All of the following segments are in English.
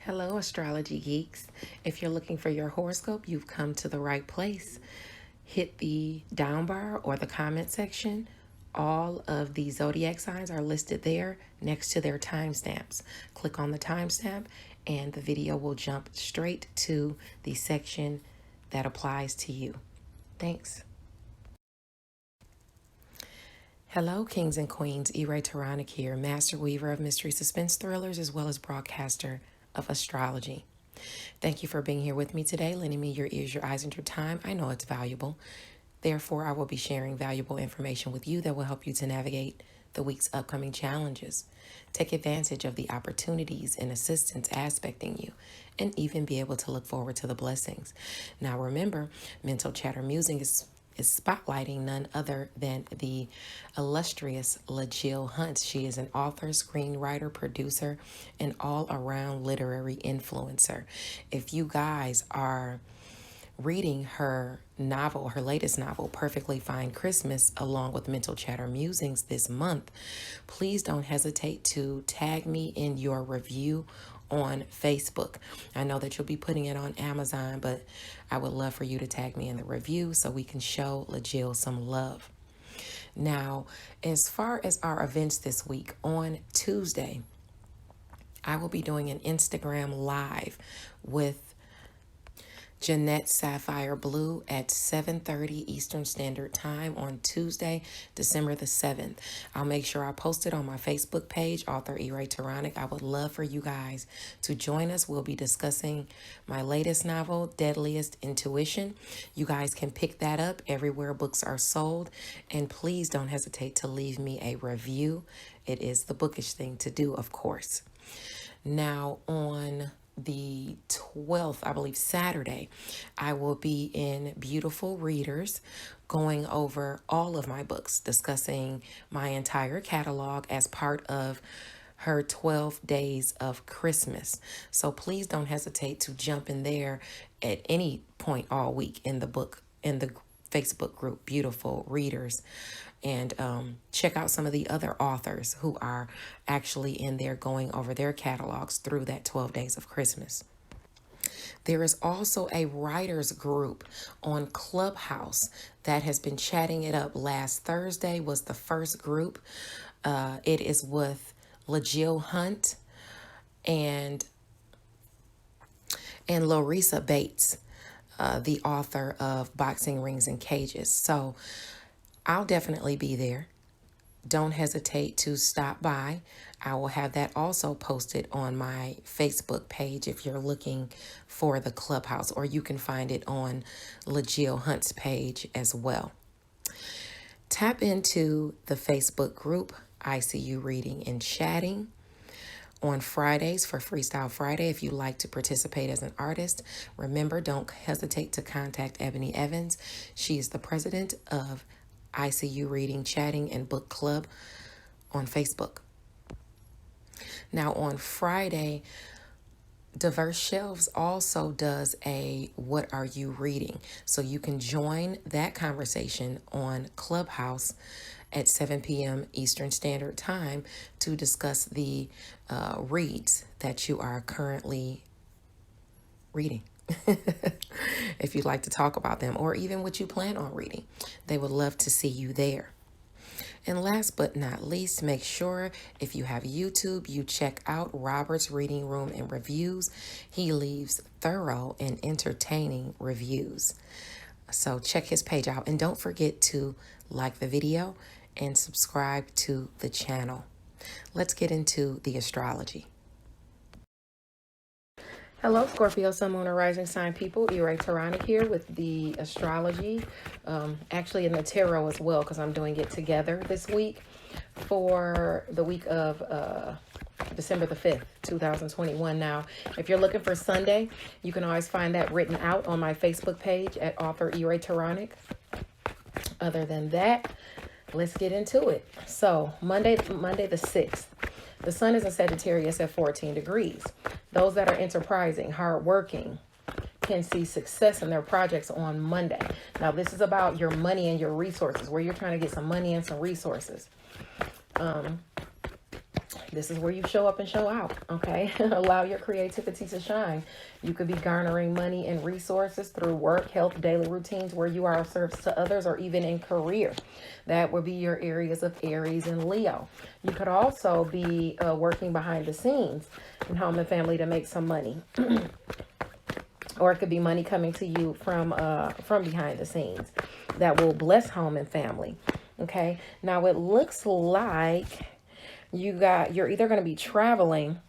Hello, astrology geeks. If you're looking for your horoscope, you've come to the right place. Hit the down bar or the comment section. All of the zodiac signs are listed there next to their timestamps. Click on the timestamp and the video will jump straight to the section that applies to you. Thanks. Hello, kings and queens. Taronic here, master weaver of mystery suspense thrillers as well as broadcaster of astrology. Thank you for being here with me today, lending me your ears, your eyes, and your time. I know it's valuable. Therefore, I will be sharing valuable information with you that will help you to navigate the week's upcoming challenges. Take advantage of the opportunities and assistance aspecting you, and even be able to look forward to the blessings. Now, remember, Mental Chatter Musing is spotlighting none other than the illustrious LaJill Hunt. She is an author, screenwriter, producer, and all-around literary influencer. If you guys are reading her novel, her latest novel, Perfectly Fine Christmas, along with Mental Chatter Musings this month, please don't hesitate to tag me in your review on Facebook. I know that you'll be putting it on Amazon, but I would love for you to tag me in the review so we can show LaJill some love. Now, as far as our events this week, on Tuesday, I will be doing an Instagram live with Jeanette Sapphire Blue at 7:30 Eastern Standard Time on Tuesday, December the 7th. I'll make sure I post it on my Facebook page, author Ray Taronic. I would love for you guys to join us. We'll be discussing my latest novel, Deadliest Intuition. You guys can pick that up everywhere books are sold. And please don't hesitate to leave me a review. It is the bookish thing to do, of course. Now, on the 12th, I believe Saturday, I will be in Beautiful Readers going over all of my books, discussing my entire catalog as part of her 12 days of Christmas. So please don't hesitate to jump in there at any point all week in the Facebook group, Beautiful Readers, and check out some of the other authors who are actually in there going over their catalogs through that 12 days of Christmas. There is also a writers group on Clubhouse that has been chatting it up. Last Thursday was the first group. It is with LaJill Hunt and Larissa Bates, the author of Boxing Rings and Cages. So I'll definitely be there. Don't hesitate to stop by. I will have that also posted on my Facebook page if you're looking for the Clubhouse, or you can find it on LaJill Hunt's page as well. Tap into the Facebook group, ICU Reading and Chatting, on Fridays for Freestyle Friday. If you'd like to participate as an artist, remember, don't hesitate to contact Ebony Evans. She is the president of ICU Reading, Chatting, and Book Club on Facebook. Now, on Friday, Diverse Shelves also does a What Are You Reading? So you can join that conversation on Clubhouse at 7 p.m. Eastern Standard Time to discuss the reads that you are currently reading. If you'd like to talk about them, or even what you plan on reading, they would love to see you there. And last but not least, make sure if you have YouTube, you check out Robert's Reading Room and Reviews. He leaves thorough and entertaining reviews. So check his page out, and don't forget to like the video and subscribe to the channel. Let's get into the astrology. Hello, Scorpio, Sun, Moon, or Rising sign people. Ray Taronic here with the astrology, actually in the tarot as well, because I'm doing it together this week for the week of December the 5th, 2021. Now, if you're looking for Sunday, you can always find that written out on my Facebook page at author Ray Taronic. Other than that, let's get into it. So Monday the 6th. The sun is in Sagittarius at 14 degrees. Those that are enterprising, hardworking, can see success in their projects on Monday. Now, this is about your money and your resources, where you're trying to get some money and some resources. This is where you show up and show out, okay? Allow your creativity to shine. You could be garnering money and resources through work, health, daily routines where you are of service to others, or even in career. That would be your areas of Aries and Leo. You could also be working behind the scenes in home and family to make some money. Or it could be money coming to you from behind the scenes that will bless home and family, okay? Now, it looks like you're either going to be traveling,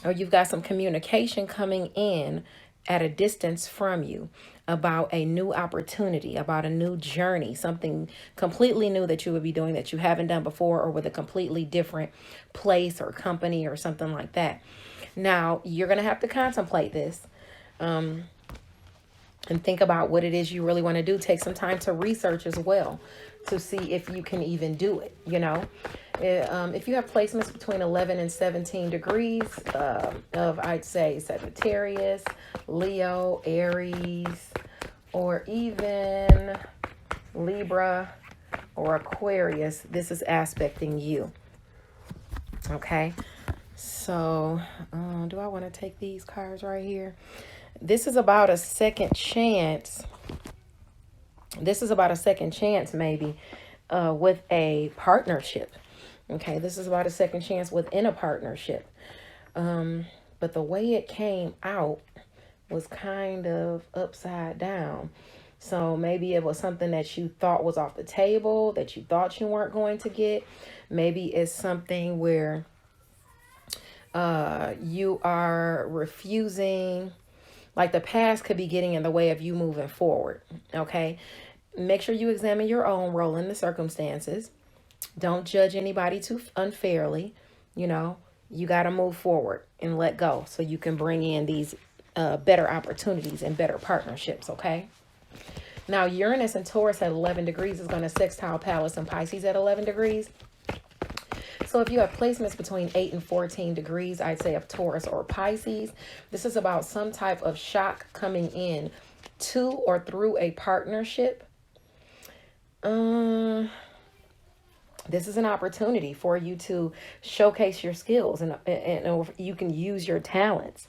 or you've got some communication coming in at a distance from you about a new opportunity, about a new journey, something completely new that you would be doing that you haven't done before, or with a completely different place or company or something like that. Now, you're going to have to contemplate this and think about what it is you really want to do. Take some time to research as well to see if you can even do it, you know. If you have placements between 11 and 17 degrees of, I'd say, Sagittarius, Leo, Aries, or even Libra or Aquarius, this is aspecting you, okay? So, do I want to take these cards right here? This is about a second chance. This is about a second chance, maybe, with a partnership. Okay, this is about a second chance within a partnership. But the way it came out was kind of upside down. So maybe it was something that you thought was off the table, that you thought you weren't going to get. Maybe it's something where you are refusing. Like the past could be getting in the way of you moving forward, okay? Make sure you examine your own role in the circumstances. Don't judge anybody too unfairly. You know, you got to move forward and let go so you can bring in these better opportunities and better partnerships, okay? Now, Uranus and Taurus at 11 degrees is going to sextile Pallas and Pisces at 11 degrees. So if you have placements between 8 and 14 degrees, I'd say of Taurus or Pisces, this is about some type of shock coming in to or through a partnership. This is an opportunity for you to showcase your skills and you can use your talents,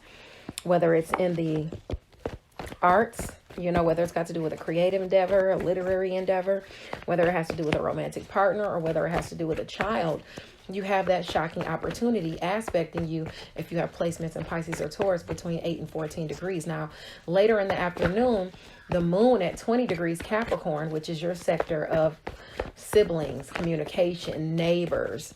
whether it's in the arts, you know, whether it's got to do with a creative endeavor, a literary endeavor, whether it has to do with a romantic partner, or whether it has to do with a child. You have that shocking opportunity aspecting you if you have placements in Pisces or Taurus between 8 and 14 degrees. Now, later in the afternoon, the moon at 20 degrees Capricorn, which is your sector of siblings, communication, neighbors,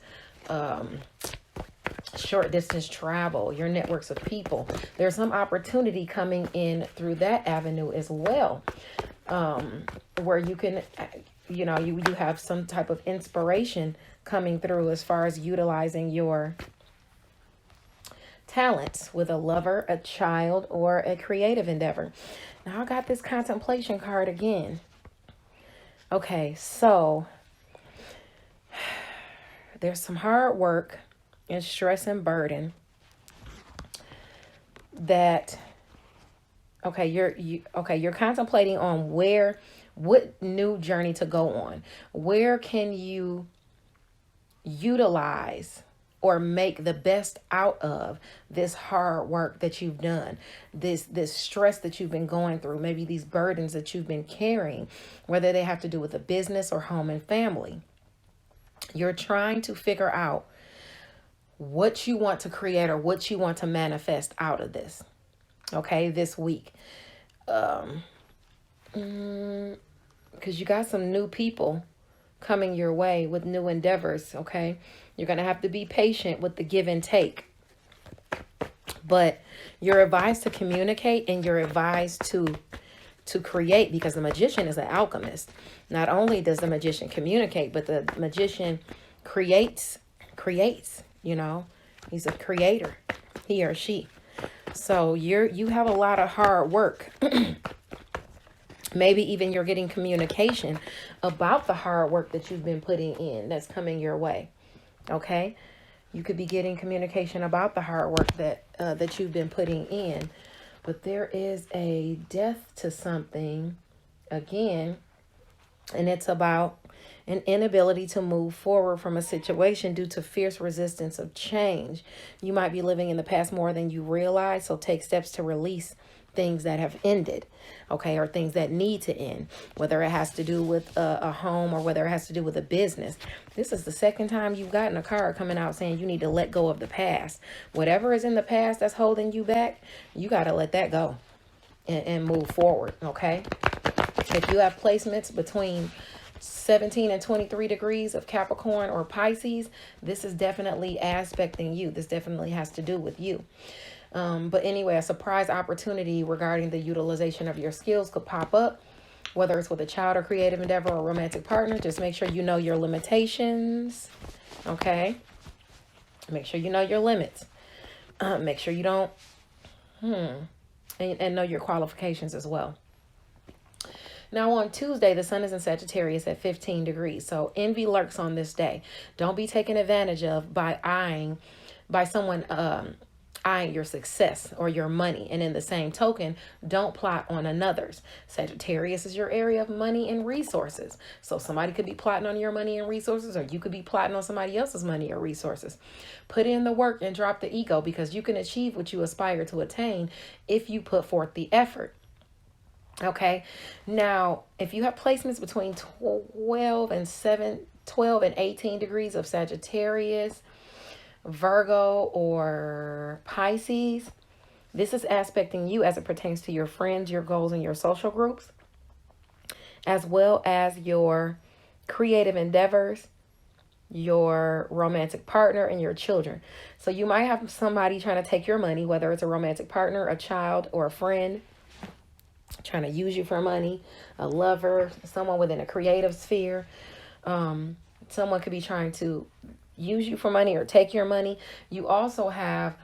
short distance travel, your networks of people. There's some opportunity coming in through that avenue as well, where you can, you know, you have some type of inspiration coming through as far as utilizing your talents with a lover, a child, or a creative endeavor. Now I got this contemplation card again. Okay, so there's some hard work and stress and burden that, okay, you're contemplating on what new journey to go on. Where can you utilize or make the best out of this hard work that you've done, this stress that you've been going through, maybe these burdens that you've been carrying, whether they have to do with a business or home and family. You're trying to figure out what you want to create or what you want to manifest out of this, okay, this week. Because you got some new people coming your way with new endeavors, okay? You're going to have to be patient with the give and take. But you're advised to communicate and you're advised to create, because the magician is an alchemist. Not only does the magician communicate, but the magician creates, you know. He's a creator, he or she. So you have a lot of hard work. Maybe even you're getting communication about the hard work that you've been putting in that's coming your way. Okay, you could be getting communication about the hard work that you've been putting in. But there is a death to something again And it's about an inability to move forward from a situation due to fierce resistance of change. You might be living in the past more than you realize, so take steps to release things that have ended, okay, or things that need to end, whether it has to do with a home or whether it has to do with a business. This is the second time you've gotten a card coming out saying you need to let go of the past. Whatever is in the past that's holding you back, you got to let that go and move forward, okay? If you have placements between 17 and 23 degrees of Capricorn or Pisces, this is definitely aspecting you. This definitely has to do with you. But anyway, a surprise opportunity regarding the utilization of your skills could pop up, whether it's with a child or creative endeavor or romantic partner. Just make sure you know your limitations, okay? Make sure you know your limits. Make sure you don't, and know your qualifications as well. Now on Tuesday, the sun is in Sagittarius at 15 degrees. So envy lurks on this day. Don't be taken advantage of by someone eyeing your success or your money. And in the same token, don't plot on another's. Sagittarius is your area of money and resources. So somebody could be plotting on your money and resources, or you could be plotting on somebody else's money or resources. Put in the work and drop the ego, because you can achieve what you aspire to attain if you put forth the effort. Okay, now if you have placements between 12 and 18 degrees of Sagittarius, Virgo, or Pisces, this is aspecting you as it pertains to your friends, your goals, and your social groups, as well as your creative endeavors, your romantic partner, and your children. So you might have somebody trying to take your money, whether it's a romantic partner, a child, or a friend, trying to use you for money, a lover, someone within a creative sphere. Someone could be trying to use you for money or take your money. You also have,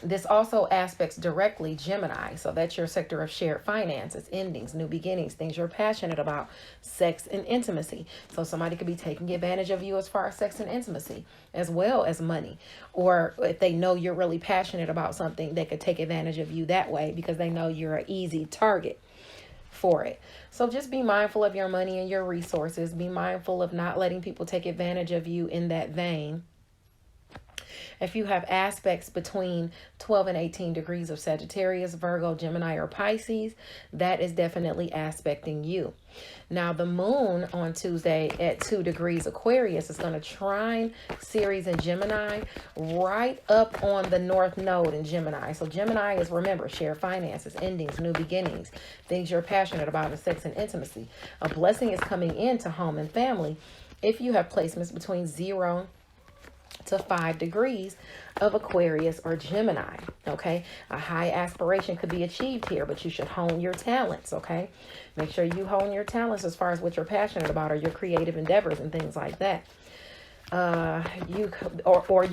this also aspects directly Gemini. So that's your sector of shared finances, endings, new beginnings, things you're passionate about, sex and intimacy. So somebody could be taking advantage of you as far as sex and intimacy, as well as money. Or if they know you're really passionate about something, they could take advantage of you that way because they know you're an easy target for it. So just be mindful of your money and your resources. Be mindful of not letting people take advantage of you in that vein. If you have aspects between 12 and 18 degrees of Sagittarius, Virgo, Gemini, or Pisces, that is definitely aspecting you. Now, the moon on Tuesday at 2 degrees Aquarius is going to trine Ceres in Gemini right up on the north node in Gemini. So Gemini is, remember, shared finances, endings, new beginnings, things you're passionate about in sex and intimacy. A blessing is coming into home and family if you have placements between 0 to 5 degrees of Aquarius or Gemini, okay? A high aspiration could be achieved here, but you should hone your talents, okay? Make sure you hone your talents as far as what you're passionate about or your creative endeavors and things like that. You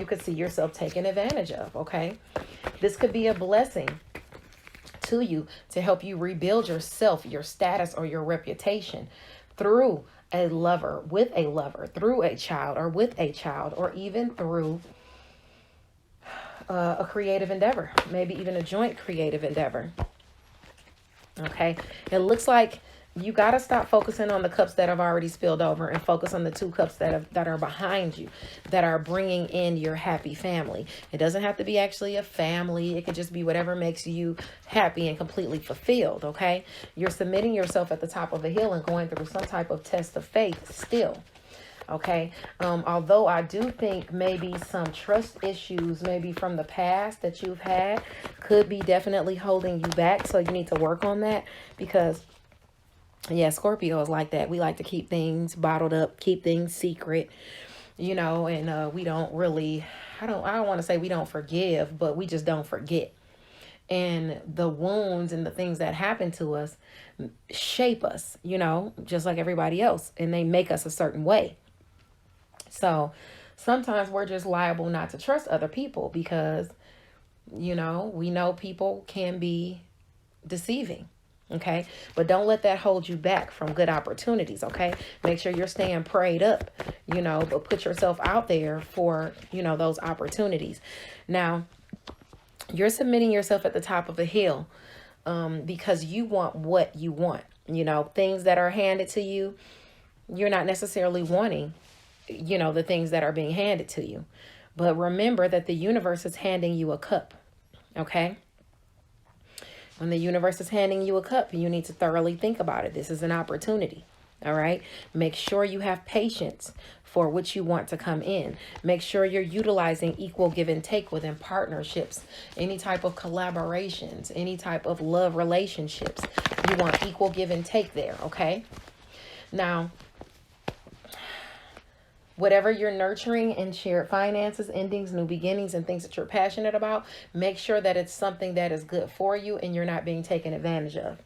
could see yourself taken advantage of, okay? This could be a blessing to you to help you rebuild yourself, your status, or your reputation through a lover, with a lover, through a child, or with a child, or even through a creative endeavor, maybe even a joint creative endeavor. Okay, it looks like you got to stop focusing on the cups that have already spilled over and focus on the 2 cups that are behind you, that are bringing in your happy family. It doesn't have to be actually a family. It could just be whatever makes you happy and completely fulfilled, okay? You're submitting yourself at the top of a hill and going through some type of test of faith still, okay? Although I do think maybe some trust issues, maybe from the past that you've had, could be definitely holding you back. So you need to work on that because, yeah, Scorpio is like that. We like to keep things bottled up, keep things secret, you know, and we don't really, I don't want to say we don't forgive, but we just don't forget. And the wounds and the things that happen to us shape us, you know, just like everybody else, and they make us a certain way. So sometimes we're just liable not to trust other people because, you know, we know people can be deceiving. Okay, but don't let that hold you back from good opportunities. Okay, make sure you're staying prayed up, you know, but put yourself out there for, you know, those opportunities. Now, you're submitting yourself at the top of a hill because you want what you want. You know, things that are handed to you, you're not necessarily wanting, you know, the things that are being handed to you. But remember that the universe is handing you a cup, okay? When the universe is handing you a cup, you need to thoroughly think about it. This is an opportunity, all right? Make sure you have patience for what you want to come in. Make sure you're utilizing equal give and take within partnerships, any type of collaborations, any type of love relationships. You want equal give and take there, okay? Now, whatever you're nurturing in shared finances, endings, new beginnings, and things that you're passionate about, make sure that it's something that is good for you and you're not being taken advantage of.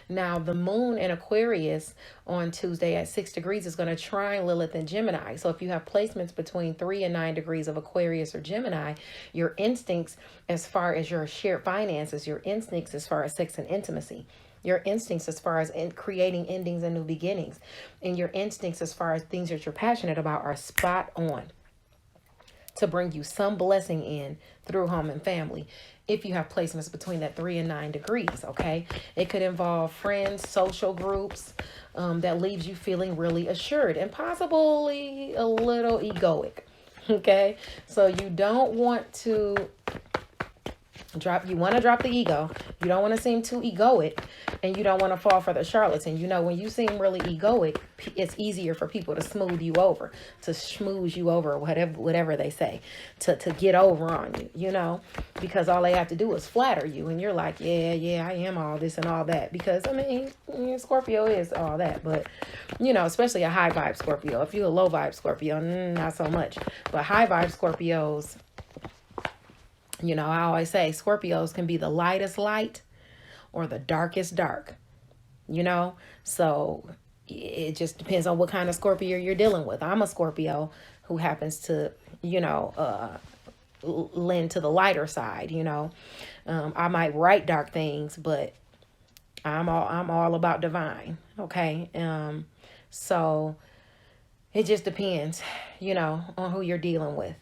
Now, the moon in Aquarius on Tuesday at 6 degrees is going to trine Lilith and Gemini. So if you have placements between 3 and 9 degrees of Aquarius or Gemini, your instincts as far as your shared finances, your instincts as far as sex and intimacy, your instincts as far as creating endings and new beginnings, and your instincts as far as things that you're passionate about are spot on to bring you some blessing in through home and family. If you have placements between that 3 and 9 degrees, okay? It could involve friends, social groups, that leaves you feeling really assured and possibly a little egoic, okay? So you don't want to you want to drop the ego. You don't want to seem too egoic, and you don't want to fall for the charlatan. You know, when you seem really egoic, it's easier for people to smooth you over, to schmooze you over, whatever they say, to get over on you, you know, because all they have to do is flatter you, and you're like, yeah, I am all this and all that, because, I mean, Scorpio is all that, but, you know, especially a high vibe Scorpio. If you're a low vibe Scorpio, not so much, but high vibe Scorpios, you know, I always say Scorpios can be the lightest light or the darkest dark, you know? So it just depends on what kind of Scorpio you're dealing with. I'm a Scorpio who happens to, you know, lend to the lighter side, you know? I might write dark things, but I'm all about divine, okay? So it just depends, you know, on who you're dealing with.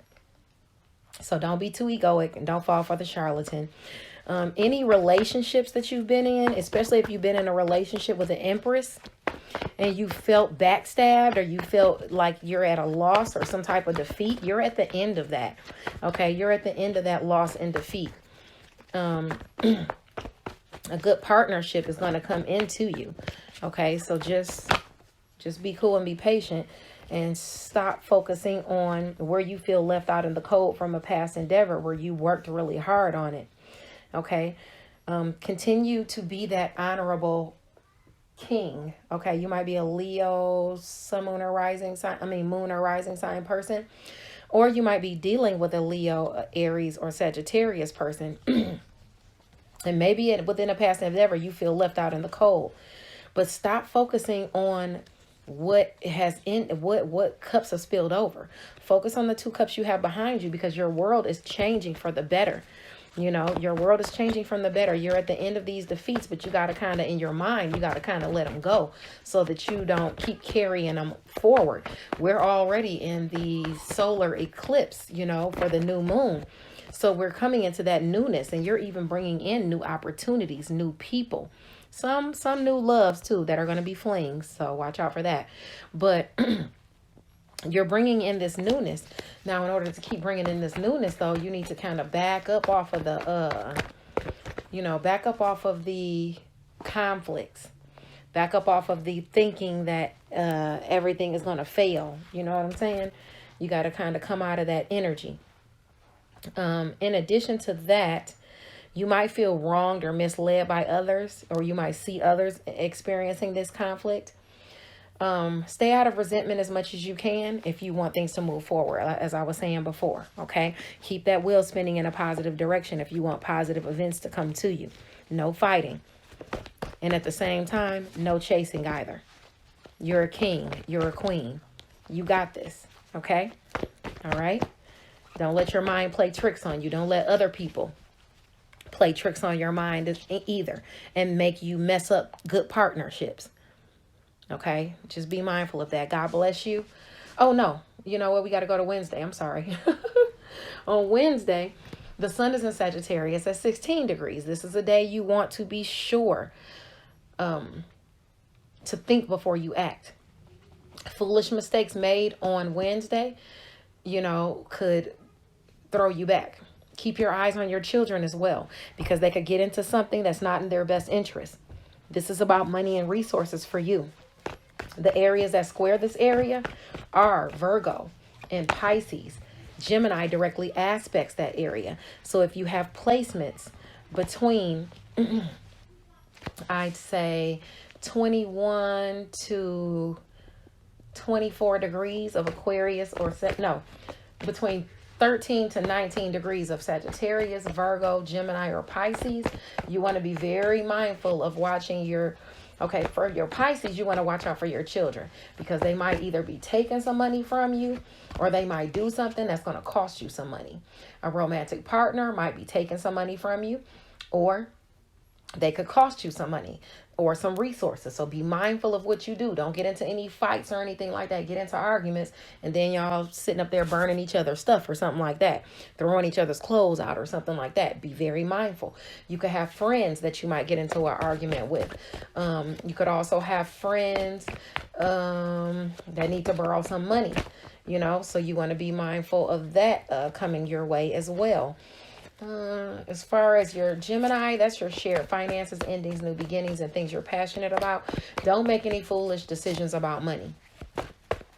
So don't be too egoic and don't fall for the charlatan. Any relationships that you've been in, especially if you've been in a relationship with an Empress and you felt backstabbed or you felt like you're at a loss or some type of defeat, you're at the end of that. Okay, you're at the end of that loss and defeat. A good partnership is going to come into you. Okay, so just be cool and be patient. And stop focusing on where you feel left out in the cold from a past endeavor where you worked really hard on it. Okay. Continue to be that honorable king. Okay. You might be a Leo, sun, moon, or rising sign. Moon or rising sign person. Or you might be dealing with a Leo, Aries, or Sagittarius person. And maybe within a past endeavor, you feel left out in the cold. But stop focusing on what cups have spilled over. Focus on the 2 cups you have behind you, because your world is changing for the better. You know, your world is changing from the better. You're at the end of these defeats, but you got to kind of, in your mind, you got to kind of let them go so that you don't keep carrying them forward. We're already in the solar eclipse, you know, for the new moon. So we're coming into that newness, and you're even bringing in new opportunities, new people. Some new loves too that are going to be flings, so watch out for that. But you're bringing in this newness. Now, in order to keep bringing in this newness, though, you need to kind of back up off of the, back up off of the conflicts. Back up off of the thinking that everything is going to fail. You know what I'm saying? You got to kind of come out of that energy. In addition to that, you might feel wronged or misled by others, or you might see others experiencing this conflict. Stay out of resentment as much as you can if you want things to move forward, as I was saying before, okay? Keep that wheel spinning in a positive direction if you want positive events to come to you. No fighting. And at the same time, no chasing either. You're a king. You're a queen. You got this, okay? All right? Don't let your mind play tricks on you. Don't let other people play tricks on your mind either and make you mess up good partnerships. Okay, just be mindful of that. God bless you. Oh no, you know what? We got to go to Wednesday. I'm sorry. On Wednesday, the sun is in Sagittarius at 16 degrees. This is a day you want to be sure to think before you act. Foolish mistakes made on Wednesday, you know, could throw you back. Keep your eyes on your children as well, because they could get into something that's not in their best interest. This is about money and resources for you. The areas that square this area are Virgo and Pisces. Gemini directly aspects that area. So if you have placements between, I'd say 21 to 24 degrees of Aquarius, or between 13 to 19 degrees of Sagittarius, Virgo, Gemini, or Pisces, you want to be very mindful of watching your, okay, for your Pisces, you want to watch out for your children, because they might either be taking some money from you, or they might do something that's going to cost you some money. A romantic partner might be taking some money from you, or they could cost you some money or some resources. So be mindful of what you do. Don't get into any fights or anything like that. Get into arguments, and then y'all sitting up there burning each other's stuff or something like that. Throwing each other's clothes out or something like that. Be very mindful. You could have friends that you might get into an argument with. You could also have friends that need to borrow some money, you know. So you want to be mindful of that coming your way as well. As far as your Gemini, that's your shared finances, endings, new beginnings, and things you're passionate about. Don't make any foolish decisions about money.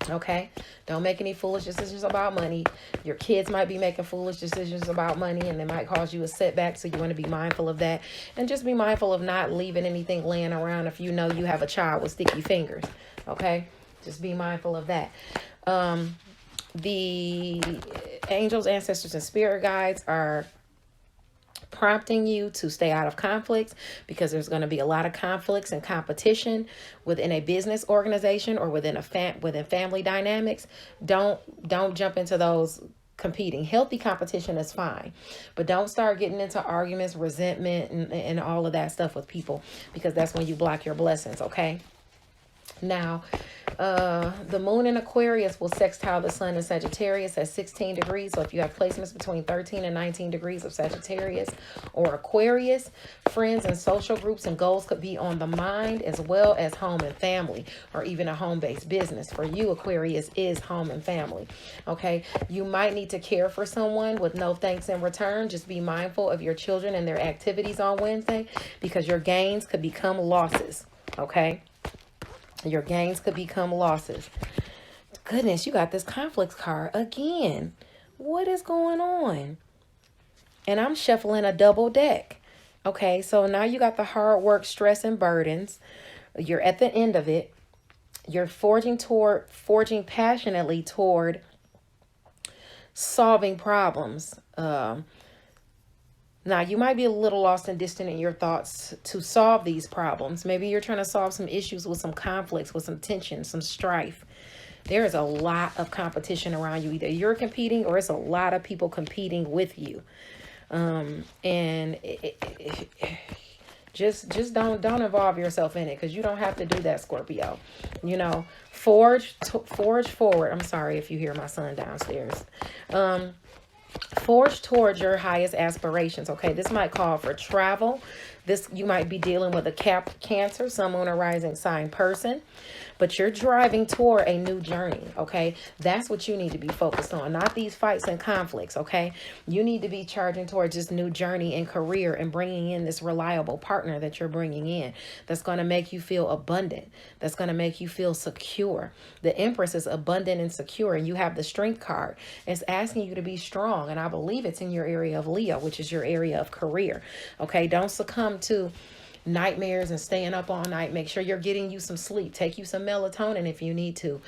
Okay? Don't make any foolish decisions about money. Your kids might be making foolish decisions about money, and they might cause you a setback. So you want to be mindful of that. And just be mindful of not leaving anything laying around if you know you have a child with sticky fingers. Okay? Just be mindful of that. The angels, ancestors, and spirit guides are prompting you to stay out of conflicts, because there's going to be a lot of conflicts and competition within a business organization or within within family dynamics. Don't jump into those competing. Healthy competition is fine, but don't start getting into arguments, resentment, and all of that stuff with people, because that's when you block your blessings. Okay? Now, the moon in Aquarius will sextile the sun in Sagittarius at 16 degrees. So if you have placements between 13 and 19 degrees of Sagittarius or Aquarius, friends and social groups and goals could be on the mind, as well as home and family, or even a home-based business. For you, Aquarius is home and family. Okay, you might need to care for someone with no thanks in return. Just be mindful of your children and their activities on Wednesday, because your gains could become losses. Okay? Your gains could become losses. Goodness, you got this conflicts card again. What is going on? And I'm shuffling a double deck. Okay, so now you got the hard work, stress, and burdens. You're at the end of it. You're forging passionately toward solving problems. Now, you might be a little lost and distant in your thoughts to solve these problems. Maybe you're trying to solve some issues with some conflicts, with some tension, some strife. There is a lot of competition around you. Either you're competing, or it's a lot of people competing with you. Just don't involve yourself in it, because you don't have to do that, Scorpio. You know, forge forward. I'm sorry if you hear my son downstairs. Forge towards your highest aspirations. Okay, this might call for travel. You might be dealing with a Cancer, Sun, Moon, or Rising sign person, but you're driving toward a new journey. Okay, that's what you need to be focused on, not these fights and conflicts. Okay, you need to be charging towards this new journey and career, and bringing in this reliable partner that you're bringing in, that's going to make you feel abundant, that's going to make you feel secure. The Empress is abundant and secure, and you have the Strength card. It's asking you to be strong, and I believe it's in your area of Leo, which is your area of career. Okay, don't succumb to nightmares and staying up all night. Make sure you're getting you some sleep. Take you some melatonin if you need to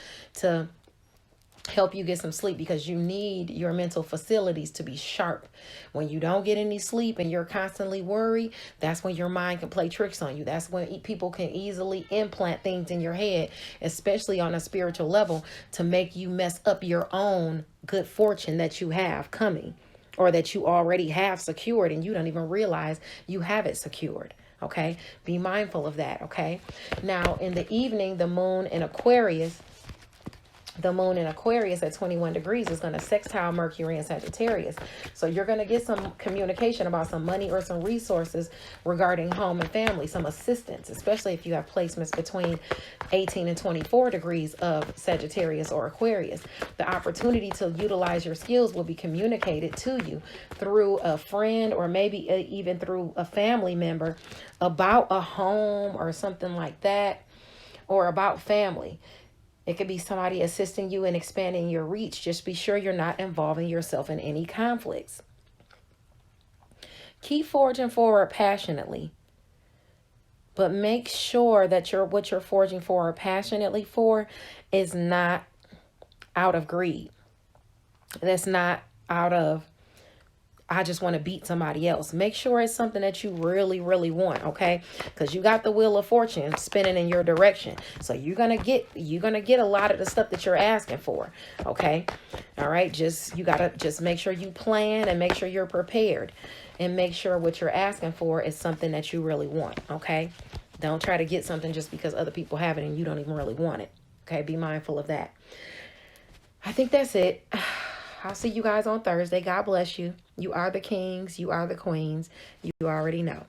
help you get some sleep, because you need your mental facilities to be sharp. When you don't get any sleep and you're constantly worried, that's when your mind can play tricks on you. That's when people can easily implant things in your head, especially on a spiritual level, to make you mess up your own good fortune that you have coming, or that you already have secured, and you don't even realize you have it secured. Okay, be mindful of that. Okay, now in the evening, the moon in Aquarius The moon in Aquarius at 21 degrees is going to sextile Mercury and Sagittarius. So you're going to get some communication about some money or some resources regarding home and family, some assistance, especially if you have placements between 18 and 24 degrees of Sagittarius or Aquarius. The opportunity to utilize your skills will be communicated to you through a friend or maybe even through a family member about a home or something like that, or about family. It could be somebody assisting you in expanding your reach. Just be sure you're not involving yourself in any conflicts. Keep forging forward passionately, but make sure that what you're forging forward passionately for is not out of greed. That's not out of, I just want to beat somebody else. Make sure it's something that you really, really want, okay? Because you got the wheel of fortune spinning in your direction. So you're gonna get a lot of the stuff that you're asking for, okay? All right, you gotta just make sure you plan and make sure you're prepared, and make sure what you're asking for is something that you really want, okay? Don't try to get something just because other people have it and you don't even really want it, okay? Be mindful of that. I think that's it. I'll see you guys on Thursday. God bless you. You are the kings. You are the queens. You already know.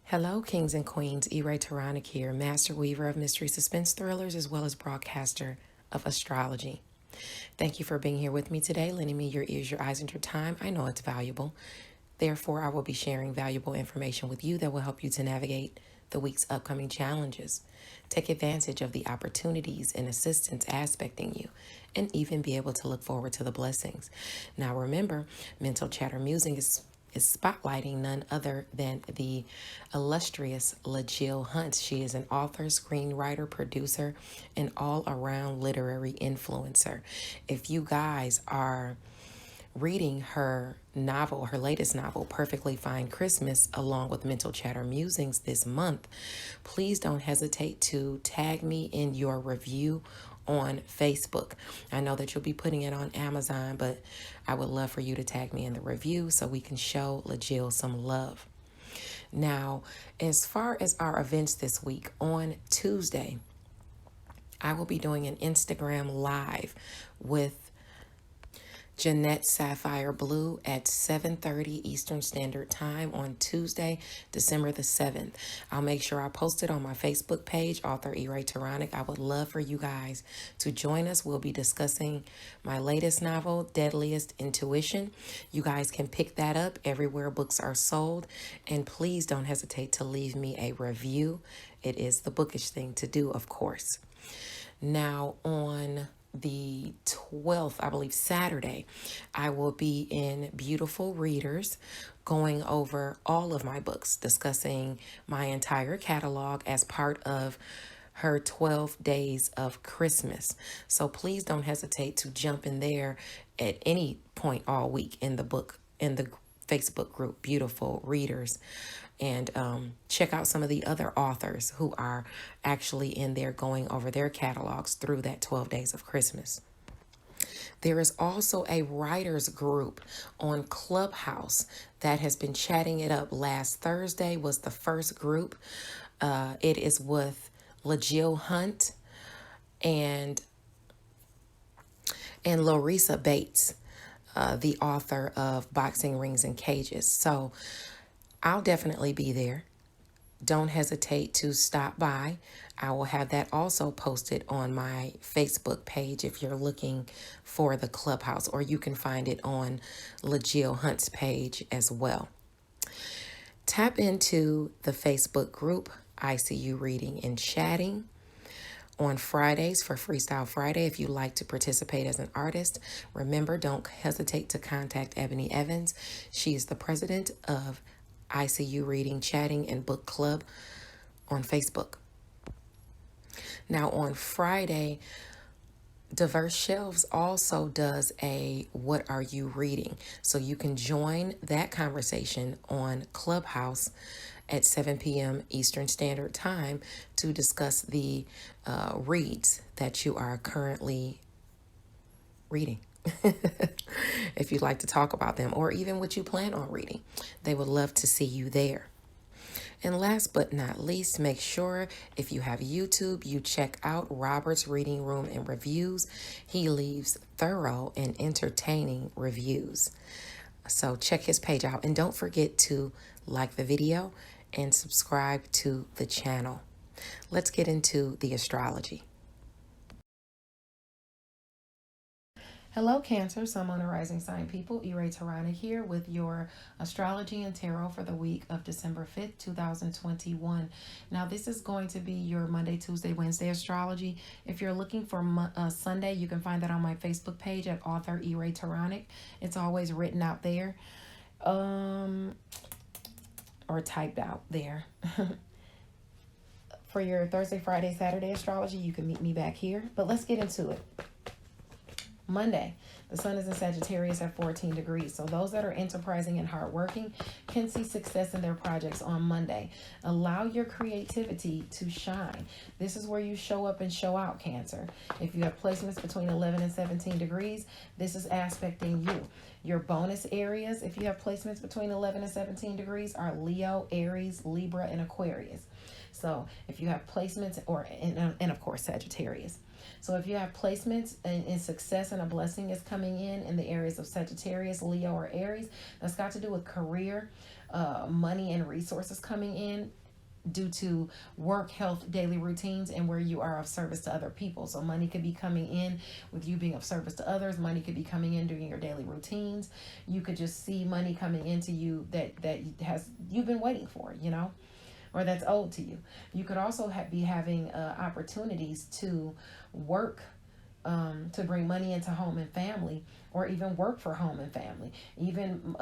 Hello, kings and queens. Taronic here, master weaver of mystery suspense thrillers, as well as broadcaster of astrology. Thank you for being here with me today, lending me your ears, your eyes, and your time. I know it's valuable. Therefore, I will be sharing valuable information with you that will help you to navigate the week's upcoming challenges. Take advantage of the opportunities and assistance aspecting you, and even be able to look forward to the blessings. Now remember, Mental Chatter Musing is spotlighting none other than the illustrious LaJill Hunt. She is an author, screenwriter, producer, and all-around literary influencer. If you guys are reading her novel, her latest novel, Perfectly Fine Christmas, along with Mental Chatter Musings this month, please don't hesitate to tag me in your review on Facebook. I know that you'll be putting it on Amazon, but I would love for you to tag me in the review so we can show LaJill some love. Now, as far as our events this week, on Tuesday, I will be doing an Instagram live with Jeanette Sapphire Blue at 7:30 Eastern Standard Time on Tuesday, December the 7th. I'll make sure I post it on my Facebook page, author Taronic. I would love for you guys to join us. We'll be discussing my latest novel, Deadliest Intuition. You guys can pick that up everywhere books are sold. And please don't hesitate to leave me a review. It is the bookish thing to do, of course. Now, on the 12th, I believe Saturday, I will be in Beautiful Readers going over all of my books, discussing my entire catalog as part of her 12 days of Christmas. So please don't hesitate to jump in there at any point all week in the Facebook group, Beautiful Readers, and check out some of the other authors who are actually in there going over their catalogs through that 12 days of Christmas. There is also a writers group on Clubhouse that has been chatting it up. Last Thursday was the first group. It is with LaJill Hunt and Larissa Bates, the author of Boxing Rings and Cages. So I'll definitely be there. Don't hesitate to stop by. I will have that also posted on my Facebook page if you're looking for the Clubhouse, or you can find it on LaJill Hunt's page as well. Tap into the Facebook group, ICU Reading and Chatting, on Fridays for Freestyle Friday if you'd like to participate as an artist. Remember, don't hesitate to contact Ebony Evans. She is the president of ICU Reading, Chatting, and Book Club on Facebook. Now on Friday, Diverse Shelves also does a What Are You Reading? So you can join that conversation on Clubhouse at 7 p.m. Eastern Standard Time to discuss the reads that you are currently reading. If you'd like to talk about them, or even what you plan on reading, they would love to see you there. And last but not least, make sure if you have YouTube, you check out Robert's Reading Room and Reviews. He leaves thorough and entertaining reviews. So check his page out. And don't forget to like the video and subscribe to the channel. Let's get into the astrology. Hello, Cancer, Sun, Moon, and Rising Sign people. Tarana here with your astrology and tarot for the week of December 5th, 2021. Now, this is going to be your Monday, Tuesday, Wednesday astrology. If you're looking for Sunday, you can find that on my Facebook page at author Taranic. It's always written out there or typed out there. For your Thursday, Friday, Saturday astrology, you can meet me back here. But let's get into it. Monday, the sun is in Sagittarius at 14 degrees. So those that are enterprising and hardworking can see success in their projects on Monday. Allow your creativity to shine. This is where you show up and show out, Cancer. If you have placements between 11 and 17 degrees, this is aspecting you. Your bonus areas, if you have placements between 11 and 17 degrees, are Leo, Aries, Libra, and Aquarius. So if you have placements, and of course Sagittarius. So if you have placements and success and a blessing is coming in the areas of Sagittarius, Leo, or Aries, that's got to do with career, money, and resources coming in due to work, health, daily routines, and where you are of service to other people. So money could be coming in with you being of service to others. Money could be coming in doing your daily routines. You could just see money coming into you that you've been waiting for, or that's owed to you. You could also be having opportunities to work to bring money into home and family, or even work for home and family. Even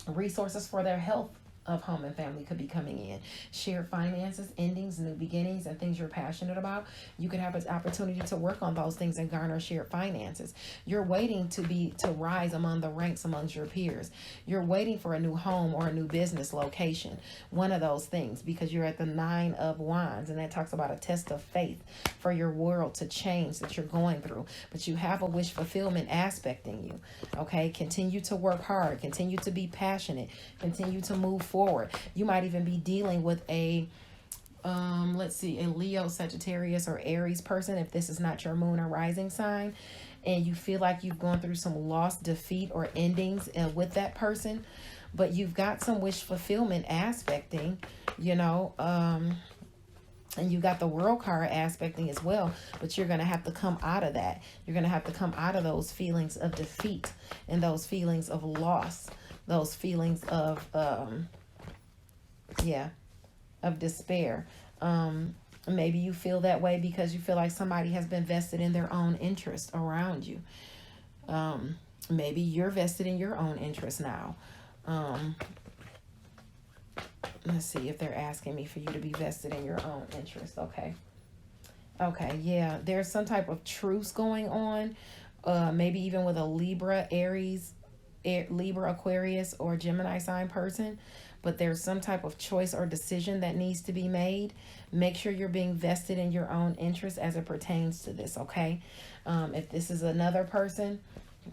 resources for their health of home and family could be coming in. Shared finances, endings, new beginnings, and things you're passionate about. You could have an opportunity to work on those things and garner shared finances. You're waiting to rise among the ranks amongst your peers. You're waiting for a new home or a new business location. One of those things, because you're at the 9 of Wands, and that talks about a test of faith for your world to change that you're going through. But you have a wish fulfillment aspect in you. Okay, continue to work hard. Continue to be passionate. Continue to move forward. You might even be dealing with a Leo, Sagittarius, or Aries person, if this is not your moon or rising sign, and you feel like you've gone through some loss, defeat, or endings with that person, but you've got some wish fulfillment aspecting, and you got the World card aspecting as well, but you're going to have to come out of that. You're going to have to come out of those feelings of defeat and those feelings of loss, those feelings of despair. Maybe you feel that way because you feel like somebody has been vested in their own interest around you. Maybe you're vested in your own interest now. Let's see if they're asking me for you to be vested in your own interest. Okay, yeah, there's some type of truce going on. Maybe even with a Libra, Aries, Libra, Aquarius, or Gemini sign person, but there's some type of choice or decision that needs to be made. Make sure you're being vested in your own interest as it pertains to this, okay? If this is another person,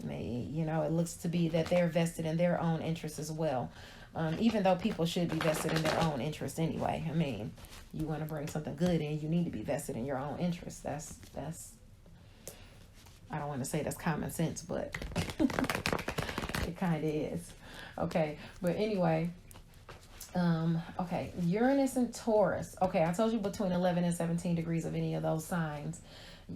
it looks to be that they're vested in their own interest as well. Even though people should be vested in their own interest anyway. I mean, you want to bring something good in, you need to be vested in your own interest. That's I don't want to say that's common sense, but it kind of is. Okay, but anyway, Uranus and Taurus. Okay, I told you between 11 and 17 degrees of any of those signs,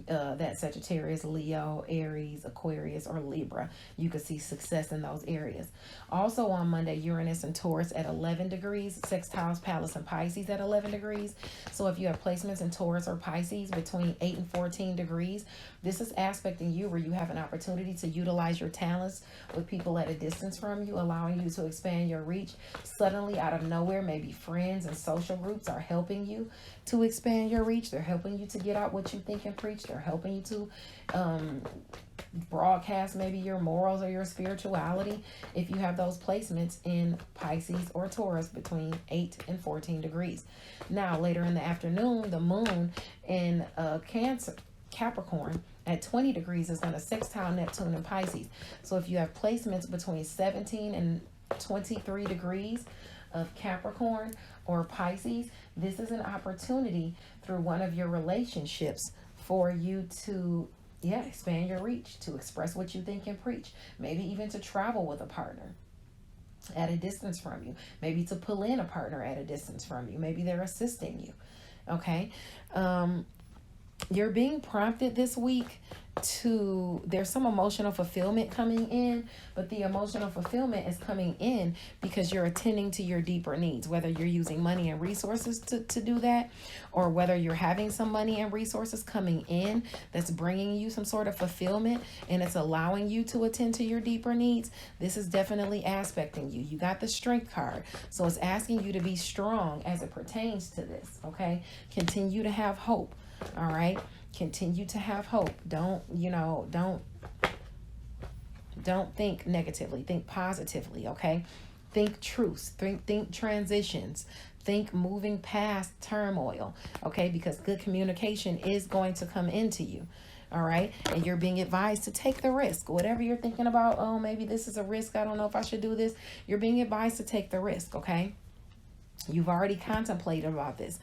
that Sagittarius, Leo, Aries, Aquarius, or Libra, you could see success in those areas. Also on Monday, Uranus and Taurus at 11 degrees, sextiles Pallas and Pisces at 11 degrees. So if you have placements in Taurus or Pisces between 8 and 14 degrees, this is aspecting you where you have an opportunity to utilize your talents with people at a distance from you, allowing you to expand your reach. Suddenly out of nowhere, maybe friends and social groups are helping you to expand your reach. They're helping you to get out what you think and preach. They're helping you to broadcast maybe your morals or your spirituality if you have those placements in Pisces or Taurus between 8 and 14 degrees. Now, later in the afternoon, the moon in Capricorn at 20 degrees is going to sextile Neptune and Pisces. So if you have placements between 17 and 23 degrees, of Capricorn or Pisces, this is an opportunity through one of your relationships for you to, expand your reach, to express what you think and preach. Maybe even to travel with a partner at a distance from you. Maybe to pull in a partner at a distance from you. Maybe they're assisting you. Okay. You're being prompted this week to, there's some emotional fulfillment coming in, but the emotional fulfillment is coming in because you're attending to your deeper needs, whether you're using money and resources to do that, or whether you're having some money and resources coming in that's bringing you some sort of fulfillment and it's allowing you to attend to your deeper needs. This is definitely aspecting you. You got the Strength card, so it's asking you to be strong as it pertains to this. Okay, continue to have hope. All right, continue to have hope. Don't think negatively, think positively. Okay, think truths, think transitions, think moving past turmoil. Okay, because good communication is going to come into you. All right, and you're being advised to take the risk. Whatever you're thinking about, oh, maybe this is a risk, I don't know if I should do this, you're being advised to take the risk. Okay, you've already contemplated about this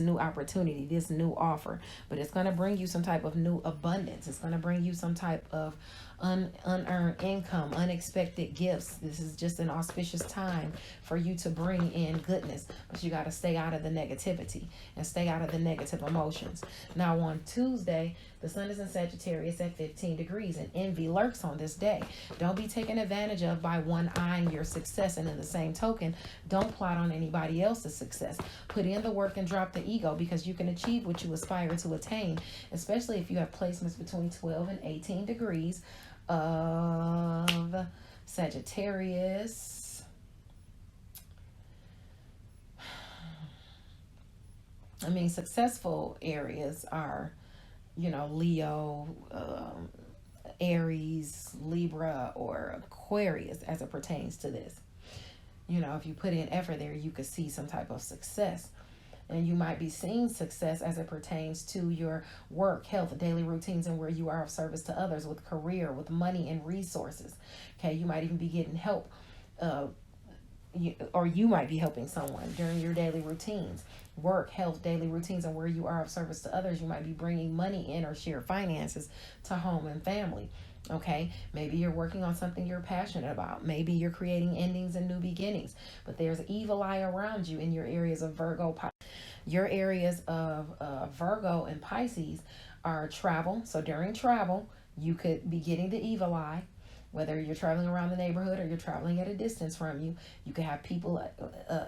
new opportunity, this new offer, but it's going to bring you some type of new abundance. It's going to bring you some type of unearned income, unexpected gifts. This is just an auspicious time for you to bring in goodness, but you got to stay out of the negativity and stay out of the negative emotions. Now on Tuesday, the sun is in Sagittarius at 15 degrees and envy lurks on this day. Don't be taken advantage of by one eyeing your success, and in the same token, don't plot on anybody else's success. Put in the work and drop the ego, because you can achieve what you aspire to attain, especially if you have placements between 12 and 18 degrees of Sagittarius. I mean, successful areas are, Leo, Aries, Libra, or Aquarius as it pertains to this. If you put in effort there, you could see some type of success. And you might be seeing success as it pertains to your work, health, daily routines, and where you are of service to others, with career, with money and resources. Okay, you might even be getting help, or you might be helping someone during your daily routines. Work, health, daily routines, and where you are of service to others. You might be bringing money in or share finances to home and family. Okay, maybe you're working on something you're passionate about. Maybe you're creating endings and new beginnings. But there's evil eye around you in your areas of Virgo. Your areas of Virgo and Pisces are travel. So during travel, you could be getting the evil eye. Whether you're traveling around the neighborhood or you're traveling at a distance from you, you could have people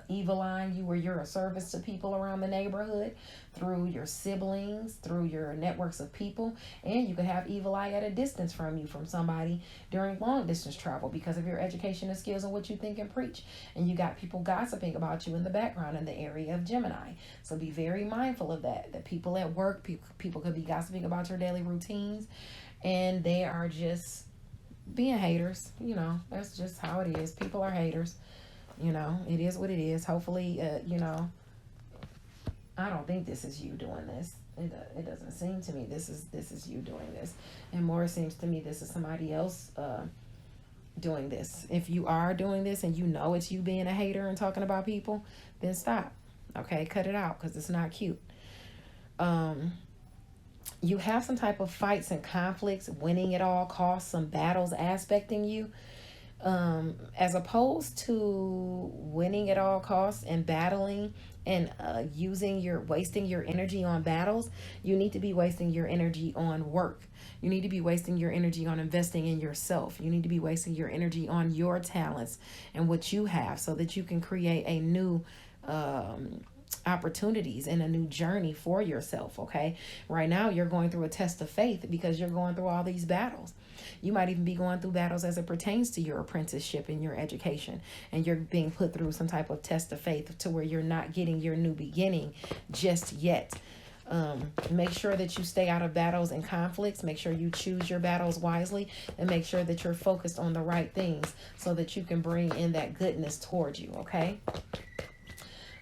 evil eyeing you, where you're a service to people around the neighborhood through your siblings, through your networks of people. And you could have evil eye at a distance from you, from somebody during long distance travel, because of your education and skills and what you think and preach. And you got people gossiping about you in the background in the area of Gemini. So be very mindful of that people at work, people could be gossiping about your daily routines, and they are just being haters. That's just how it is. People are haters. It is what it is. Hopefully, I don't think this is you doing this. It doesn't seem to me this is you doing this. And more, it seems to me this is somebody else doing this. If you are doing this and it's you being a hater and talking about people, then stop. Okay, cut it out, because it's not cute. You have some type of fights and conflicts, winning at all costs, some battles aspecting you. As opposed to winning at all costs and battling and wasting your energy on battles, you need to be wasting your energy on work. You need to be wasting your energy on investing in yourself. You need to be wasting your energy on your talents and what you have, so that you can create a new opportunities and a new journey for yourself. Okay, right now you're going through a test of faith because you're going through all these battles. You might even be going through battles as it pertains to your apprenticeship and your education, and you're being put through some type of test of faith to where you're not getting your new beginning just yet. Make sure that you stay out of battles and conflicts. Make sure you choose your battles wisely, and make sure that you're focused on the right things so that you can bring in that goodness towards you. Okay.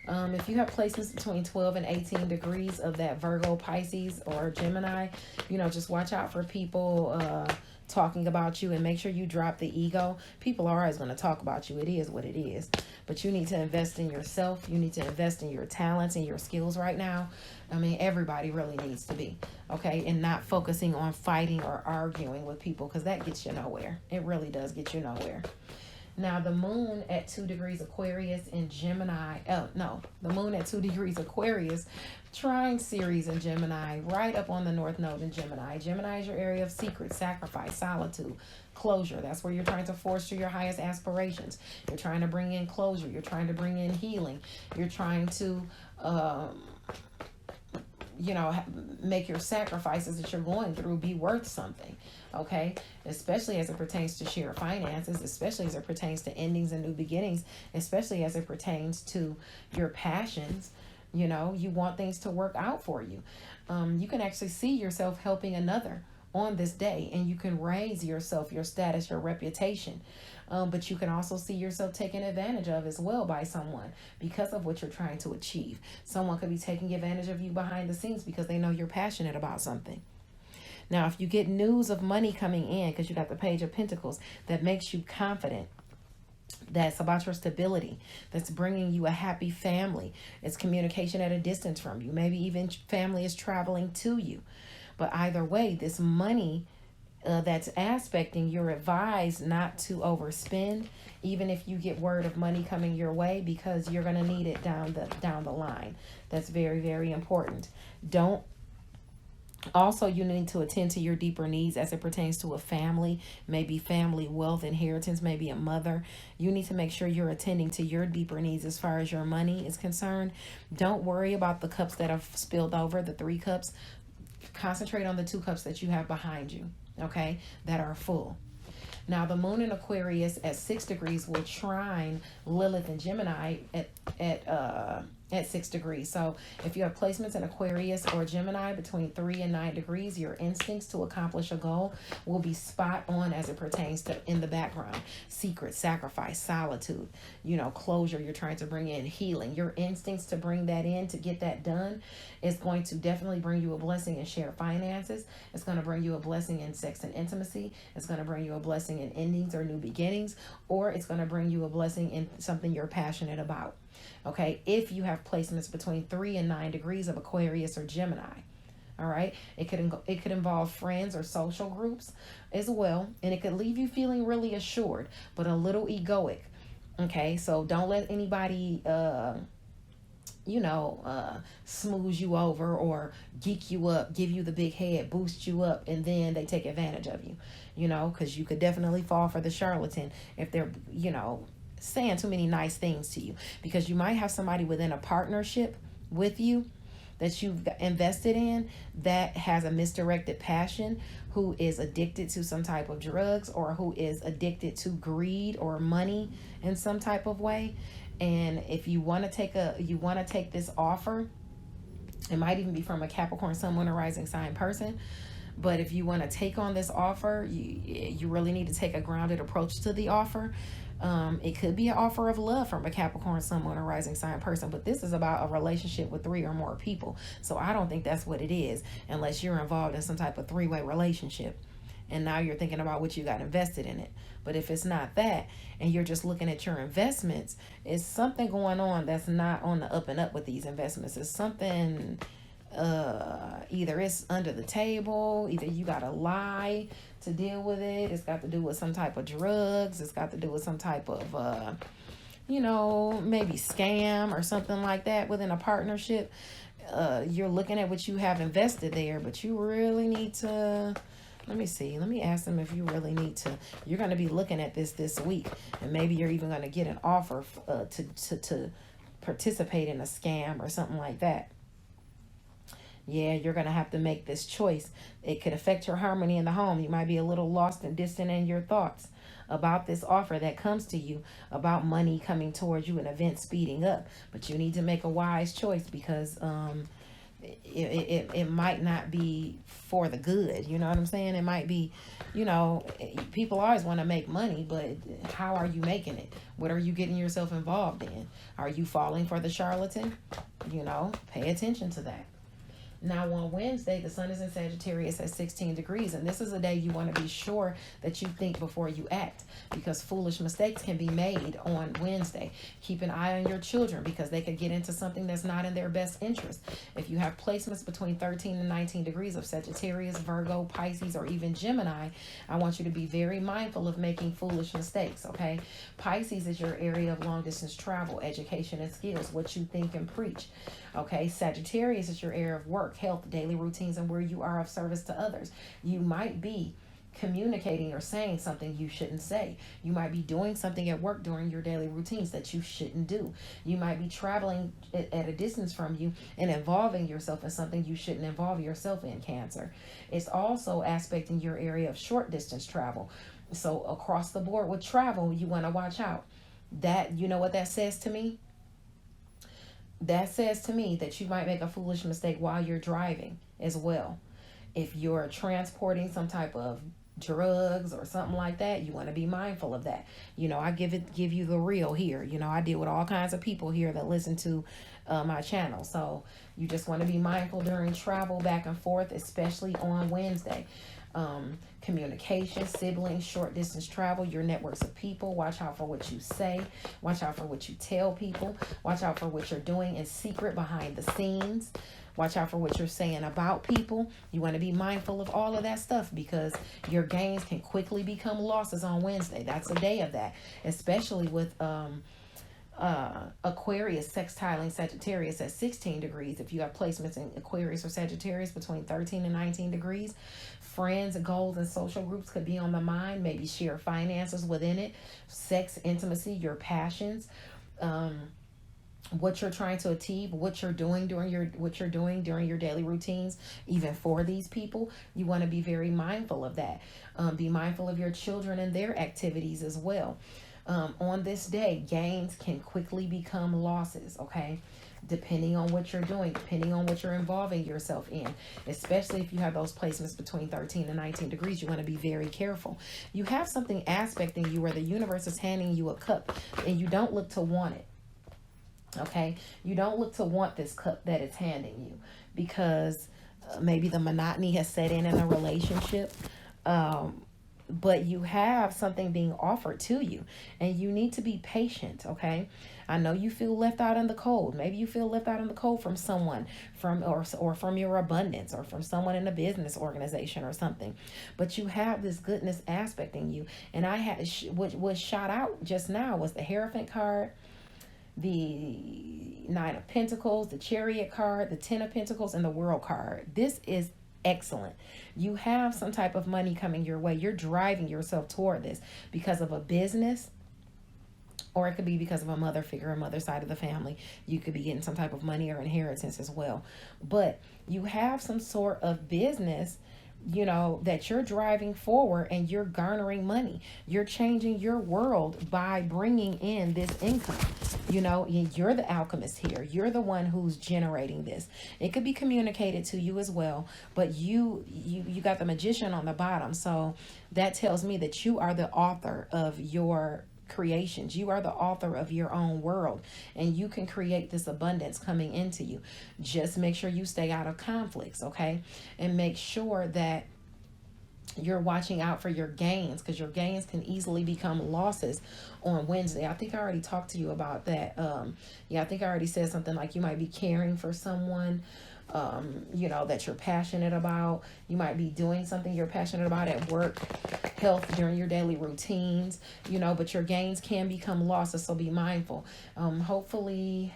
If you have placements between 12 and 18 degrees of that Virgo, Pisces, or Gemini, just watch out for people talking about you, and make sure you drop the ego. People are always going to talk about you. It is what it is. But you need to invest in yourself. You need to invest in your talents and your skills right now. I mean, everybody really needs to be, okay? And not focusing on fighting or arguing with people, because that gets you nowhere. It really does get you nowhere. Now, the moon at 2 degrees Aquarius in Gemini. Oh, no. The moon at 2 degrees Aquarius, trine Ceres in Gemini, right up on the North Node in Gemini. Gemini is your area of secret, sacrifice, solitude, closure. That's where you're trying to force to your highest aspirations. You're trying to bring in closure. You're trying to bring in healing. You're trying to, make your sacrifices that you're going through be worth something. Okay, especially as it pertains to sheer finances, especially as it pertains to endings and new beginnings, especially as it pertains to your passions. You know, you want things to work out for you. You can actually see yourself helping another on this day, and you can raise yourself, your status, your reputation. But you can also see yourself taken advantage of as well by someone because of what you're trying to achieve. Someone could be taking advantage of you behind the scenes because they know you're passionate about something. Now, if you get news of money coming in, because you got the Page of Pentacles, that makes you confident, that's about your stability, that's bringing you a happy family. It's communication at a distance from you. Maybe even family is traveling to you. But either way, this money that's aspecting, you're advised not to overspend, even if you get word of money coming your way, because you're going to need it down the line. That's very, very important. Also, you need to attend to your deeper needs as it pertains to a family, maybe family wealth, inheritance, maybe a mother. You need to make sure you're attending to your deeper needs as far as your money is concerned. Don't worry about the cups that have spilled over, the 3 cups. Concentrate on the 2 cups that you have behind you, okay, that are full. Now, the moon in Aquarius at 6 degrees will trine Lilith and Gemini at 6 degrees. So if you have placements in Aquarius or Gemini between 3 and 9 degrees, your instincts to accomplish a goal will be spot on as it pertains to in the background. Secret, sacrifice, solitude, closure. You're trying to bring in healing. Your instincts to bring that in, to get that done, is going to definitely bring you a blessing in shared finances. It's going to bring you a blessing in sex and intimacy. It's going to bring you a blessing in endings or new beginnings, or it's going to bring you a blessing in something you're passionate about. Okay, if you have placements between 3 and 9 degrees of Aquarius or Gemini, all right, it could involve friends or social groups as well, and it could leave you feeling really assured, but a little egoic. Okay, so don't let anybody, smooze you over or geek you up, give you the big head, boost you up, and then they take advantage of you, because you could definitely fall for the charlatan if they're, saying too many nice things to you, because you might have somebody within a partnership with you that you've invested in that has a misdirected passion, who is addicted to some type of drugs, or who is addicted to greed or money in some type of way. And if you want to take this offer, it might even be from a Capricorn, Sun, Moon, or Rising sign person. But if you want to take on this offer, you really need to take a grounded approach to the offer. It could be an offer of love from a Capricorn, Sun, Moon, or Rising sign person, but this is about a relationship with 3 or more people. So I don't think that's what it is, unless you're involved in some type of 3-way relationship. And now you're thinking about what you got invested in it. But if it's not that, and you're just looking at your investments, it's something going on that's not on the up and up with these investments. It's something, either it's under the table, either you got to lie to deal with it. It's got to do with some type of drugs. It's got to do with some type of, maybe scam or something like that within a partnership. You're looking at what you have invested there, but you really need to... Let me ask them if you really need to. You're going to be looking at this week, and maybe you're even going to get an offer to participate in a scam or something like that. Yeah, you're going to have to make this choice. It could affect your harmony in the home. You might be a little lost and distant in your thoughts about this offer that comes to you, about money coming towards you and events speeding up. But you need to make a wise choice, because it might not be for the good. You know what I'm saying? It might be, people always want to make money, but how are you making it? What are you getting yourself involved in? Are you falling for the charlatan? Pay attention to that. Now on Wednesday, the sun is in Sagittarius at 16 degrees. And this is a day you want to be sure that you think before you act, because foolish mistakes can be made on Wednesday. Keep an eye on your children because they could get into something that's not in their best interest. If you have placements between 13 and 19 degrees of Sagittarius, Virgo, Pisces, or even Gemini, I want you to be very mindful of making foolish mistakes, okay? Pisces is your area of long distance travel, education, and skills, what you think and preach. Okay, Sagittarius is your area of work, health, daily routines, and where you are of service to others. You might be communicating or saying something you shouldn't say. You might be doing something at work during your daily routines that you shouldn't do. You might be traveling at a distance from you and involving yourself in something you shouldn't involve yourself in, Cancer. It's also aspecting your area of short distance travel. So across the board with travel, you want to watch out. That, you know what that says to me? That says to me that you might make a foolish mistake while you're driving as well. If you're transporting some type of drugs or something like that, you want to be mindful of that. You know, I give you the real here. You know, I deal with all kinds of people here that listen to my channel. So you just want to be mindful during travel back and forth, especially on Wednesday. Communication, siblings, short distance travel, your networks of people. Watch out for what you say. Watch out for what you tell people. Watch out for what you're doing in secret behind the scenes. Watch out for what you're saying about people. You want to be mindful of all of that stuff because your gains can quickly become losses on Wednesday. That's a day of that, especially with Aquarius sextiling Sagittarius at 16 degrees. If you have placements in Aquarius or Sagittarius between 13 and 19 degrees, friends, goals, and social groups could be on the mind. Maybe share finances within it, sex, intimacy, your passions, what you're trying to achieve, what you're doing during your daily routines. Even for these people, you want to be very mindful of that. Be mindful of your children and their activities as well. On this day, gains can quickly become losses, okay? Depending on what you're doing, depending on what you're involving yourself in, especially if you have those placements between 13 and 19 degrees, you want to be very careful. You have something aspecting you where the universe is handing you a cup and you don't look to want it, okay? You don't look to want this cup that it's handing you because maybe the monotony has set in a relationship. But you have something being offered to you and you need to be patient, okay? I know you feel left out in the cold. Maybe you feel left out in the cold from someone, or from your abundance, or from someone in a business organization or something. But you have this goodness aspect in you. And I had what was shot out just now was the Hierophant card, the Nine of Pentacles, the Chariot card, the Ten of Pentacles, and the World card. This is excellent. You have some type of money coming your way. You're driving yourself toward this because of a business, or it could be because of a mother figure, a mother side of the family. You could be getting some type of money or inheritance as well. But you have some sort of business, you know, that you're driving forward and you're garnering money. You're changing your world by bringing in this income. You know, you're the alchemist here. You're the one who's generating this. It could be communicated to you as well, but you got the Magician on the bottom. So that tells me that you are the author of your creations. You are the author of your own world, and you can create this abundance coming into you. Just make sure you stay out of conflicts, okay? And make sure that you're watching out for your gains, because your gains can easily become losses on Wednesday. I think I already talked to you about that. I think I already said something like you might be caring for someone, you know, that you're passionate about. You might be doing something you're passionate about at work, health, during your daily routines, you know, but your gains can become losses, so be mindful. Hopefully,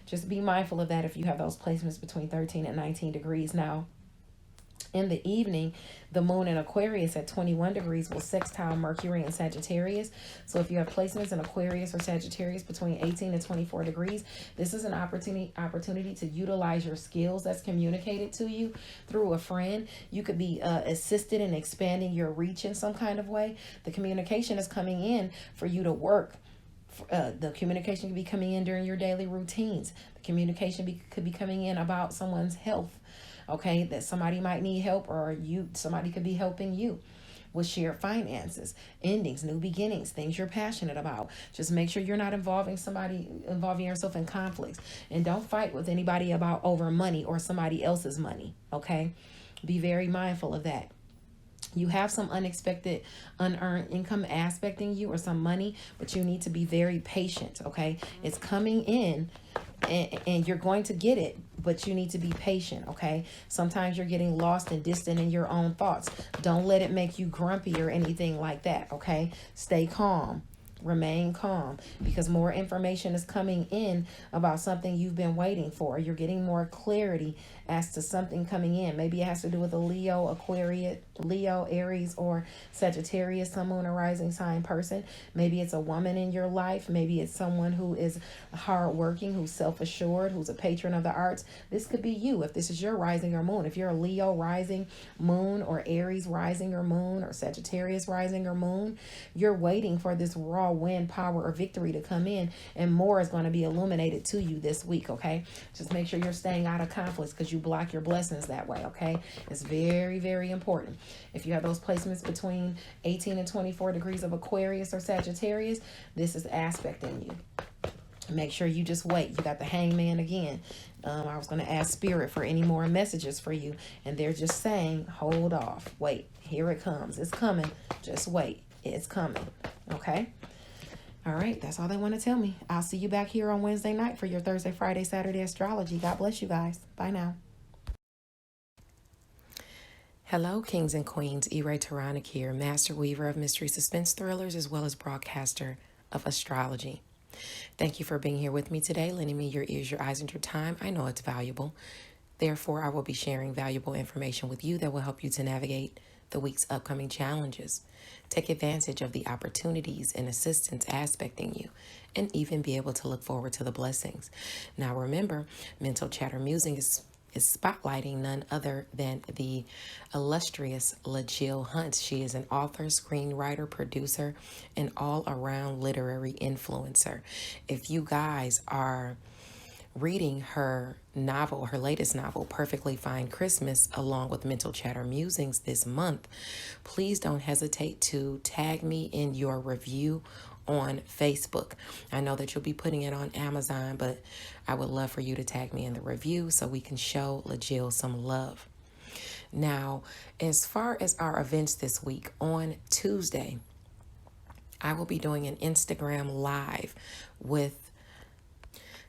just be mindful of that if you have those placements between 13 and 19 degrees. Now, in the evening, the moon in Aquarius at 21 degrees will sextile Mercury in Sagittarius. So if you have placements in Aquarius or Sagittarius between 18 and 24 degrees, this is an opportunity to utilize your skills that's communicated to you through a friend. You could be assisted in expanding your reach in some kind of way. The communication is coming in for you to work. The communication could be coming in during your daily routines. The communication could be coming in about someone's health. Okay, that somebody might need help, or somebody could be helping you. with shared finances, endings, new beginnings, things you're passionate about. Just make sure you're not involving yourself in conflicts. And don't fight with anybody about over money or somebody else's money, okay? Be very mindful of that. You have some unexpected unearned income aspecting you or some money, but you need to be very patient, okay? It's coming in and you're going to get it, but you need to be patient, okay? Sometimes you're getting lost and distant in your own thoughts. Don't let it make you grumpy or anything like that, okay? Stay calm. Remain calm, because more information is coming in about something you've been waiting for. You're getting more clarity as to something coming in. Maybe it has to do with a Leo, Aquarius, Leo, Aries, or Sagittarius, sun, moon, or rising sign person. Maybe it's a woman in your life. Maybe it's someone who is hardworking, who's self-assured, who's a patron of the arts. This could be you if this is your rising or moon. If you're a Leo rising moon, or Aries rising or moon, or Sagittarius rising or moon, you're waiting for this raw win, power, or victory to come in, and more is going to be illuminated to you this week, okay? Just make sure you're staying out of conflicts, because you block your blessings that way, okay? It's very, very important. If you have those placements between 18 and 24 degrees of Aquarius or Sagittarius, this is aspecting you. Make sure you just wait. You got the Hangman again. I was going to ask Spirit for any more messages for you, and they're just saying, hold off. Wait. Here it comes. It's coming. Just wait. It's coming. Okay? All right, that's all they want to tell me. I'll see you back here on Wednesday night for your Thursday, Friday, Saturday astrology. God bless you guys. Bye now. Hello, kings and queens. Taranic here, master weaver of mystery suspense thrillers, as well as broadcaster of astrology. Thank you for being here with me today, lending me your ears, your eyes, and your time. I know it's valuable. Therefore, I will be sharing valuable information with you that will help you to navigate the week's upcoming challenges. Take advantage of the opportunities and assistance aspecting you, and even be able to look forward to the blessings. Now remember, Mental Chatter Musing is spotlighting none other than the illustrious LaJill Hunt. She is an author, screenwriter, producer, and all-around literary influencer. If you guys are reading her novel, her latest novel, Perfectly Fine Christmas, along with Mental Chatter Musings this month, please don't hesitate to tag me in your review on Facebook. I know that you'll be putting it on Amazon, but I would love for you to tag me in the review so we can show LaJill some love. Now, as far as our events this week, on Tuesday, I will be doing an Instagram live with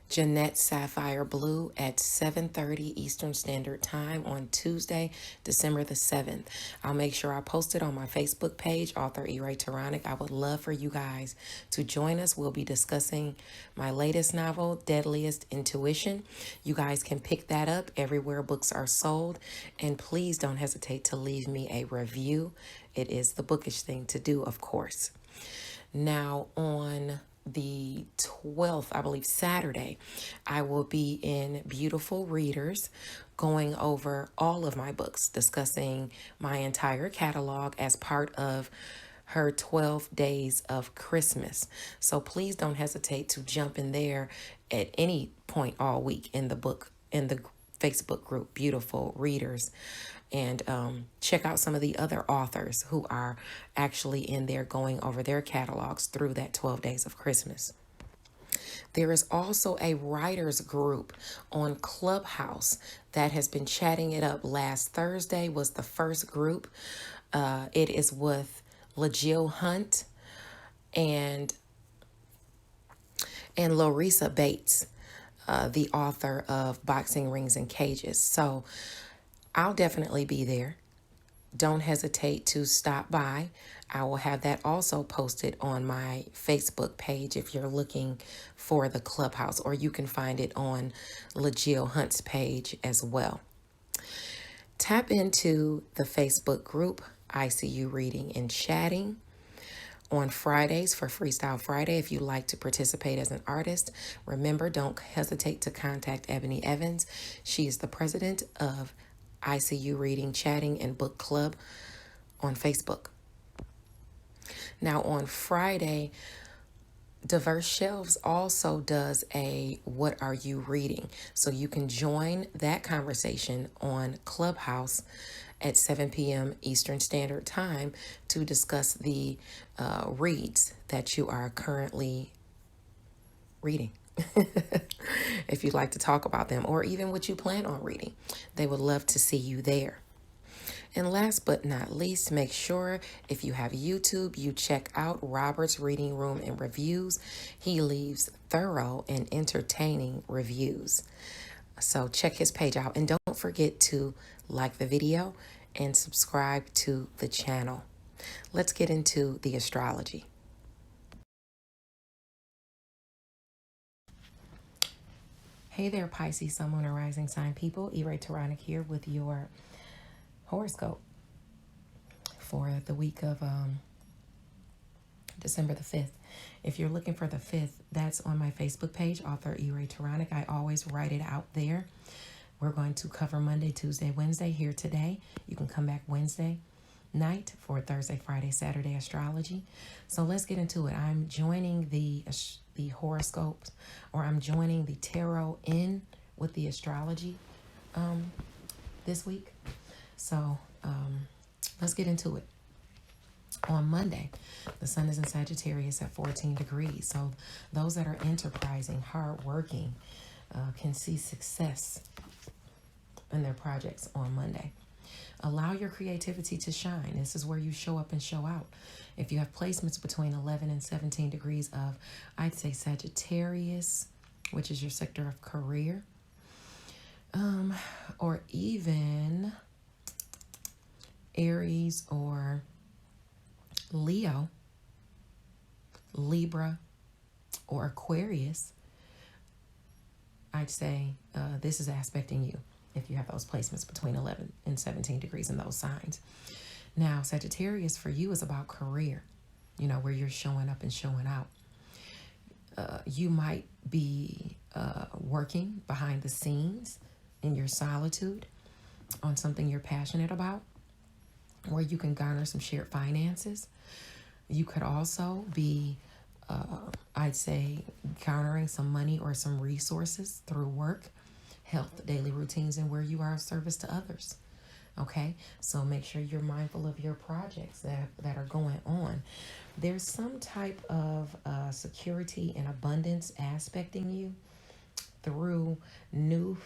Jeanette Sapphire Blue at 7:30 Eastern Standard Time on Tuesday, December the 7th. I'll make sure I post it on my Facebook page, author Taranic. I would love for you guys to join us. We'll be discussing my latest novel, Deadliest Intuition. You guys can pick that up everywhere books are sold. And please don't hesitate to leave me a review. It is the bookish thing to do, of course. Now, on the 12th, I believe Saturday, I will be in Beautiful Readers going over all of my books, discussing my entire catalog as part of her 12 days of Christmas. So please don't hesitate to jump in there at any point all week in the Facebook group, Beautiful Readers, and check out some of the other authors who are actually in there going over their catalogs through that 12 days of Christmas. There is also a writers group on Clubhouse that has been chatting it up. Last Thursday was the first group. It is with LaJill Hunt and Larissa Bates, the author of Boxing Rings and Cages. So I'll definitely be there. Don't hesitate to stop by. I will have that also posted on my Facebook page if you're looking for the Clubhouse, or you can find it on LaJill Hunt's page as well. Tap into the Facebook group, ICU Reading and Chatting, on Fridays for Freestyle Friday. If you'd like to participate as an artist, remember, don't hesitate to contact Ebony Evans. She is the president of ICU Reading, Chatting, and Book Club on Facebook. Now on Friday, Diverse Shelves also does a What Are You Reading? So you can join that conversation on Clubhouse at 7 p.m. Eastern Standard Time to discuss the reads that you are currently reading. If you'd like to talk about them or even what you plan on reading, they would love to see you there. And last but not least, make sure if you have YouTube, you check out Robert's Reading Room and Reviews. He leaves thorough and entertaining reviews. So check his page out and don't forget to like the video and subscribe to the channel. Let's get into the astrology. Hey there, Pisces, Sun, Moon, and Rising Sign people. Taronic here with your horoscope for the week of December the 5th. If you're looking for the 5th, that's on my Facebook page, author Taronic. I always write it out there. We're going to cover Monday, Tuesday, Wednesday here today. You can come back Wednesday night for Thursday, Friday, Saturday astrology. So let's get into it. I'm joining the horoscopes, or I'm joining the tarot in with the astrology this week. So let's get into it. On Monday, the sun is in Sagittarius at 14 degrees. So those that are enterprising, hardworking, can see success in their projects on Monday. Allow your creativity to shine. This is where you show up and show out. If you have placements between 11 and 17 degrees of, I'd say, Sagittarius, which is your sector of career, or even Aries or Leo, Libra, or Aquarius, I'd say this is aspecting you if you have those placements between 11 and 17 degrees in those signs. Now, Sagittarius for you is about career, where you're showing up and showing out. You might be working behind the scenes in your solitude on something you're passionate about, where you can garner some shared finances. You could also be, I'd say, garnering some money or some resources through work, health, daily routines, and where you are of service to others. Okay, so make sure you're mindful of your projects that are going on. There's some type of security and abundance aspecting you through new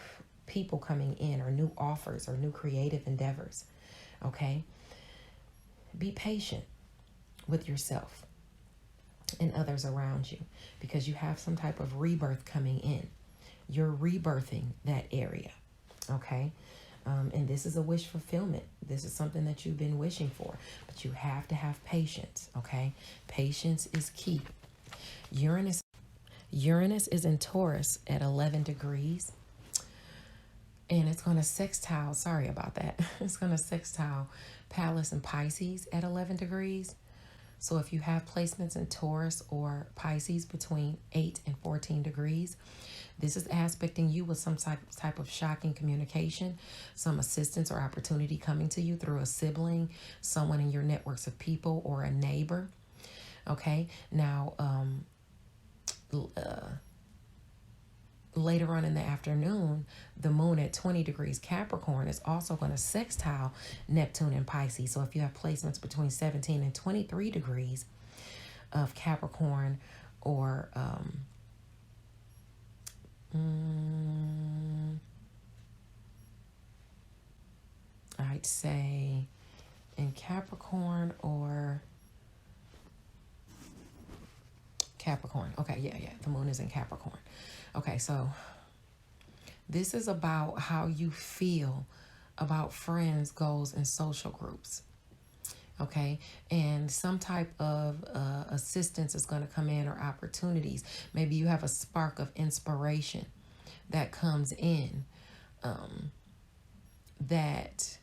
people coming in, or new offers, or new creative endeavors. Okay, be patient with yourself and others around you, because you have some type of rebirth coming in. You're rebirthing that area, okay? And this is a wish fulfillment. This is something that you've been wishing for, but you have to have patience, okay? Patience is key. Uranus is in Taurus at 11 degrees, and it's going to sextile, sorry about that, it's going to sextile Pallas and Pisces at 11 degrees. So if you have placements in Taurus or Pisces between 8 and 14 degrees, this is aspecting you with some type of shocking communication, some assistance or opportunity coming to you through a sibling, someone in your networks of people, or a neighbor. Okay, now later on in the afternoon, the moon at 20 degrees Capricorn is also going to sextile Neptune and Pisces. So if you have placements between 17 and 23 degrees of Capricorn, or I'd say in Capricorn or Capricorn. Okay, yeah, the moon is in Capricorn. Okay, so this is about how you feel about friends, goals, and social groups. Okay, and some type of assistance is going to come in, or opportunities. Maybe you have a spark of inspiration that comes in that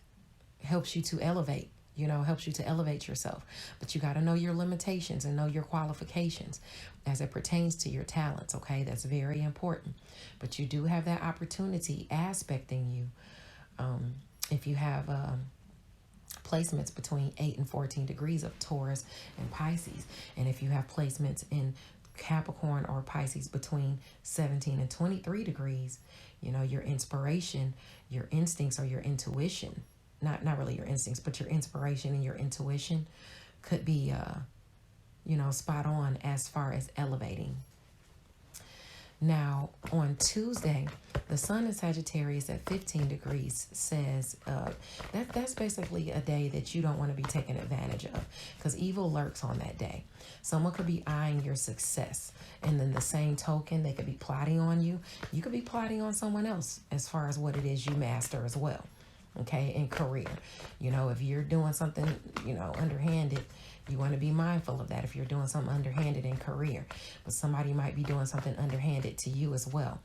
helps you to elevate, helps you to elevate yourself. But you got to know your limitations and know your qualifications as it pertains to your talents, okay? That's very important. But you do have that opportunity aspecting you if you have placements between 8 and 14 degrees of Taurus and Pisces. And if you have placements in Capricorn or Pisces between 17 and 23 degrees, your inspiration, your instincts, or your intuition not really your instincts, but your inspiration and your intuition could be, spot on as far as elevating. Now, on Tuesday, the sun in Sagittarius at 15 degrees says that's basically a day that you don't want to be taken advantage of, because evil lurks on that day. Someone could be eyeing your success, and then the same token, they could be plotting on you. You could be plotting on someone else as far as what it is you master as well. Okay, in career, if you're doing something, underhanded, you want to be mindful of that if you're doing something underhanded in career. But somebody might be doing something underhanded to you as well.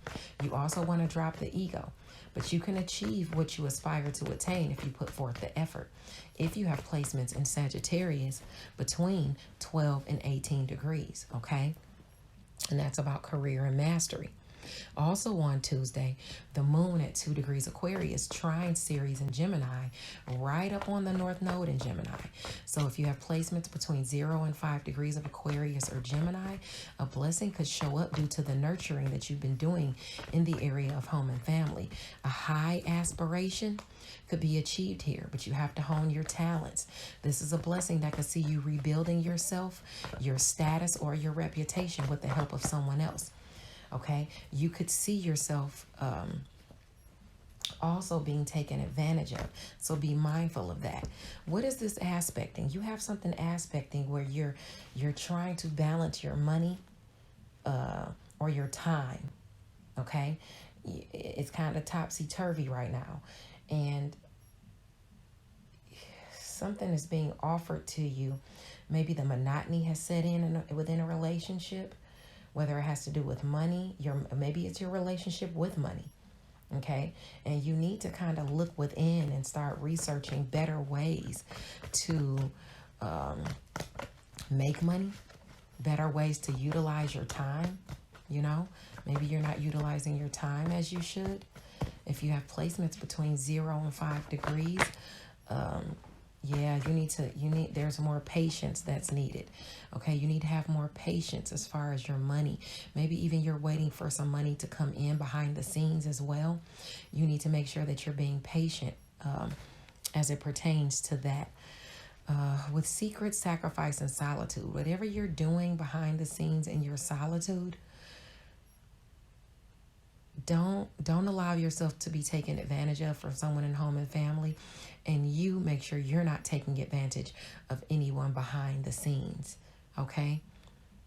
You also want to drop the ego, but you can achieve what you aspire to attain if you put forth the effort. If you have placements in Sagittarius between 12 and 18 degrees, okay? And that's about career and mastery. Also on Tuesday, the moon at 2 degrees Aquarius trine Ceres in Gemini, right up on the North Node in Gemini. So if you have placements between 0 and 5 degrees of Aquarius or Gemini, a blessing could show up due to the nurturing that you've been doing in the area of home and family. A high aspiration could be achieved here, but you have to hone your talents. This is a blessing that could see you rebuilding yourself, your status, or your reputation with the help of someone else. Okay, you could see yourself also being taken advantage of. So be mindful of that. What is this aspecting? You have something aspecting where you're trying to balance your money or your time. Okay, it's kind of topsy-turvy right now, and something is being offered to you. Maybe the monotony has set in within a relationship. Whether it has to do with money, maybe it's your relationship with money, okay? And you need to kind of look within and start researching better ways to make money, better ways to utilize your time, Maybe you're not utilizing your time as you should. If you have placements between 0 and 5 degrees, there's more patience that's needed. Okay, you need to have more patience as far as your money. Maybe even you're waiting for some money to come in behind the scenes as well. You need to make sure that you're being patient as it pertains to that. With secret, sacrifice, and solitude, whatever you're doing behind the scenes in your solitude, don't allow yourself to be taken advantage of from someone in home and family, and you make sure you're not taking advantage of anyone behind the scenes, okay?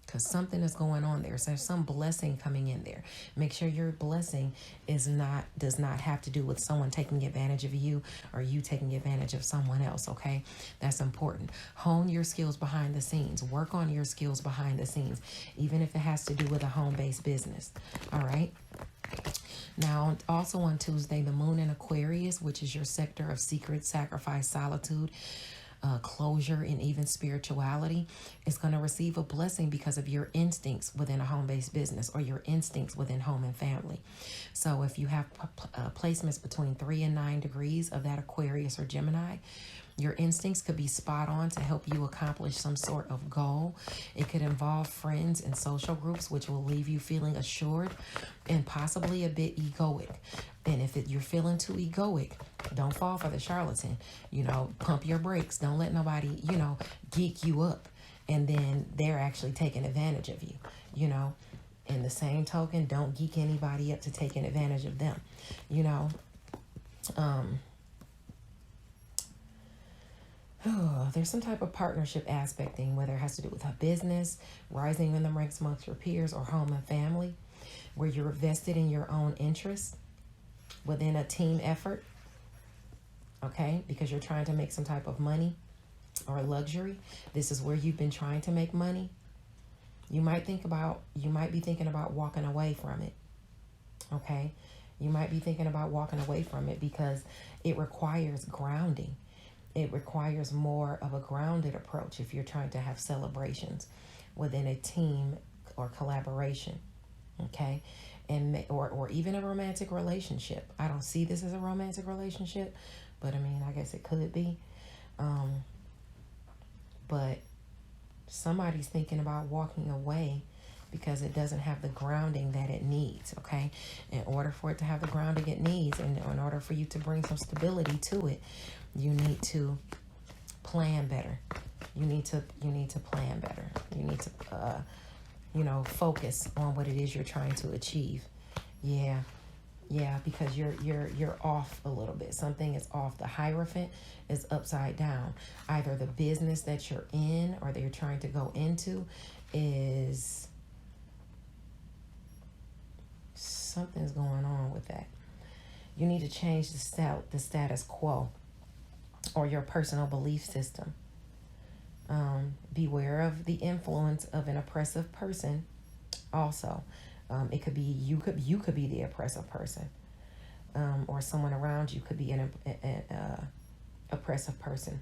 Because something is going on there. So there's some blessing coming in there. Make sure your blessing does not have to do with someone taking advantage of you or you taking advantage of someone else, okay? That's important. Hone your skills behind the scenes. Work on your skills behind the scenes, even if it has to do with a home-based business, all right? Now, also on Tuesday, the moon in Aquarius, which is your sector of secret, sacrifice, solitude, closure, and even spirituality, is going to receive a blessing because of your instincts within a home-based business or your instincts within home and family. So if you have placements between 3 and 9 degrees of that Aquarius or Gemini, your instincts could be spot on to help you accomplish some sort of goal. It could involve friends and social groups, which will leave you feeling assured and possibly a bit egoic. And if you're feeling too egoic, don't fall for the charlatan. Pump your brakes. Don't let nobody, geek you up. And then they're actually taking advantage of you, In the same token, don't geek anybody up to taking advantage of them, There's some type of partnership aspecting, whether it has to do with a business, rising in the ranks amongst your peers, or home and family, where you're vested in your own interests within a team effort, okay? Because you're trying to make some type of money or luxury. This is where you've been trying to make money. You might be thinking about walking away from it, okay? You might be thinking about walking away from it because it requires grounding. It requires more of a grounded approach if you're trying to have celebrations within a team or collaboration, okay? Or even a romantic relationship. I don't see this as a romantic relationship, but I guess it could be. But somebody's thinking about walking away because it doesn't have the grounding that it needs, okay? In order for it to have the grounding it needs, and in order for you to bring some stability to it, you need to plan better. You need to plan better. You need to focus on what it is you're trying to achieve. Yeah, because you're off a little bit. Something is off. The Hierophant is upside down. Either the business that you're in or that you're trying to go into is something's going on with that. You need to change the status quo or your personal belief system. Beware of the influence of an oppressive person. Also, it could be you could be the oppressive person, or someone around you could be an oppressive person.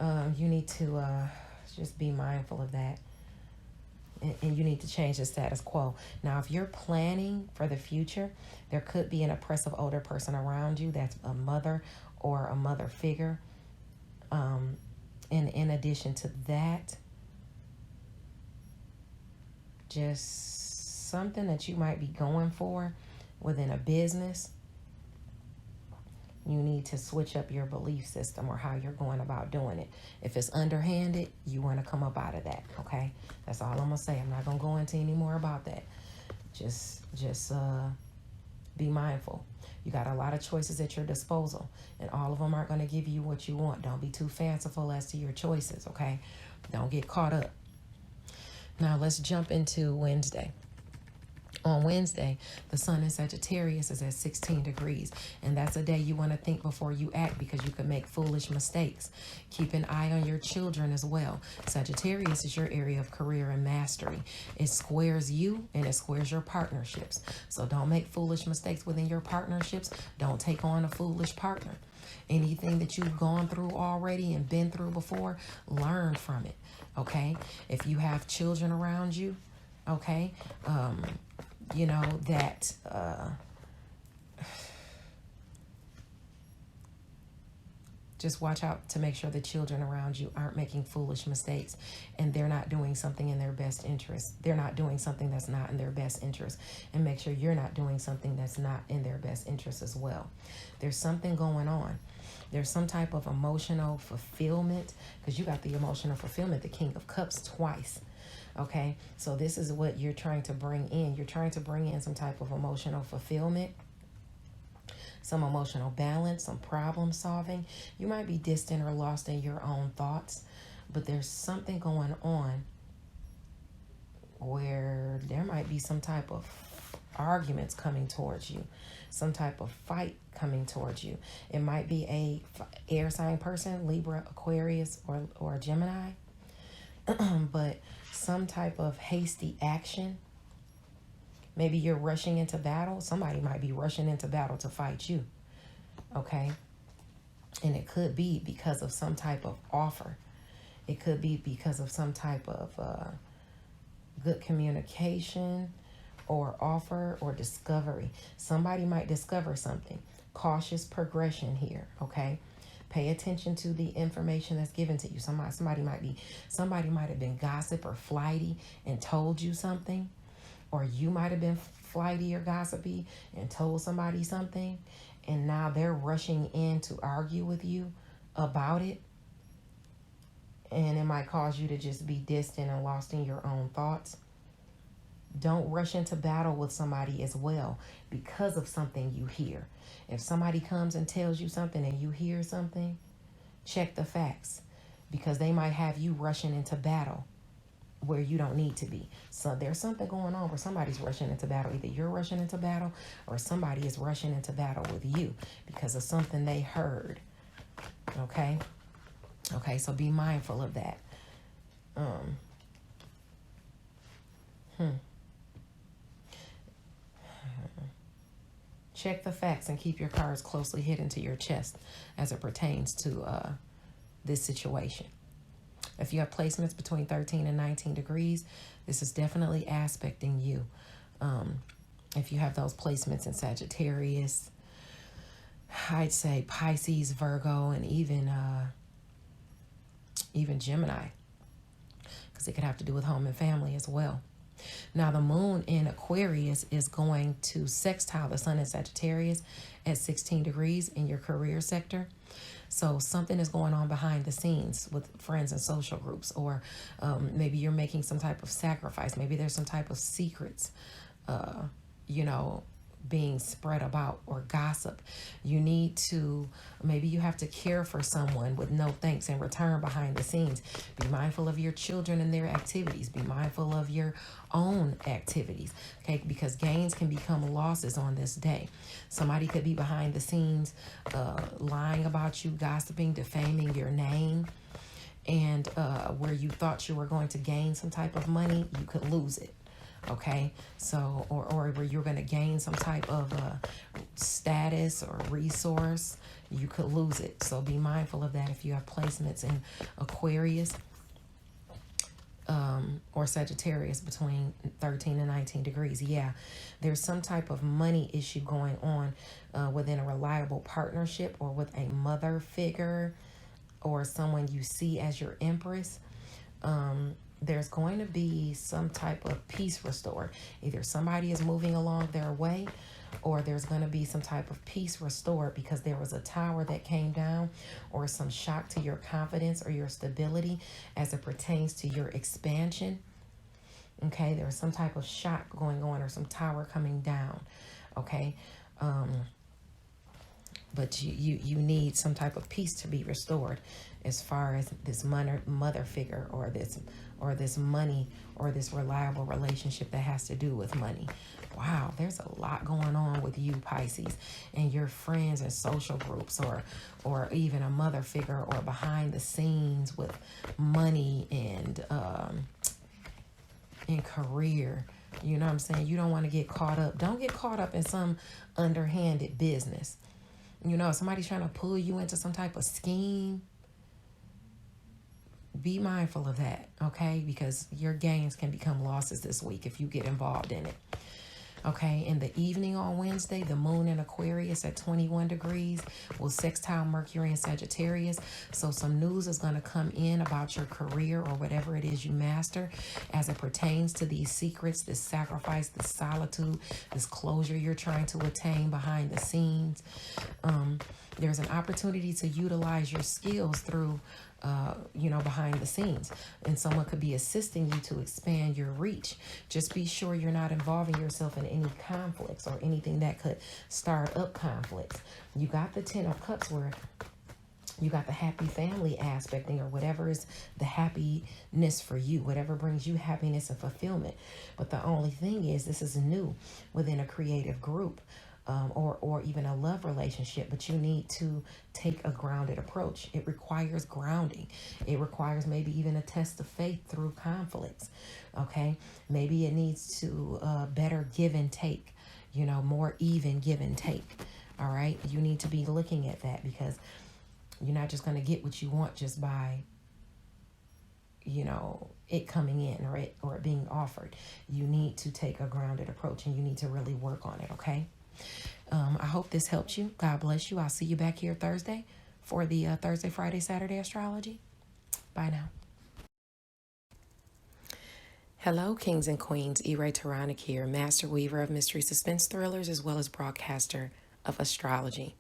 You need to just be mindful of that, and you need to change the status quo. Now, if you're planning for the future, there could be an oppressive older person around you. That's a mother or a mother figure. And in addition to that, just something that you might be going for within a business. You need to switch up your belief system or how you're going about doing it. If it's underhanded, you want to come up out of that, okay? That's all I'm going to say. I'm not going to go into any more about that. Just be mindful. You got a lot of choices at your disposal, and all of them aren't going to give you what you want. Don't be too fanciful as to your choices, okay? Don't get caught up. Now, let's jump into Wednesday. On Wednesday, the sun in Sagittarius is at 16 degrees, and that's a day you want to think before you act because you could make foolish mistakes. Keep an eye on your children as well. Sagittarius is your area of career and mastery. It squares you and it squares your partnerships. So don't make foolish mistakes within your partnerships. Don't take on a foolish partner. Anything that you've gone through already and been through before, learn from it, okay? If you have children around you, okay, that just watch out to make sure the children around you aren't making foolish mistakes and they're not doing something in their best interest. They're not doing something that's not in their best interest, and make sure you're not doing something that's not in their best interest as well. There's something going on. There's some type of emotional fulfillment, because you got the emotional fulfillment, the King of Cups, twice. Okay, so this is what you're trying to bring in. You're trying to bring in some type of emotional fulfillment, some emotional balance, some problem solving. You might be distant or lost in your own thoughts, but there's something going on where there might be some type of arguments coming towards you, some type of fight coming towards you. It might be a air sign person, Libra, Aquarius, or Gemini, but some type of hasty action. Maybe you're rushing into battle. Somebody might be rushing into battle to fight you, okay? And it could be because of some type of offer. It could be because of some type of good communication or offer or discovery. Somebody might discover something. Cautious progression here, okay? Pay attention to the information that's given to you. Somebody might have been gossip or flighty and told you something, or you might have been flighty or gossipy and told somebody something, and now they're rushing in to argue with you about it, and it might cause you to just be distant and lost in your own thoughts. Don't rush into battle with somebody as well because of something you hear. If somebody comes and tells you something and you hear something, check the facts, because they might have you rushing into battle where you don't need to be. So there's something going on where somebody's rushing into battle. Either you're rushing into battle or somebody is rushing into battle with you because of something they heard. Okay? Okay, so be mindful of that. Check the facts and keep your cards closely hidden to your chest as it pertains to this situation. If you have placements between 13 and 19 degrees, this is definitely aspecting you. If you have those placements in Sagittarius, I'd say Pisces, Virgo, and even Gemini, because it could have to do with home and family as well. Now, the moon in Aquarius is going to sextile the sun in Sagittarius at 16 degrees in your career sector. So something is going on behind the scenes with friends and social groups, or maybe you're making some type of sacrifice. Maybe there's some type of secrets, you know, being spread about, or gossip. You need to, maybe you have to care for someone with no thanks in return behind the scenes. Be mindful of your children and their activities. Be mindful of your own activities, okay? Because gains can become losses on this day. Somebody could be behind the scenes lying about you, gossiping, defaming your name. And where you thought you were going to gain some type of money, you could lose it. Okay, so or where you're going to gain some type of status or resource, you could lose it. So be mindful of that if you have placements in Aquarius or Sagittarius between 13 and 19 degrees. Yeah, there's some type of money issue going on within a reliable partnership, or with a mother figure, or someone you see as your empress. There's going to be some type of peace restored. Either somebody is moving along their way, or there's going to be some type of peace restored because there was a tower that came down, or some shock to your confidence or your stability as it pertains to your expansion. Okay, there was some type of shock going on, or some tower coming down. Okay, but you need some type of peace to be restored as far as this mother figure, or this money, or this reliable relationship that has to do with money. Wow, there's a lot going on with you, Pisces, and your friends and social groups, or even a mother figure, or behind the scenes with money and in career. You know what I'm saying? You don't want to get caught up. Don't get caught up in some underhanded business. You know, somebody's trying to pull you into some type of scheme. Be mindful of that, okay? Because your gains can become losses this week if you get involved in it. Okay, in the evening on Wednesday, the moon in Aquarius at 21 degrees will sextile Mercury in Sagittarius. So some news is going to come in about your career, or whatever it is you master, as it pertains to these secrets, this sacrifice, this solitude, this closure you're trying to attain behind the scenes. There's an opportunity to utilize your skills through behind the scenes, and someone could be assisting you to expand your reach. Just be sure you're not involving yourself in any conflicts, or anything that could start up conflicts. You got the 10 of Cups, where you got the happy family aspecting, or whatever is the happiness for you, whatever brings you happiness and fulfillment. But the only thing is, this is new within a creative group. Or even a love relationship, but you need to take a grounded approach. It requires grounding. It requires maybe even a test of faith through conflicts. Okay, maybe it needs to better give and take. More even give and take. All right, you need to be looking at that, because you're not just going to get what you want just by it coming in, or it being offered. You need to take a grounded approach, and you need to really work on it. Okay. I hope this helps you. God bless you. I'll see you back here Thursday for the Thursday, Friday, Saturday astrology. Bye now. Hello, kings and queens. Taranic here, master weaver of mystery suspense thrillers, as well as broadcaster of astrology.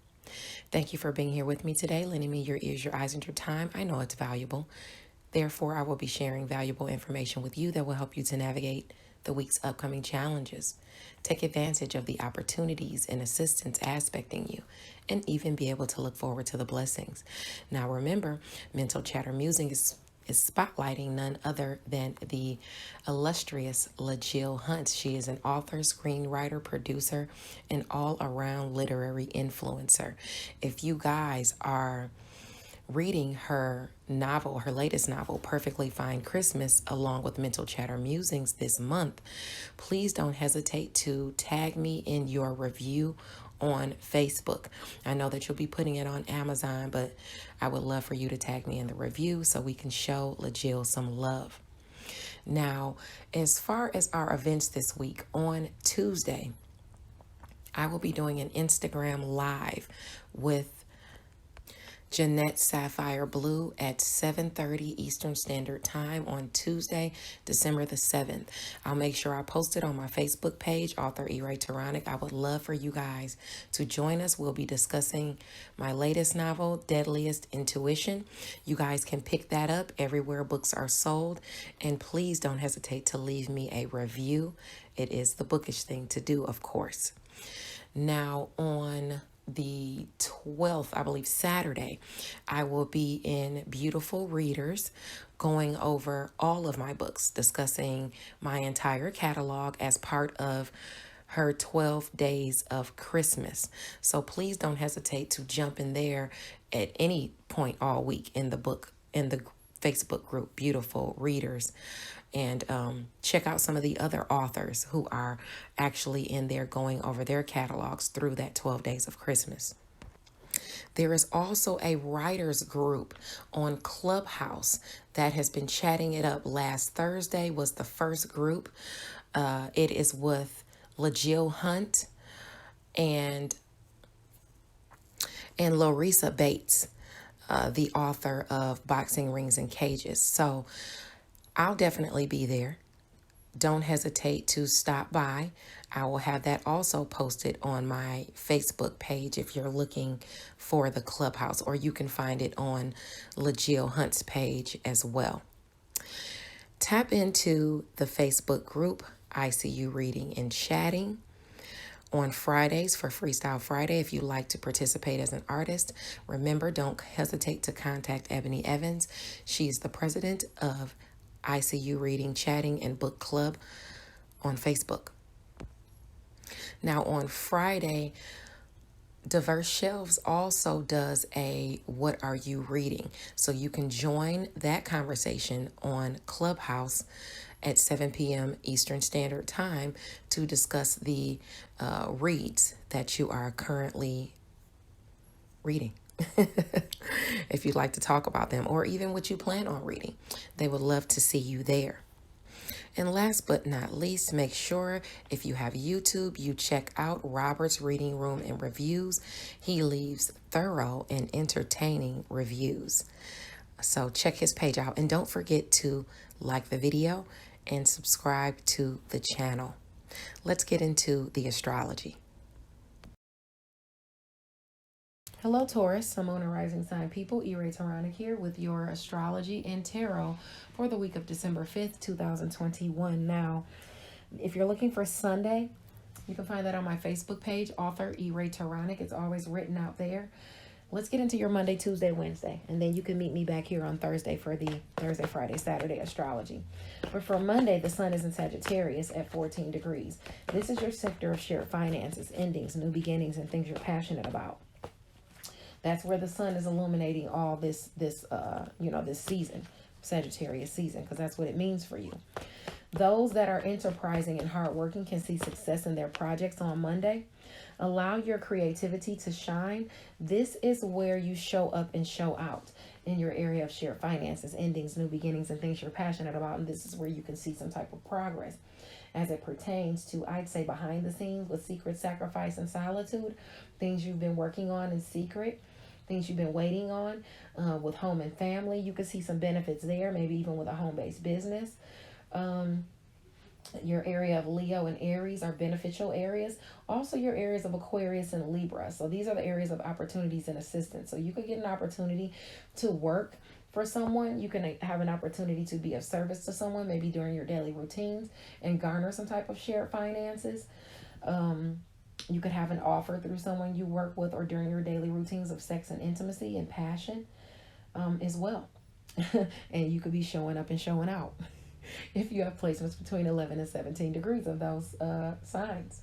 Thank you for being here with me today, lending me your ears, your eyes, and your time. I know it's valuable. Therefore, I will be sharing valuable information with you that will help you to navigate the week's upcoming challenges. Take advantage of the opportunities and assistance aspecting you, and even be able to look forward to the blessings. Now remember, Mental Chatter Musing is spotlighting none other than the illustrious LaJill Hunt. She is an author, screenwriter, producer, and all-around literary influencer. If you guys are reading her novel, her latest novel, Perfectly Fine Christmas, along with Mental Chatter Musings this month, please don't hesitate to tag me in your review on Facebook. I know that you'll be putting it on Amazon, but I would love for you to tag me in the review so we can show LaJill some love. Now, as far as our events this week, on Tuesday, I will be doing an Instagram live with Jeanette Sapphire Blue at 7:30 Eastern Standard Time on Tuesday, December the 7th. I'll make sure I post it on my Facebook page, author E-Ray Taronic. I would love for you guys to join us. We'll be discussing my latest novel, Deadliest Intuition. You guys can pick that up everywhere books are sold. And please don't hesitate to leave me a review. It is the bookish thing to do, of course. Now, on the 12th, I believe Saturday, I will be in Beautiful Readers going over all of my books, discussing my entire catalog as part of her 12 days of Christmas. So please don't hesitate to jump in there at any point all week in the Facebook group, Beautiful Readers, and check out some of the other authors who are actually in there going over their catalogs through that 12 days of Christmas. There is also a writers group on Clubhouse that has been chatting it up. Last Thursday was the first group. It is with LaJill Hunt and Larissa Bates, the author of Boxing Rings and Cages. So I'll definitely be there. Don't hesitate to stop by. I will have that also posted on my Facebook page if you're looking for the Clubhouse, or you can find it on LaJill Hunt's page as well. Tap into the Facebook group, ICU Reading and Chatting, on Fridays for Freestyle Friday. If you'd like to participate as an artist, remember, don't hesitate to contact Ebony Evans. She's the president of ICU Reading, Chatting, and Book Club on Facebook. Now on Friday, Diverse Shelves also does a What Are You Reading? So you can join that conversation on Clubhouse at 7 p.m. Eastern Standard Time to discuss the reads that you are currently reading. If you'd like to talk about them, or even what you plan on reading, they would love to see you there. And last but not least, make sure if you have YouTube, you check out Robert's Reading Room and Reviews. He leaves thorough and entertaining reviews. So check his page out, and don't forget to like the video and subscribe to the channel. Let's get into the astrology. Hello, Taurus, Sun, Moon, and Rising Sign people. E-Ray Taronic here with your astrology and tarot for the week of December 5th, 2021. Now, if you're looking for Sunday, you can find that on my Facebook page, author E-Ray Taronic. It's always written out there. Let's get into your Monday, Tuesday, Wednesday, and then you can meet me back here on Thursday for the Thursday, Friday, Saturday astrology. But for Monday, the sun is in Sagittarius at 14 degrees. This is your sector of shared finances, endings, new beginnings, and things you're passionate about. That's where the sun is illuminating all this season, Sagittarius season, because that's what it means for you. Those that are enterprising and hardworking can see success in their projects on Monday. Allow your creativity to shine. This is where you show up and show out in your area of shared finances, endings, new beginnings, and things you're passionate about. And this is where you can see some type of progress as it pertains to, I'd say, behind the scenes with secret sacrifice and solitude, things you've been working on in secret, things you've been waiting on with home and family. You can see some benefits there, maybe even with a home-based business. Your area of Leo and Aries are beneficial areas. Also your areas of Aquarius and Libra. So these are the areas of opportunities and assistance. So you could get an opportunity to work for someone. You can have an opportunity to be of service to someone, maybe during your daily routines, and garner some type of shared finances. You could have an offer through someone you work with, or during your daily routines of sex and intimacy and passion as well. And you could be showing up and showing out if you have placements between 11 and 17 degrees of those signs.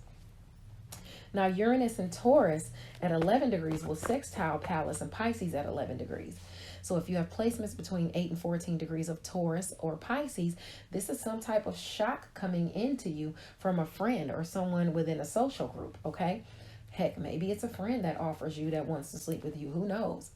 Now, Uranus and Taurus at 11 degrees will sextile Pallas and Pisces at 11 degrees. So if you have placements between 8 and 14 degrees of Taurus or Pisces, this is some type of shock coming into you from a friend or someone within a social group, okay? Heck, maybe it's a friend that offers you, that wants to sleep with you. Who knows?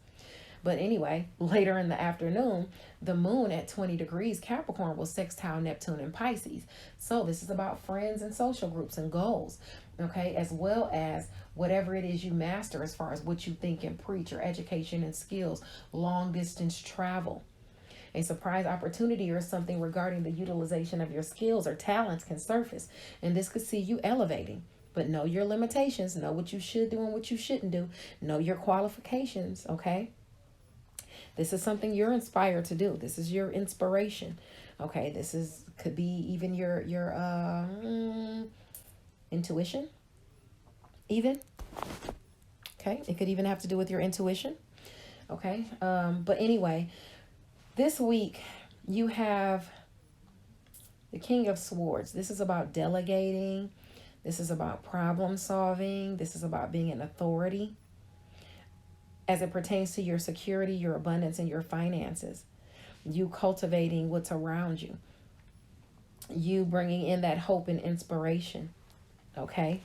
But anyway, later in the afternoon, the moon at 20 degrees Capricorn will sextile Neptune in Pisces. So this is about friends and social groups and goals, okay, as well as whatever it is you master as far as what you think and preach, or education and skills, long distance travel. A surprise opportunity or something regarding the utilization of your skills or talents can surface, and this could see you elevating. But know your limitations, know what you should do and what you shouldn't do, know your qualifications, okay? This is something you're inspired to do. This is your inspiration, okay? This is could be even your intuition, even, okay? It could even have to do with your intuition, okay? But anyway, this week, you have the King of Swords. This is about delegating. This is about problem solving. This is about being an authority as it pertains to your security, your abundance, and your finances. You cultivating what's around you. You bringing in that hope and inspiration, okay,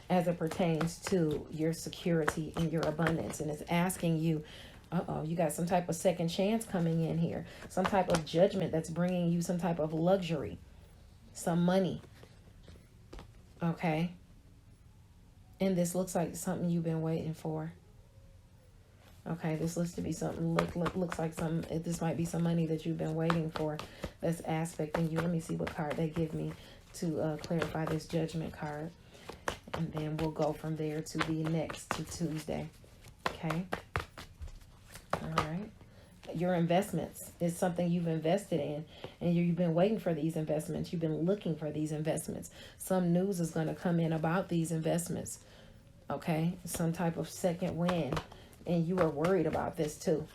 as it pertains to your security and your abundance. And it's asking you, you got some type of second chance coming in here. Some type of judgment that's bringing you some type of luxury. Some money. Okay. And this looks like something you've been waiting for. Okay, this looks to be something, looks like this might be some money that you've been waiting for that's aspecting you. Let me see what card they give me to clarify this judgment card. And then we'll go from there to the next, to Tuesday. Okay. All right. Your investments is something you've invested in, and you've been waiting for these investments. You've been looking for these investments. Some news is going to come in about these investments. Okay. Some type of second wind, and you are worried about this too.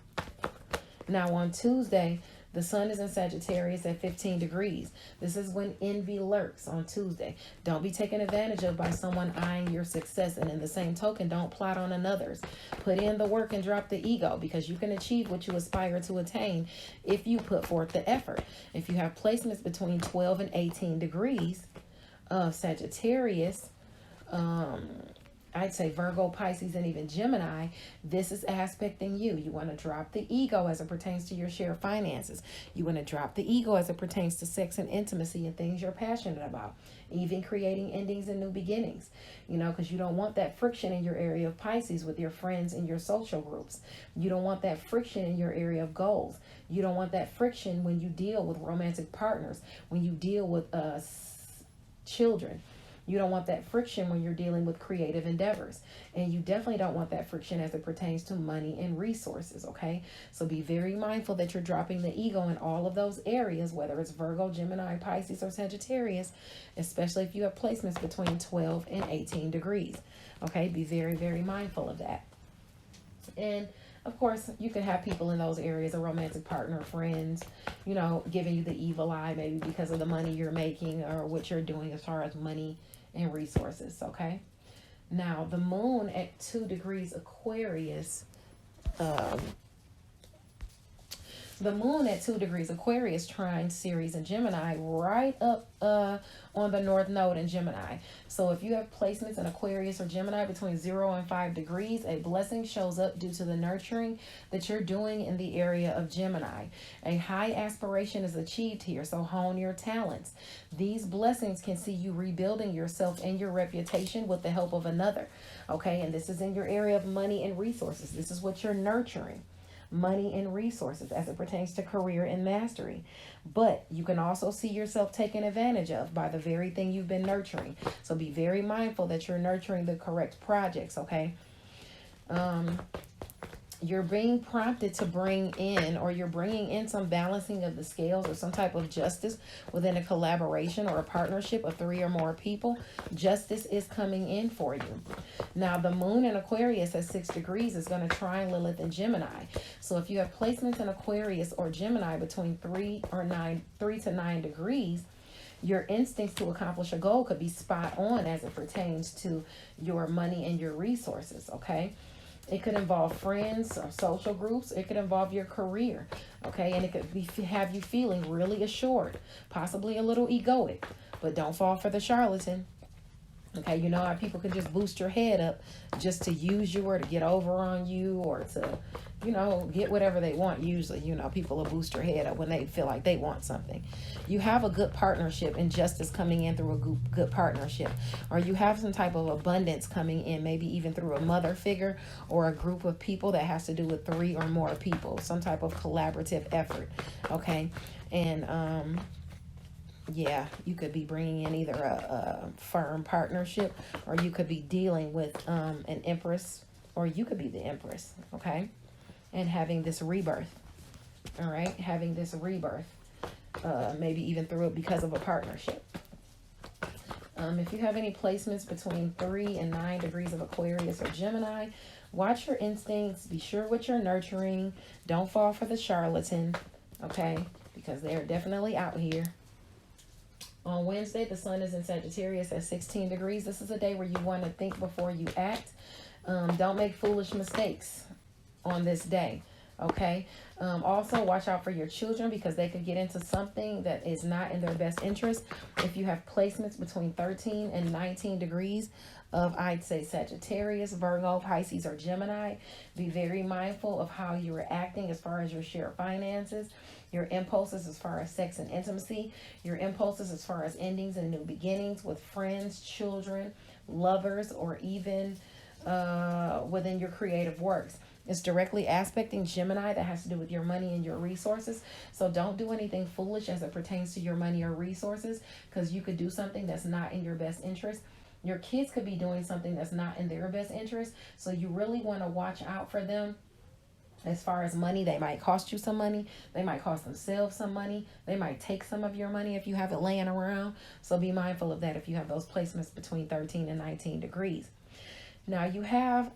Now on Tuesday, the sun is in Sagittarius at 15 degrees. This is when envy lurks on Tuesday. Don't be taken advantage of by someone eyeing your success. And in the same token, don't plot on another's. Put in the work and drop the ego, because you can achieve what you aspire to attain if you put forth the effort. If you have placements between 12 and 18 degrees of Sagittarius, I'd say Virgo, Pisces, and even Gemini, this is aspecting you. You want to drop the ego as it pertains to your share finances. You want to drop the ego as it pertains to sex and intimacy and things you're passionate about. Even creating endings and new beginnings. You know, because you don't want that friction in your area of Pisces with your friends and your social groups. You don't want that friction in your area of goals. You don't want that friction when you deal with romantic partners, when you deal with children. You don't want that friction when you're dealing with creative endeavors. And you definitely don't want that friction as it pertains to money and resources, okay? So be very mindful that you're dropping the ego in all of those areas, whether it's Virgo, Gemini, Pisces, or Sagittarius, especially if you have placements between 12 and 18 degrees, okay? Be very, very mindful of that. And of course, you could have people in those areas, a romantic partner, friends, you know, giving you the evil eye, maybe because of the money you're making or what you're doing as far as money and resources, okay? Now, the moon at 2 degrees Aquarius, the moon at 2 degrees Aquarius trine Ceres and Gemini right up on the north node in Gemini. So if you have placements in Aquarius or Gemini between 0 and 5 degrees, a blessing shows up due to the nurturing that you're doing in the area of Gemini. A high aspiration is achieved here, so hone your talents. These blessings can see you rebuilding yourself and your reputation with the help of another. Okay, and this is in your area of money and resources. This is what you're nurturing. Money and resources as it pertains to career and mastery. But you can also see yourself taken advantage of by the very thing you've been nurturing. So be very mindful that you're nurturing the correct projects, okay? You're being prompted to bring in, or you're bringing in some balancing of the scales or some type of justice within a collaboration or a partnership of 3 or more people. Justice is coming in for you. Now, the moon in Aquarius at 6 degrees is going to trine Lilith and Gemini. So if you have placements in Aquarius or Gemini between 3 to 9 degrees, your instincts to accomplish a goal could be spot on as it pertains to your money and your resources, okay? It could involve friends or social groups. It could involve your career, okay? And it could have you feeling really assured, possibly a little egoic, but don't fall for the charlatan, okay? You know how people can just boost your head up just to use you or to get over on you or to, you know, get whatever they want. Usually, you know, people will boost your head up when they feel like they want something. You have a good partnership and justice coming in through a good partnership, or you have some type of abundance coming in, maybe even through a mother figure or a group of people that has to do with 3 or more people, some type of collaborative effort. Okay. And yeah, you could be bringing in either a firm partnership, or you could be dealing with an empress, or you could be the empress. Okay. And having this rebirth. All right. Having this rebirth. Maybe even through it because of a partnership. If you have any placements between 3 and 9 degrees of Aquarius or Gemini, watch your instincts. Be sure what you're nurturing. Don't fall for the charlatan. Okay. Because they are definitely out here. On Wednesday, the sun is in Sagittarius at 16 degrees. This is a day where you want to think before you act. Don't make foolish mistakes on this day. Okay. Also, watch out for your children because they could get into something that is not in their best interest. If you have placements between 13 and 19 degrees of, I'd say, Sagittarius, Virgo, Pisces, or Gemini, be very mindful of how you are acting as far as your shared finances, your impulses as far as sex and intimacy, your impulses as far as endings and new beginnings with friends, children, lovers, or even within your creative works. It's directly aspecting Gemini that has to do with your money and your resources. So don't do anything foolish as it pertains to your money or resources, because you could do something that's not in your best interest. Your kids could be doing something that's not in their best interest. So you really want to watch out for them. As far as money, they might cost you some money. They might cost themselves some money. They might take some of your money if you have it laying around. So be mindful of that if you have those placements between 13 and 19 degrees. Now you have,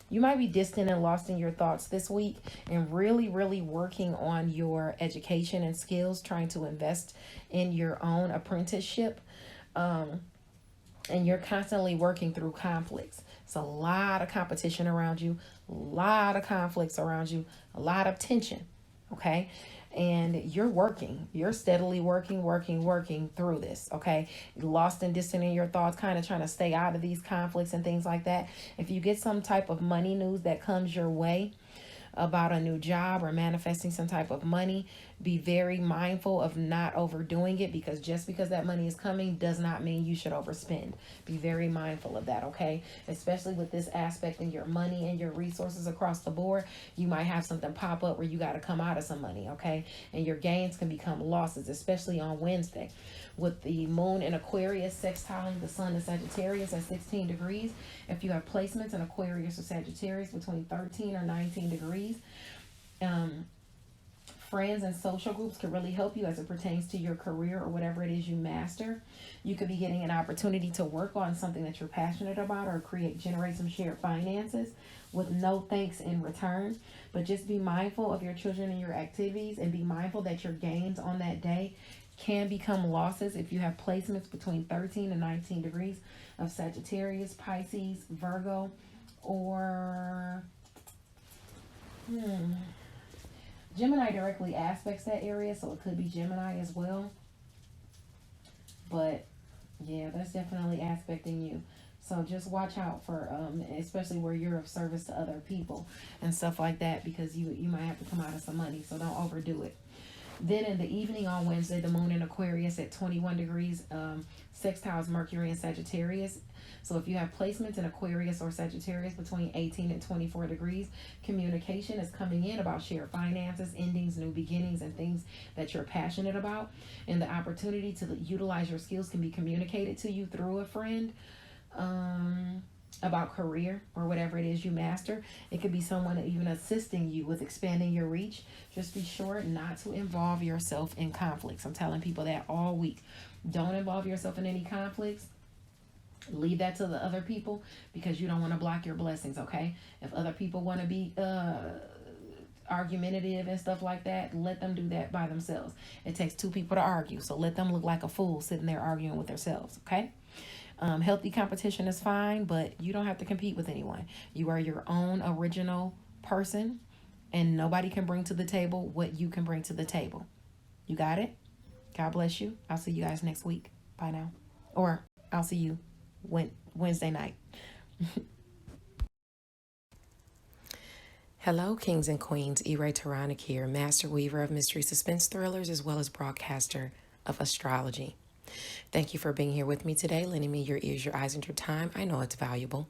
you might be distant and lost in your thoughts this week and really, really working on your education and skills, trying to invest in your own apprenticeship. And you're constantly working through conflicts. It's a lot of competition around you, a lot of conflicts around you, a lot of tension. Okay. And you're steadily working through this. Okay. Lost and distant in your thoughts, kind of trying to stay out of these conflicts and things like that. If you get some type of money news that comes your way about a new job or manifesting some type of money, be very mindful of not overdoing it, because just because that money is coming does not mean you should overspend. Be very mindful of that, okay? Especially with this aspect in your money and your resources across the board, you might have something pop up where you got to come out of some money, okay? And your gains can become losses, especially on Wednesday. With the moon in Aquarius sextiling the sun in Sagittarius at 16 degrees. If you have placements in Aquarius or Sagittarius between 13 or 19 degrees, friends and social groups can really help you as it pertains to your career or whatever it is you master. You could be getting an opportunity to work on something that you're passionate about or generate some shared finances with no thanks in return. But just be mindful of your children and your activities, and be mindful that your gains on that day can become losses if you have placements between 13 and 19 degrees of Sagittarius, Pisces, Virgo, or Gemini directly aspects that area, so it could be Gemini as well. But yeah, that's definitely aspecting you. So just watch out for, especially where you're of service to other people and stuff like that, because you might have to come out of some money, so don't overdo it. Then in the evening on Wednesday, the moon in Aquarius at 21 degrees sextiles Mercury and Sagittarius. So if you have placements in Aquarius or Sagittarius between 18 and 24 degrees, communication is coming in about shared finances, endings, new beginnings, and things that you're passionate about. And the opportunity to utilize your skills can be communicated to you through a friend. About career or whatever it is you master. It could be someone even assisting you with expanding your reach. Just be sure not to involve yourself in conflicts. I'm telling people that all week. Don't involve yourself in any conflicts. Leave that to the other people, because you don't want to block your blessings, okay? If other people want to be argumentative and stuff like that, let them do that by themselves. It takes 2 people to argue, so let them look like a fool sitting there arguing with themselves, okay? Healthy competition is fine, but you don't have to compete with anyone. You are your own original person, and nobody can bring to the table what you can bring to the table. You got it? God bless you. I'll see you guys next week. Bye now. Or I'll see you Wednesday night. Hello, kings and queens. Taronic here, master weaver of mystery suspense thrillers as well as broadcaster of astrology. Thank you for being here with me today, lending me your ears, your eyes, and your time. I know it's valuable.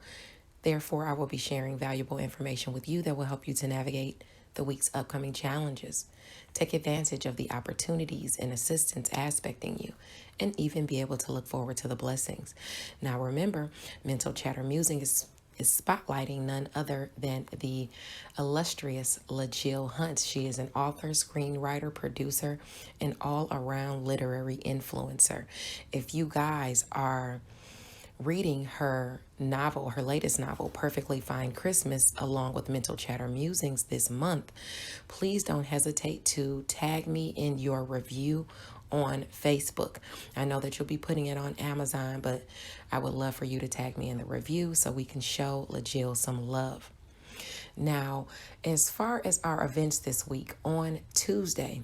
Therefore, I will be sharing valuable information with you that will help you to navigate the week's upcoming challenges. Take advantage of the opportunities and assistance aspecting you, and even be able to look forward to the blessings. Now, remember, Mental Chatter Musing is spotlighting none other than the illustrious LaJill Hunt. She is an author, screenwriter, producer, and all-around literary influencer. If you guys are reading her novel, her latest novel, Perfectly Fine Christmas, along with Mental Chatter Musings this month, please don't hesitate to tag me in your review on Facebook. I know that you'll be putting it on Amazon, but I would love for you to tag me in the review so we can show LaJill some love. Now, as far as our events this week, on Tuesday,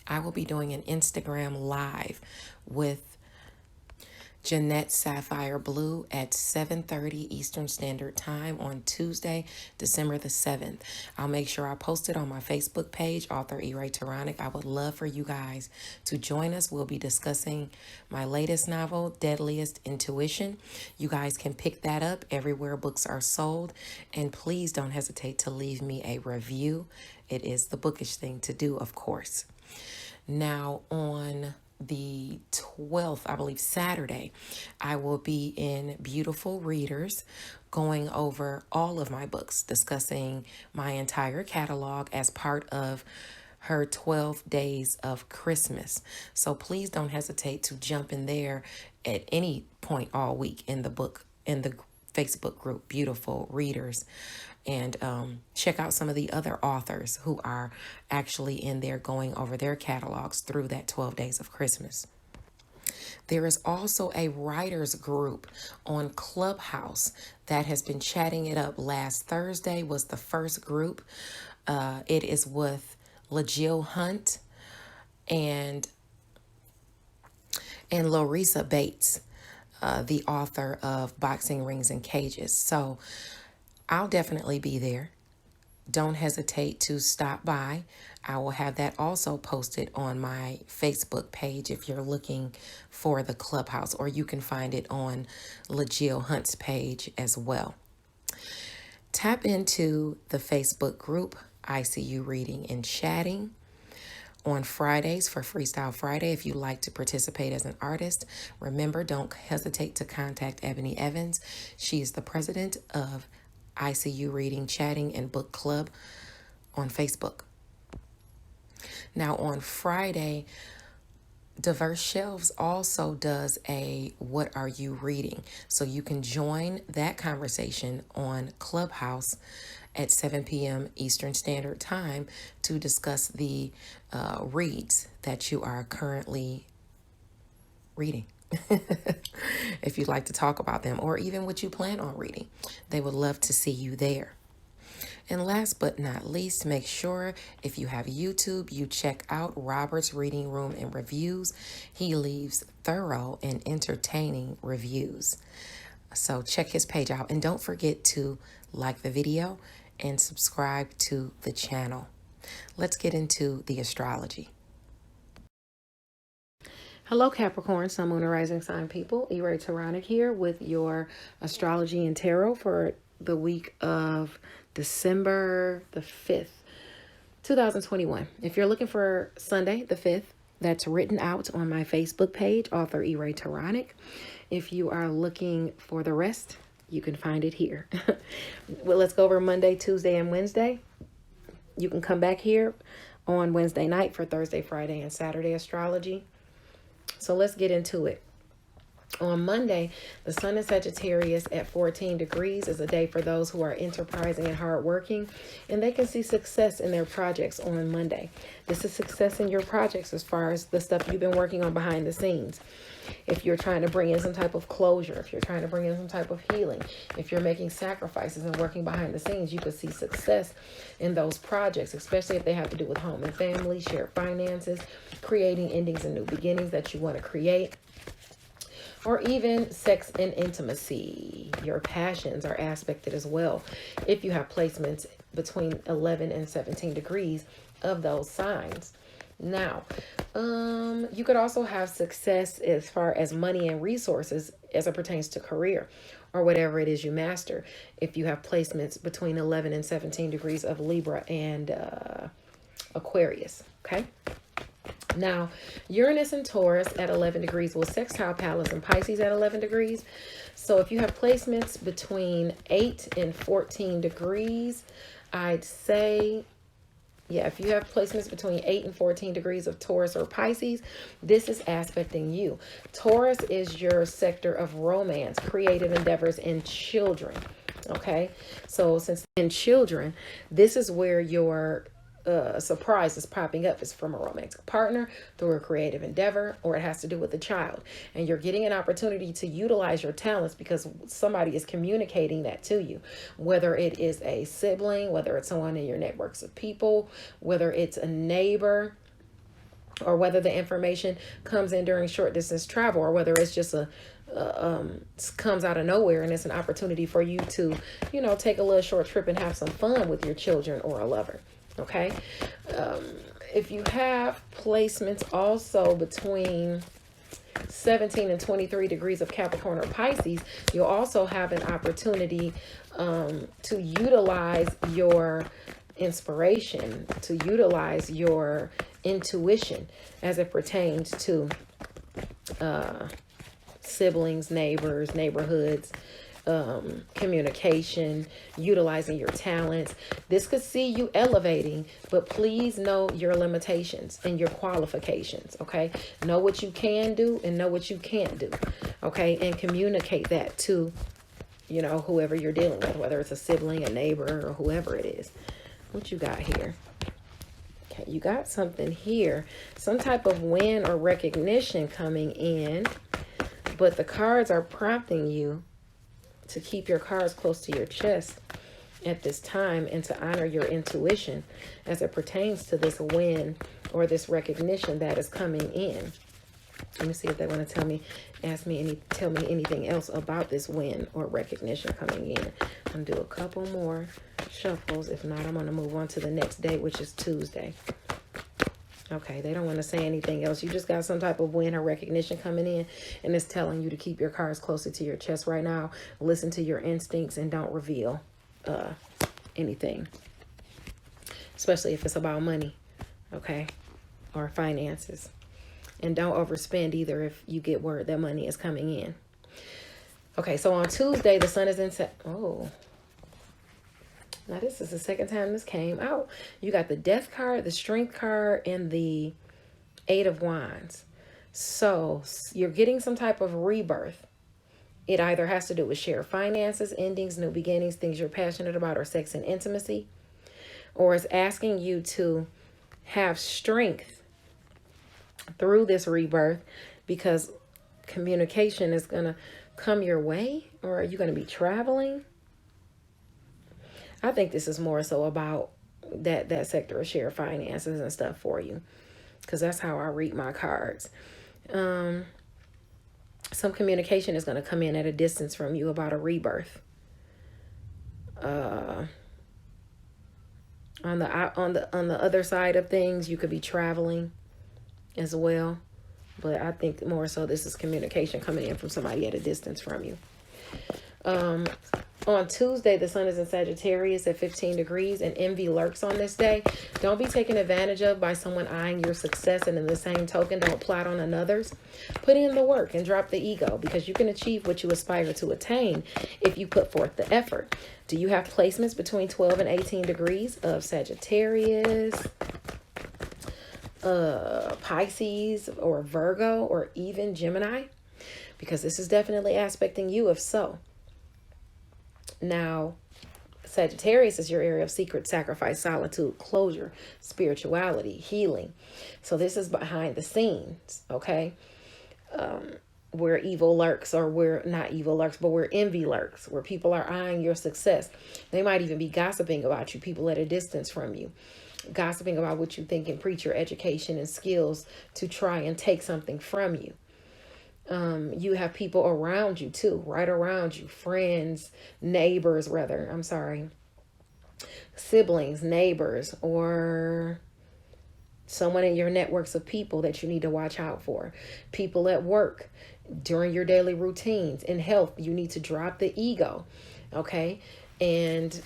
I will be doing an Instagram live with Jeanette Sapphire Blue at 7:30 Eastern Standard Time on Tuesday, December the 7th. I'll make sure I post it on my Facebook page, author Taronic. I would love for you guys to join us. We'll be discussing my latest novel, Deadliest Intuition. You guys can pick that up everywhere books are sold. And please don't hesitate to leave me a review. It is the bookish thing to do, of course. Now, on the 12th, I believe Saturday, I will be in Beautiful Readers going over all of my books, discussing my entire catalog as part of her 12 days of Christmas. So please don't hesitate to jump in there at any point all week in the Facebook group, Beautiful Readers, and check out some of the other authors who are actually in there going over their catalogs through that 12 days of Christmas. There is also a writers group on Clubhouse that has been chatting it up. Last Thursday was the first group. It is with LaJill Hunt and Larissa Bates, the author of Boxing Rings and Cages. So I'll definitely be there. Don't hesitate to stop by. I will have that also posted on my Facebook page if you're looking for the Clubhouse, or you can find it on LaJill Hunt's page as well. Tap into the Facebook group, ICU Reading and Chatting, on Fridays for Freestyle Friday. If you'd like to participate as an artist, remember, don't hesitate to contact Ebony Evans. She is the president of ICU Reading, Chatting, and Book Club on Facebook. Now, on Friday, Diverse Shelves also does a What Are You Reading? So you can join that conversation on Clubhouse at 7 p.m. Eastern Standard Time to discuss the reads that you are currently reading. If you'd like to talk about them, or even what you plan on reading, they would love to see you there. And last but not least, make sure if you have YouTube, you check out Robert's Reading Room and Reviews. He leaves thorough and entertaining reviews. So check his page out, and don't forget to like the video and subscribe to the channel. Let's get into the astrology. Hello, Capricorn, Sun, Moon, and Rising sign people. Taronic here with your astrology and tarot for the week of December the 5th, 2021. If you're looking for Sunday the 5th, that's written out on my Facebook page, author Taronic. If you are looking for the rest, you can find it here. Well, let's go over Monday, Tuesday, and Wednesday. You can come back here on Wednesday night for Thursday, Friday, and Saturday astrology. So let's get into it. On Monday, the Sun in Sagittarius at 14 degrees is a day for those who are enterprising and hardworking, and they can see success in their projects on Monday. This is success in your projects as far as the stuff you've been working on behind the scenes. If you're trying to bring in some type of closure, if you're trying to bring in some type of healing, if you're making sacrifices and working behind the scenes, you could see success in those projects, especially if they have to do with home and family, shared finances, creating endings and new beginnings that you want to create, or even sex and intimacy. Your passions are aspected as well if you have placements between 11 and 17 degrees of those signs. Now, you could also have success as far as money and resources as it pertains to career or whatever it is you master. If you have placements between 11 and 17 degrees of Libra and Aquarius, okay? Now, Uranus and Taurus at 11 degrees will sextile Pallas and Pisces at 11 degrees. So if you have placements between 8 and 14 degrees, I'd say, yeah, if you have placements between 8 and 14 degrees of Taurus or Pisces, this is aspecting you. Taurus is your sector of romance, creative endeavors, and children. Okay, so since in children, this is where your surprise is popping up. Is from a romantic partner, through a creative endeavor, or it has to do with a child. And you're getting an opportunity to utilize your talents because somebody is communicating that to you. Whether it is a sibling, whether it's someone in your networks of people, whether it's a neighbor, or whether the information comes in during short distance travel, or whether it's just comes out of nowhere and it's an opportunity for you to, take a little short trip and have some fun with your children or a lover. Okay. If you have placements also between 17 and 23 degrees of Capricorn or Pisces, you'll also have an opportunity to utilize your inspiration, to utilize your intuition as it pertains to siblings, neighbors, neighborhoods, communication, utilizing your talents. This could see you elevating, but please know your limitations and your qualifications. Okay, know what you can do and know what you can't do. Okay, and communicate that to whoever you're dealing with, whether it's a sibling, a neighbor, or whoever it is. What you got here? Okay, you got something here, some type of win or recognition coming in, but the cards are prompting you to keep your cards close to your chest at this time and to honor your intuition as it pertains to this win or this recognition that is coming in. Let me see if they want to tell me anything else about this win or recognition coming in. I'm going to do a couple more shuffles. If not, I'm going to move on to the next day, which is Tuesday. Okay, they don't want to say anything else. You just got some type of win or recognition coming in, and it's telling you to keep your cards closer to your chest right now. Listen to your instincts and don't reveal anything, especially if it's about money, okay, or finances. And don't overspend either if you get word that money is coming in. Okay, so on Tuesday, the sun is in... Now, this is the second time this came out. You got the Death card, the Strength card, and the Eight of Wands. So, you're getting some type of rebirth. It either has to do with shared finances, endings, new beginnings, things you're passionate about, or sex and intimacy. Or it's asking you to have strength through this rebirth because communication is going to come your way. Or are you going to be traveling? I think this is more so about that sector of shared finances and stuff for you, because that's how I read my cards. Some communication is going to come in at a distance from you about a rebirth. On the other side of things, you could be traveling as well, but I think more so this is communication coming in from somebody at a distance from you. On Tuesday, the sun is in Sagittarius at 15 degrees, and envy lurks on this day. Don't be taken advantage of by someone eyeing your success, and in the same token, don't plot on another's. Put in the work and drop the ego, because you can achieve what you aspire to attain if you put forth the effort. Do you have placements between 12 and 18 degrees of Sagittarius, Pisces, or Virgo, or even Gemini? Because this is definitely aspecting you if so. Now, Sagittarius is your area of secret, sacrifice, solitude, closure, spirituality, healing. So this is behind the scenes, okay? Where evil lurks, or where not evil lurks, but where envy lurks, where people are eyeing your success. They might even be gossiping about you, people at a distance from you. Gossiping about what you think and preach, your education and skills to try and take something from you. You have people around you too, right around you, friends, neighbors, siblings, neighbors, or someone in your networks of people that you need to watch out for. People at work, during your daily routines. In health, you need to drop the ego. Okay? And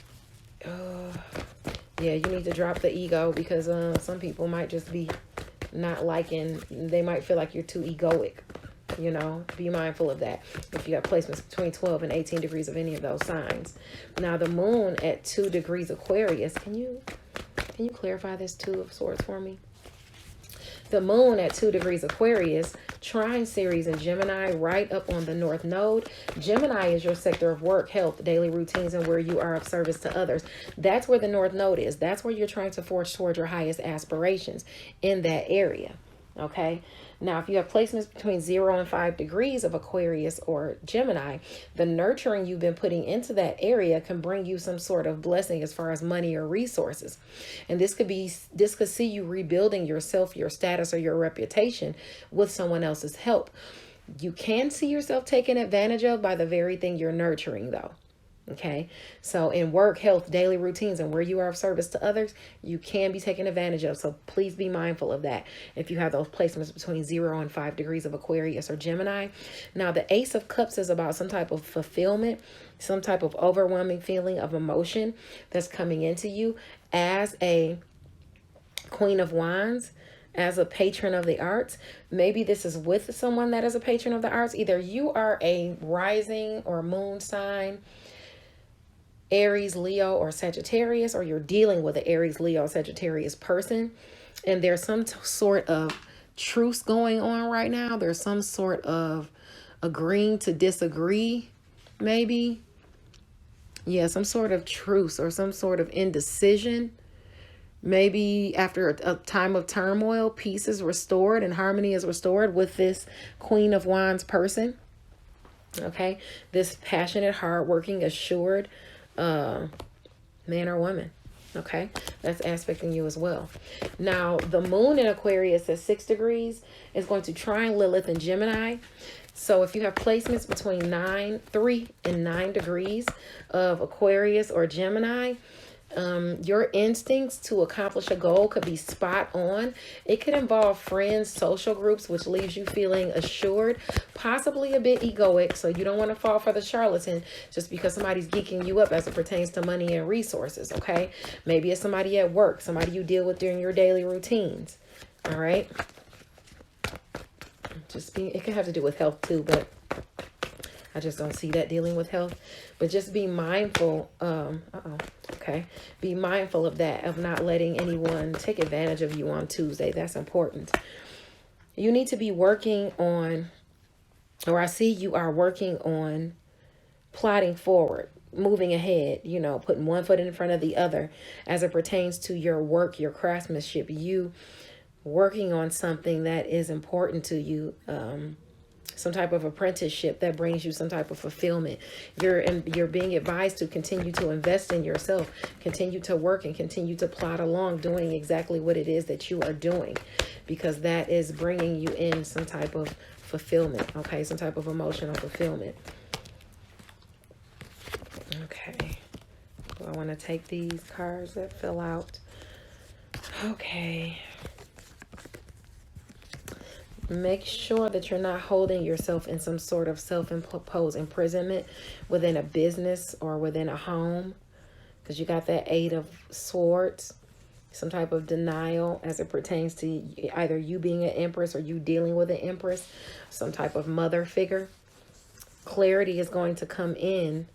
yeah, you need to drop the ego, because some people might just be not liking, they might feel like you're too egoic. You know, be mindful of that. If you got placements between 12 and 18 degrees of any of those signs. Now, the moon at 2 degrees Aquarius. Can you clarify this Two of Swords for me? The moon at 2 degrees Aquarius, trine Ceres and Gemini right up on the North Node. Gemini is your sector of work, health, daily routines, and where you are of service to others. That's where the North Node is. That's where you're trying to forge towards your highest aspirations, in that area. Okay? Now, if you have placements between 0 and 5 degrees of Aquarius or Gemini, the nurturing you've been putting into that area can bring you some sort of blessing as far as money or resources. And this could see you rebuilding yourself, your status, or your reputation with someone else's help. You can see yourself taken advantage of by the very thing you're nurturing, though. Okay, so in work, health, daily routines, and where you are of service to others, you can be taken advantage of. So please be mindful of that if you have those placements between 0 and 5 degrees of Aquarius or Gemini. Now, the Ace of Cups is about some type of fulfillment, some type of overwhelming feeling of emotion that's coming into you as a Queen of Wands, as a patron of the arts. Maybe this is with someone that is a patron of the arts. Either you are a rising or moon sign, Aries, Leo, or Sagittarius, or you're dealing with an Aries, Leo, Sagittarius person, and there's some sort of truce going on right now. There's some sort of agreeing to disagree, maybe. Yeah, some sort of truce or some sort of indecision. Maybe after a time of turmoil, peace is restored and harmony is restored with this Queen of Wands person. Okay, this passionate, hardworking, assured man or woman. Okay, that's aspecting you as well. Now, the moon in Aquarius at 6 degrees is going to trine Lilith in Gemini. So if you have placements between 3 and 9 degrees of Aquarius or Gemini, your instincts to accomplish a goal could be spot on. It could involve friends, social groups, which leaves you feeling assured, possibly a bit egoic. So you don't want to fall for the charlatan just because somebody's geeking you up as it pertains to money and resources. Okay, maybe it's somebody at work, somebody you deal with during your daily routines. All right, it could have to do with health too, but I just don't see that dealing with health. But just be mindful. Okay. Be mindful of that, of not letting anyone take advantage of you on Tuesday. That's important. You need to be working on, or I see you are working on plotting forward, moving ahead, you know, putting one foot in front of the other as it pertains to your work, your craftsmanship, you working on something that is important to you, some type of apprenticeship that brings you some type of fulfillment. You're being advised to continue to invest in yourself, continue to work and continue to plod along doing exactly what it is that you are doing, because that is bringing you in some type of fulfillment. Okay, some type of emotional fulfillment. Okay, I want to take these cards that fell out. Okay. Make sure that you're not holding yourself in some sort of self-imposed imprisonment within a business or within a home, because you got that 8 of Swords, some type of denial as it pertains to either you being an empress or you dealing with an empress, some type of mother figure. Clarity is going to come in,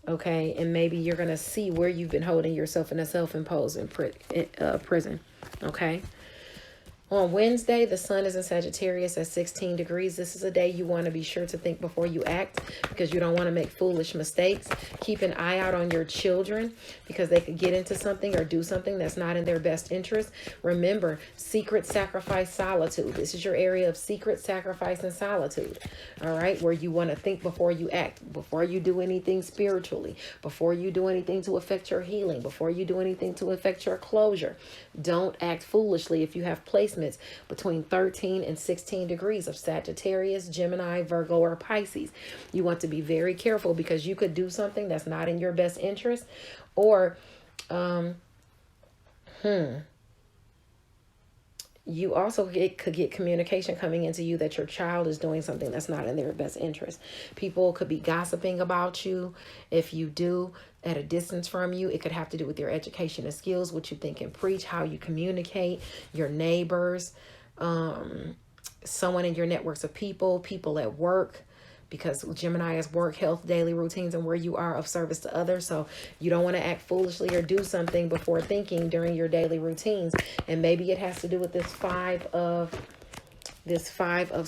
okay, and maybe you're going to see where you've been holding yourself in a self-imposed prison, okay? On Wednesday, the sun is in Sagittarius at 16 degrees. This is a day you want to be sure to think before you act, because you don't want to make foolish mistakes. Keep an eye out on your children, because they could get into something or do something that's not in their best interest. Remember, secret sacrifice, solitude. This is your area of secret sacrifice and solitude, all right, where you want to think before you act, before you do anything spiritually, before you do anything to affect your healing, before you do anything to affect your closure. Don't act foolishly if you have placements between 13 and 16 degrees of Sagittarius, Gemini, Virgo, or Pisces. You want to be very careful, because you could do something that's not in your best interest, or Um, You also could get communication coming into you that your child is doing something that's not in their best interest. People could be gossiping about you. If you do, at a distance from you, it could have to do with your education and skills, what you think and preach, how you communicate, your neighbors, someone in your networks of people at work, because Gemini is work, health, daily routines, and where you are of service to others. So you don't want to act foolishly or do something before thinking during your daily routines. And maybe it has to do with this five of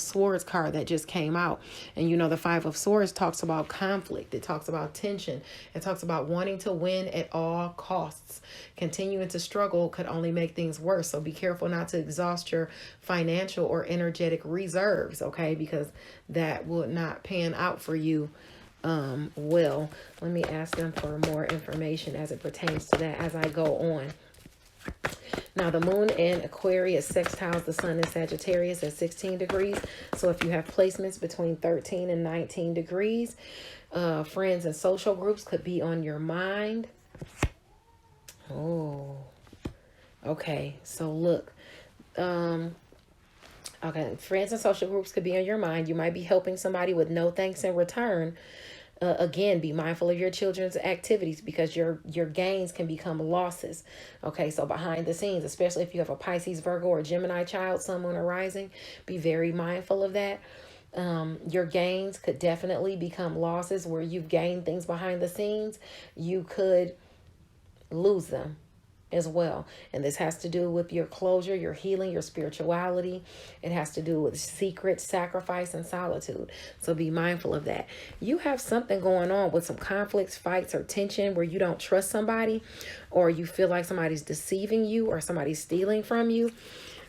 swords card that just came out. And you know, the 5 of swords talks about conflict. It talks about tension. It talks about wanting to win at all costs. Continuing to struggle could only make things worse. So be careful not to exhaust your financial or energetic reserves, okay? Because that would not pan out for you well. Let me ask them for more information as it pertains to that as I go on. Now, the moon in Aquarius sextiles the sun in Sagittarius at 16 degrees. So if you have placements between 13 and 19 degrees, friends and social groups could be on your mind. Oh, okay. So look, okay, friends and social groups could be on your mind. You might be helping somebody with no thanks in return. Again, be mindful of your children's activities, because your gains can become losses. Okay, so behind the scenes, especially if you have a Pisces, Virgo, or Gemini child, sun, moon, or rising, be very mindful of that. Your gains could definitely become losses. Where you've gained things behind the scenes, you could lose them as well. And this has to do with your closure, your healing, your spirituality. It has to do with secret sacrifice and solitude. So be mindful of that. You have something going on with some conflicts, fights, or tension where you don't trust somebody, or you feel like somebody's deceiving you or somebody's stealing from you.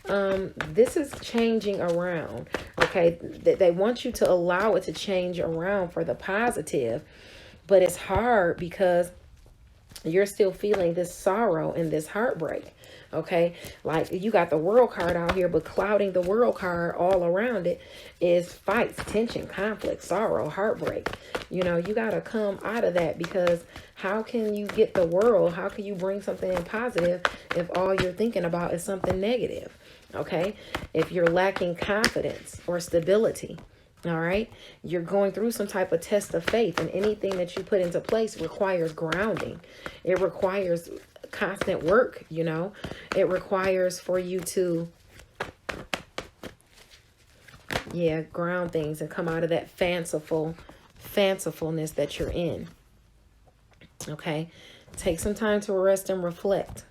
This is changing around. Okay, they want you to allow it to change around for the positive, but it's hard because you're still feeling this sorrow and this heartbreak. Okay, like you got the world card out here, but clouding the world card all around it is fights, tension, conflict, sorrow, heartbreak. You know, you got to come out of that, because how can you get the world? How can you bring something in positive if all you're thinking about is something negative? Okay, if you're lacking confidence or stability, all right, you're going through some type of test of faith, and anything that you put into place requires grounding. It requires constant work, you know. It requires for you to, ground things and come out of that fancifulness that you're in. Okay, take some time to rest and reflect,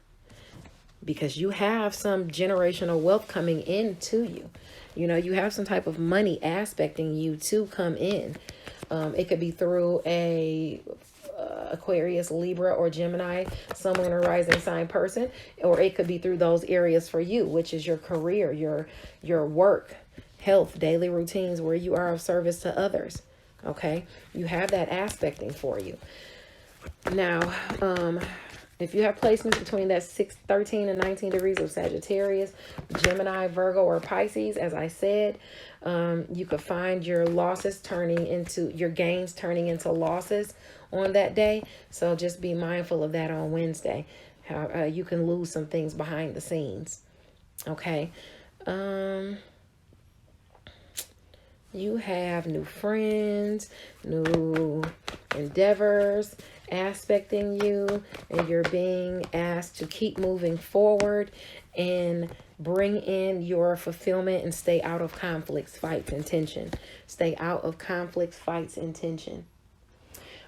because you have some generational wealth coming into you. You know, you have some type of money aspecting you to come in. It could be through a Aquarius, Libra, or Gemini, sun, moon, or rising sign person, or it could be through those areas for you, which is your career, your work, health, daily routines, where you are of service to others. Okay, you have that aspecting for you. Now, if you have placements between that 13 and 19 degrees of Sagittarius, Gemini, Virgo, or Pisces, as I said, you could find your gains turning into losses on that day. So just be mindful of that on Wednesday. How you can lose some things behind the scenes. Okay. You have new friends, new endeavors aspecting you, and you're being asked to keep moving forward and bring in your fulfillment and stay out of conflicts, fights, and tension. Stay out of conflicts, fights, and tension.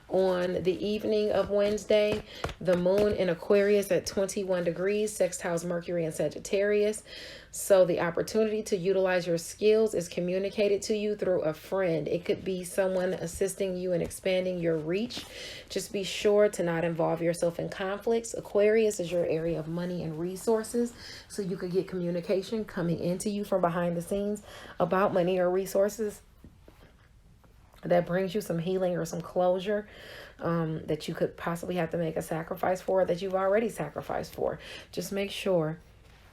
On the evening of Wednesday, the moon in Aquarius at 21 degrees sextiles Mercury in Sagittarius. So the opportunity to utilize your skills is communicated to you through a friend. It could be someone assisting you in expanding your reach. Just be sure to not involve yourself in conflicts. Aquarius is your area of money and resources. So you could get communication coming into you from behind the scenes about money or resources that brings you some healing or some closure, that you could possibly have to make a sacrifice for, that you've already sacrificed for. Just make sure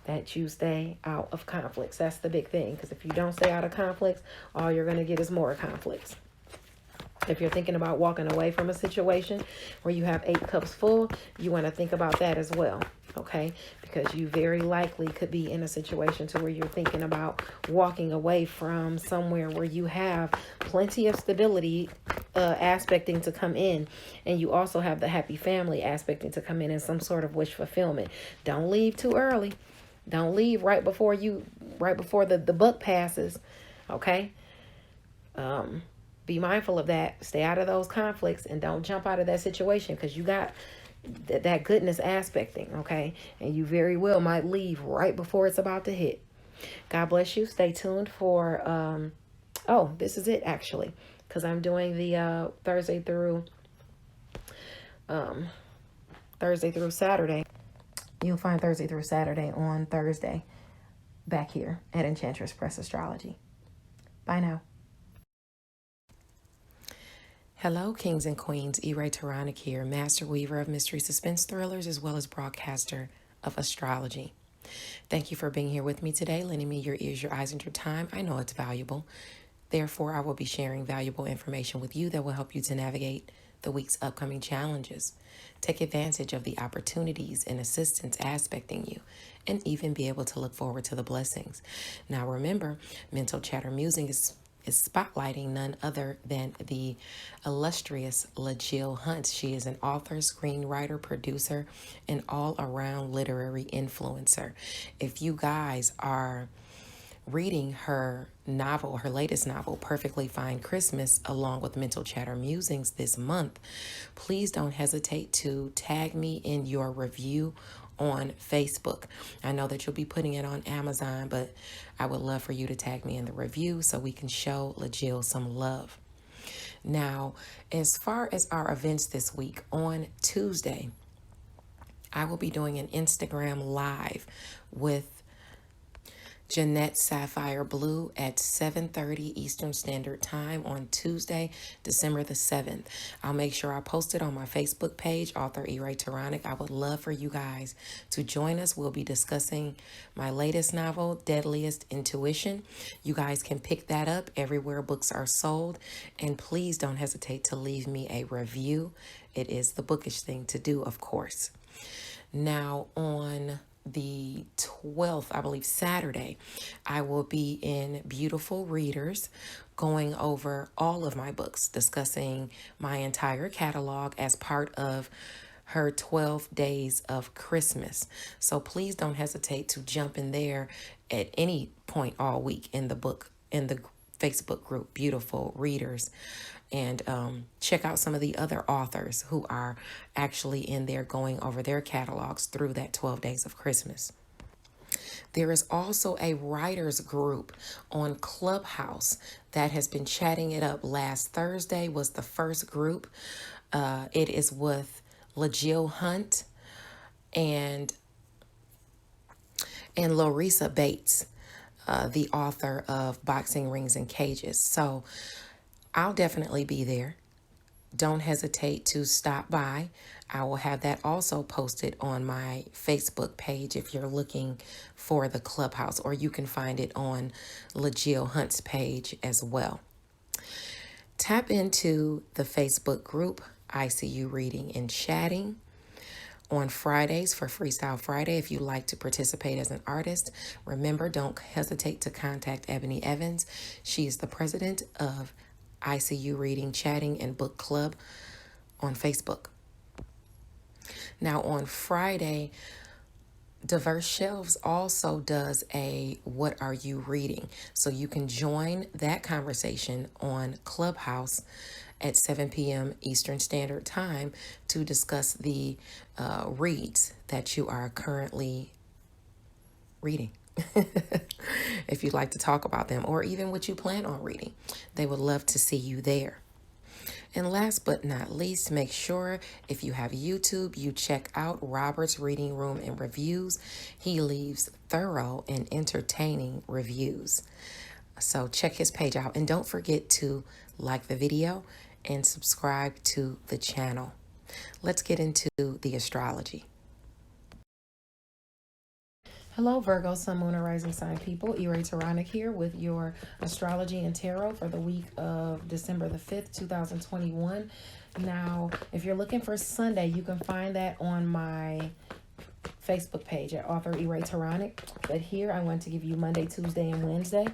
that you stay out of conflicts. That's the big thing, because if you don't stay out of conflicts, all you're going to get is more conflicts. If you're thinking about walking away from a situation where you have 8 cups full, you want to think about that as well, okay? Because you very likely could be in a situation to where you're thinking about walking away from somewhere where you have plenty of stability aspecting to come in, and you also have the happy family aspecting to come in and some sort of wish fulfillment. Don't leave too early. Don't leave right before the buck passes, okay? Be mindful of that. Stay out of those conflicts and don't jump out of that situation, because you got that goodness aspecting, okay? And you very well might leave right before it's about to hit. God bless you. Stay tuned for, oh, this is it actually, because I'm doing the Thursday through Saturday. You'll find Thursday through Saturday on Thursday back here at Enchantress Press Astrology. Bye now. Hello, kings and queens. Taronic here, master weaver of mystery suspense thrillers, as well as broadcaster of astrology. Thank you for being here with me today, lending me your ears, your eyes, and your time. I know it's valuable. Therefore, I will be sharing valuable information with you that will help you to navigate the week's upcoming challenges. Take advantage of the opportunities and assistance aspecting you, and even be able to look forward to the blessings. Now, remember, Mental Chatter Musing is spotlighting none other than the illustrious LaJill Hunt. She is an author, screenwriter, producer, and all-around literary influencer. If you guys are reading her novel, her latest novel, Perfectly Fine Christmas, along with Mental Chatter Musings this month, please don't hesitate to tag me in your review on Facebook. I know that you'll be putting it on Amazon, but I would love for you to tag me in the review so we can show LaJill some love. Now, as far as our events this week, on Tuesday, I will be doing an Instagram live with Jeanette Sapphire Blue at 7:30 Eastern Standard Time on Tuesday, December the 7th. I'll make sure I post it on my Facebook page, author Taronic. I would love for you guys to join us. We'll be discussing my latest novel, Deadliest Intuition. You guys can pick that up everywhere books are sold. And please don't hesitate to leave me a review. It is the bookish thing to do, of course. Now, on the 12th, I believe Saturday, I will be in Beautiful Readers going over all of my books, discussing my entire catalog as part of her 12 days of Christmas. So please don't hesitate to jump in there at any point all week in the Facebook group, Beautiful Readers, and check out some of the other authors who are actually in there going over their catalogs through that 12 days of Christmas. There is also a writers group on Clubhouse that has been chatting it up. Last Thursday was the first group. It is with LaJill Hunt and Larissa Bates, the author of Boxing Rings and Cages. So I'll definitely be there. Don't hesitate to stop by. I will have that also posted on my Facebook page if you're looking for the Clubhouse, or you can find it on LaJill Hunt's page as well. Tap into the Facebook group, ICU Reading and Chatting, on Fridays for Freestyle Friday. If you'd like to participate as an artist, remember, don't hesitate to contact Ebony Evans. She is the president of ICU Reading, Chatting, and Book Club on Facebook. Now, on Friday, Diverse Shelves also does a What Are You Reading? So you can join that conversation on Clubhouse at 7 p.m. Eastern Standard Time to discuss the reads that you are currently reading. If you'd like to talk about them, or even what you plan on reading, they would love to see you there. And last but not least, make sure if you have YouTube, you check out Robert's Reading Room and Reviews. He leaves thorough and entertaining reviews. So check his page out, and don't forget to like the video and subscribe to the channel. Let's get into the astrology. Hello, Virgo, Sun, Moon, and Rising Sign people. Taronic here with your astrology and tarot for the week of December the 5th, 2021. Now, if you're looking for Sunday, you can find that on my Facebook page at author Taronic. But here, I want to give you Monday, Tuesday, and Wednesday.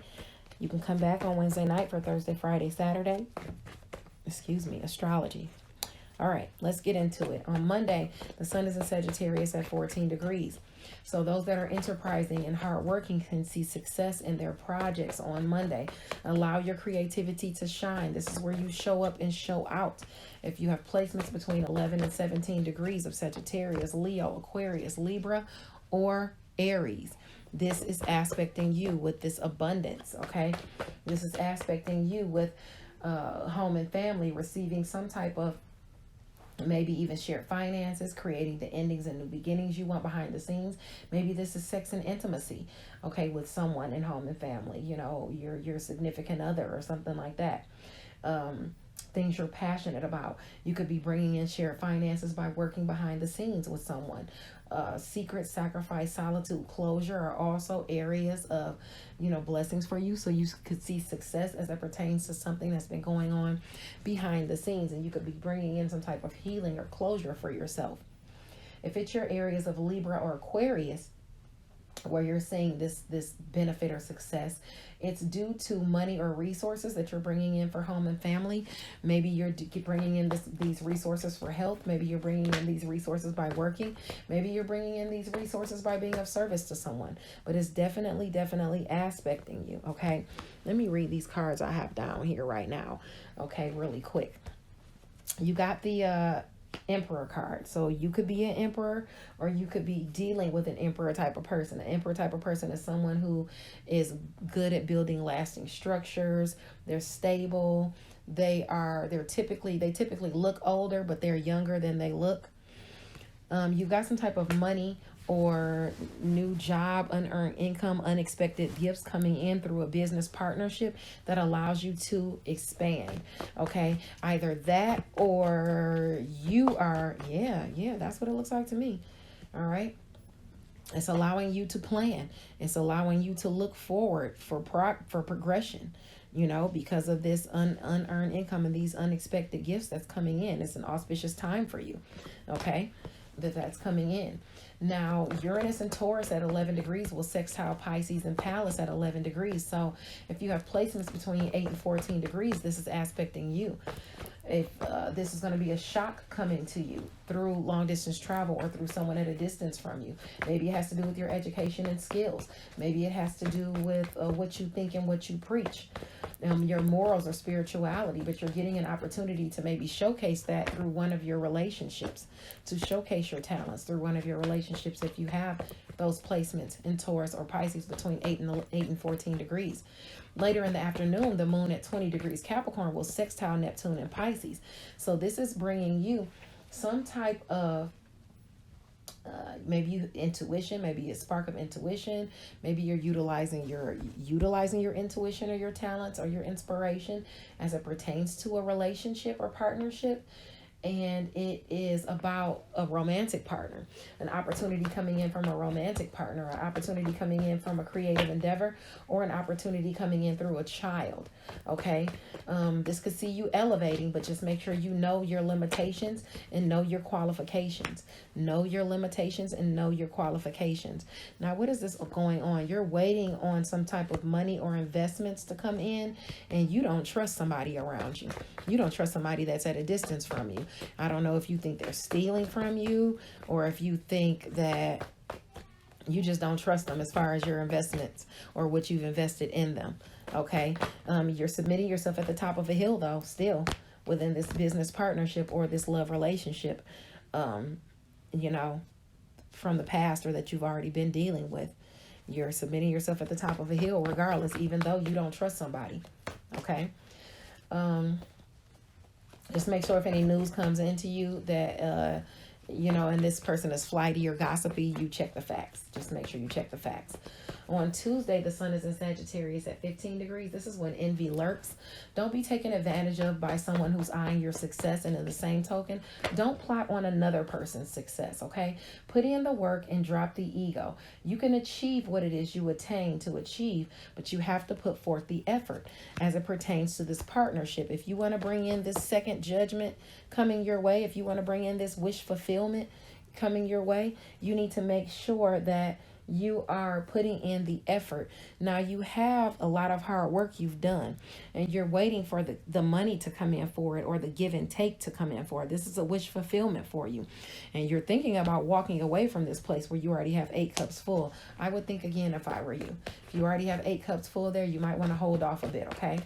You can come back on Wednesday night for Thursday, Friday, Saturday. Astrology. All right, let's get into it. On Monday, the sun is in Sagittarius at 14 degrees. So those that are enterprising and hardworking can see success in their projects on Monday. Allow your creativity to shine. This is where you show up and show out. If you have placements between 11 and 17 degrees of Sagittarius, Leo, Aquarius, Libra, or Aries, this is aspecting you with this abundance, okay? This is aspecting you with home and family, receiving some type of maybe even shared finances, creating the endings and new beginnings you want behind the scenes. Maybe this is sex and intimacy, okay, with someone in home and family, you know, your significant other or something like that. Things you're passionate about. You could be bringing in shared finances by working behind the scenes with someone. Secret, sacrifice, solitude, closure are also areas of, blessings for you. So you could see success as it pertains to something that's been going on behind the scenes, and you could be bringing in some type of healing or closure for yourself. If it's your areas of Libra or Aquarius, where you're seeing this benefit or success, it's due to money or resources that you're bringing in for home and family. Maybe you're bringing in these resources for health. Maybe you're bringing in these resources by working. Maybe you're bringing in these resources by being of service to someone. But it's definitely aspecting you, okay? Let me read these cards I have down here right now, okay, really quick. You got the Emperor card. So you could be an emperor, or you could be dealing with an emperor type of person. An emperor type of person is someone who is good at building lasting structures. They're stable. They typically look older, but they're younger than they look. You've got some type of money or new job, unearned income, unexpected gifts coming in through a business partnership that allows you to expand. Okay, either that or you are, that's what it looks like to me. All right. It's allowing you to plan. It's allowing you to look forward for progression, because of this unearned income and these unexpected gifts that's coming in. It's an auspicious time for you. Okay, that's coming in. Now, Uranus and Taurus at 11 degrees will sextile Pisces and Pallas at 11 degrees. So if you have placements between 8 and 14 degrees, this is aspecting you. If this is going to be a shock coming to you through long distance travel or through someone at a distance from you. Maybe it has to do with your education and skills. Maybe it has to do with what you think and what you preach. Your morals or spirituality, but you're getting an opportunity to maybe showcase that through one of your relationships, to showcase your talents through one of your relationships if you have those placements in Taurus or Pisces between 8 and 14 degrees. Later in the afternoon, the moon at 20 degrees Capricorn will sextile Neptune and Pisces. So this is bringing you some type of maybe intuition, maybe a spark of intuition. Maybe you're utilizing your intuition or your talents or your inspiration as it pertains to a relationship or partnership. And it is about a romantic partner, an opportunity coming in from a romantic partner, an opportunity coming in from a creative endeavor, or an opportunity coming in through a child. Okay. This could see you elevating, but just make sure you know your limitations and know your qualifications. Know your limitations and know your qualifications. Now, what is this going on? You're waiting on some type of money or investments to come in, and you don't trust somebody around you. You don't trust somebody that's at a distance from you. I don't know if you think they're stealing from you, or if you think that you just don't trust them as far as your investments or what you've invested in them. Okay. You're submitting yourself at the top of a hill, though, still within this business partnership or this love relationship, from the past or that you've already been dealing with. You're submitting yourself at the top of a hill regardless, even though you don't trust somebody. Okay. Just make sure if any news comes into you that you know, and this person is flighty or gossipy, you check the facts. Just make sure you check the facts. On Tuesday, the sun is in Sagittarius at 15 degrees. This is when envy lurks. Don't be taken advantage of by someone who's eyeing your success. And in the same token, don't plot on another person's success, okay? Put in the work and drop the ego. You can achieve what it is you attain to achieve, but you have to put forth the effort as it pertains to this partnership. If you want to bring in this second judgment coming your way, if you want to bring in this wish fulfillment coming your way, you need to make sure that you are putting in the effort. Now, you have a lot of hard work you've done, and you're waiting for the money to come in for it, or the give and take to come in for it. This is a wish fulfillment for you. And you're thinking about walking away from this place where you already have 8 cups full. I would think again if I were you. If you already have 8 cups full there, you might want to hold off a bit, okay?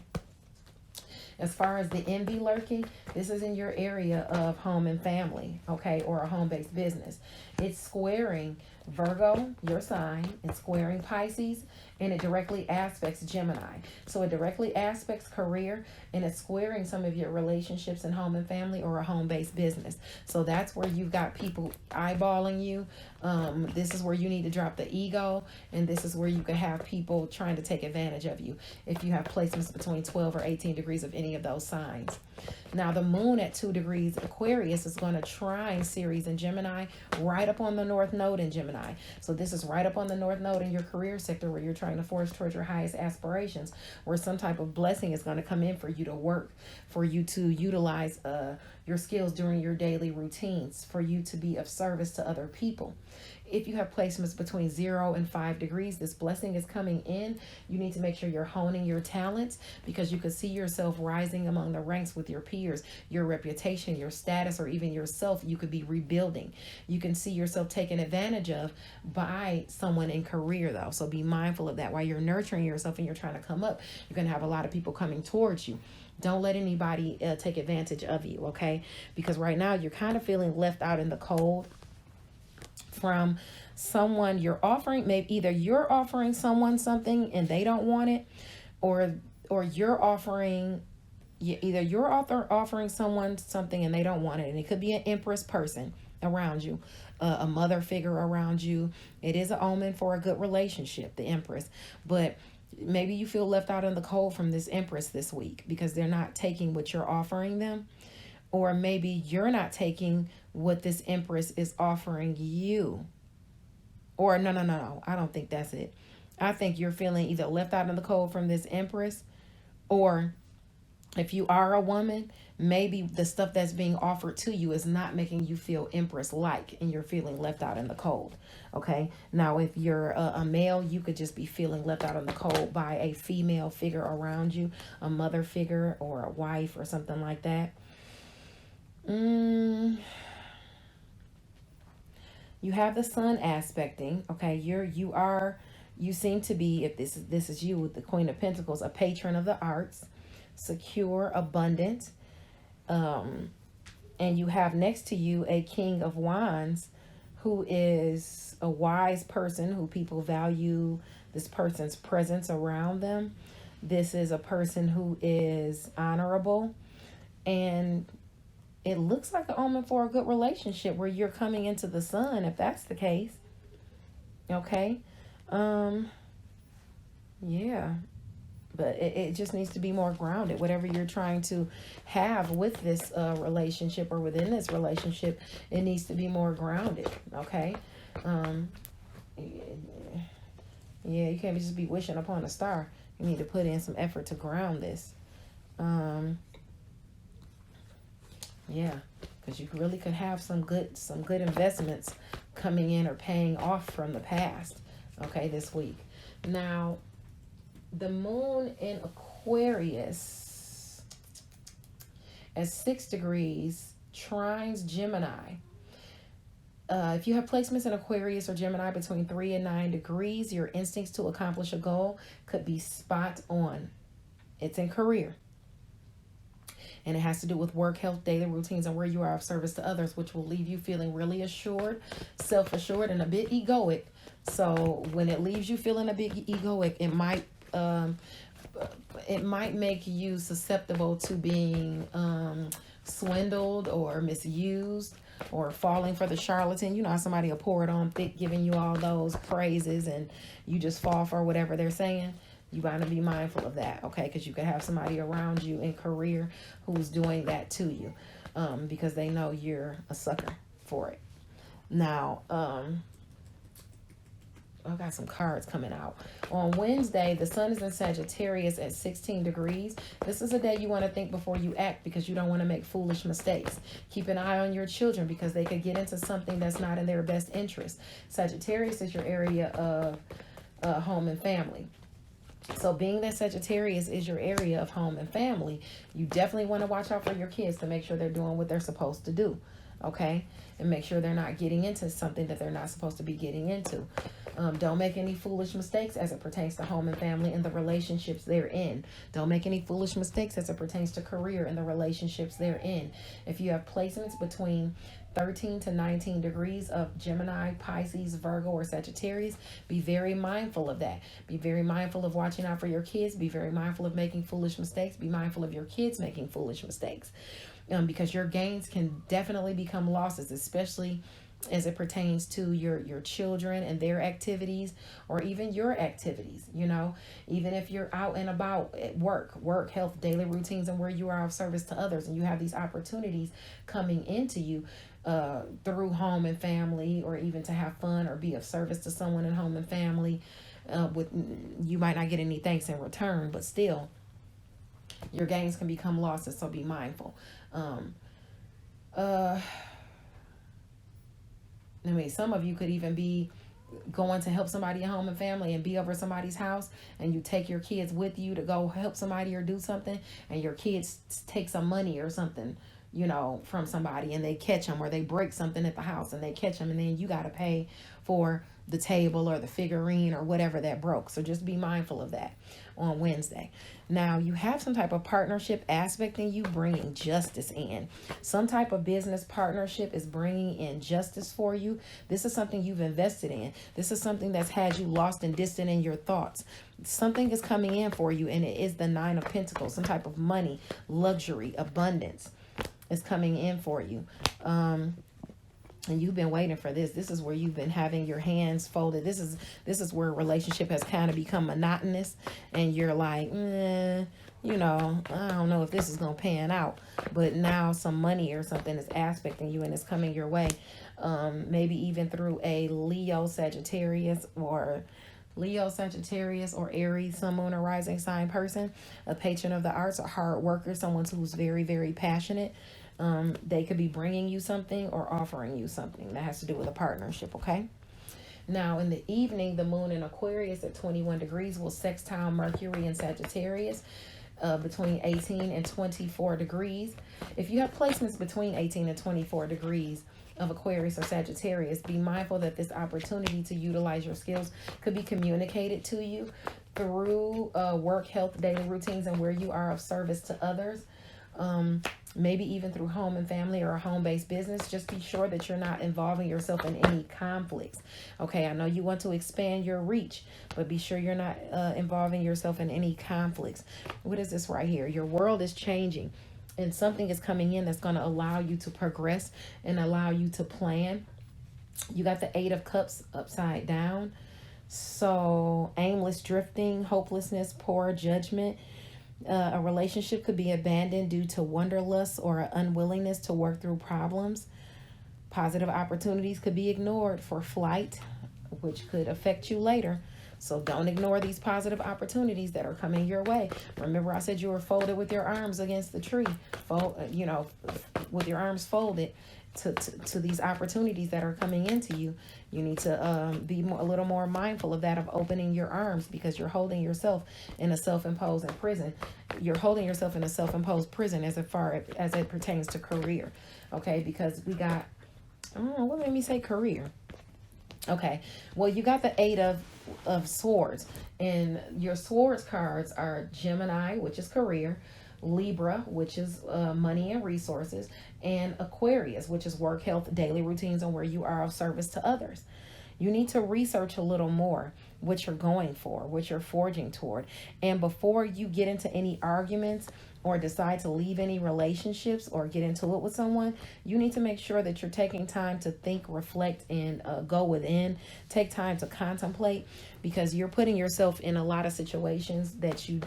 As far as the envy lurking, this is in your area of home and family, okay, or a home-based business. It's squaring Virgo, your sign. It's squaring Pisces, and it directly aspects Gemini. So it directly aspects career, and it's squaring some of your relationships in home and family or a home-based business. So that's where you've got people eyeballing you. This is where you need to drop the ego, and this is where you could have people trying to take advantage of you if you have placements between 12 or 18 degrees of any of those signs. Now, the moon at 2 degrees Aquarius is going to trine Ceres in Gemini, right up on the North Node in Gemini. So this is right up on the North Node in your career sector, where you're trying to forge towards your highest aspirations, where some type of blessing is going to come in for you to work, for you to utilize your skills during your daily routines, for you to be of service to other people. If you have placements between 0 and 5 degrees, this blessing is coming in. You need to make sure you're honing your talents, because you could see yourself rising among the ranks with your peers. Your reputation, your status, or even yourself, you could be rebuilding. You can see yourself taken advantage of by someone in career, though. So be mindful of that. While you're nurturing yourself and you're trying to come up, you're going to have a lot of people coming towards you. Don't let anybody take advantage of you, okay? Because right now you're kind of feeling left out in the cold from someone you're offering. Maybe either you're offering someone something and they don't want it, or you're offering, either you're offering someone something and they don't want it. And it could be an empress person around you, a mother figure around you. It is an omen for a good relationship, the empress. But maybe you feel left out in the cold from this empress this week because they're not taking what you're offering them. Or maybe you're not taking what this empress is offering you. Or no. I don't think that's it. I think you're feeling either left out in the cold from this empress, or if you are a woman, maybe the stuff that's being offered to you is not making you feel empress-like, and you're feeling left out in the cold. Okay. Now, if you're a male, you could just be feeling left out in the cold by a female figure around you, a mother figure or a wife or something like that. You have the sun aspecting, okay? You seem to be, if this is you with the Queen of Pentacles, a patron of the arts, secure, abundant, and you have next to you a King of Wands, who is a wise person who people value this person's presence around them. This is a person who is honorable, and it looks like an omen for a good relationship where you're coming into the sun, if that's the case. Okay. Yeah. But it just needs to be more grounded. Whatever you're trying to have with this relationship or within this relationship, it needs to be more grounded. Okay. Yeah, you can't just be wishing upon a star. You need to put in some effort to ground this. Yeah, because you really could have some good investments coming in or paying off from the past, okay, this week. Now, the moon in Aquarius at 6 degrees trines Gemini. If you have placements in Aquarius or Gemini between 3 and 9 degrees, your instincts to accomplish a goal could be spot on. It's in career. And it has to do with work, health, daily routines, and where you are of service to others, which will leave you feeling really assured, self-assured, and a bit egoic. So when it leaves you feeling a bit egoic, it might make you susceptible to being swindled or misused, or falling for the charlatan. You know how somebody will pour it on thick, giving you all those praises, and you just fall for whatever they're saying. You got to be mindful of that, okay? Because you could have somebody around you in career who's doing that to you, because they know you're a sucker for it. Now, I got some cards coming out. On Wednesday, the sun is in Sagittarius at 16 degrees. This is a day you want to think before you act, because you don't want to make foolish mistakes. Keep an eye on your children, because they could get into something that's not in their best interest. Sagittarius is your area of home and family. So being that Sagittarius is your area of home and family, you definitely want to watch out for your kids to make sure they're doing what they're supposed to do. Okay? And make sure they're not getting into something that they're not supposed to be getting into. Don't make any foolish mistakes as it pertains to home and family and the relationships they're in. Don't make any foolish mistakes as it pertains to career and the relationships they're in. If you have placements between 13 to 19 degrees of Gemini, Pisces, Virgo, or Sagittarius, be very mindful of that. Be very mindful of watching out for your kids. Be very mindful of making foolish mistakes. Be mindful of your kids making foolish mistakes. Because your gains can definitely become losses, especially as it pertains to your children and their activities, or even your activities. You know, even if you're out and about at work, health, daily routines, and where you are of service to others, and you have these opportunities coming into you through home and family, or even to have fun or be of service to someone in home and family, with you might not get any thanks in return, but still your gains can become losses, so be mindful. I mean, some of you could even be going to help somebody at home and family and be over somebody's house, and you take your kids with you to go help somebody or do something, and your kids take some money or something, you know, from somebody, and they catch them, or they break something at the house and they catch them, and then you got to pay for the table or the figurine or whatever that broke. So just be mindful of that on Wednesday. Now, you have some type of partnership aspect in you bringing justice in. Some type of business partnership is bringing in justice for you. This is something you've invested in. This is something that's had you lost and distant in your thoughts. Something is coming in for you, and it is the 9 of Pentacles. Some type of money, luxury, abundance is coming in for you. And you've been waiting for this. This is where you've been having your hands folded. This is where a relationship has kind of become monotonous, and you're like, you know, I don't know if this is going to pan out. But now some money or something is aspecting you, and it's coming your way. Maybe even through a Leo, Sagittarius, or Aries, sun, moon, or rising sign person, a patron of the arts, a hard worker, someone who's very, very passionate. They could be bringing you something or offering you something that has to do with a partnership, okay? Now, in the evening, the moon in Aquarius at 21 degrees will sextile Mercury in Sagittarius between 18 and 24 degrees. If you have placements between 18 and 24 degrees of Aquarius or Sagittarius, be mindful that this opportunity to utilize your skills could be communicated to you through work, health, daily routines, and where you are of service to others. Maybe even through home and family or a home-based business. Just be sure that you're not involving yourself in any conflicts. Okay, I know you want to expand your reach, but be sure you're not involving yourself in any conflicts. What is this right here? Your world is changing, and something is coming in that's going to allow you to progress and allow you to plan. You got the 8 of Cups upside down. So aimless drifting, hopelessness, poor judgment. A relationship could be abandoned due to wanderlust or an unwillingness to work through problems. Positive opportunities could be ignored for flight, which could affect you later. So don't ignore these positive opportunities that are coming your way. Remember, I said you were folded with your arms against the tree, with your arms folded to these opportunities that are coming into you. You need to be a little more mindful of that, of opening your arms, because you're holding yourself in a self-imposed prison. You're holding yourself in a self-imposed prison as far as it pertains to career. Okay, because we got, what made me say career? Okay, well, you got the 8 of Swords, and your Swords cards are Gemini, which is career, Libra, which is money and resources, and Aquarius, which is work, health, daily routines, and where you are of service to others. You need to research a little more what you're going for, what you're forging toward. And before you get into any arguments or decide to leave any relationships or get into it with someone, you need to make sure that you're taking time to think, reflect, and go within. Take time to contemplate, because you're putting yourself in a lot of situations that you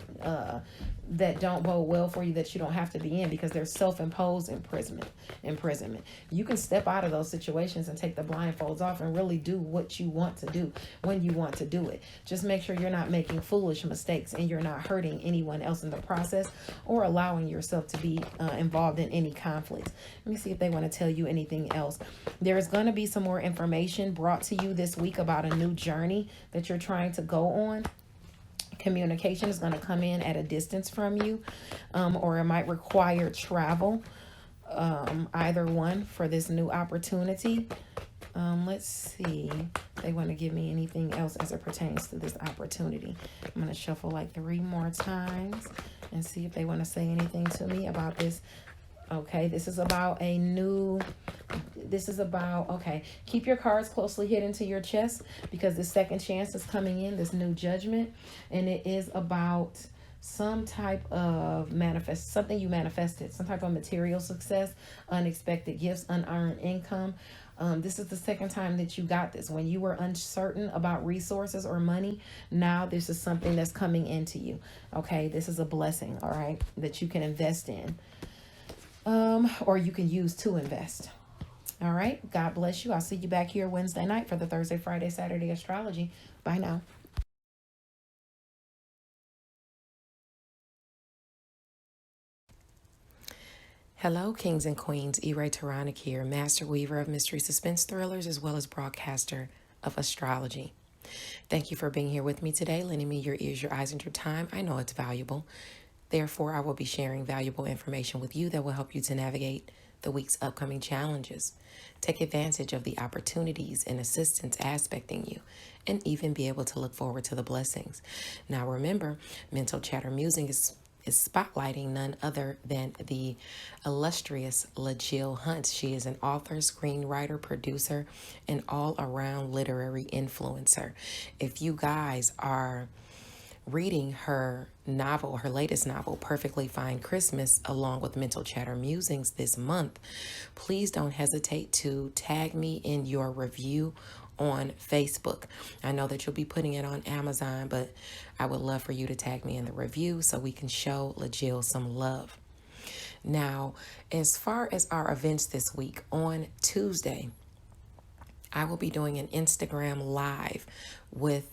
that don't bode well for you, that you don't have to be in, because they're self-imposed imprisonment. You can step out of those situations and take the blindfolds off and really do what you want to do when you want to do it. Just make sure you're not making foolish mistakes and you're not hurting anyone else in the process, or allowing yourself to be involved in any conflicts. Let me see if they want to tell you anything else. There's going to be some more information brought to you this week about a new journey that you're trying to go on. Communication is going to come in at a distance from you, or it might require travel, either one for this new opportunity. Let's see if they want to give me anything else as it pertains to this opportunity. I'm going to shuffle like 3 more times and see if they want to say anything to me about this. Okay, this is about okay, keep your cards closely hidden to your chest, because the second chance is coming in, this new judgment, and it is about some type of something you manifested, some type of material success, unexpected gifts, unearned income. This is the second time that you got this. When you were uncertain about resources or money, now this is something that's coming into you. Okay, this is a blessing, all right, that you can invest in. Or you can use to invest. All right. God bless you. I'll see you back here Wednesday night for the Thursday, Friday, Saturday astrology. Bye now. Hello, kings and queens. Taronic here, master weaver of mystery suspense thrillers, as well as broadcaster of astrology. Thank you for being here with me today, lending me your ears, your eyes, and your time. I know it's valuable. Therefore, I will be sharing valuable information with you that will help you to navigate the week's upcoming challenges, take advantage of the opportunities and assistance aspecting you, and even be able to look forward to the blessings. Now, remember, Mental Chatter Musing is spotlighting none other than the illustrious LaJill Hunt. She is an author, screenwriter, producer, and all-around literary influencer. If you guys are reading her novel, her latest novel, Perfectly Fine Christmas, along with Mental Chatter Musings this month, please don't hesitate to tag me in your review on Facebook. I know that you'll be putting it on Amazon, but I would love for you to tag me in the review so we can show LaJill some love. Now, as far as our events this week, on Tuesday, I will be doing an Instagram live with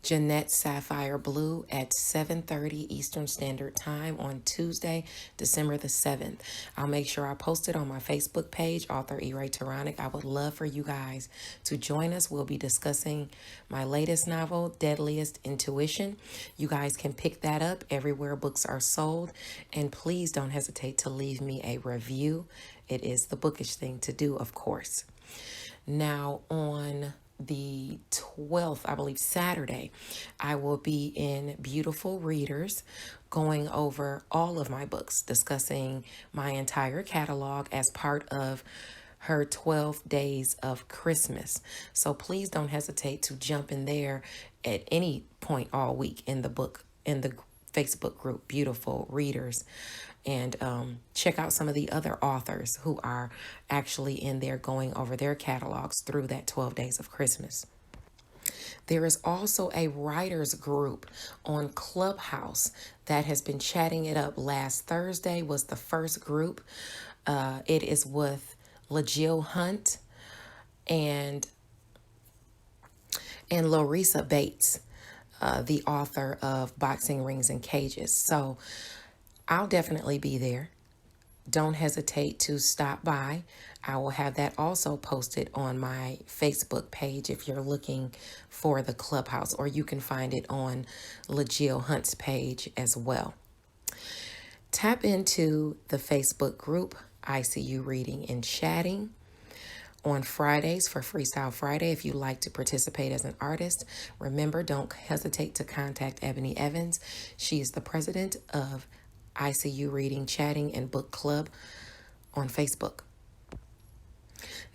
Jeanette Sapphire Blue at 7:30 Eastern Standard Time on Tuesday, December the 7th. I'll make sure I post it on my Facebook page, author Taronic. I would love for you guys to join us. We'll be discussing my latest novel, Deadliest Intuition. You guys can pick that up everywhere books are sold. And please don't hesitate to leave me a review. It is the bookish thing to do, of course. Now, on the 12th, I believe Saturday, I will be in Beautiful Readers going over all of my books, discussing my entire catalog as part of her 12 days of Christmas. So please don't hesitate to jump in there at any point all week in the Facebook group, Beautiful Readers, and check out some of the other authors who are actually in there going over their catalogs through that 12 days of Christmas. There is also a writers group on Clubhouse that has been chatting it up. Last Thursday was the first group. It is with LaJill Hunt and Larissa Bates, the author of Boxing Rings and Cages. So I'll definitely be there. Don't hesitate to stop by. I will have that also posted on my Facebook page if you're looking for the Clubhouse, or you can find it on LaJill Hunt's page as well. Tap into the Facebook group, ICU Reading and Chatting, on Fridays for Freestyle Friday. If you'd like to participate as an artist, remember, don't hesitate to contact Ebony Evans. She is the president of ICU Reading, Chatting, and Book Club on Facebook.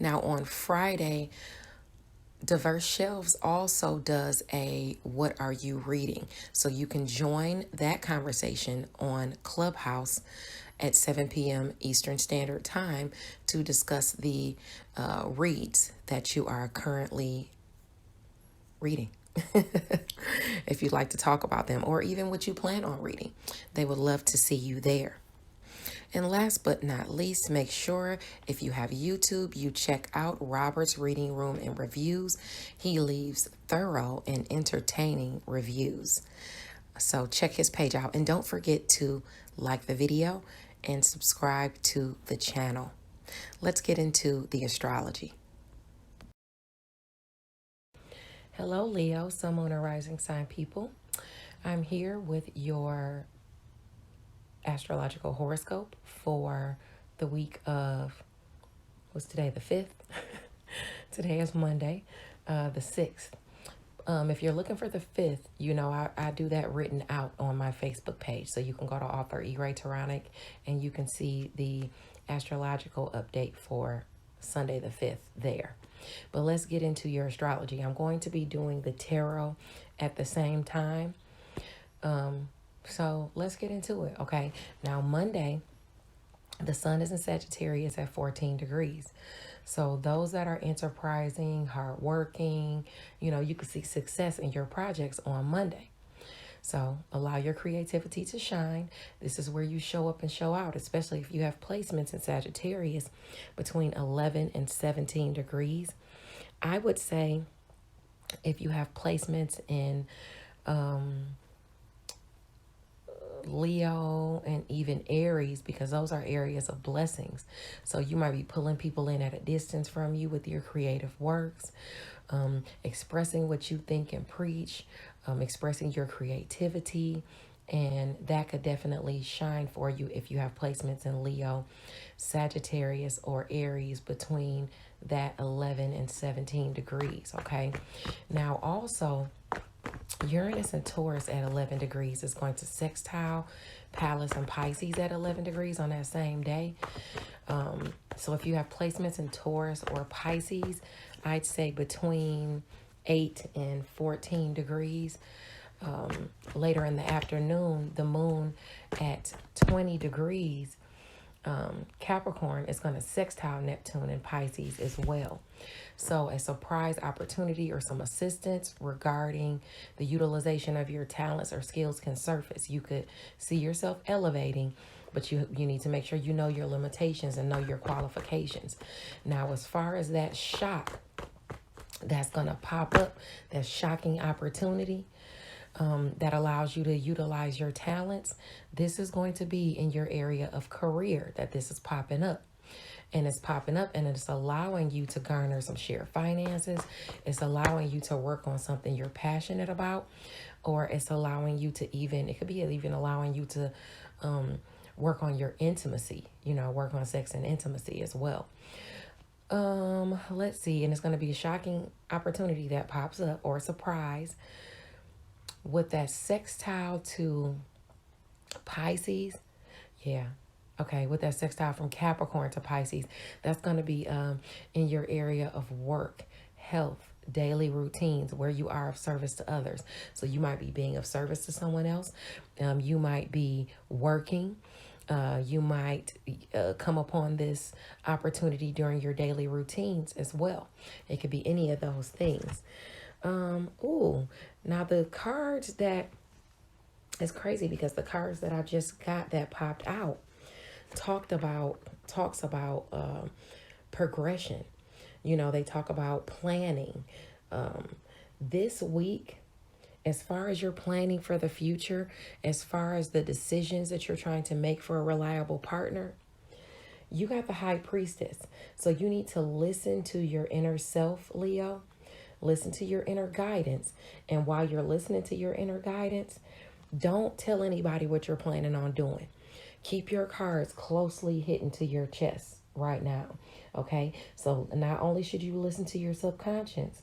Now on Friday, Diverse Shelves also does a What Are You Reading? So you can join that conversation on Clubhouse at 7 p.m. Eastern Standard Time to discuss the reads that you are currently reading. If you'd like to talk about them or even what you plan on reading, they would love to see you there. And last but not least, make sure if you have YouTube, you check out Robert's Reading Room and Reviews. He leaves thorough and entertaining reviews. So check his page out. And don't forget to like the video and subscribe to the channel. Let's get into the astrology. Hello, Leo, Sun, Moon, and Rising sign people. I'm here with your astrological horoscope for the week of, what's today, the 5th? Today is Monday, the 6th. If you're looking for the 5th, you know, I do that written out on my Facebook page. So you can go to author Taronic and you can see the astrological update for Sunday the 5th there. But let's get into your astrology. I'm going to be doing the tarot at the same time. So let's get into it, okay? Now, Monday, the sun is in Sagittarius at 14 degrees. So those that are enterprising, hardworking, you know, you can see success in your projects on Monday. So allow your creativity to shine. This is where you show up and show out, especially if you have placements in Sagittarius between 11 and 17 degrees. I would say if you have placements in Leo and even Aries, because those are areas of blessings. So you might be pulling people in at a distance from you with your creative works, expressing what you think and preach, expressing your creativity. And that could definitely shine for you if you have placements in Leo, Sagittarius, or Aries between that 11 and 17 degrees, okay? Now, also, Uranus and Taurus at 11 degrees is going to sextile Pallas and Pisces at 11 degrees on that same day. So if you have placements in Taurus or Pisces, I'd say between 8 and 14 degrees. Later in the afternoon, the moon at 20 degrees, Capricorn is going to sextile Neptune and Pisces as well. So a surprise opportunity or some assistance regarding the utilization of your talents or skills can surface. You could see yourself elevating, but you need to make sure you know your limitations and know your qualifications. Now, as far as that shock that's going to pop up, that shocking opportunity, that allows you to utilize your talents, this is going to be in your area of career that this is popping up. And it's popping up and it's allowing you to garner some shared finances. It's allowing you to work on something you're passionate about, or it's allowing you to it could be even allowing you to work on your intimacy, you know, work on sex and intimacy as well. Let's see. And it's going to be a shocking opportunity that pops up, or a surprise with that sextile to Pisces. Yeah. Okay, with that sextile from Capricorn to Pisces, that's going to be in your area of work, health, daily routines, where you are of service to others. So you might be being of service to someone else. You might be working. You might come upon this opportunity during your daily routines as well. It could be any of those things. Now the cards that, it's crazy because the cards that I just got that popped out talks about progression. You know, they talk about planning. This week, as far as you're planning for the future, as far as the decisions that you're trying to make for a reliable partner, you got the High Priestess. So you need to listen to your inner self, Leo. Listen to your inner guidance. And while you're listening to your inner guidance, don't tell anybody what you're planning on doing. Keep your cards closely hidden to your chest right now, okay? So not only should you listen to your subconscious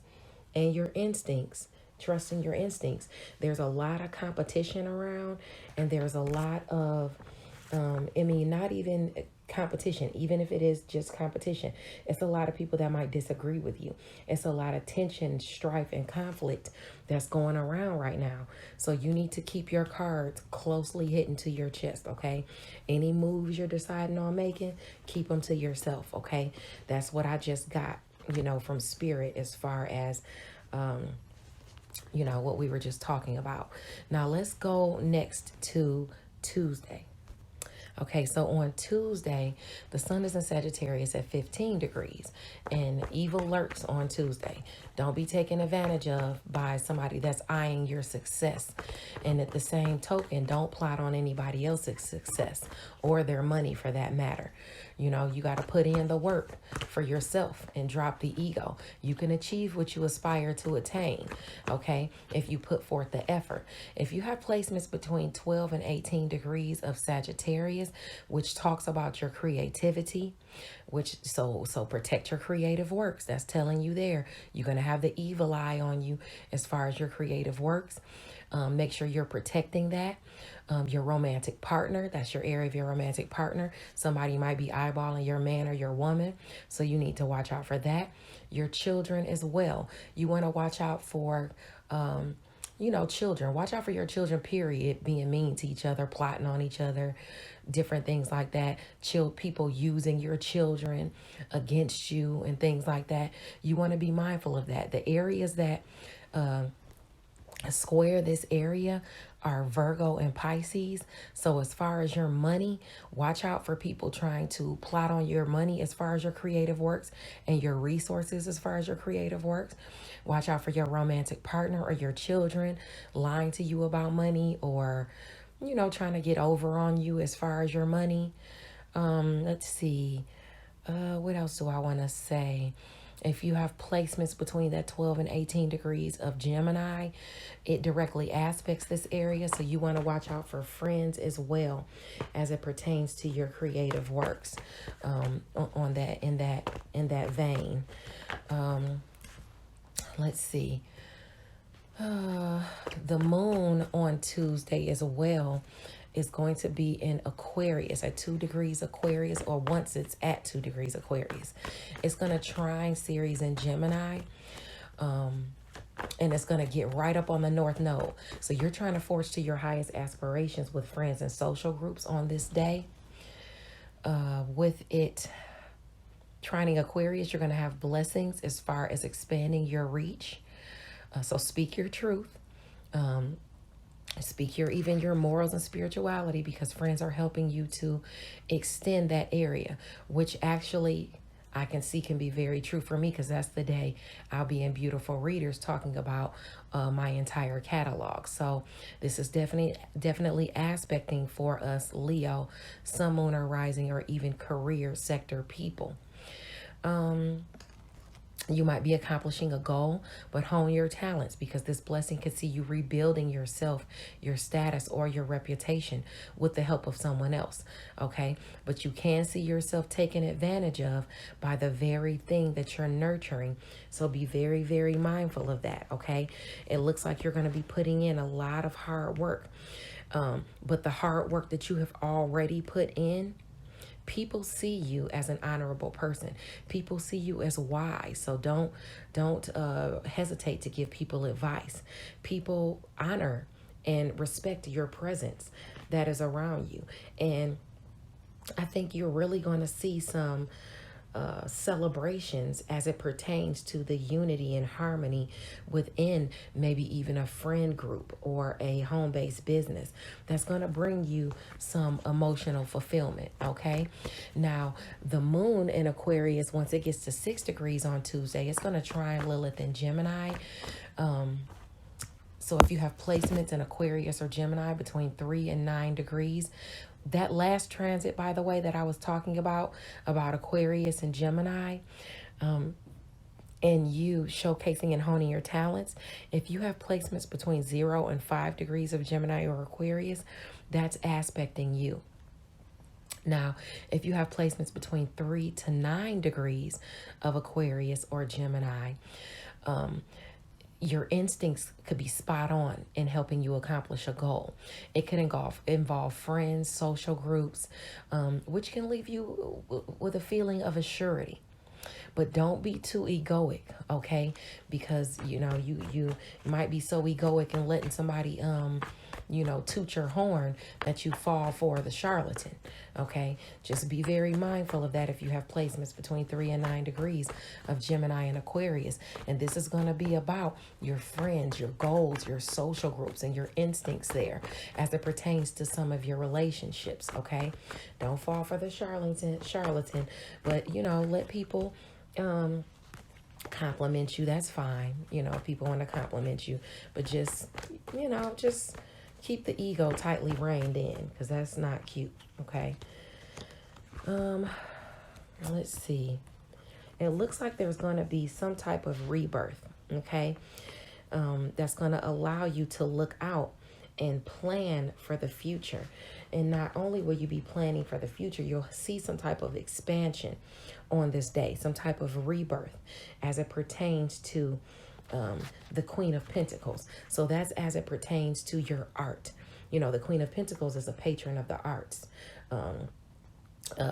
and your instincts, trusting your instincts, there's a lot of competition around, and there's a lot of, not even competition, even if it is just competition. It's a lot of people that might disagree with you. It's a lot of tension, strife, and conflict that's going around right now. So you need to keep your cards closely hidden to your chest, okay? Any moves you're deciding on making, keep them to yourself, okay? That's what I just got, from Spirit as far as, what we were just talking about. Now let's go next to Tuesday. Okay, so on Tuesday, the sun is in Sagittarius at 15 degrees, and evil lurks on Tuesday. Don't be taken advantage of by somebody that's eyeing your success. And at the same token, don't plot on anybody else's success or their money for that matter. You got to put in the work for yourself and drop the ego. You can achieve what you aspire to attain, okay, if you put forth the effort. If you have placements between 12 and 18 degrees of Sagittarius, which talks about your creativity, so protect your creative works. That's telling you there. You're going to have the evil eye on you as far as your creative works. Make sure you're protecting that. Your romantic partner, that's your area of your romantic partner. Somebody might be eyeballing your man or your woman, so you need to watch out for that. Your children as well. You want to watch out for, children. Watch out for your children, period, being mean to each other, plotting on each other, different things like that. People using your children against you and things like that. You want to be mindful of that. The areas that square this area are Virgo and Pisces. So as far as your money, watch out for people trying to plot on your money as far as your creative works and your resources as far as your creative works. Watch out for your romantic partner or your children lying to you about money or, trying to get over on you as far as your money. Let's see. What else do I want to say? If you have placements between that 12 and 18 degrees of Gemini, it directly aspects this area. So you want to watch out for friends as well as it pertains to your creative works on that in that vein. Let's see. The moon on Tuesday as well is going to be in Aquarius at 2 degrees Aquarius, or once it's at 2 degrees Aquarius. It's going to trine Ceres in Gemini, and it's going to get right up on the North Node. So you're trying to forge to your highest aspirations with friends and social groups on this day. With it trining Aquarius, you're going to have blessings as far as expanding your reach. So speak your truth. Speak even your morals and spirituality, because friends are helping you to extend that area, which actually I can see can be very true for me, because that's the day I'll be in Beautiful Readers talking about my entire catalog. So this is definitely aspecting for us Leo, Sun, Moon, or Rising, or even career sector people. You might be accomplishing a goal, but hone your talents, because this blessing could see you rebuilding yourself, your status, or your reputation with the help of someone else, okay? But you can see yourself taken advantage of by the very thing that you're nurturing. So be very, very mindful of that, okay? It looks like you're going to be putting in a lot of hard work, but the hard work that you have already put in, people see you as an honorable person. People see you as wise. So don't hesitate to give people advice. People honor and respect your presence that is around you. And I think you're really going to see some celebrations as it pertains to the unity and harmony within maybe even a friend group or a home-based business that's going to bring you some emotional fulfillment, okay? Now, the moon in Aquarius, once it gets to 6 degrees on Tuesday, it's going to trine Lilith in Gemini. So if you have placements in Aquarius or Gemini between 3 and 9 degrees, that last transit, by the way, that I was talking about Aquarius and Gemini, and you showcasing and honing your talents, if you have placements between 0 and 5 degrees of Gemini or Aquarius, that's aspecting you. Now, if you have placements between 3 to 9 degrees of Aquarius or Gemini, your instincts could be spot on in helping you accomplish a goal. It could involve friends, social groups, which can leave you with a feeling of assurity. But don't be too egoic, okay? Because you might be so egoic and letting somebody toot your horn that you fall for the charlatan, okay? Just be very mindful of that if you have placements between 3 and 9 degrees of Gemini and Aquarius. And this is going to be about your friends, your goals, your social groups, and your instincts there as it pertains to some of your relationships, okay? Don't fall for the charlatan, but let people compliment you. That's fine, if people want to compliment you, but just keep the ego tightly reined in, because that's not cute, okay? Let's see. It looks like there's going to be some type of rebirth, okay? That's going to allow you to look out and plan for the future. And not only will you be planning for the future, you'll see some type of expansion on this day, some type of rebirth as it pertains to the Queen of Pentacles. So that's as it pertains to your art. The Queen of Pentacles is a patron of the arts,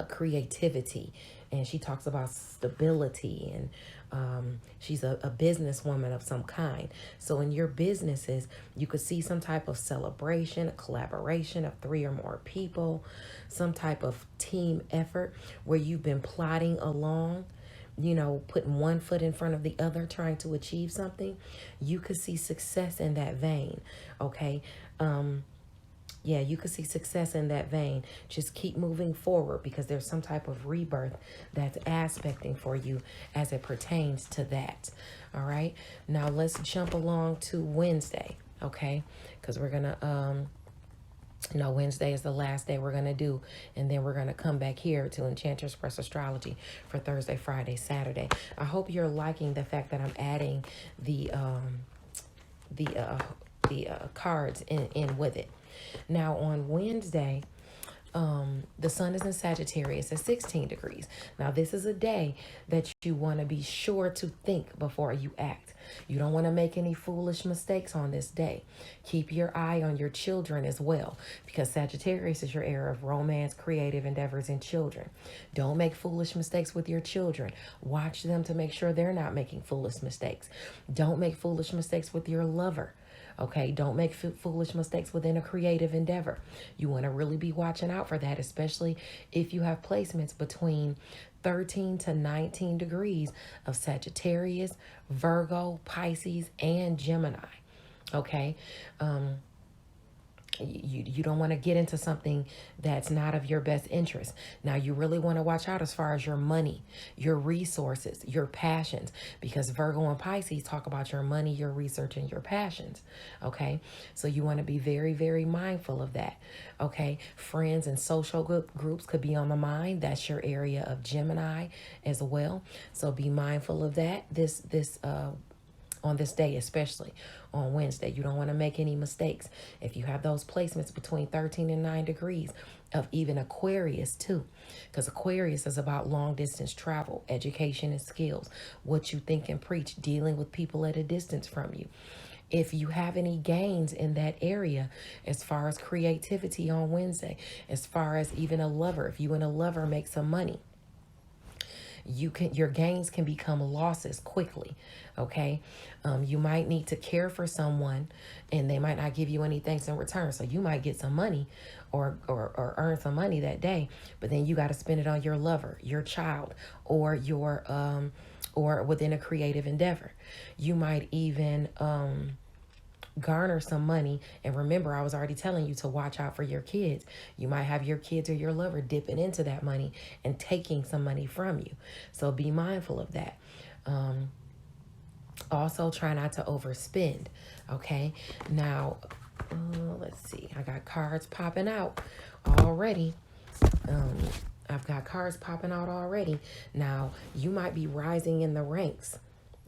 creativity, and she talks about stability, and she's a businesswoman of some kind. So in your businesses, you could see some type of celebration, a collaboration of 3 or more people, some type of team effort where you've been plodding along, putting one foot in front of the other, trying to achieve something. You could see success in that vein, okay? Yeah, you could see success in that vein. Just keep moving forward, because there's some type of rebirth that's aspecting for you as it pertains to that. All right. Now let's jump along to Wednesday, okay? Because we're going to, Wednesday is the last day we're going to do. And then we're going to come back here to Enchantress Press Astrology for Thursday, Friday, Saturday. I hope you're liking the fact that I'm adding the cards in with it. Now on Wednesday, the sun is in Sagittarius at 16 degrees. Now this is a day that you want to be sure to think before you act. You don't want to make any foolish mistakes on this day. Keep your eye on your children as well, because Sagittarius is your era of romance, creative endeavors, and children. Don't make foolish mistakes with your children. Watch them to make sure they're not making foolish mistakes. Don't make foolish mistakes with your lover. Okay, don't make foolish mistakes within a creative endeavor. You want to really be watching out for that, especially if you have placements between 13 to 19 degrees of Sagittarius, Virgo, Pisces, and Gemini. Okay, you don't want to get into something that's not of your best interest. Now, you really want to watch out as far as your money, your resources, your passions, because Virgo and Pisces talk about your money, your research, and your passions. Okay, so you want to be very, very mindful of that. Okay, friends and social groups could be on the mind. That's your area of Gemini as well. So be mindful of that. On this day, especially on Wednesday, you don't want to make any mistakes. If you have those placements between 13 and 9 degrees of even Aquarius too, because Aquarius is about long distance travel, education and skills, what you think and preach, dealing with people at a distance from you. If you have any gains in that area, as far as creativity on Wednesday, as far as even a lover, if you and a lover make some money, your gains can become losses quickly. Okay, you might need to care for someone, and they might not give you any thanks in return. So you might get some money, or earn some money that day, but then you got to spend it on your lover, your child, or your or within a creative endeavor. You might even garner some money. And remember, I was already telling you to watch out for your kids. You might have your kids or your lover dipping into that money and taking some money from you. So be mindful of that. Also, try not to overspend. Okay. Now, let's see. I got cards popping out already. I've got cards popping out already. Now, you might be rising in the ranks.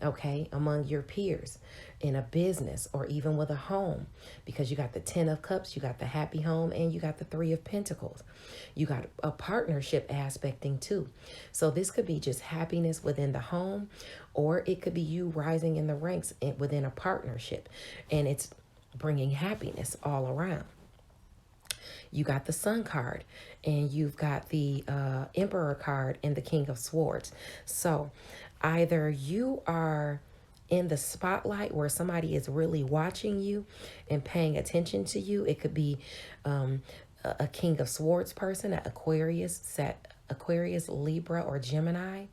okay, among your peers in a business or even with a home, because you got the 10 of cups, you got the happy home, and you got the 3 of pentacles. You got a partnership aspecting too. So this could be just happiness within the home, or it could be you rising in the ranks within a partnership, and it's bringing happiness all around. You got the Sun card, and you've got the Emperor card and the King of Swords. So either you are in the spotlight where somebody is really watching you and paying attention to you. It could be a King of Swords person, an Aquarius, Libra, or Gemini,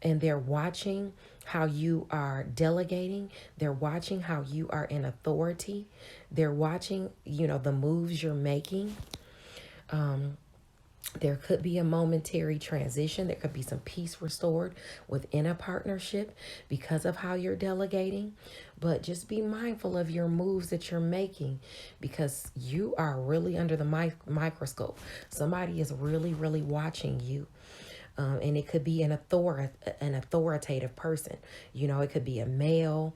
and they're watching how you are delegating. They're watching how you are in authority. They're watching, the moves you're making. There could be a momentary transition. There could be some peace restored within a partnership because of how you're delegating. But just be mindful of your moves that you're making, because you are really under the microscope. Somebody is really, really watching you. And it could be an authoritative person. It could be a male.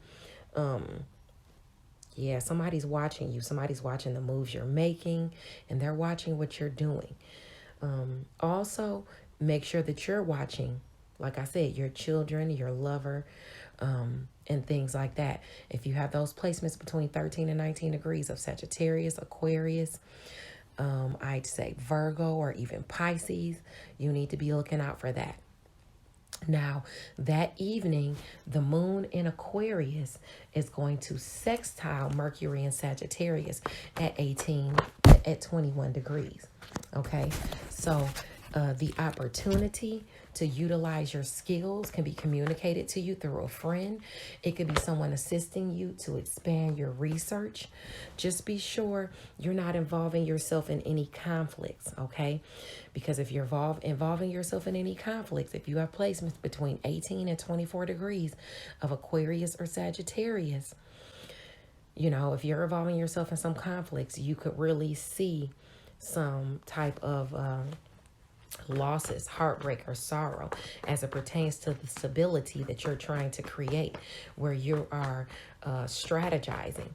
Yeah, somebody's watching you. Somebody's watching the moves you're making, and they're watching what you're doing. Also, make sure that you're watching, like I said, your children, your lover, and things like that. If you have those placements between 13 and 19 degrees of Sagittarius, Aquarius, I'd say Virgo, or even Pisces, you need to be looking out for that. Now, that evening, the moon in Aquarius is going to sextile Mercury in Sagittarius at 21 degrees. Okay, so the opportunity to utilize your skills can be communicated to you through a friend. It could be someone assisting you to expand your research. Just be sure you're not involving yourself in any conflicts, okay? Because if you're involving yourself in any conflicts, if you have placements between 18 and 24 degrees of Aquarius or Sagittarius, if you're involving yourself in some conflicts, you could really see some type of losses, heartbreak, or sorrow as it pertains to the stability that you're trying to create, where you are strategizing.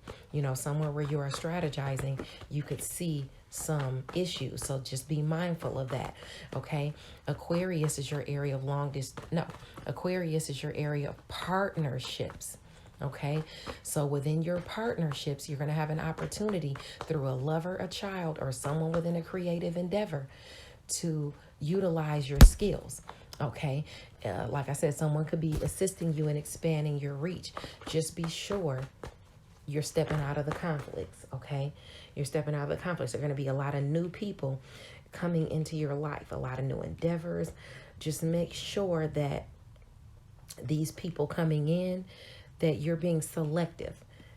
Somewhere where you are strategizing, you could see some issues. So just be mindful of that. Okay. Aquarius is your area of Aquarius is your area of partnerships. Okay, so within your partnerships, you're going to have an opportunity through a lover, a child, or someone within a creative endeavor to utilize your skills. Okay, like I said, someone could be assisting you in expanding your reach. Just be sure you're stepping out of the conflicts. Okay, you're stepping out of the conflicts. There are going to be a lot of new people coming into your life, a lot of new endeavors. Just make sure that these people coming in, that you're being selective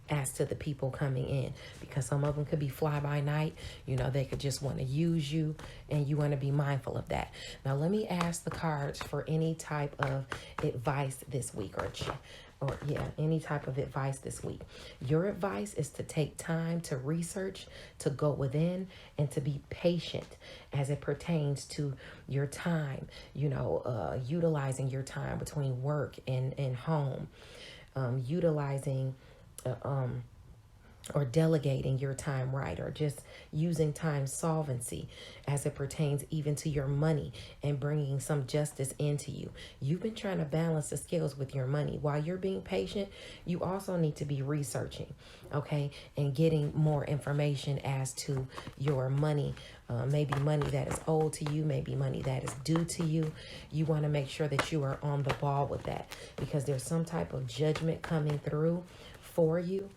as to the people coming in, because some of them could be fly by night. They could just want to use you, and you want to be mindful of that. Now, let me ask the cards for any type of advice this week, any type of advice this week. Your advice is to take time to research, to go within, and to be patient as it pertains to your time, utilizing your time between work and home, utilizing or delegating your time right, or just using time solvency as it pertains even to your money and bringing some justice into you. You've been trying to balance the scales with your money. While you're being patient, you also need to be researching, okay, and getting more information as to your money. Maybe money that is owed to you, maybe money that is due to you. You want to make sure that you are on the ball with that, because there's some type of judgment coming through for you,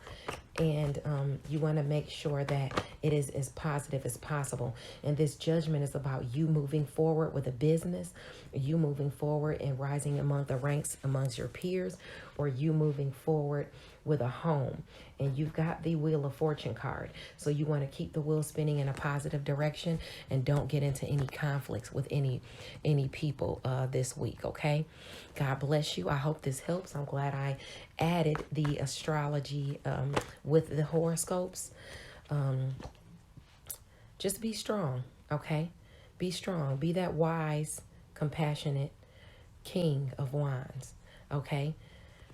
and you want to make sure that it is as positive as possible. And this judgment is about you moving forward with a business, you moving forward and rising among the ranks amongst your peers, or you moving forward with a home. And you've got the Wheel of Fortune card, so you want to keep the wheel spinning in a positive direction and don't get into any conflicts with any people this week. Okay, God bless you. I hope this helps. I'm glad I added the astrology with the horoscopes. Just be strong. Okay, be strong. Be that wise, compassionate King of Wands. Okay,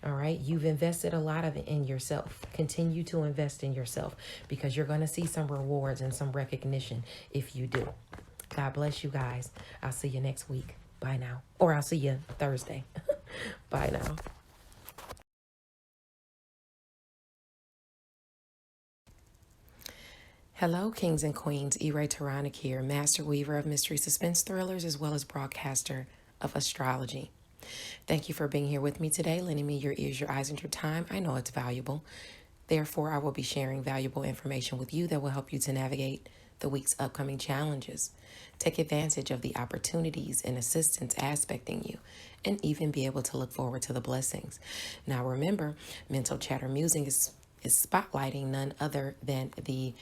All right. You've invested a lot of it in yourself. Continue to invest in yourself because you're going to see some rewards and some recognition if you do. God bless you guys. I'll see you next week. Bye now. Or I'll see you Thursday. Bye now. Hello, kings and queens. Taronic here, master weaver of mystery suspense thrillers as well as broadcaster of astrology. Thank you for being here with me today, lending me your ears, your eyes, and your time. I know it's valuable. Therefore, I will be sharing valuable information with you that will help you to navigate the week's upcoming challenges. Take advantage of the opportunities and assistance aspecting you, and even be able to look forward to the blessings. Now, remember, Mental Chatter Musing is spotlighting none other than the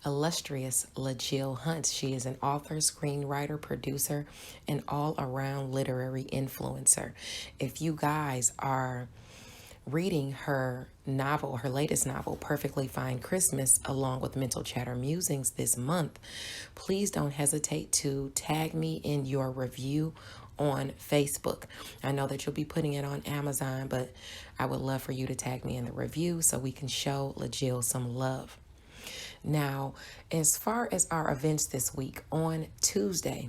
illustrious LaJill Hunt. She is an author, screenwriter, producer, and all-around literary influencer. If you guys are reading her novel, her latest novel, Perfectly Fine Christmas, along with Mental Chatter Musings this month, please don't hesitate to tag me in your review on Facebook. I know that you'll be putting it on Amazon, but I would love for you to tag me in the review so we can show LaJill some love. Now, as far as our events this week, on Tuesday,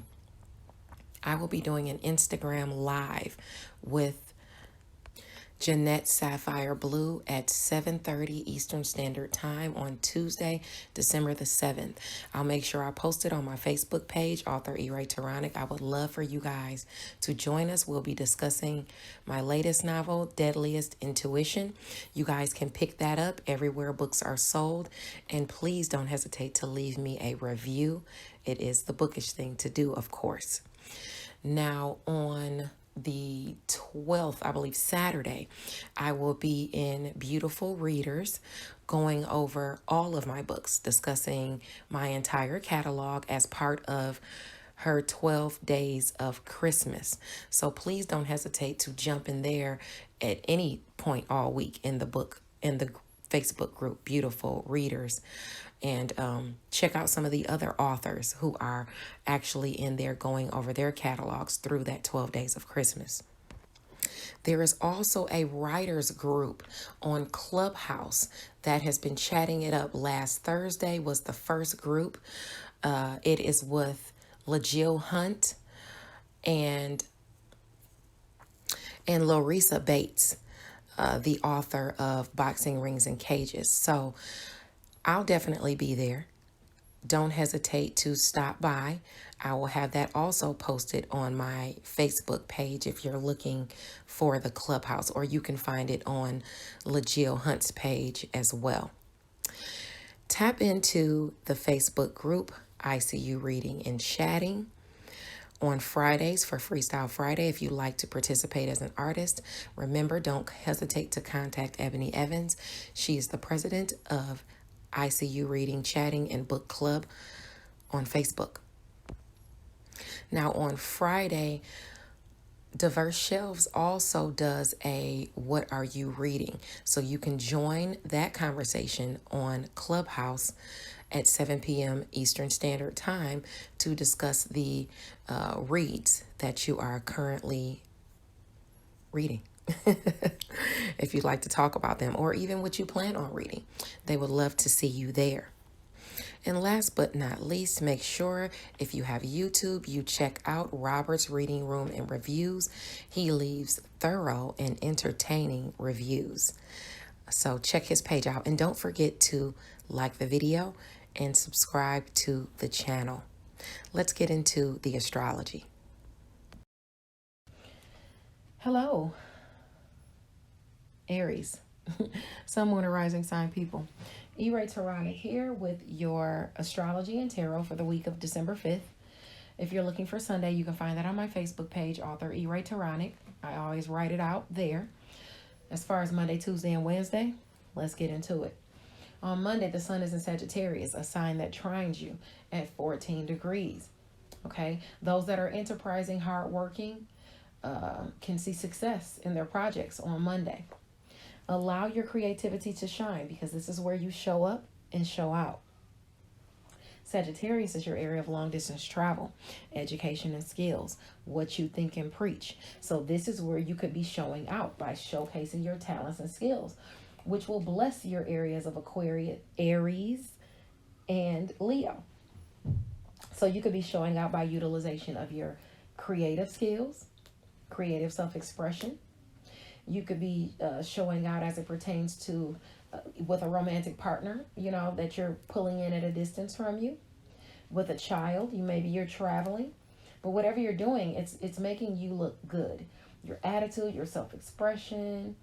I will be doing an Instagram live with Jeanette Sapphire Blue at 7:30 Eastern Standard Time on Tuesday, December the 7th. I'll make sure I post it on my Facebook page, author Taronic. I would love for you guys to join us. We'll be discussing my latest novel, Deadliest Intuition. You guys can pick that up everywhere books are sold. And please don't hesitate to leave me a review. It is the bookish thing to do, of course. Now, on the 12th, I believe Saturday, I will be in Beautiful Readers going over all of my books, discussing my entire catalog as part of her 12 days of Christmas. So please don't hesitate to jump in there at any point all week in the Facebook group, Beautiful Readers, and check out some of the other authors who are actually in there going over their catalogs through that 12 days of Christmas. There is also a writers group on Clubhouse that has been chatting it up. Last Thursday was the first group. It is with LaJill Hunt and Larissa Bates, the author of Boxing Rings and Cages. So I'll definitely be there. Don't hesitate to stop by. I will have that also posted on my Facebook page if you're looking for the Clubhouse, or you can find it on LaJill Hunt's page as well. Tap into the Facebook group, ICU Reading and Chatting, on Fridays for Freestyle Friday. If you'd like to participate as an artist, remember, don't hesitate to contact Ebony Evans. She is the president of ICU Reading, Chatting, and Book Club on Facebook. Now on Friday, Diverse Shelves also does a What Are You Reading? So you can join that conversation on Clubhouse at 7 p.m. Eastern Standard Time to discuss the reads that you are currently reading. If you'd like to talk about them, or even what you plan on reading, they would love to see you there. And last but not least, make sure if you have YouTube, you check out Robert's Reading Room and Reviews. He leaves thorough and entertaining reviews. So check his page out, and don't forget to like the video and subscribe to the channel. Let's get into the astrology. Hello, Aries, Sun, Moon, and Rising sign people. Taronic here with your astrology and tarot for the week of December 5th. If you're looking for Sunday, you can find that on my Facebook page, author Taronic. I always write it out there. As far as Monday, Tuesday, and Wednesday, let's get into it. On Monday, the sun is in Sagittarius, a sign that trines you at 14 degrees. Okay, those that are enterprising, hardworking, can see success in their projects on Monday. Allow your creativity to shine, because this is where you show up and show out. Sagittarius is your area of long distance travel, education and skills, what you think and preach. So this is where you could be showing out by showcasing your talents and skills, which will bless your areas of Aquarius, Aries, and Leo. So you could be showing out by utilization of your creative skills, creative self-expression. You could be showing out as it pertains to with a romantic partner, that you're pulling in at a distance from you. With a child, maybe you're traveling. But whatever you're doing, it's making you look good. Your attitude, your self-expression,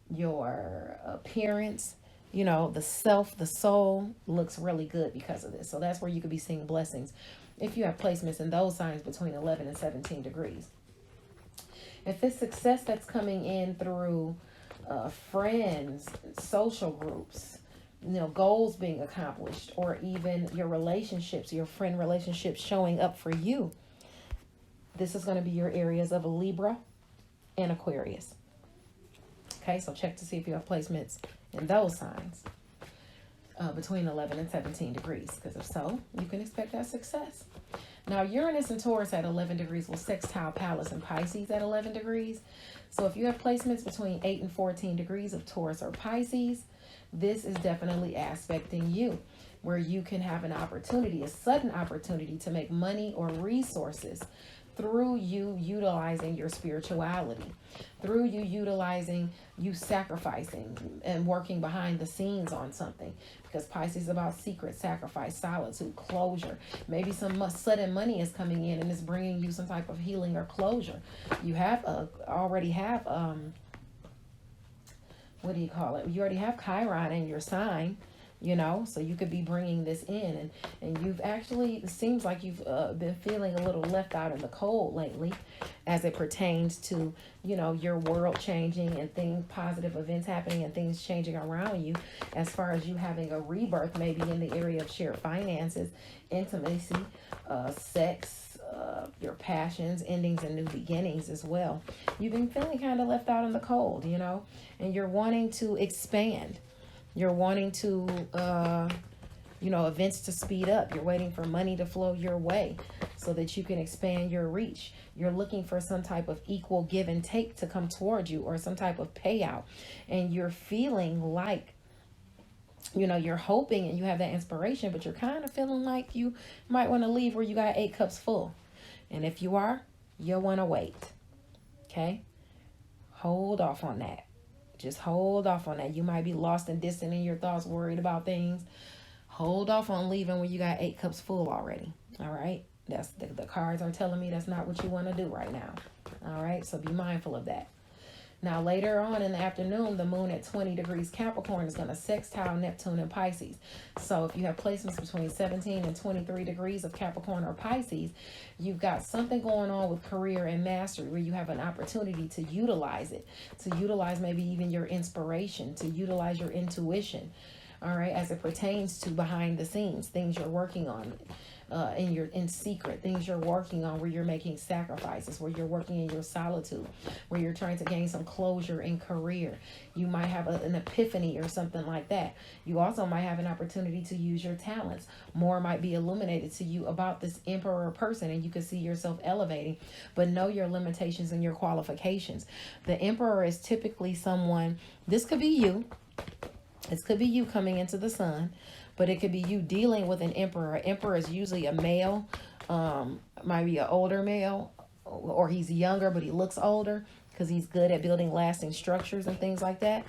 your appearance, the self, the soul looks really good because of this. So that's where you could be seeing blessings if you have placements in those signs between 11 and 17 degrees. If it's success that's coming in through friends, social groups, goals being accomplished, or even your relationships, your friend relationships showing up for you, this is going to be your areas of a Libra and Aquarius. Okay, so check to see if you have placements in those signs between 11 and 17 degrees, because if so, you can expect that success. Now, Uranus and Taurus at 11 degrees will sextile Pallas and Pisces at 11 degrees. So if you have placements between 8 and 14 degrees of Taurus or Pisces, this is definitely aspecting you, where you can have an opportunity, a sudden opportunity to make money or resources through you utilizing your spirituality, through you sacrificing and working behind the scenes on something. Because Pisces is about secret, sacrifice, solitude, closure. Maybe some sudden money is coming in and it's bringing you some type of healing or closure. You already have what do you call it? You already have Chiron in your sign. So you could be bringing this in, and you've actually, it seems like you've been feeling a little left out in the cold lately as it pertains to, your world changing and positive events happening and things changing around you, as far as you having a rebirth, maybe in the area of shared finances, intimacy, sex, your passions, endings, and new beginnings as well. You've been feeling kind of left out in the cold, and you're wanting to expand. You're wanting to, events to speed up. You're waiting for money to flow your way so that you can expand your reach. You're looking for some type of equal give and take to come towards you, or some type of payout. And you're feeling like, you're hoping and you have that inspiration, but you're kind of feeling like you might want to leave where you got 8 cups full. And if you are, you'll want to wait. Okay? Hold off on that. Just hold off on that. You might be lost and distant in your thoughts, worried about things. Hold off on leaving when you got 8 cups full already. All right. That's the cards are telling me that's not what you want to do right now. All right. So be mindful of that. Now, later on in the afternoon, the moon at 20 degrees Capricorn is going to sextile Neptune and Pisces. So if you have placements between 17 and 23 degrees of Capricorn or Pisces, you've got something going on with career and mastery where you have an opportunity to utilize it, to utilize maybe even your inspiration, to utilize your intuition, all right, as it pertains to behind the scenes, things you're working on. In secret, things you're working on where you're making sacrifices, where you're working in your solitude, where you're trying to gain some closure in career. You might have an epiphany or something like that. You also might have an opportunity to use your talents. More might be illuminated to you about this emperor person, and you can see yourself elevating, but know your limitations and your qualifications. The emperor is typically someone, this could be you. This could be you coming into the sun, but it could be you dealing with an emperor. An emperor is usually a male, might be an older male, or he's younger, but he looks older because he's good at building lasting structures and things like that.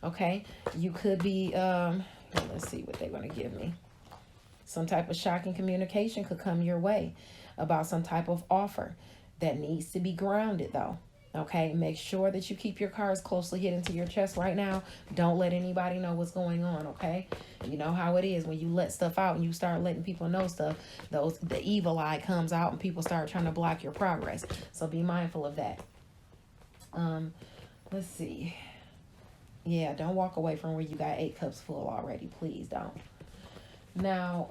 Okay, you could be, let's see what they're going to give me. Some type of shocking communication could come your way about some type of offer that needs to be grounded, though. Okay, make sure that you keep your cards closely hidden to your chest right now. Don't let anybody know what's going on, okay? You know how it is when you let stuff out and you start letting people know stuff, the evil eye comes out and people start trying to block your progress. So be mindful of that. Let's see. Yeah, don't walk away from where you got 8 cups full already. Please don't. Now,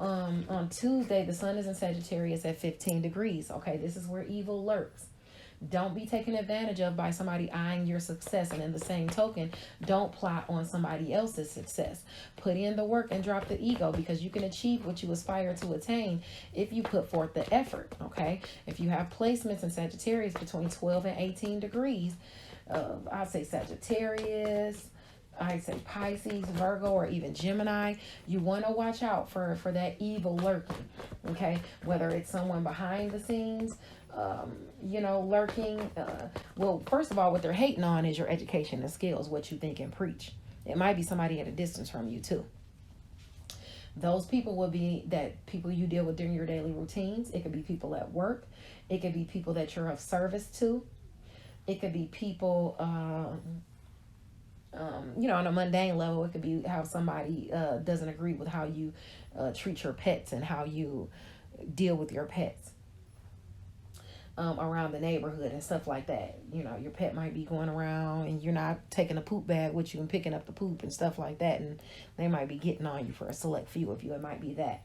on Tuesday, the sun is in Sagittarius at 15 degrees. Okay, this is where evil lurks. Don't be taken advantage of by somebody eyeing your success. And in the same token, don't plot on somebody else's success. Put in the work and drop the ego, because you can achieve what you aspire to attain if you put forth the effort, okay? If you have placements in Sagittarius between 12 and 18 degrees, I'd say Sagittarius, I'd say Pisces, Virgo, or even Gemini, you want to watch out for that evil lurking, okay? Whether it's someone behind the scenes, lurking. Well, first of all, what they're hating on is your education and skills, what you think and preach. It might be somebody at a distance from you too. Those people will be that people you deal with during your daily routines. It could be people at work. It could be people that you're of service to. It could be people, on a mundane level. It could be how somebody doesn't agree with how you treat your pets and how you deal with your pets around the neighborhood and stuff like that. Your pet might be going around and you're not taking a poop bag with you and picking up the poop and stuff like that, and they might be getting on you. For a select few of you, it might be that.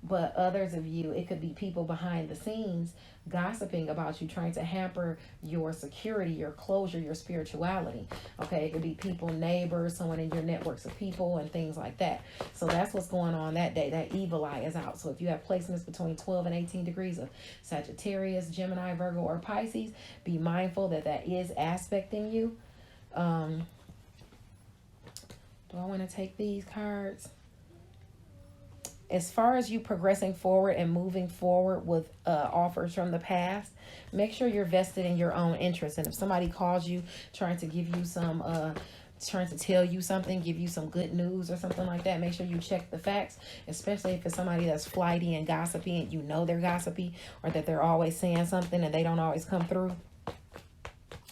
But others of you, it could be people behind the scenes gossiping about you, trying to hamper your security, your closure, your spirituality. Okay, it could be people, neighbors, someone in your networks of people and things like that. So that's what's going on that day. That evil eye is out. So if you have placements between 12 and 18 degrees of Sagittarius, Gemini, Virgo, or Pisces, be mindful that is aspecting you. Do I want to take these cards? As far as you progressing forward and moving forward with offers from the past, make sure you're vested in your own interests. And if somebody calls you trying to give you some, trying to tell you something, give you some good news or something like that, make sure you check the facts, especially if it's somebody that's flighty and gossipy and you know they're gossipy, or that they're always saying something and they don't always come through.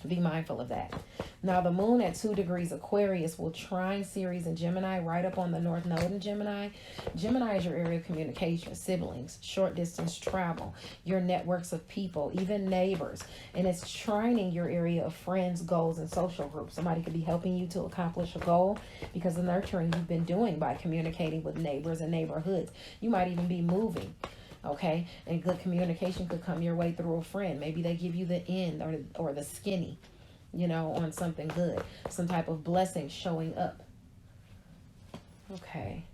Be mindful of that. Now, the moon at 2 degrees Aquarius will trine Ceres and Gemini right up on the North Node in Gemini. Gemini is your area of communication, siblings, short distance travel, your networks of people, even neighbors. And it's trining your area of friends, goals, and social groups. Somebody could be helping you to accomplish a goal because of nurturing you've been doing by communicating with neighbors and neighborhoods. You might even be moving. Okay, and good communication could come your way through a friend. Maybe they give you the end or the skinny, on something good, some type of blessing showing up. Okay.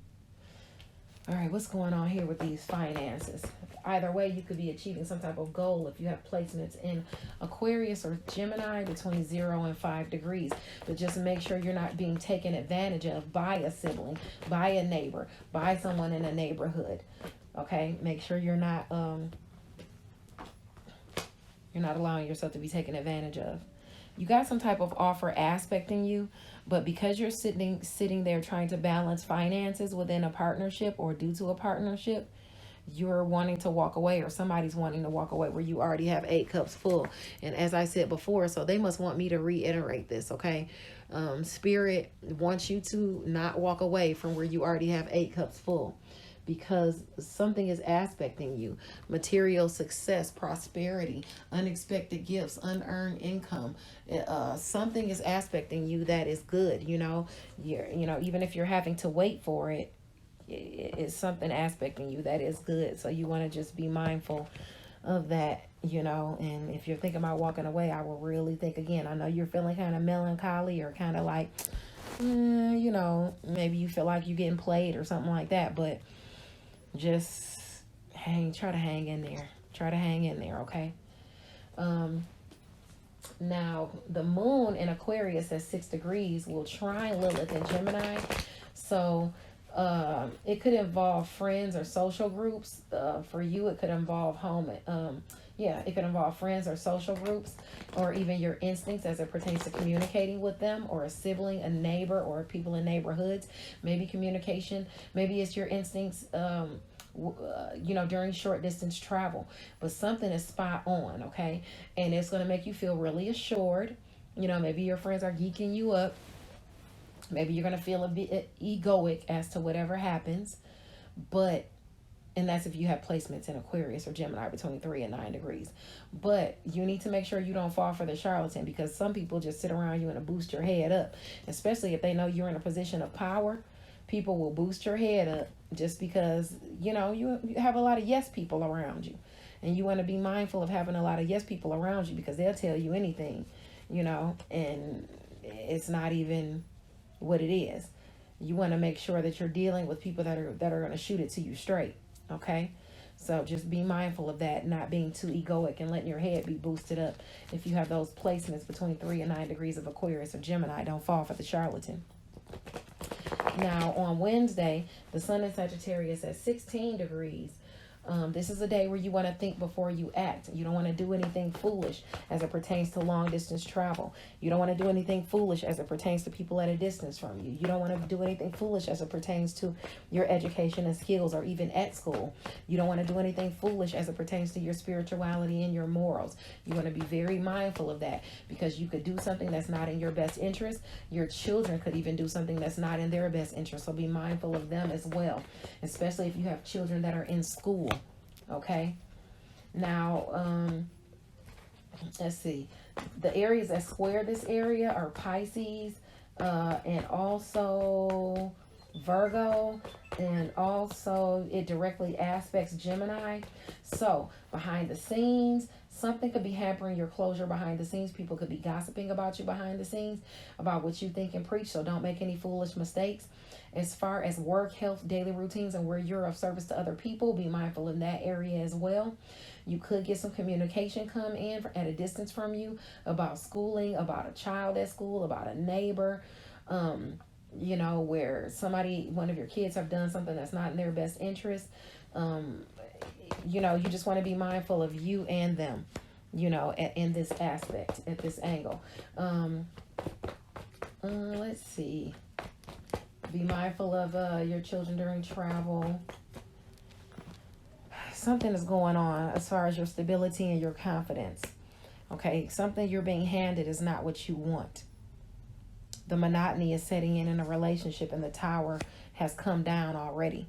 All right, what's going on here with these finances? Either way, you could be achieving some type of goal if you have placements in Aquarius or Gemini between 0 and 5 degrees. But just make sure you're not being taken advantage of by a sibling, by a neighbor, by someone in a neighborhood. Okay, make sure you're not allowing yourself to be taken advantage of. You got some type of offer aspecting you, but because you're sitting there trying to balance finances within a partnership or due to a partnership, you're wanting to walk away, or somebody's wanting to walk away where you already have 8 cups full. And as I said before, so they must want me to reiterate this, okay? Spirit wants you to not walk away from where you already have 8 cups full, because something is aspecting you. Material success, prosperity, unexpected gifts, unearned income. Something is aspecting you that is good. Even if you're having to wait for it, it's something aspecting you that is good. So you want to just be mindful of that, and if you're thinking about walking away, I will really think again. I know you're feeling kind of melancholy or kind of like, maybe you feel like you're getting played or something like that, but just try to hang in there. Okay. Now the moon in Aquarius at 6 degrees will trine Lilith in Gemini. So it could involve friends or social groups. For you, it could involve it could involve friends or social groups, or even your instincts as it pertains to communicating with them, or a sibling, a neighbor, or people in neighborhoods. Maybe communication, maybe it's your instincts, during short distance travel, but something is spot on, okay? And it's going to make you feel really assured. Maybe your friends are geeking you up. Maybe you're going to feel a bit egoic as to whatever happens, and that's if you have placements in Aquarius or Gemini between 3 and 9 degrees. But you need to make sure you don't fall for the charlatan, because some people just sit around you and boost your head up, especially if they know you're in a position of power. People will boost your head up just because, you have a lot of yes people around you. And you want to be mindful of having a lot of yes people around you, because they'll tell you anything, you know, and it's not even what it is. You want to make sure that you're dealing with people that are going to shoot it to you straight. Okay. So just be mindful of that, not being too egoic and letting your head be boosted up. If you have those placements between 3 and 9 degrees of Aquarius or Gemini, don't fall for the charlatan. Now, on Wednesday, the sun in Sagittarius at 16 degrees. This is a day where you want to think before you act. You don't want to do anything foolish as it pertains to long distance travel. You don't want to do anything foolish as it pertains to people at a distance from you. You don't want to do anything foolish as it pertains to your education and skills, or even at school. You don't want to do anything foolish as it pertains to your spirituality and your morals. You want to be very mindful of that, because you could do something that's not in your best interest. Your children could even do something that's not in their best interest. So be mindful of them as well, especially if you have children that are in school. Okay. Now, let's see. The areas that square this area are Pisces, and also Virgo, and also it directly aspects Gemini. So behind the scenes, something could be hampering your closure behind the scenes. People could be gossiping about you behind the scenes, about what you think and preach. So don't make any foolish mistakes. As far as work, health, daily routines, and where you're of service to other people, be mindful in that area as well. You could get some communication come in at a distance from you about schooling, about a child at school, about a neighbor, you know, where one of your kids have done something that's not in their best interest. You know, you just want to be mindful of you and them, you know, in this aspect, at this angle. Let's see. Be mindful of your children during travel. Something is going on as far as your stability and your confidence. Okay, something you're being handed is not what you want. The monotony is setting in a relationship, and the tower has come down already.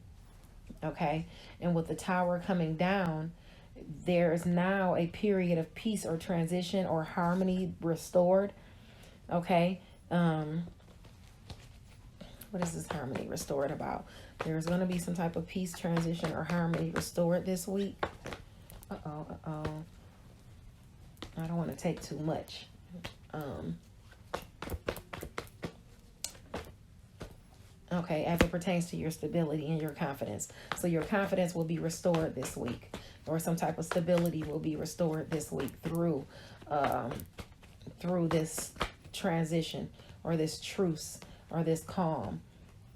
Okay, and with the tower coming down, there is now a period of peace or transition or harmony restored. Okay. What is this harmony restored about? There's going to be some type of peace, transition, or harmony restored this week. Uh-oh. I don't want to take too much. Okay, as it pertains to your stability and your confidence. So your confidence will be restored this week, or some type of stability will be restored this week through this transition, or this truce, or this calm.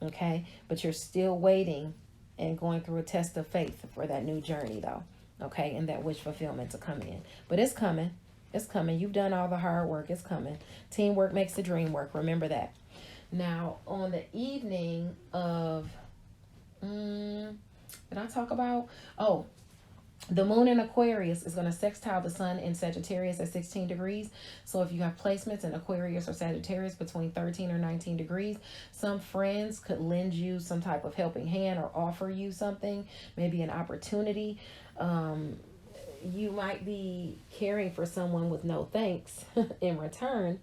Okay, but you're still waiting and going through a test of faith for that new journey, though. Okay, and that wish fulfillment to come in. But it's coming. It's coming. You've done all the hard work. It's coming. Teamwork makes the dream work. Remember that. Now, on the evening of, did I talk about? Oh, the moon in Aquarius is going to sextile the sun in Sagittarius at 16 degrees. So if you have placements in Aquarius or Sagittarius between 13 or 19 degrees, some friends could lend you some type of helping hand or offer you something, maybe an opportunity. You might be caring for someone with no thanks in return.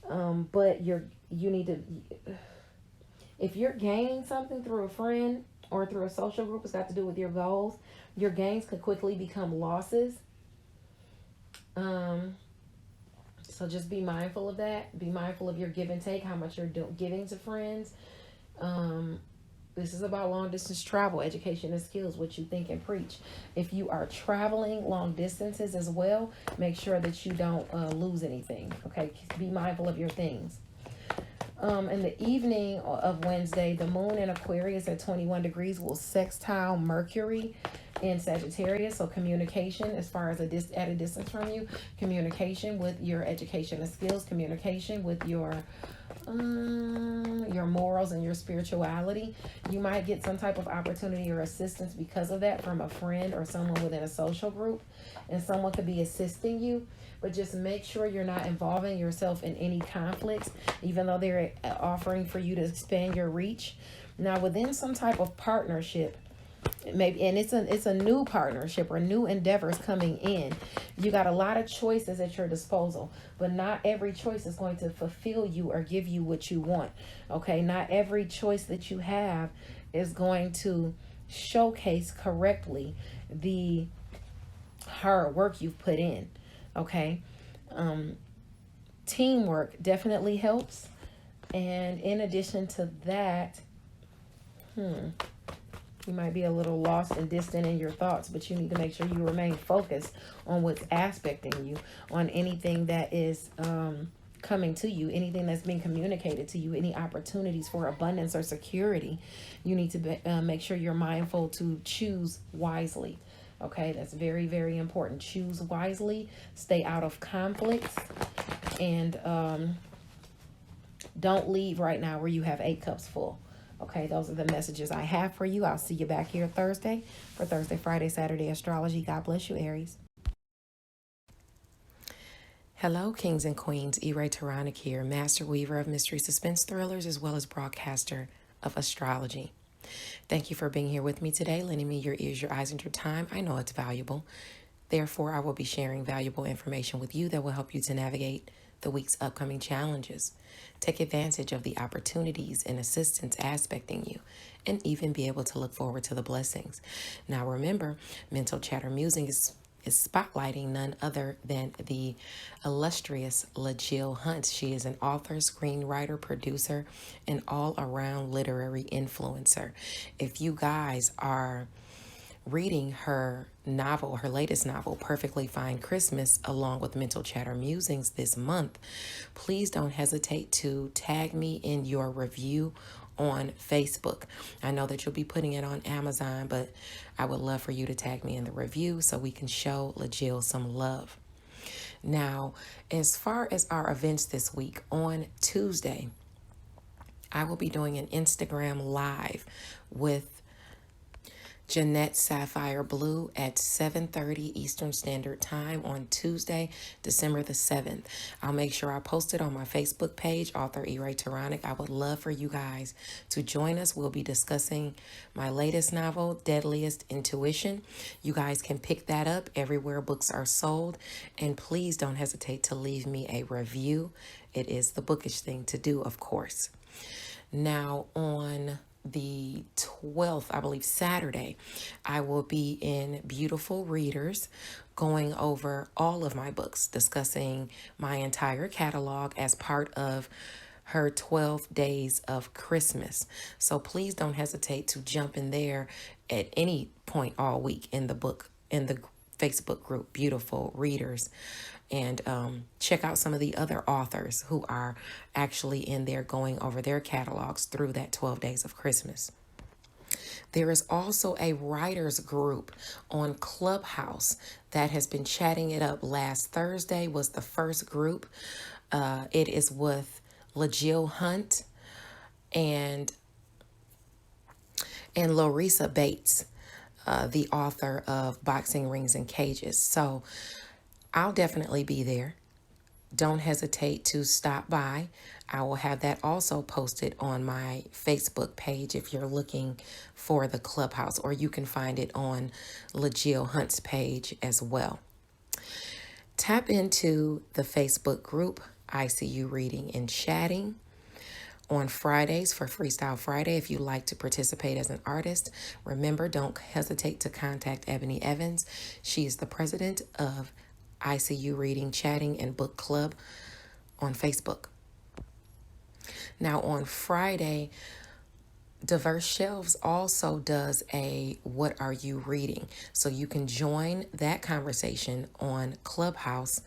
But you need to, if you're gaining something through a friend or through a social group, it's got to do with your goals. Your gains could quickly become losses. So just be mindful of that. Be mindful of your give and take, how much you're giving to friends. This is about long distance travel, education and skills, what you think and preach. If you are traveling long distances as well, make sure that you don't lose anything. Okay, be mindful of your things. In the evening of Wednesday, the moon in Aquarius at 21 degrees will sextile Mercury in Sagittarius. So communication, as far as at a distance from you, communication with your education and skills, communication with your morals and your spirituality. You might get some type of opportunity or assistance because of that from a friend or someone within a social group, and someone could be assisting you. But just make sure you're not involving yourself in any conflicts, even though they're offering for you to expand your reach. Now, within some type of partnership, maybe, and it's a new partnership or new endeavors coming in, you got a lot of choices at your disposal, but not every choice is going to fulfill you or give you what you want. Okay, not every choice that you have is going to showcase correctly the hard work you've put in. Okay. Teamwork definitely helps. And in addition to that, you might be a little lost and distant in your thoughts, but you need to make sure you remain focused on what's aspecting you, on anything that is coming to you, anything that's being communicated to you, any opportunities for abundance or security. You need to make sure you're mindful to choose wisely. Okay, that's very, very important. Choose wisely, stay out of conflicts, and don't leave right now where you have 8 cups full. Okay, those are the messages I have for you. I'll see you back here Thursday for Thursday, Friday, Saturday astrology. God bless you, Aries. Hello, kings and queens. Taranic here, master weaver of mystery suspense thrillers as well as broadcaster of astrology. Thank you for being here with me today, lending me your ears, your eyes, and your time. I know it's valuable. Therefore, I will be sharing valuable information with you that will help you to navigate the week's upcoming challenges. Take advantage of the opportunities and assistance aspecting you, and even be able to look forward to the blessings. Now remember, Mental Chatter Musing is spotlighting none other than the illustrious LaJill Hunt. She is an author, screenwriter, producer, and all-around literary influencer. If you guys are reading her novel, her latest novel, Perfectly Fine Christmas, along with Mental Chatter Musings this month, please don't hesitate to tag me in your review on Facebook. I know that you'll be putting it on Amazon, but I would love for you to tag me in the review so we can show LaJill some love. Now, as far as our events this week, on Tuesday, I will be doing an Instagram live with Jeanette Sapphire Blue at 7:30 Eastern Standard Time on Tuesday, December the 7th. I'll make sure I post it on my Facebook page, author Taranic. I would love for you guys to join us. We'll be discussing my latest novel, Deadliest Intuition. You guys can pick that up everywhere books are sold. And please don't hesitate to leave me a review. It is the bookish thing to do, of course. Now, on the 12th, I believe Saturday, I will be in Beautiful Readers going over all of my books, discussing my entire catalog as part of her 12 days of Christmas. So please don't hesitate to jump in there at any point all week in the Facebook group, Beautiful Readers, and check out some of the other authors who are actually in there going over their catalogs through that 12 days of Christmas. There is also a writers group on Clubhouse that has been chatting it up. Last Thursday was the first group. It is with LaJill Hunt and Larissa Bates, the author of Boxing Rings and Cages. So I'll definitely be there. Don't hesitate to stop by. I will have that also posted on my Facebook page if you're looking for the Clubhouse, or you can find it on LaJill Hunt's page as well. Tap into the Facebook group, ICU Reading and Chatting, on Fridays for Freestyle Friday. If you'd like to participate as an artist, remember, don't hesitate to contact Ebony Evans. She is the president of ICU Reading, Chatting, and Book Club on Facebook. Now on Friday, Diverse Shelves also does a What Are You Reading? So you can join that conversation on Clubhouse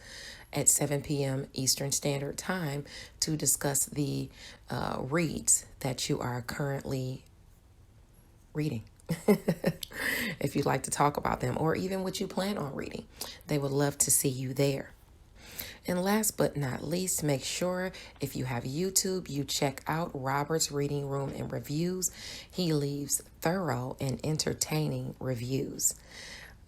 at 7 p.m. Eastern Standard Time to discuss the reads that you are currently reading. If you'd like to talk about them, or even what you plan on reading, they would love to see you there. And last but not least, make sure if you have YouTube, you check out Robert's Reading Room and Reviews. He leaves thorough and entertaining reviews.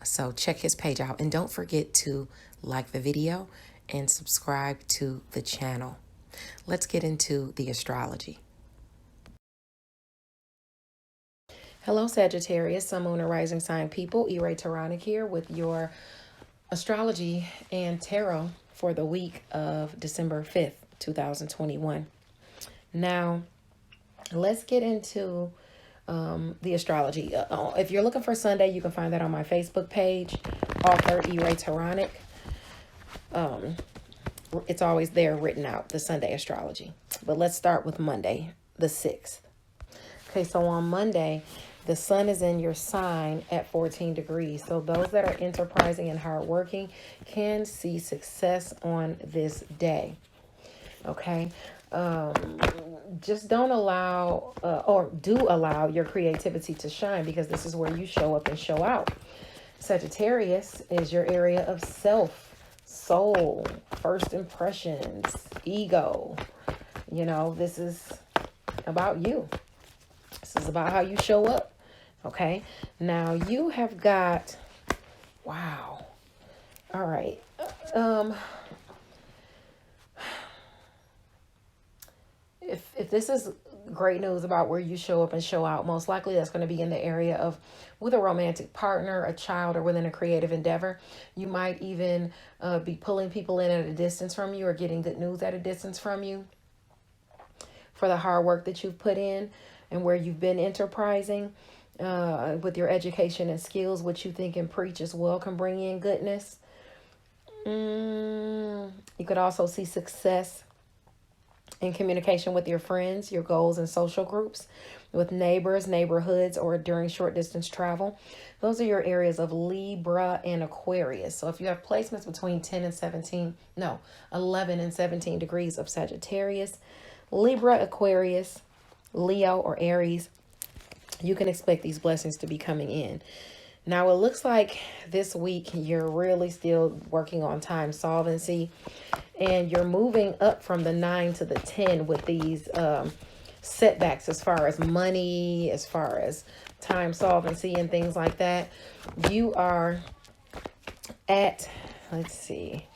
So check his page out, and don't forget to like the video and subscribe to the channel. Let's get into the astrology. Hello, Sagittarius, Sun, Moon, and Rising Sign people. Taranic here with your astrology and tarot for the week of December 5th, 2021. Now, let's get into the astrology. If you're looking for Sunday, you can find that on my Facebook page, author E-Ray Taronic. It's always there written out, the Sunday astrology. But let's start with Monday, the 6th. Okay, so on Monday, the sun is in your sign at 14 degrees. So those that are enterprising and hardworking can see success on this day. Okay. Just don't allow or do allow your creativity to shine, because this is where you show up and show out. Sagittarius is your area of self, soul, first impressions, ego. You know, this is about you. This is about how you show up. Okay. Now you have got, wow. All right. If this is great news about where you show up and show out, most likely that's going to be in the area of with a romantic partner, a child, or within a creative endeavor. You might even be pulling people in at a distance from you, or getting good news at a distance from you for the hard work that you've put in and where you've been enterprising with your education and skills. What you think and preach as well can bring in goodness. You could also see success in communication with your friends, your goals and social groups, with neighbors, neighborhoods, or during short distance travel. Those are your areas of Libra and Aquarius. So if you have placements between 11 and 17 degrees of Sagittarius, Libra, Aquarius, Leo, or Aries, you can expect these blessings to be coming in. Now, it looks like this week you're really still working on time solvency, and you're moving up from the 9 to the 10 with these setbacks as far as money, as far as time solvency and things like that. You are at, let's see,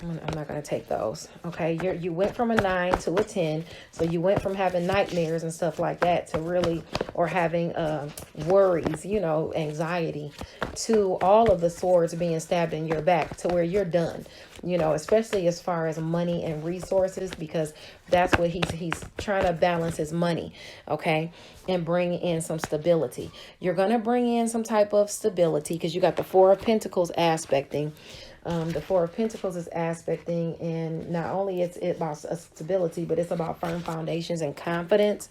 I'm not going to take those. Okay. You went from a 9 to a 10. So you went from having nightmares and stuff like that to really, or having worries, you know, anxiety, to all of the swords being stabbed in your back, to where you're done, you know, especially as far as money and resources, because that's what he's trying to balance his money. Okay. And bring in some stability. You're going to bring in some type of stability because you got the Four of Pentacles aspecting. The Four of Pentacles is aspecting, and not only it's about stability, but it's about firm foundations and confidence.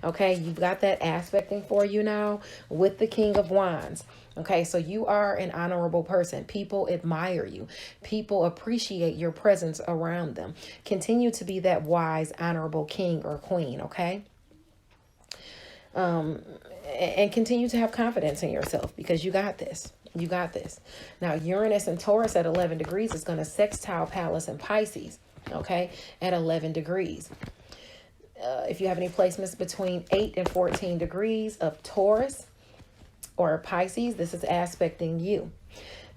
Okay, you've got that aspecting for you now with the King of Wands. Okay, so you are an honorable person. People admire you. People appreciate your presence around them. Continue to be that wise, honorable king or queen, okay? And continue to have confidence in yourself, because you got this. You got this. Now, Uranus and Taurus at 11 degrees is going to sextile Pallas and Pisces, okay, at 11 degrees. If you have any placements between 8 and 14 degrees of Taurus or Pisces, this is aspecting you.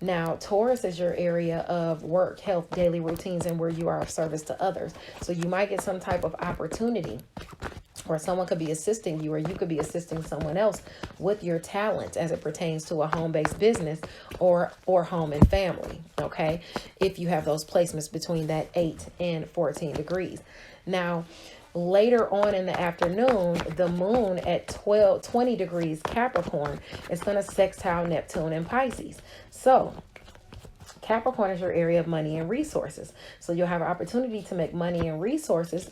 Now, Taurus is your area of work, health, daily routines, and where you are of service to others. So you might get some type of opportunity, or someone could be assisting you, or you could be assisting someone else with your talent as it pertains to a home-based business or home and family, okay? If you have those placements between that 8 and 14 degrees. Now, later on in the afternoon, the moon at 20 degrees Capricorn is going to sextile Neptune and Pisces. So Capricorn is your area of money and resources. So you'll have an opportunity to make money and resources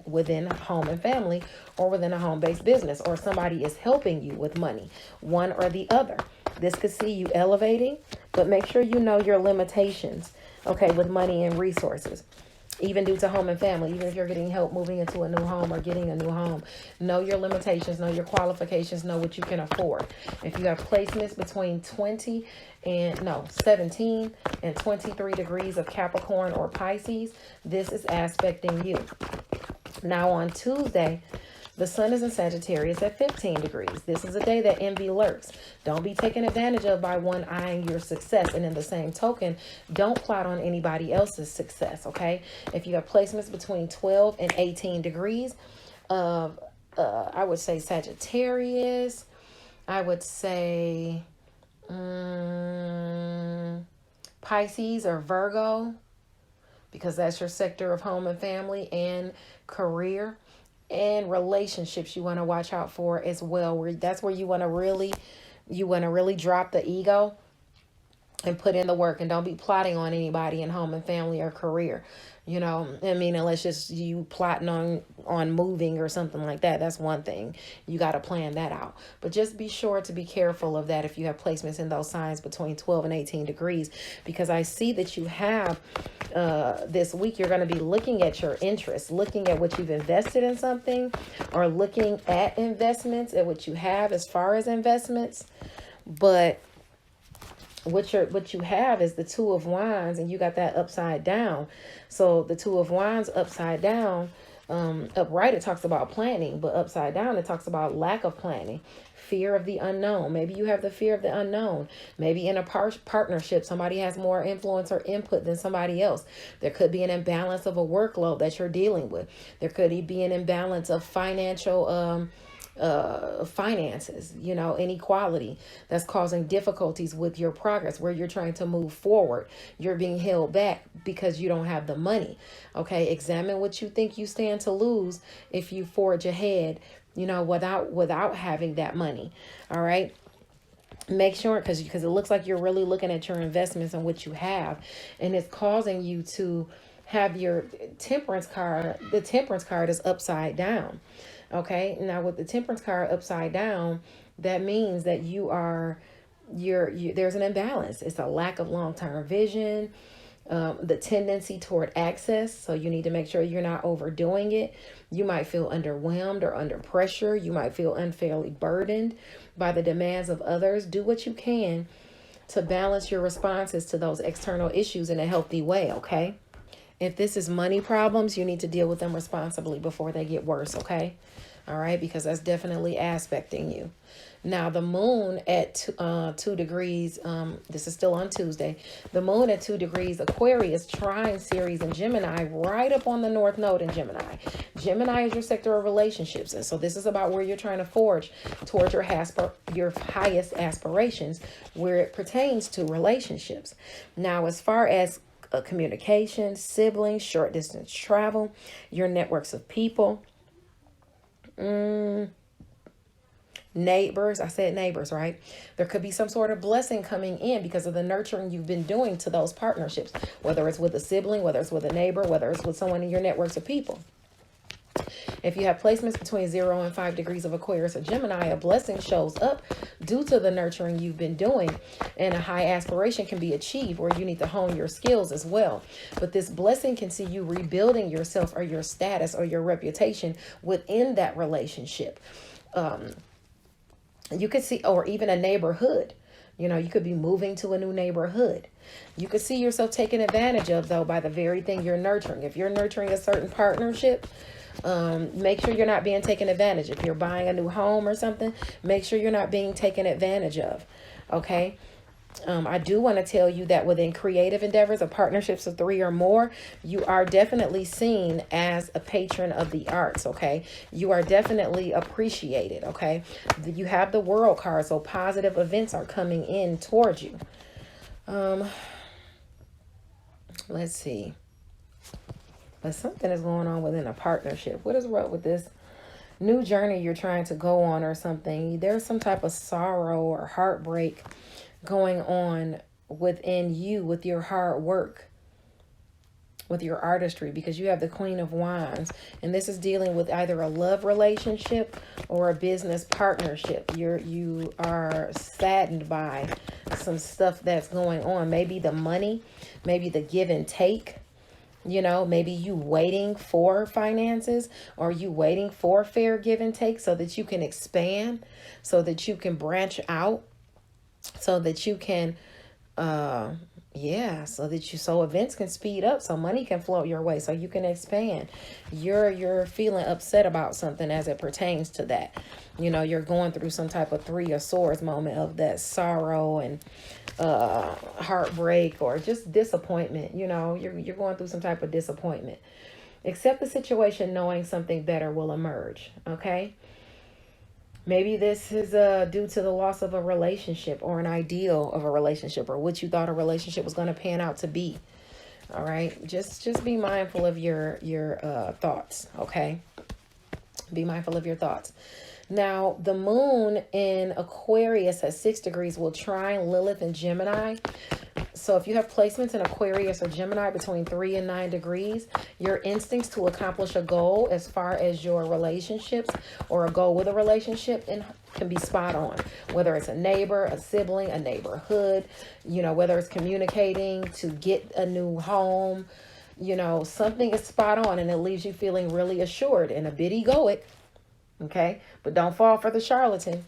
within home and family, or within a home-based business, or somebody is helping you with money, one or the other. This could see you elevating, but make sure you know your limitations, okay, with money and resources. Even due to home and family, even if you're getting help moving into a new home or getting a new home, know your limitations, know your qualifications, know what you can afford. If you have placements between 17 and 23 degrees of Capricorn or Pisces, this is aspecting you. Now on Tuesday, the sun is in Sagittarius at 15 degrees. This is a day that envy lurks. Don't be taken advantage of by one eyeing your success. And in the same token, don't plot on anybody else's success, okay? If you have placements between 12 and 18 degrees of, I would say Sagittarius, I would say Pisces or Virgo, because that's your sector of home and family and career. and relationships you want to watch out for as well. That's where you want to really drop the ego and put in the work, and don't be plotting on anybody in home and family or career. You know, I mean, unless just you plotting on moving or something like that, that's one thing. You got to plan that out. But just be sure to be careful of that if you have placements in those signs between 12 and 18 degrees, because I see that you have this week, you're going to be looking at your interests, looking at what you've invested in something, or looking at investments and what you have as far as investments. But what you have is the Two of Wands, and you got that upside down. So the Two of Wands upside down, upright, it talks about planning, but upside down, it talks about lack of planning, fear of the unknown. Maybe you have the fear of the unknown. Maybe in a partnership, somebody has more influence or input than somebody else. There could be an imbalance of a workload that you're dealing with. There could be an imbalance of finances, you know, inequality that's causing difficulties with your progress, where you're trying to move forward. You're being held back because you don't have the money. Okay, examine what you think you stand to lose if you forge ahead, you know, without having that money. All right, make sure, because it looks like you're really looking at your investments and what you have, and it's causing you to have your temperance card. The temperance card is upside down. Okay, now with the temperance card upside down, that means that there's an imbalance. It's a lack of long-term vision, the tendency toward access. So you need to make sure you're not overdoing it. You might feel underwhelmed or under pressure. You might feel unfairly burdened by the demands of others. Do what you can to balance your responses to those external issues in a healthy way, okay? If this is money problems, you need to deal with them responsibly before they get worse, okay? All right, because that's definitely aspecting you. Now, the moon at 2 degrees, this is still on Tuesday. The moon at 2 degrees Aquarius, trine Ceres and Gemini, right up on the North Node in Gemini. Gemini is your sector of relationships. And so this is about where you're trying to forge towards your highest aspirations, where it pertains to relationships. Now, as far as communication, siblings, short distance travel, your networks of people, neighbors, I said neighbors, right? There could be some sort of blessing coming in because of the nurturing you've been doing to those partnerships, whether it's with a sibling, whether it's with a neighbor, whether it's with someone in your networks of people. If you have placements between 0 and 5 degrees of Aquarius or Gemini, a blessing shows up due to the nurturing you've been doing, and a high aspiration can be achieved where you need to hone your skills as well. But this blessing can see you rebuilding yourself or your status or your reputation within that relationship. You could see, or even a neighborhood. You know, you could be moving to a new neighborhood. You could see yourself taken advantage of, though, by the very thing you're nurturing. If you're nurturing a certain partnership, make sure you're not being taken advantage. If you're buying a new home or something, make sure you're not being taken advantage of. Okay. I do want to tell you that within creative endeavors or partnerships of 3 or more, you are definitely seen as a patron of the arts. Okay. You are definitely appreciated. Okay. You have the World card, so positive events are coming in towards you. Let's see. But something is going on within a partnership. What is wrong with this new journey you're trying to go on or something? There's some type of sorrow or heartbreak going on within you with your hard work, with your artistry, because you have the Queen of Wands. And this is dealing with either a love relationship or a business partnership. You are saddened by some stuff that's going on. Maybe the money, maybe the give and take. You know, maybe you waiting for finances, or you waiting for fair give and take so that you can expand, so that you can branch out, so that you can, so events can speed up, so money can flow your way, so you can expand. You're feeling upset about something as it pertains to that. You know, you're going through some type of 3 of Swords moment of that sorrow and heartbreak or just disappointment. You know, you're going through some type of disappointment. Accept the situation knowing something better will emerge. Okay. Maybe this is due to the loss of a relationship or an ideal of a relationship, or what you thought a relationship was going to pan out to be. All right. Just be mindful of your thoughts. Okay. Be mindful of your thoughts. Now, the moon in Aquarius at 6 degrees will trine Lilith in Gemini. So if you have placements in Aquarius or Gemini between 3 and 9 degrees, your instincts to accomplish a goal as far as your relationships or a goal with a relationship can be spot on. Whether it's a neighbor, a sibling, a neighborhood, whether it's communicating to get a new home, something is spot on and it leaves you feeling really assured and a bit egoic. Okay, but don't fall for the charlatan.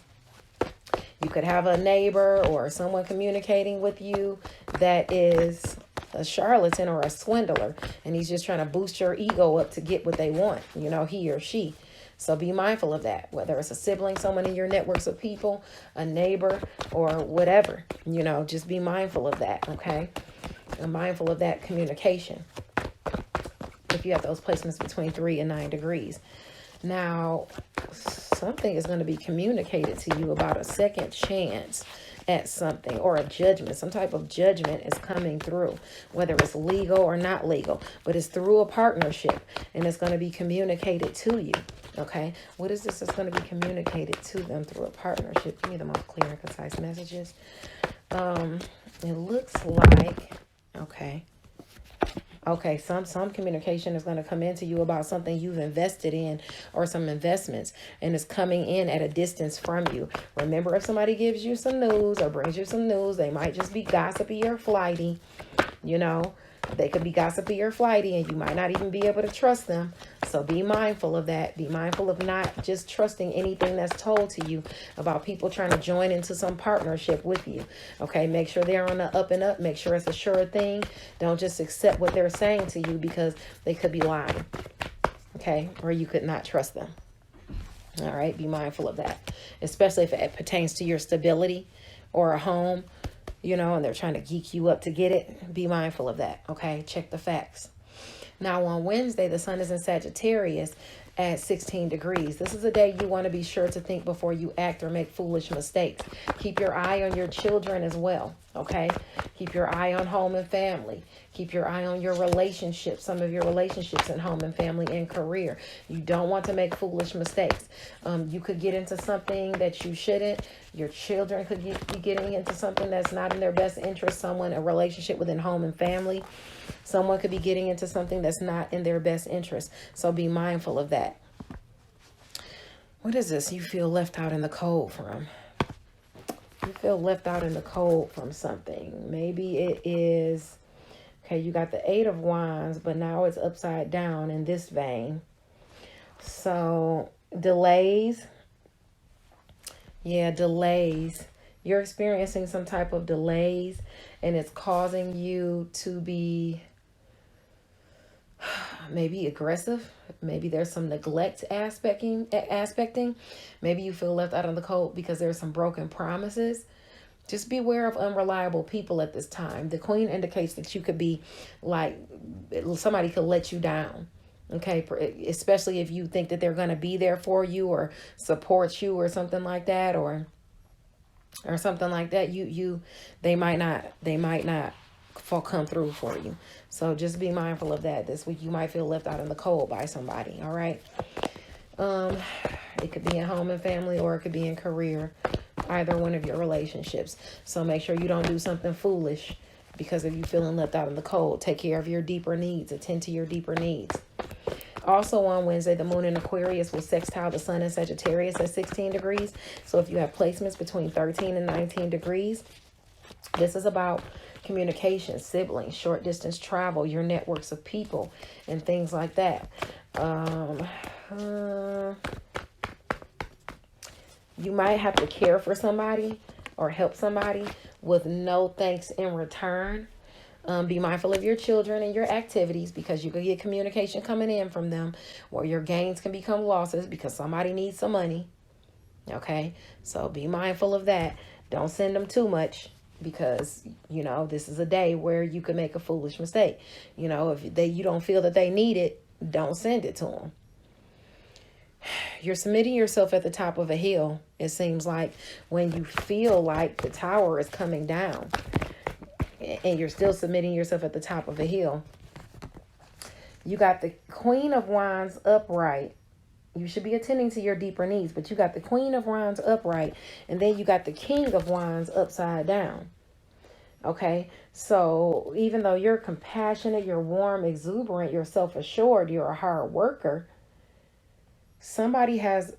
You could have a neighbor or someone communicating with you that is a charlatan or a swindler, and he's just trying to boost your ego up to get what they want, he or she. So be mindful of that, whether it's a sibling, someone in your networks of people, a neighbor, or whatever, just be mindful of that, okay? And mindful of that communication if you have those placements between 3 and 9 degrees. Now, something is going to be communicated to you about a second chance at something or a judgment. Some type of judgment is coming through, whether it's legal or not legal, but it's through a partnership and it's going to be communicated to you. Okay, what is this that's going to be communicated to them through a partnership? Give me the most clear and concise messages. It looks like, okay, some communication is going to come into you about something you've invested in or some investments, and it's coming in at a distance from you. Remember, if somebody gives you some news or brings you some news, they might just be gossipy or flighty, They could be gossipy or flighty, and you might not even be able to trust them. So be mindful of that. Be mindful of not just trusting anything that's told to you about people trying to join into some partnership with you. Okay, make sure they're on the up and up. Make sure it's a sure thing. Don't just accept what they're saying to you because they could be lying. Okay, or you could not trust them. All right, be mindful of that, especially if it pertains to your stability or a home. And they're trying to geek you up to get it. Be mindful of that, okay? Check the facts. Now, on Wednesday, the sun is in Sagittarius at 16 degrees. This is a day you want to be sure to think before you act or make foolish mistakes. Keep your eye on your children as well, okay? Keep your eye on home and family. Keep your eye on your relationships, some of your relationships in home and family and career. You don't want to make foolish mistakes. You could get into something that you shouldn't. Your children could be getting into something that's not in their best interest. A relationship within home and family. Someone could be getting into something that's not in their best interest. So be mindful of that. What is this you feel left out in the cold from? You feel left out in the cold from something. Maybe it is... Okay, you got the 8 of Wands, but now it's upside down in this vein. So, delays. Yeah, delays. You're experiencing some type of delays, and it's causing you to be maybe aggressive. Maybe there's some neglect aspecting. Maybe you feel left out in the cold because there's some broken promises. Just beware of unreliable people at this time. The Queen indicates that you could be like, somebody could let you down. Okay, especially if you think that they're going to be there for you or support you or something like that, or something like that. They might not come through for you. So just be mindful of that. This week you might feel left out in the cold by somebody. All right. It could be in home and family, or it could be in career. Either one of your relationships. So make sure you don't do something foolish because of you feeling left out in the cold. Take care of your deeper needs. Attend to your deeper needs. Also on Wednesday, the moon in Aquarius will sextile the sun in Sagittarius at 16 degrees. So if you have placements between 13 and 19 degrees, this is about communication, siblings, short distance travel, your networks of people, and things like that. You might have to care for somebody or help somebody with no thanks in return. Be mindful of your children and your activities because you could get communication coming in from them, or your gains can become losses because somebody needs some money. Okay, so be mindful of that. Don't send them too much because, this is a day where you could make a foolish mistake. If you don't feel that they need it, don't send it to them. You're submitting yourself at the top of a hill. It seems like when you feel like the tower is coming down and you're still submitting yourself at the top of a hill. You got the Queen of Wands upright You should be attending to your deeper needs. But you got the Queen of Wands upright, and then you got the King of Wands upside down. Okay, so even though you're compassionate, you're warm, exuberant, you're self-assured, you're a hard worker, somebody is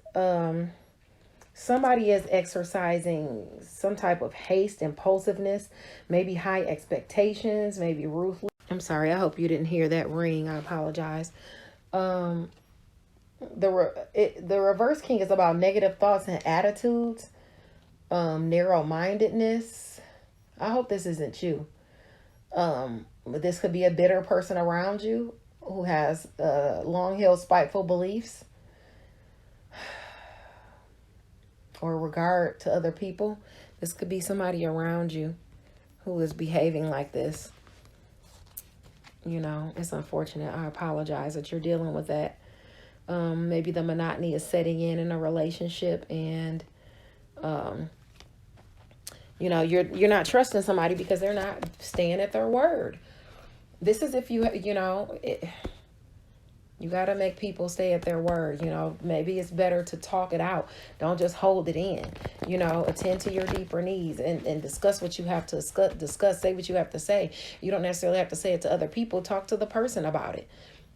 exercising some type of haste, impulsiveness, maybe high expectations, maybe ruthless. I'm sorry, I hope you didn't hear that ring. I apologize. The reverse king is about negative thoughts and attitudes, narrow-mindedness. I hope this isn't you. This could be a bitter person around you who has long-held spiteful beliefs or regard to other people. This could be somebody around you who is behaving like this. You know, it's unfortunate. I apologize that you're dealing with that. Maybe the monotony is setting in a relationship, and you know, you're not trusting somebody because they're not staying at their word. This is if you got to make people stay at their word. You know, maybe it's better to talk it out. Don't just hold it in. You know, attend to your deeper needs and discuss what you have to discuss. Say what you have to say. You don't necessarily have to say it to other people. Talk to the person about it.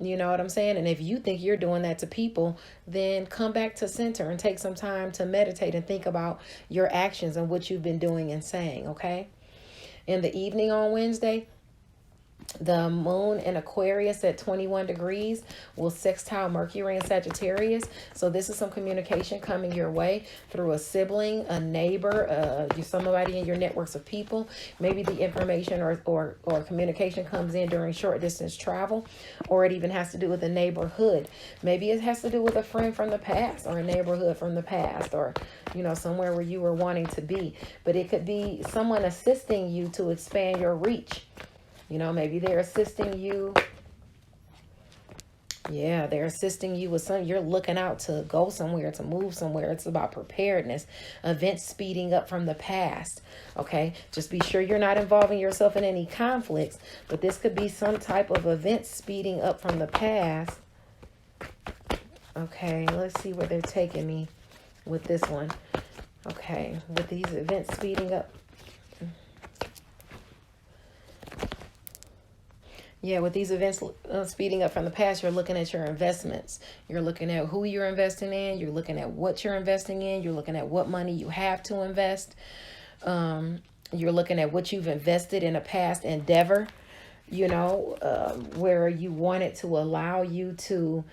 You know what I'm saying? And if you think you're doing that to people, then come back to center and take some time to meditate and think about your actions and what you've been doing and saying, okay? In the evening on Wednesday, the moon in Aquarius at 21 degrees will sextile Mercury in Sagittarius. So this is some communication coming your way through a sibling, a neighbor, somebody in your networks of people. Maybe the information or communication comes in during short distance travel, or it even has to do with a neighborhood. Maybe it has to do with a friend from the past or a neighborhood from the past, or, you know, somewhere where you were wanting to be. But it could be someone assisting you to expand your reach. You know, maybe they're assisting you. Yeah, they're assisting you with something. You're looking out to go somewhere, to move somewhere. It's about preparedness, events speeding up from the past. Okay, just be sure you're not involving yourself in any conflicts. But this could be some type of event speeding up from the past. Okay, let's see where they're taking me with this one. Okay, with these events speeding up. Yeah, with these events speeding up from the past, you're looking at your investments. You're looking at who you're investing in. You're looking at what you're investing in. You're looking at what money you have to invest. You're looking at what you've invested in a past endeavor, you know, where you want it to allow you some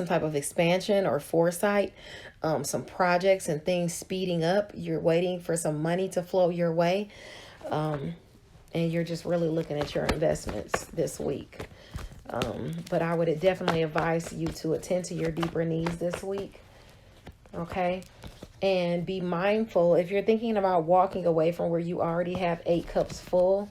type of expansion or foresight, some projects and things speeding up. You're waiting for some money to flow your way. And you're just really looking at your investments this week. But I would definitely advise you to attend to your deeper needs this week. Okay? And be mindful. If you're thinking about walking away from where you already have 8 cups full,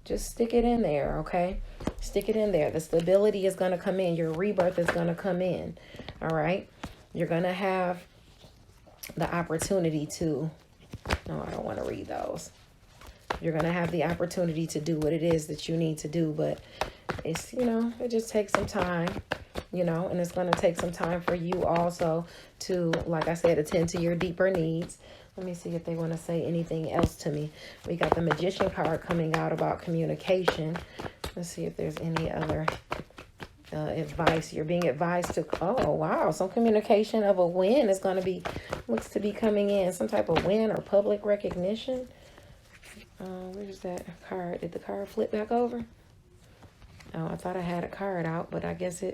just stick it in there, okay? Stick it in there. The stability is going to come in. Your rebirth is going to come in. All right? You're going to have the opportunity to... No, I don't want to read those. You're going to have the opportunity to do what it is that you need to do, but it's, you know, it just takes some time, you know, and it's going to take some time for you also to, like I said, attend to your deeper needs. Let me see if they want to say anything else to me. We got the Magician card coming out about communication. Let's see if there's any other advice. You're being advised to, oh wow, some communication of a win is going to be, looks to be coming in, some type of win or public recognition. Where's that card? Did the card flip back over? Oh, I thought I had a card out, but I guess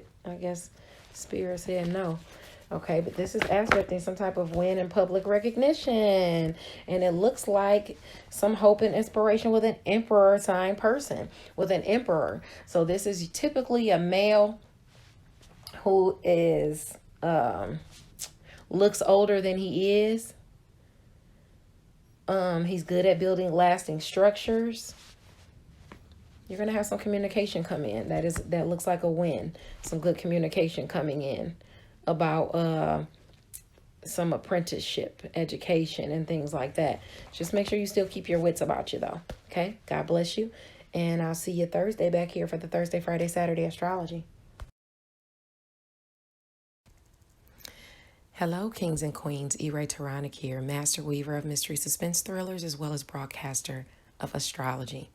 Spirit said no. Okay, but this is aspecting some type of win and public recognition, and it looks like some hope and inspiration with an emperor sign person, with an emperor. So this is typically a male who is looks older than he is. He's good at building lasting structures. You're gonna have some communication come in. That looks like a win. Some good communication coming in about some apprenticeship, education, and things like that. Just make sure you still keep your wits about you, though. Okay? God bless you. And I'll see you Thursday back here for the Thursday, Friday, Saturday astrology. Hello, kings and queens. Taranic here, master weaver of mystery suspense thrillers as well as broadcaster of astrology.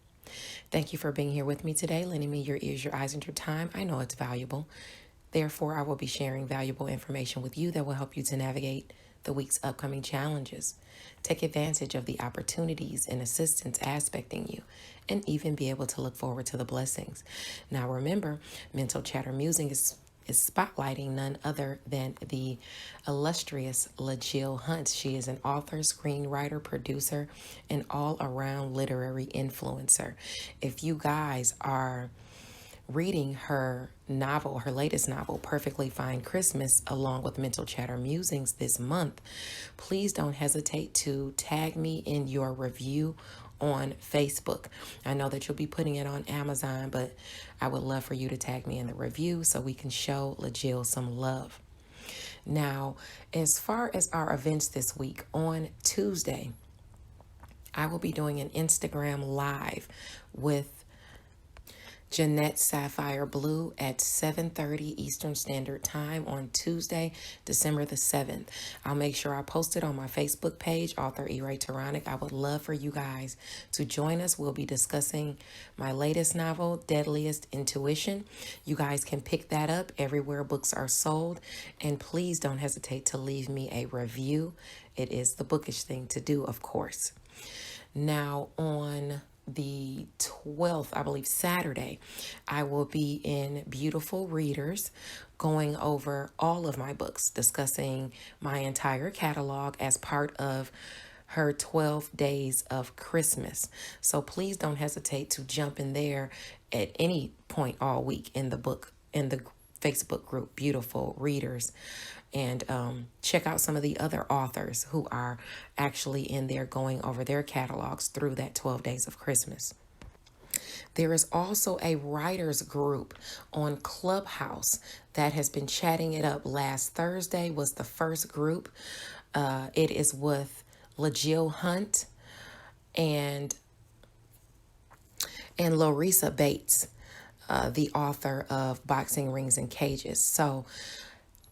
Thank you for being here with me today, lending me your ears, your eyes, and your time. I know it's valuable. Therefore, I will be sharing valuable information with you that will help you to navigate the week's upcoming challenges. Take advantage of the opportunities and assistance aspecting you, and even be able to look forward to the blessings. Now, remember, Mental Chatter Musing is spotlighting none other than the illustrious LaJill Hunt. She is an author, screenwriter, producer, and all-around literary influencer. If you guys are reading her novel, her latest novel, Perfectly Fine Christmas, along with Mental Chatter Musings this month, please don't hesitate to tag me in your review on Facebook. I know that you'll be putting it on Amazon, but I would love for you to tag me in the review so we can show LaJill some love. Now, as far as our events this week, on Tuesday, I will be doing an Instagram live with Jeanette Sapphire Blue at 7:30 Eastern Standard Time on Tuesday, December the 7th. I'll make sure I post it on my Facebook page, author Taranic. I would love for you guys to join us. We'll be discussing my latest novel, Deadliest Intuition. You guys can pick that up everywhere books are sold. And please don't hesitate to leave me a review. It is the bookish thing to do, of course. Now, on the 12th, I believe Saturday, I will be in Beautiful Readers going over all of my books, discussing my entire catalog as part of her 12 days of Christmas. So please don't hesitate to jump in there at any point all week in the Facebook group, Beautiful Readers, and check out some of the other authors who are actually in there going over their catalogs through that 12 days of Christmas. There is also a writers group on Clubhouse that has been chatting it up. Last Thursday was the first group. It is with LaJill Hunt and Larissa Bates, the author of Boxing Rings and Cages. So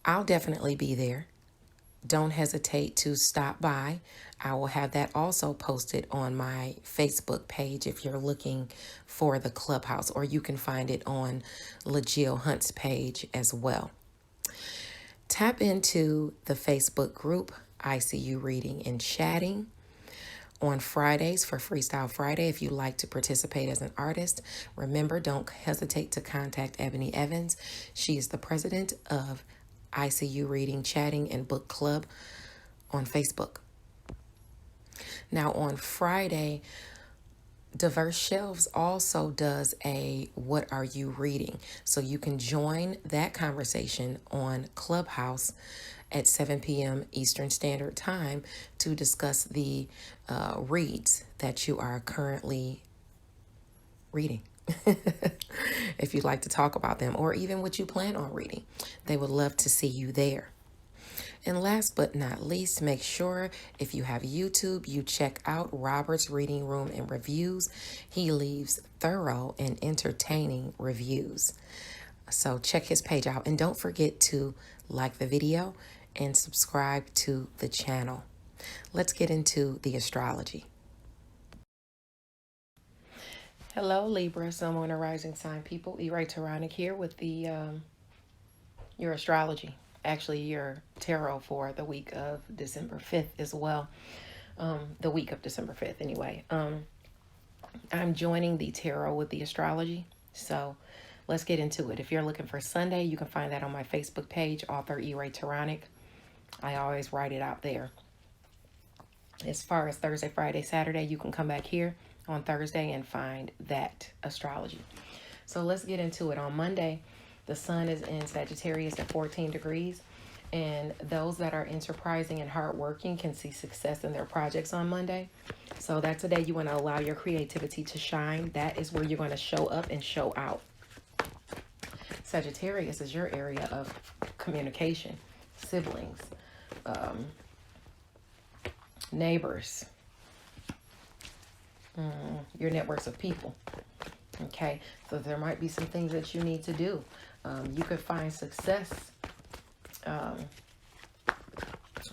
I'll definitely be there. Don't hesitate to stop by. I will have that also posted on my Facebook page if you're looking for the Clubhouse, or you can find it on LaJill Hunt's page as well. Tap into the Facebook group, ICU Reading and Chatting, on Fridays for Freestyle Friday. If you'd like to participate as an artist, remember, don't hesitate to contact Ebony Evans. She is the president of ICU Reading, Chatting, and Book Club on Facebook. Now on Friday, Diverse Shelves also does a What Are You Reading? So you can join that conversation on Clubhouse at 7 p.m. Eastern Standard Time to discuss the reads that you are currently reading. If you'd like to talk about them, or even what you plan on reading, they would love to see you there. And last but not least, make sure if you have YouTube, you check out Robert's Reading Room and Reviews. He leaves thorough and entertaining reviews. So check his page out, and don't forget to like the video and subscribe to the channel. Let's get into the astrology. Hello, Libra, Sun, Moon, and Rising Sign people. Taranic here with the your astrology. Actually, your tarot for the week of December 5th as well. The week of December 5th, anyway. I'm joining the tarot with the astrology. So let's get into it. If you're looking for Sunday, you can find that on my Facebook page, author Taranic. I always write it out there. As far as Thursday, Friday, Saturday, you can come back here on Thursday and find that astrology. So let's get into it. On Monday, the sun is in Sagittarius at 14 degrees. And those that are enterprising and hardworking can see success in their projects on Monday. So that's a day you want to allow your creativity to shine. That is where you're going to show up and show out. Sagittarius is your area of communication, siblings, neighbors, your networks of people. Okay, so there might be some things that you need to do. You could find success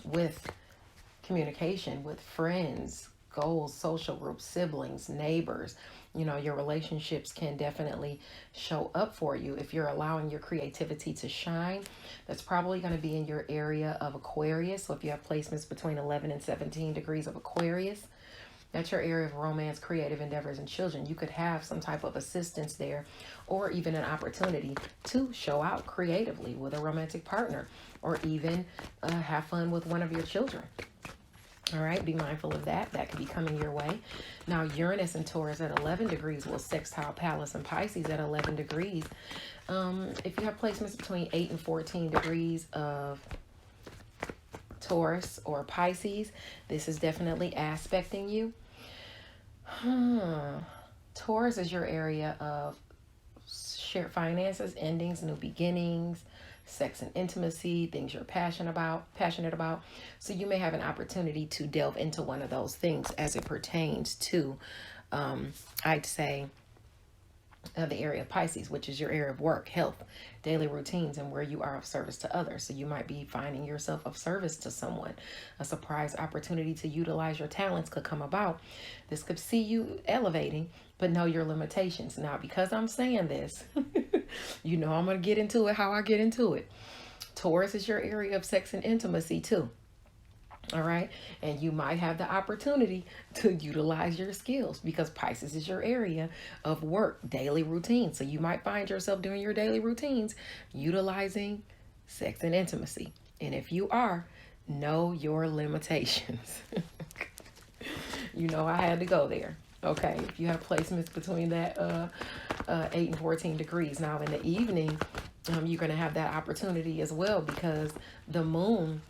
with communication with friends, goals, social groups, siblings, neighbors. You know, your relationships can definitely show up for you if you're allowing your creativity to shine. That's probably going to be in your area of Aquarius. So if you have placements between 11 and 17 degrees of Aquarius, that's your area of romance, creative endeavors, and children. You could have some type of assistance there, or even an opportunity to show out creatively with a romantic partner, or even have fun with one of your children. All right, be mindful of that. That could be coming your way. Now, Uranus and Taurus at 11 degrees will sextile Pallas and Pisces at 11 degrees. If you have placements between 8 and 14 degrees of Taurus or Pisces, this is definitely aspecting you. Taurus is your area of shared finances, endings, new beginnings, sex and intimacy, things you're passionate about. So you may have an opportunity to delve into one of those things as it pertains to, I'd say, the area of Pisces, which is your area of work, health, daily routines, and where you are of service to others. So you might be finding yourself of service to someone. A surprise opportunity to utilize your talents could come about. This could see you elevating, but know your limitations. Now, because I'm saying this, you know I'm going to get into it how I get into it. Taurus is your area of sex and intimacy too. All right. And you might have the opportunity to utilize your skills because Pisces is your area of work, daily routine. So you might find yourself doing your daily routines, utilizing sex and intimacy. And if you are, know your limitations. You know, I had to go there. Okay. If you have placements between that 8 and 14 degrees. Now in the evening, you're going to have that opportunity as well because the moon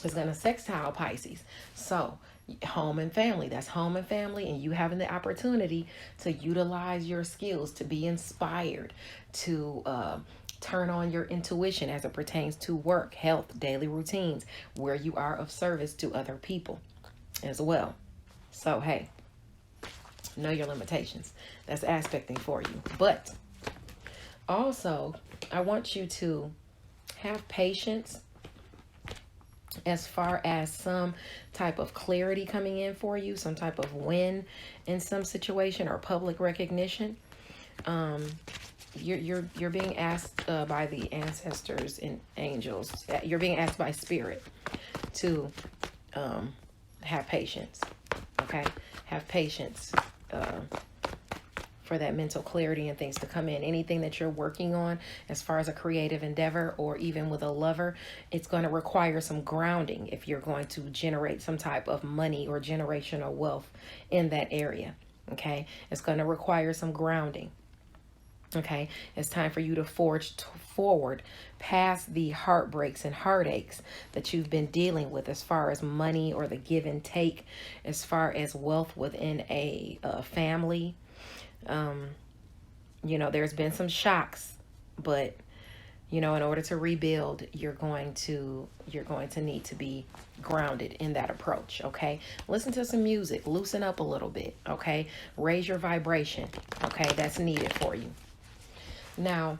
is going to sextile Pisces. So home and family, that's home and family, and you having the opportunity to utilize your skills, to be inspired, to turn on your intuition as it pertains to work, health, daily routines, where you are of service to other people as well. So, hey, know your limitations. That's aspecting for you. But also, I want you to have patience as far as some type of clarity coming in for you, some type of win in some situation or public recognition. You're being asked by the ancestors and angels. You're being asked by spirit to have patience. Okay, have patience for that mental clarity and things to come in. Anything that you're working on as far as a creative endeavor or even with a lover, it's going to require some grounding if you're going to generate some type of money or generational wealth in that area. Okay, it's going to require some grounding. Okay, it's time for you to forge forward past the heartbreaks and heartaches that you've been dealing with as far as money or the give and take, as far as wealth within a family. You know, there's been some shocks, but you know, in order to rebuild, you're going to need to be grounded in that approach. Okay, listen to some music, loosen up a little bit. Okay, raise your vibration. Okay, that's needed for you. Now,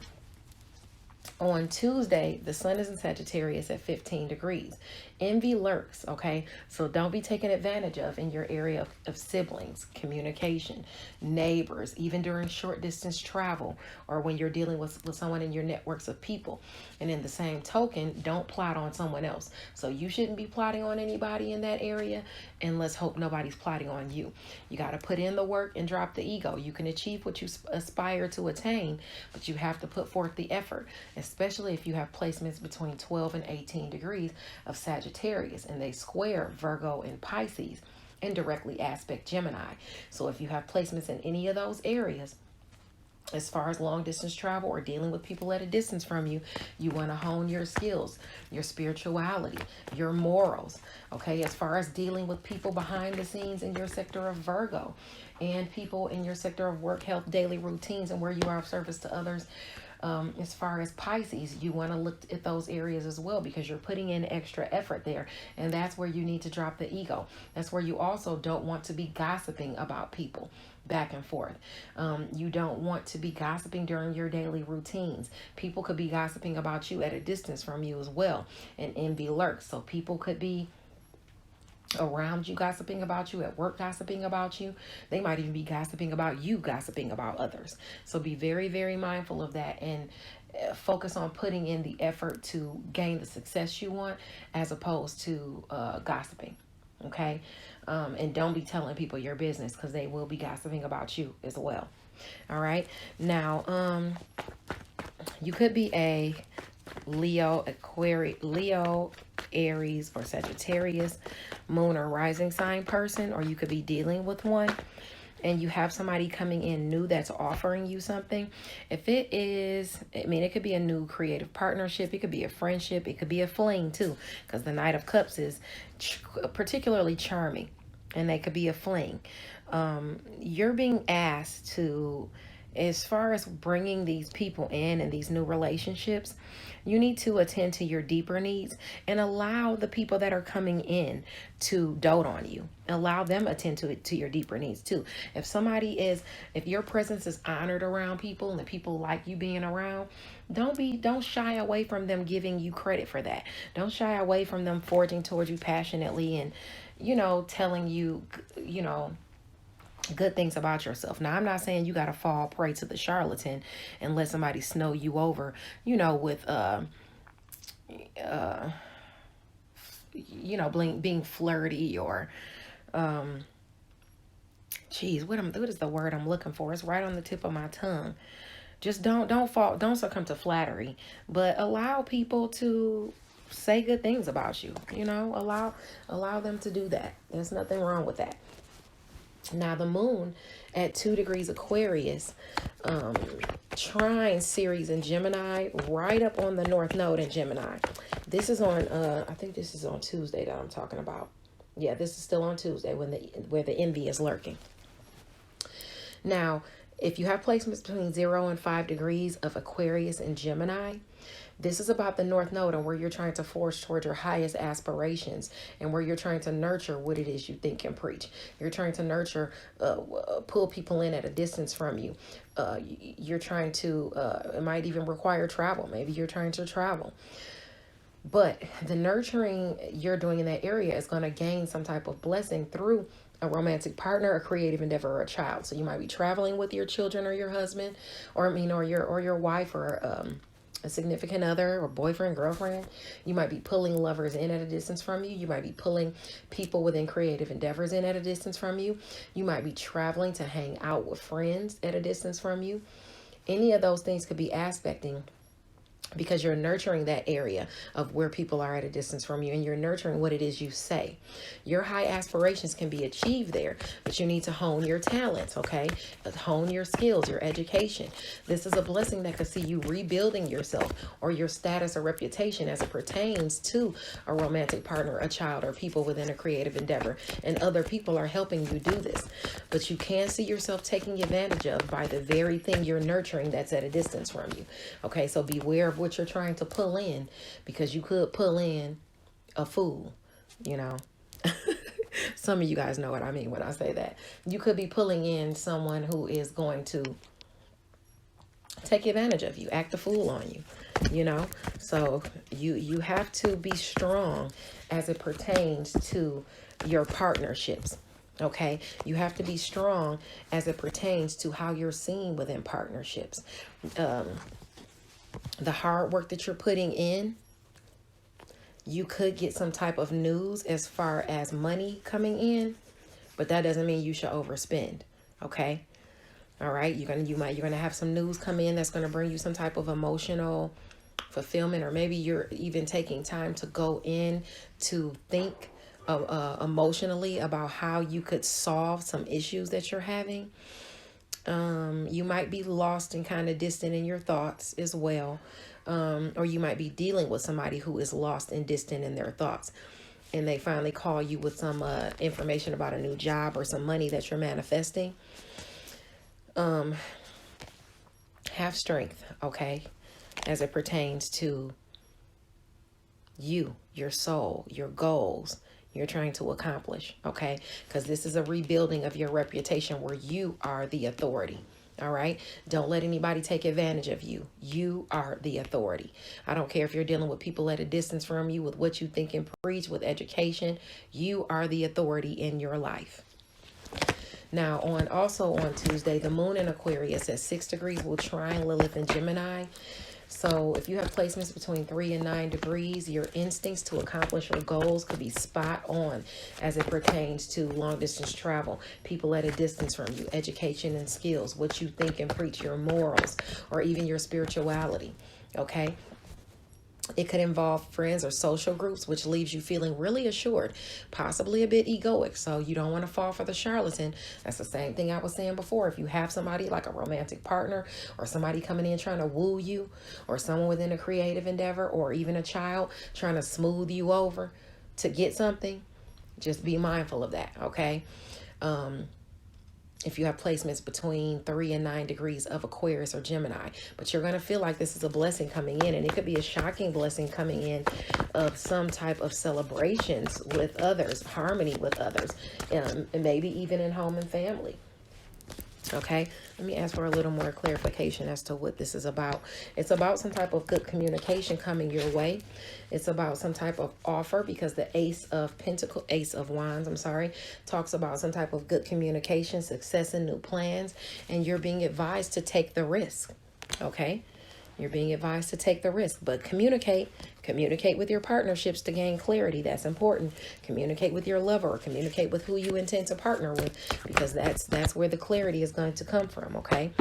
on Tuesday, the sun is in Sagittarius at 15 degrees. Envy lurks, okay? So don't be taken advantage of in your area of siblings, communication, neighbors, even during short distance travel or when you're dealing with someone in your networks of people. And in the same token, don't plot on someone else. So you shouldn't be plotting on anybody in that area, and let's hope nobody's plotting on you. You got to put in the work and drop the ego. You can achieve what you aspire to attain, but you have to put forth the effort, especially if you have placements between 12 and 18 degrees of Sagittarius, and they square Virgo and Pisces and directly aspect Gemini. So if you have placements in any of those areas, as far as long distance travel or dealing with people at a distance from you, you want to hone your skills, your spirituality, your morals. Okay, as far as dealing with people behind the scenes in your sector of Virgo and people in your sector of work, health, daily routines, and where you are of service to others, As far as Pisces, you want to look at those areas as well, because you're putting in extra effort there. And that's where you need to drop the ego. That's where you also don't want to be gossiping about people back and forth. You don't want to be gossiping during your daily routines. People could be gossiping about you at a distance from you as well. And envy lurks. So people could be around you gossiping about you, at work gossiping about you. They might even be gossiping about you, gossiping about others. So be very, very mindful of that, and focus on putting in the effort to gain the success you want, as opposed to gossiping. Okay. And don't be telling people your business, because they will be gossiping about you as well. All right. Now, you could be a Leo, Aries, or Sagittarius moon or rising sign person, or you could be dealing with one, and you have somebody coming in new that's offering you something. If it is, I mean, it could be a new creative partnership, it could be a friendship, it could be a fling too, because the Knight of Cups is particularly charming, and they could be a fling. You're being asked to, as far as bringing these people in and these new relationships, you need to attend to your deeper needs and allow the people that are coming in to dote on you. Allow them attend to your deeper needs too. If your presence is honored around people and the people like you being around, don't shy away from them giving you credit for that. Don't shy away from them forging towards you passionately and, telling you, good things about yourself. Now, I'm not saying you got to fall prey to the charlatan and let somebody snow you over, with being flirty or what is the word I'm looking for? It's right on the tip of my tongue. Just don't succumb to flattery, but allow people to say good things about you. Allow them to do that. There's nothing wrong with that. Now, the moon at 2 degrees Aquarius, trine Ceres in Gemini, right up on the North Node in Gemini. This is on, I think this is on Tuesday that I'm talking about. Yeah, this is still on Tuesday where the envy is lurking. Now, if you have placements between 0 and 5 degrees of Aquarius and Gemini, this is about the North Node and where you're trying to forge toward your highest aspirations and where you're trying to nurture what it is you think and preach. You're trying to nurture, pull people in at a distance from you. You're trying to, it might even require travel. Maybe you're trying to travel. But the nurturing you're doing in that area is going to gain some type of blessing through a romantic partner, a creative endeavor, or a child. So you might be traveling with your children or your husband, or your wife, or a significant other, or boyfriend, girlfriend. You might be pulling lovers in at a distance from you. You might be pulling people within creative endeavors in at a distance from you. You might be traveling to hang out with friends at a distance from you. Any of those things could be aspecting, because you're nurturing that area of where people are at a distance from you, and you're nurturing what it is you say. Your high aspirations can be achieved there, but you need to hone your talents, okay? Hone your skills, your education. This is a blessing that could see you rebuilding yourself or your status or reputation as it pertains to a romantic partner, a child, or people within a creative endeavor. And other people are helping you do this. But you can see yourself taking advantage of by the very thing you're nurturing that's at a distance from you. Okay, so beware of what you're trying to pull in, because you could pull in a fool, Some of you guys know what I mean when I say that. You could be pulling in someone who is going to take advantage of you, act a fool on you, So you have to be strong as it pertains to your partnerships. Okay, you have to be strong as it pertains to how you're seen within partnerships. The hard work that you're putting in, you could get some type of news as far as money coming in, but that doesn't mean you should overspend. Okay. All right. You're going to have some news come in that's going to bring you some type of emotional fulfillment, or maybe you're even taking time to go in to think emotionally about how you could solve some issues that you're having. You might be lost and kind of distant in your thoughts as well. Or you might be dealing with somebody who is lost and distant in their thoughts, and they finally call you with some information about a new job or some money that you're manifesting. Have strength, okay, as it pertains to you, your soul, your goals you're trying to accomplish, okay? Because this is a rebuilding of your reputation where you are the authority. All right. Don't let anybody take advantage of you. You are the authority. I don't care if you're dealing with people at a distance from you, with what you think and preach, with education. You are the authority in your life. Now, on Tuesday, the moon in Aquarius at 6 degrees will trine Lilith in Gemini. So if you have placements between 3 and 9 degrees, your instincts to accomplish your goals could be spot on as it pertains to long distance travel, people at a distance from you, education and skills, what you think and preach, your morals, or even your spirituality. Okay. It could involve friends or social groups, which leaves you feeling really assured, possibly a bit egoic. So you don't want to fall for the charlatan. That's the same thing I was saying before. If you have somebody like a romantic partner or somebody coming in trying to woo you, or someone within a creative endeavor, or even a child trying to smooth you over to get something, just be mindful of that, okay? If you have placements between 3 and 9 degrees of Aquarius or Gemini. But you're going to feel like this is a blessing coming in. And it could be a shocking blessing coming in of some type of celebrations with others, harmony with others, and maybe even in home and family. Okay, let me ask for a little more clarification as to what this is about. It's about some type of good communication coming your way. It's about some type of offer, because the Ace of Wands, talks about some type of good communication, success, and new plans. And you're being advised to take the risk. Okay, you're being advised to take the risk, but communicate with your partnerships to gain clarity. That's important. Communicate with your lover, or communicate with who you intend to partner with, because that's where the clarity is going to come from. Okay.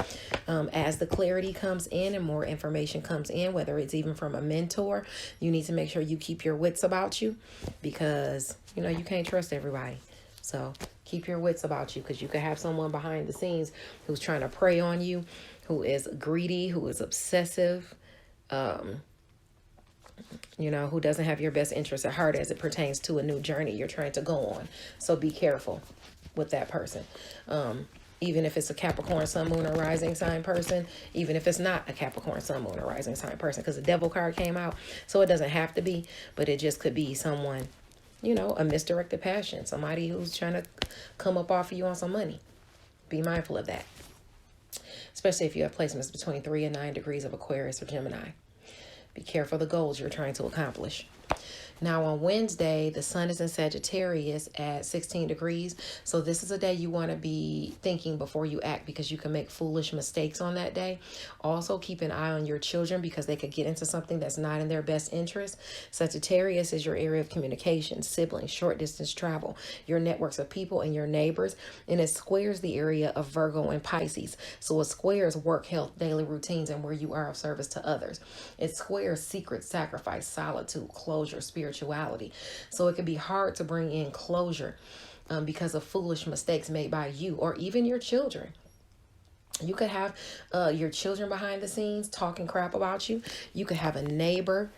As the clarity comes in and more information comes in, whether it's even from a mentor, you need to make sure you keep your wits about you, because you can't trust everybody. So keep your wits about you, because you could have someone behind the scenes who's trying to prey on you, who is greedy, who is obsessive, who doesn't have your best interest at heart as it pertains to a new journey you're trying to go on. So be careful with that person. Even if it's a Capricorn, Sun, Moon, or Rising sign person, even if it's not a Capricorn, Sun, Moon, or Rising sign person, because the Devil card came out. So it doesn't have to be, but it just could be someone, a misdirected passion, somebody who's trying to come up off of you on some money. Be mindful of that, especially if you have placements between 3 and 9 degrees of Aquarius or Gemini. Be careful of the goals you're trying to accomplish. Now on Wednesday, the sun is in Sagittarius at 16 degrees. So this is a day you want to be thinking before you act, because you can make foolish mistakes on that day. Also keep an eye on your children, because they could get into something that's not in their best interest. Sagittarius is your area of communication, siblings, short distance travel, your networks of people, and your neighbors. And it squares the area of Virgo and Pisces. So it squares work, health, daily routines, and where you are of service to others. It squares secret, sacrifice, solitude, closure, spirituality. So it can be hard to bring in closure because of foolish mistakes made by you or even your children. You could have your children behind the scenes talking crap about you. You could have a neighbor.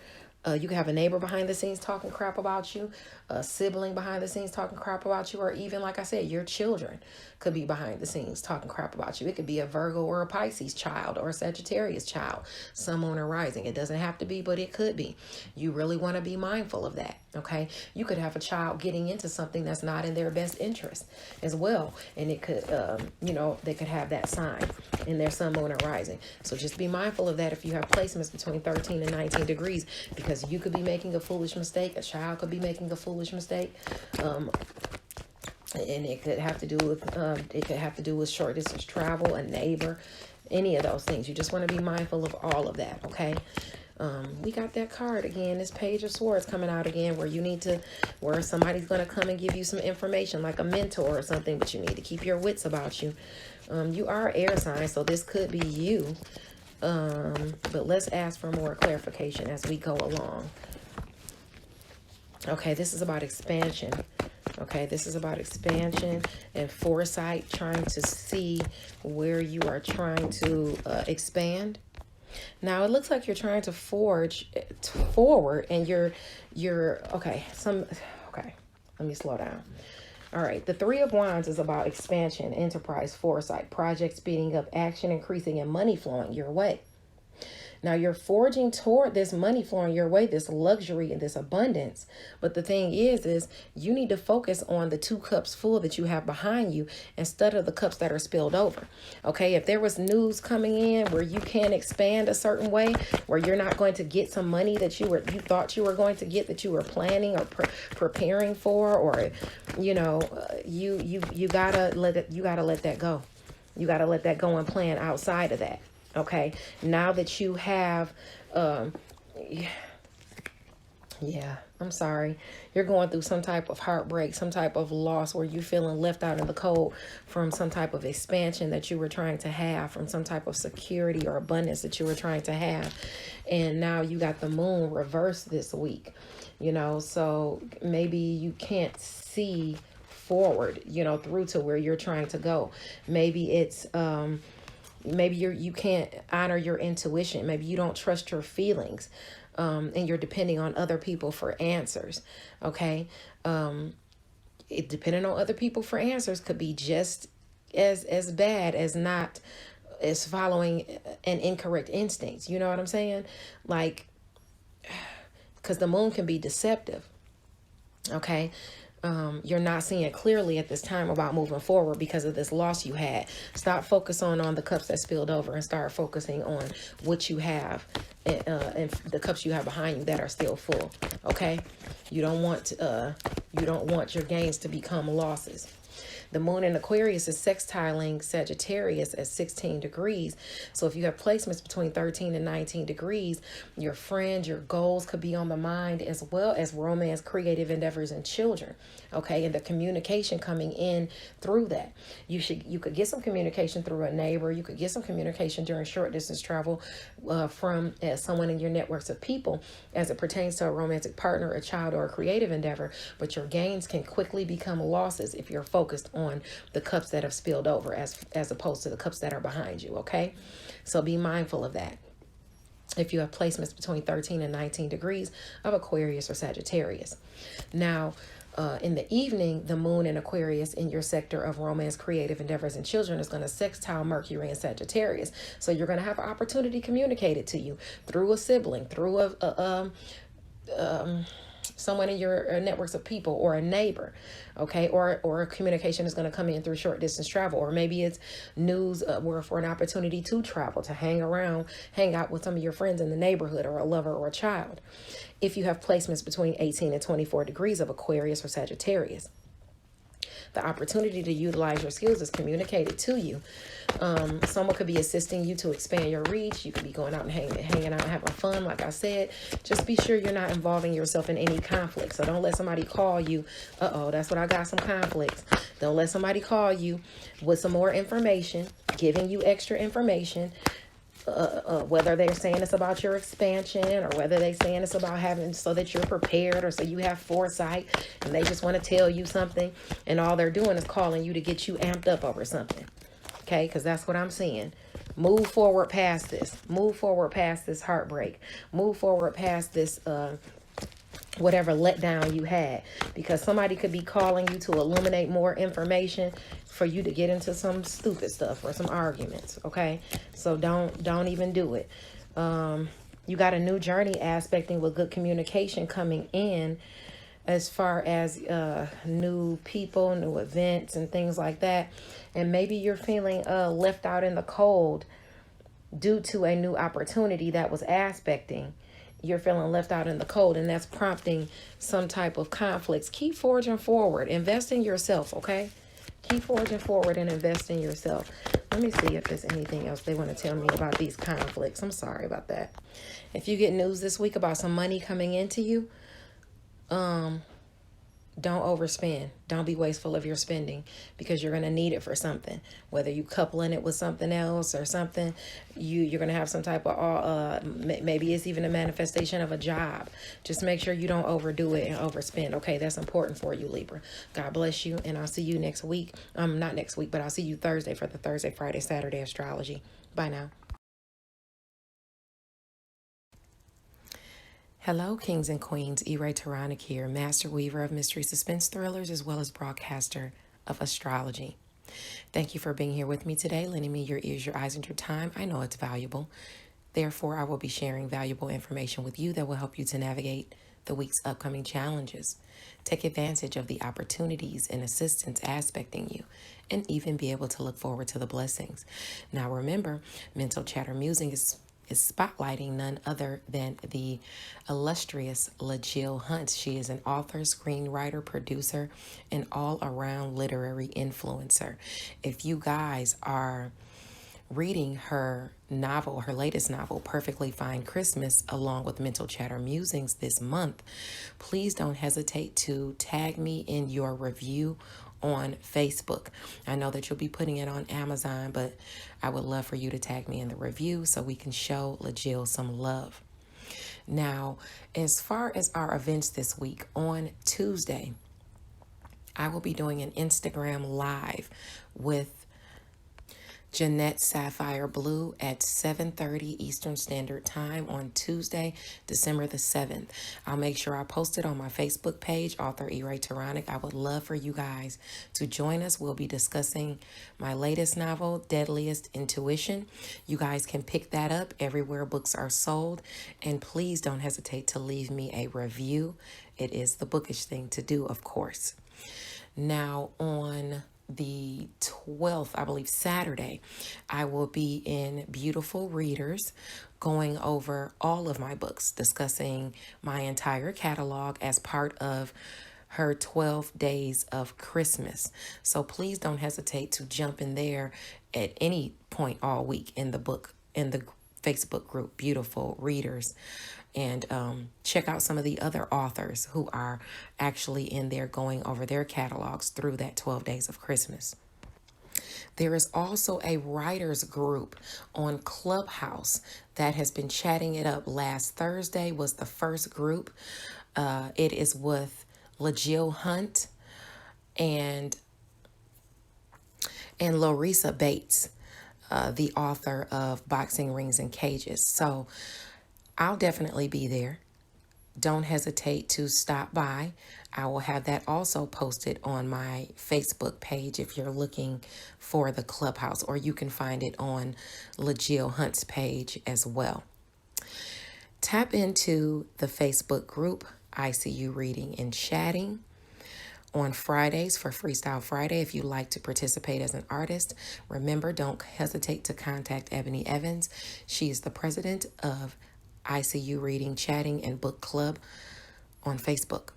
Behind the scenes talking crap about you, a sibling behind the scenes talking crap about you, or even, like I said, your children could be behind the scenes talking crap about you. It could be a Virgo or a Pisces child or a Sagittarius child, Sun, Moon, or Rising. It doesn't have to be, but it could be. You really want to be mindful of that, okay? You could have a child getting into something that's not in their best interest as well, and it could, they could have that sign in their Sun, Moon, or Rising. So just be mindful of that if you have placements between 13 and 19 degrees, because you could be making a foolish mistake. A child could be making a foolish mistake. And it could have to do with short distance travel, a neighbor, any of those things. You just want to be mindful of all of that, okay? We got that card again, this Page of Swords coming out again, where somebody's going to come and give you some information, like a mentor or something, but you need to keep your wits about you. You are air sign, so this could be you. But let's ask for more clarification as we go along. Okay, this is about expansion. Okay, this is about expansion and foresight, trying to see where you are trying to expand. Now it looks like you're trying to forge forward, and you're okay. Let me slow down. All right, the Three of Wands is about expansion, enterprise, foresight, projects speeding up, action increasing, and money flowing your way. Now you're forging toward this money flowing your way, this luxury and this abundance. But the thing is you need to focus on the 2 cups full that you have behind you instead of the cups that are spilled over. Okay, if there was news coming in where you can't expand a certain way, where you're not going to get some money that you thought you were going to get, that you were planning or preparing for, or you gotta let that go. You gotta let that go and plan outside of that. Okay, now that you have, yeah, I'm sorry. You're going through some type of heartbreak, some type of loss where you're feeling left out in the cold from some type of expansion that you were trying to have, from some type of security or abundance that you were trying to have. And now you got the moon reversed this week, so maybe you can't see forward, through to where you're trying to go. Maybe it's, maybe you can't honor your intuition. Maybe you don't trust your feelings, and you're depending on other people for answers. Okay. Depending on other people for answers could be just as bad as following an incorrect instinct. You know what I'm saying? Like, because the moon can be deceptive. Okay. You're not seeing clearly at this time about moving forward because of this loss you had. Stop focusing on the cups that spilled over and start focusing on what you have and the cups you have behind you that are still full. Okay, you don't want your gains to become losses. The moon in Aquarius is sextiling Sagittarius at 16 degrees. So if you have placements between 13 and 19 degrees, your friends, your goals could be on the mind, as well as romance, creative endeavors, and children. Okay, and the communication coming in through that. You could get some communication through a neighbor. You could get some communication during short distance travel from someone in your networks of people as it pertains to a romantic partner, a child, or a creative endeavor. But your gains can quickly become losses if you're focused on the cups that have spilled over as opposed to the cups that are behind you. Okay, so be mindful of that. If you have placements between 13 and 19 degrees of Aquarius or Sagittarius. Now, in the evening, the moon in Aquarius in your sector of romance, creative endeavors, and children is going to sextile Mercury and Sagittarius. So you're going to have an opportunity communicated to you through a sibling, through someone in your networks of people, or a neighbor. Okay, or communication is going to come in through short distance travel, or maybe it's news where for an opportunity to travel, to hang out with some of your friends in the neighborhood, or a lover or a child. If you have placements between 18 and 24 degrees of Aquarius or Sagittarius, the opportunity to utilize your skills is communicated to you. Someone could be assisting you to expand your reach. You could be going out and hanging out and having fun. Like I said, just be sure you're not involving yourself in any conflict. So don't let somebody call you. That's what I got, some conflicts. Don't let somebody call you with some more information, giving you extra information. Whether they're saying it's about your expansion, or whether they're saying it's about having so that you're prepared, or so you have foresight, and they just want to tell you something, and all they're doing is calling you to get you amped up over something. Okay, because that's what I'm seeing. Move forward past this. Move forward past this heartbreak. Move forward past this whatever letdown you had, because somebody could be calling you to illuminate more information for you to get into some stupid stuff or some arguments. Okay, so don't even do it. You got a new journey aspecting with good communication coming in, as far as new people, new events, and things like that. And maybe you're feeling left out in the cold due to a new opportunity that was aspecting. You're feeling left out in the cold, and that's prompting some type of conflicts. Keep forging forward. Invest in yourself, okay? Keep forging forward and invest in yourself. Let me see if there's anything else they want to tell me about these conflicts. I'm sorry about that. If you get news this week about some money coming into you, don't overspend. Don't be wasteful of your spending, because you're going to need it for something. Whether you coupling it with something else or something, you're going to have some type of, maybe it's even a manifestation of a job. Just make sure you don't overdo it and overspend. Okay, that's important for you, Libra. God bless you, and I'll see you next week. Not next week, but I'll see you Thursday for the Thursday, Friday, Saturday astrology. Bye now. Hello, kings and queens. Taronic here, master weaver of mystery suspense thrillers as well as broadcaster of astrology. Thank you for being here with me today, lending me your ears, your eyes, and your time. I know it's valuable. Therefore, I will be sharing valuable information with you that will help you to navigate the week's upcoming challenges. Take advantage of the opportunities and assistance aspecting you, and even be able to look forward to the blessings. Now, remember, Mental Chatter Musing is spotlighting none other than the illustrious LaJill Hunt. She is an author, screenwriter, producer, and all-around literary influencer. If you guys are reading her novel, her latest novel, Perfectly Fine Christmas, along with Mental Chatter Musings this month, please don't hesitate to tag me in your review on Facebook. I know that you'll be putting it on Amazon, but I would love for you to tag me in the review so we can show LaJill some love. Now, as far as our events this week, on Tuesday, I will be doing an Instagram live with Jeanette Sapphire Blue at 7:30 Eastern Standard Time on Tuesday, December the 7th. I'll make sure I post it on my Facebook page, author Taronic. I would love for you guys to join us. We'll be discussing my latest novel, Deadliest Intuition. You guys can pick that up everywhere books are sold. And please don't hesitate to leave me a review. It is the bookish thing to do, of course. Now, on the 12th, I believe Saturday, I will be in Beautiful Readers going over all of my books, discussing my entire catalog as part of her 12 days of Christmas. So please don't hesitate to jump in there at any point all week in the Facebook group, Beautiful Readers, and check out some of the other authors who are actually in there going over their catalogs through that 12 days of Christmas. There is also a writers group on Clubhouse that has been chatting it up. Last Thursday was the first group. It is with LaJill Hunt and Larissa Bates, the author of Boxing Rings and Cages. So I'll definitely be there. Don't hesitate to stop by. I will have that also posted on my Facebook page if you're looking for the Clubhouse, or you can find it on LaJill Hunt's page as well. Tap into the Facebook group, ICU Reading and Chatting, on Fridays for Freestyle Friday. If you'd like to participate as an artist, remember, don't hesitate to contact Ebony Evans. She is the president of ICU Reading, Chatting, and Book Club on Facebook.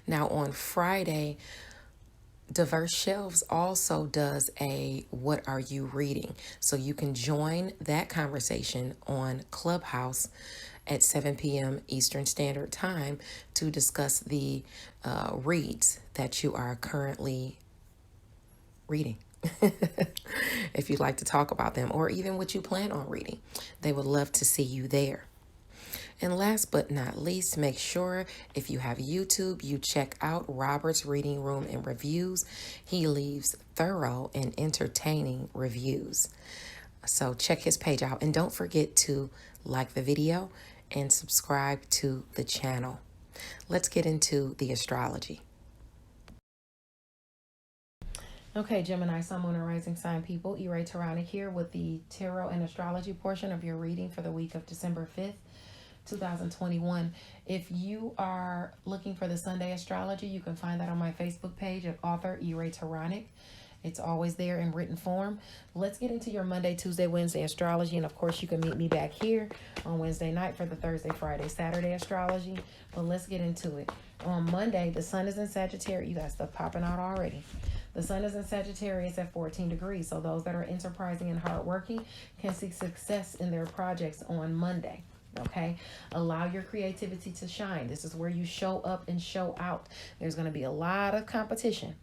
Now, on Friday, Diverse Shelves also does a What Are You Reading? So you can join that conversation on Clubhouse at 7 p.m. Eastern Standard Time to discuss the reads that you are currently reading. If you'd like to talk about them, or even what you plan on reading, they would love to see you there. And last but not least, make sure if you have YouTube, you check out Robert's Reading Room and Reviews. He leaves thorough and entertaining reviews. So check his page out, and don't forget to like the video and subscribe to the channel. Let's get into the astrology. Okay, Gemini, Sun, Moon, and Rising Sign people, Taronic here with the Tarot and Astrology portion of your reading for the week of December 5th, 2021. If you are looking for the Sunday astrology, you can find that on my Facebook page at author Taronic. It's always there in written form. Let's get into your Monday, Tuesday, Wednesday astrology. And of course, you can meet me back here on Wednesday night for the Thursday, Friday, Saturday astrology. But let's get into it. On Monday, the sun is in Sagittarius. You got stuff popping out already. The sun is in Sagittarius at 14 degrees. So those that are enterprising and hardworking can see success in their projects on Monday. Okay, allow your creativity to shine. This is where you show up and show out. There's going to be a lot of competition.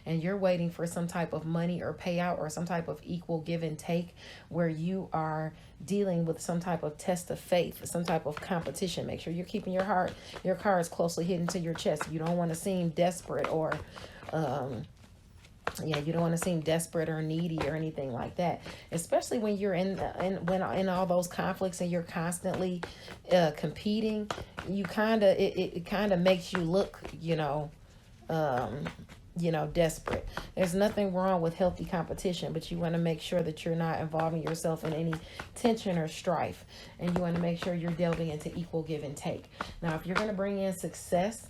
And you're waiting for some type of money or payout or some type of equal give and take, where you are dealing with some type of test of faith, some type of competition. Make sure you're keeping your cards closely hidden to your chest. You don't want to seem desperate or Yeah, you don't want to seem desperate or needy or anything like that, especially when you're in all those conflicts and you're constantly competing. You kind of it kind of makes you look, desperate. There's nothing wrong with healthy competition, but you want to make sure that you're not involving yourself in any tension or strife, and you want to make sure you're delving into equal give and take. Now, if you're going to bring in success,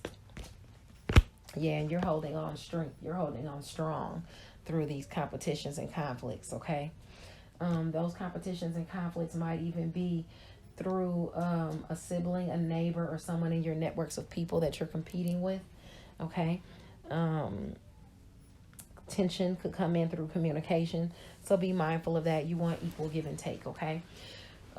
yeah, and you're holding on strength. You're holding on strong through these competitions and conflicts, okay? Those competitions and conflicts might even be through a sibling, a neighbor, or someone in your networks of people that you're competing with, okay? Tension could come in through communication, so be mindful of that. You want equal give and take, okay?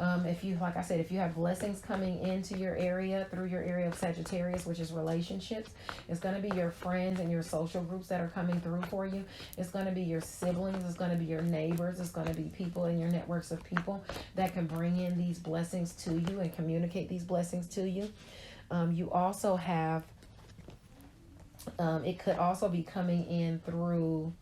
If you, like I said, if you have blessings coming into your area through your area of Sagittarius, which is relationships, it's going to be your friends and your social groups that are coming through for you. It's going to be your siblings. It's going to be your neighbors. It's going to be people in your networks of people that can bring in these blessings to you and communicate these blessings to you. You also have, it could also be coming in through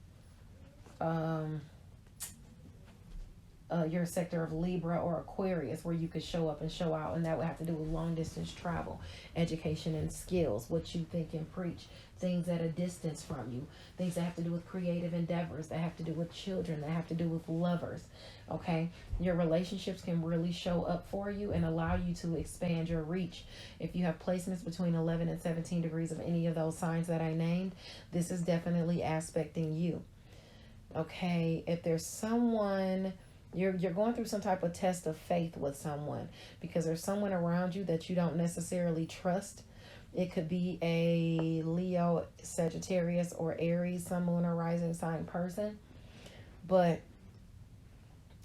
your sector of Libra or Aquarius, where you could show up and show out, and that would have to do with long distance travel, education and skills, what you think and preach, things at a distance from you, things that have to do with creative endeavors, that have to do with children, that have to do with lovers, okay? Your relationships can really show up for you and allow you to expand your reach. If you have placements between 11 and 17 degrees of any of those signs that I named, this is definitely aspecting you, okay? If there's someone... You're going through some type of test of faith with someone, because there's someone around you that you don't necessarily trust. It could be a Leo, Sagittarius, or Aries, sun, moon, or rising sign person. But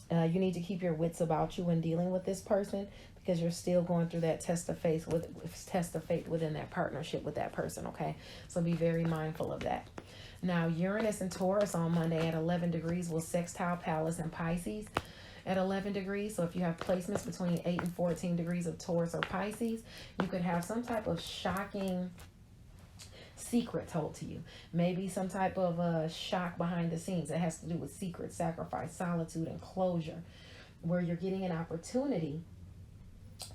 you need to keep your wits about you when dealing with this person, because you're still going through that test of faith within that partnership with that person, okay? So be very mindful of that. Now, Uranus and Taurus on Monday at 11 degrees will sextile Pallas and Pisces at 11 degrees. So if you have placements between 8 and 14 degrees of Taurus or Pisces, you could have some type of shocking secret told to you. Maybe some type of shock behind the scenes that has to do with secret, sacrifice, solitude, and closure, where you're getting an opportunity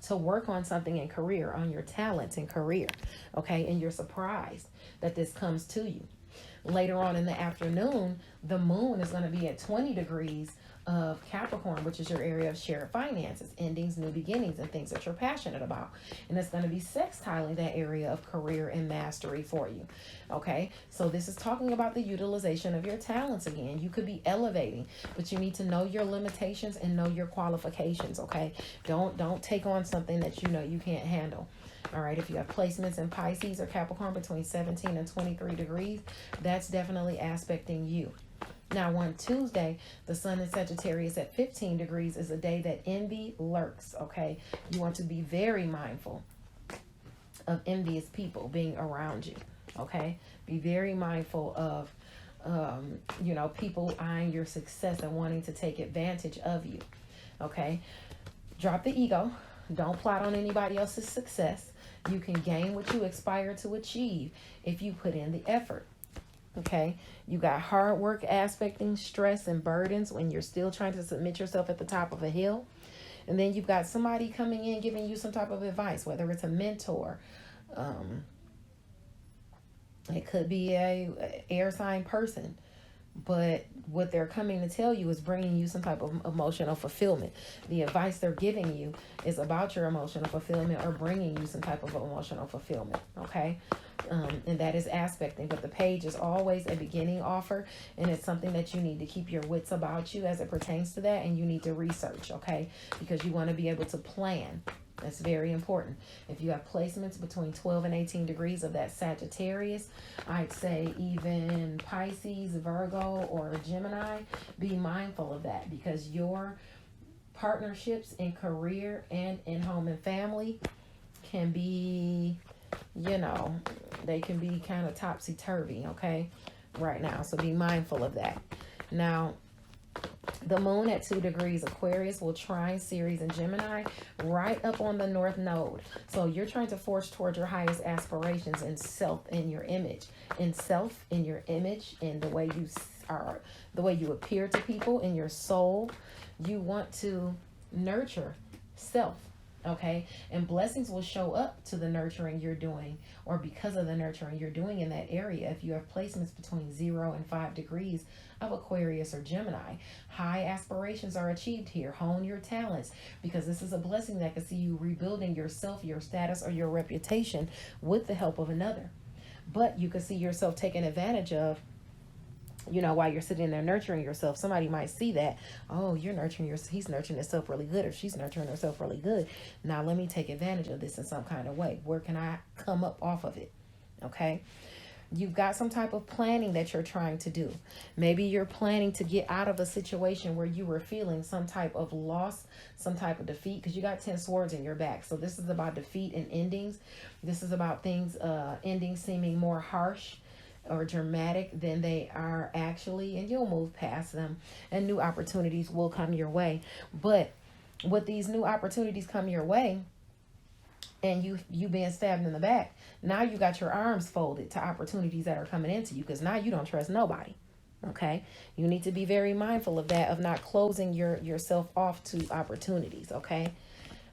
to work on something in career, on your talents in career, okay? And you're surprised that this comes to you. Later on in the afternoon, the moon is going to be at 20 degrees of Capricorn, which is your area of shared finances, endings, new beginnings, and things that you're passionate about. And it's going to be sextiling that area of career and mastery for you. Okay, so this is talking about the utilization of your talents again. You could be elevating, but you need to know your limitations and know your qualifications. Okay, don't take on something that you know you can't handle. All right, if you have placements in Pisces or Capricorn between 17 and 23 degrees, that's definitely aspecting you. Now, on Tuesday, the sun in Sagittarius at 15 degrees is a day that envy lurks, okay? You want to be very mindful of envious people being around you, okay? Be very mindful of, people eyeing your success and wanting to take advantage of you, okay? Drop the ego. Don't plot on anybody else's success. You can gain what you aspire to achieve if you put in the effort. Okay, you got hard work aspecting stress and burdens when you're still trying to submit yourself at the top of a hill. And then you've got somebody coming in giving you some type of advice, whether it's a mentor. It could be a air sign person. But what they're coming to tell you is bringing you some type of emotional fulfillment. The advice they're giving you is about your emotional fulfillment or bringing you some type of emotional fulfillment, okay? And that is aspecting. But the page is always a beginning offer, and it's something that you need to keep your wits about you as it pertains to that, and you need to research, okay? Because you want to be able to plan. That's very important. If you have placements between 12 and 18 degrees of that Sagittarius, I'd say even Pisces, Virgo, or Gemini, be mindful of that, because your partnerships in career and in home and family can be, they can be kind of topsy-turvy, okay, right now. So be mindful of that. Now, The moon at 2 degrees Aquarius will trine Ceres and Gemini right up on the north node. So you're trying to forge toward your highest aspirations in self, in your image, in your image, in the way you are, the way you appear to people, in your soul. You want to nurture self. Okay, and blessings will show up to the nurturing you're doing, or because of the nurturing you're doing in that area. If you have placements between 0 and 5 degrees of Aquarius or Gemini, high aspirations are achieved here. Hone your talents, because this is a blessing that can see you rebuilding yourself, your status, or your reputation with the help of another. But you can see yourself taken advantage of, while you're sitting there nurturing yourself. Somebody might see that, oh, you're nurturing yourself, he's nurturing himself really good, or she's nurturing herself really good. Now let me take advantage of this in some kind of way. Where can I come up off of it? Okay. You've got some type of planning that you're trying to do. Maybe you're planning to get out of a situation where you were feeling some type of loss, some type of defeat, because you got 10 swords in your back. So this is about defeat and endings. This is about things endings seeming more harsh or dramatic than they are actually, and you'll move past them, and new opportunities will come your way. But with these new opportunities come your way, and you being stabbed in the back, now you got your arms folded to opportunities that are coming into you, because now you don't trust nobody. Okay, you need to be very mindful of that, of not closing yourself off to opportunities. Okay,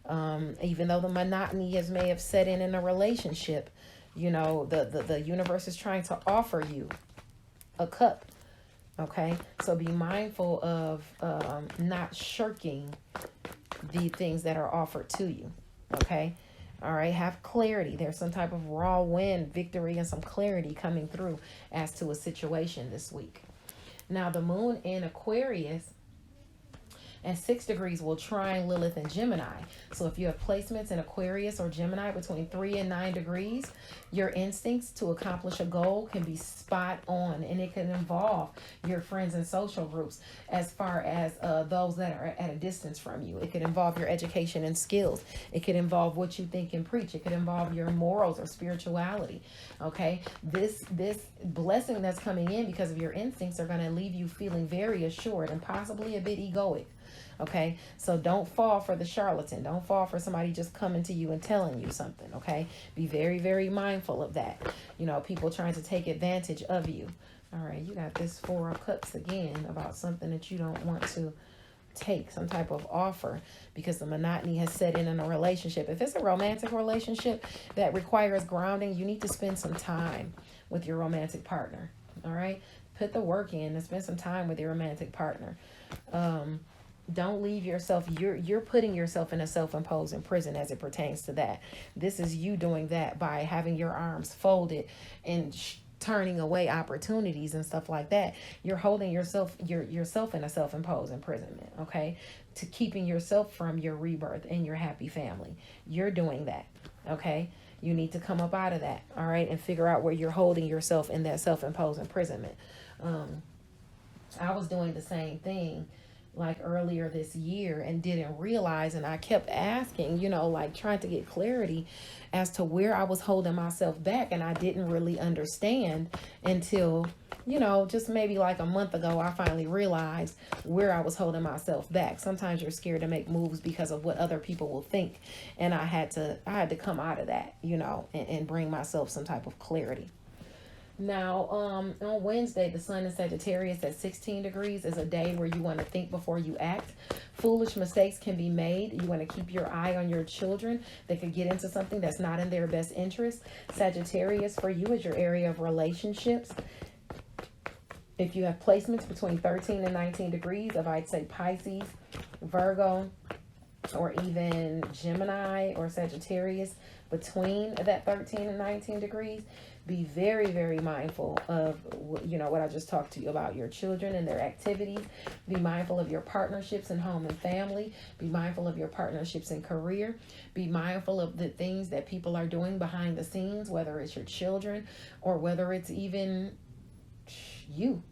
even though the monotony may have set in a relationship, the universe is trying to offer you a cup. Okay, so be mindful of not shirking the things that are offered to you. Okay, all right, have clarity. There's some type of raw win, victory, and some clarity coming through as to a situation this week. Now, the moon in Aquarius and 6 degrees will trine Lilith and Gemini. So if you have placements in Aquarius or Gemini between 3 and 9 degrees, your instincts to accomplish a goal can be spot on, and it can involve your friends and social groups, as far as those that are at a distance from you. It could involve your education and skills. It could involve what you think and preach. It could involve your morals or spirituality. Okay, this blessing that's coming in because of your instincts are going to leave you feeling very assured and possibly a bit egoic. Okay, so don't fall for the charlatan. Don't fall for somebody just coming to you and telling you something. Okay, be very, very mindful of that. People trying to take advantage of you. All right, you got this 4 of Cups again about something that you don't want to take, some type of offer, because the monotony has set in a relationship. If it's a romantic relationship that requires grounding, you need to spend some time with your romantic partner. All right, put the work in and spend some time with your romantic partner. Don't leave yourself. You're putting yourself in a self-imposed prison as it pertains to that. This is you doing that by having your arms folded and turning away opportunities and stuff like that. You're holding yourself in a self-imposed imprisonment. Okay, to keeping yourself from your rebirth and your happy family. You're doing that. Okay, you need to come up out of that. All right, and figure out where you're holding yourself in that self-imposed imprisonment. I was doing the same thing like earlier this year and didn't realize, and I kept asking, trying to get clarity as to where I was holding myself back, and I didn't really understand until just maybe like a month ago. I finally realized where I was holding myself back. Sometimes you're scared to make moves because of what other people will think, and I had to come out of that, and bring myself some type of clarity. Now, on Wednesday, the sun in Sagittarius at 16 degrees is a day where you want to think before you act. Foolish mistakes can be made. You want to keep your eye on your children. They could get into something that's not in their best interest. Sagittarius for you is your area of relationships. If you have placements between 13 and 19 degrees of, I'd say, Pisces, Virgo, or even Gemini or Sagittarius, between that 13 and 19 degrees, be very, very mindful of, what I just talked to you about, your children and their activities. Be mindful of your partnerships in home and family. Be mindful of your partnerships in career. Be mindful of the things that people are doing behind the scenes, whether it's your children or whether it's even you,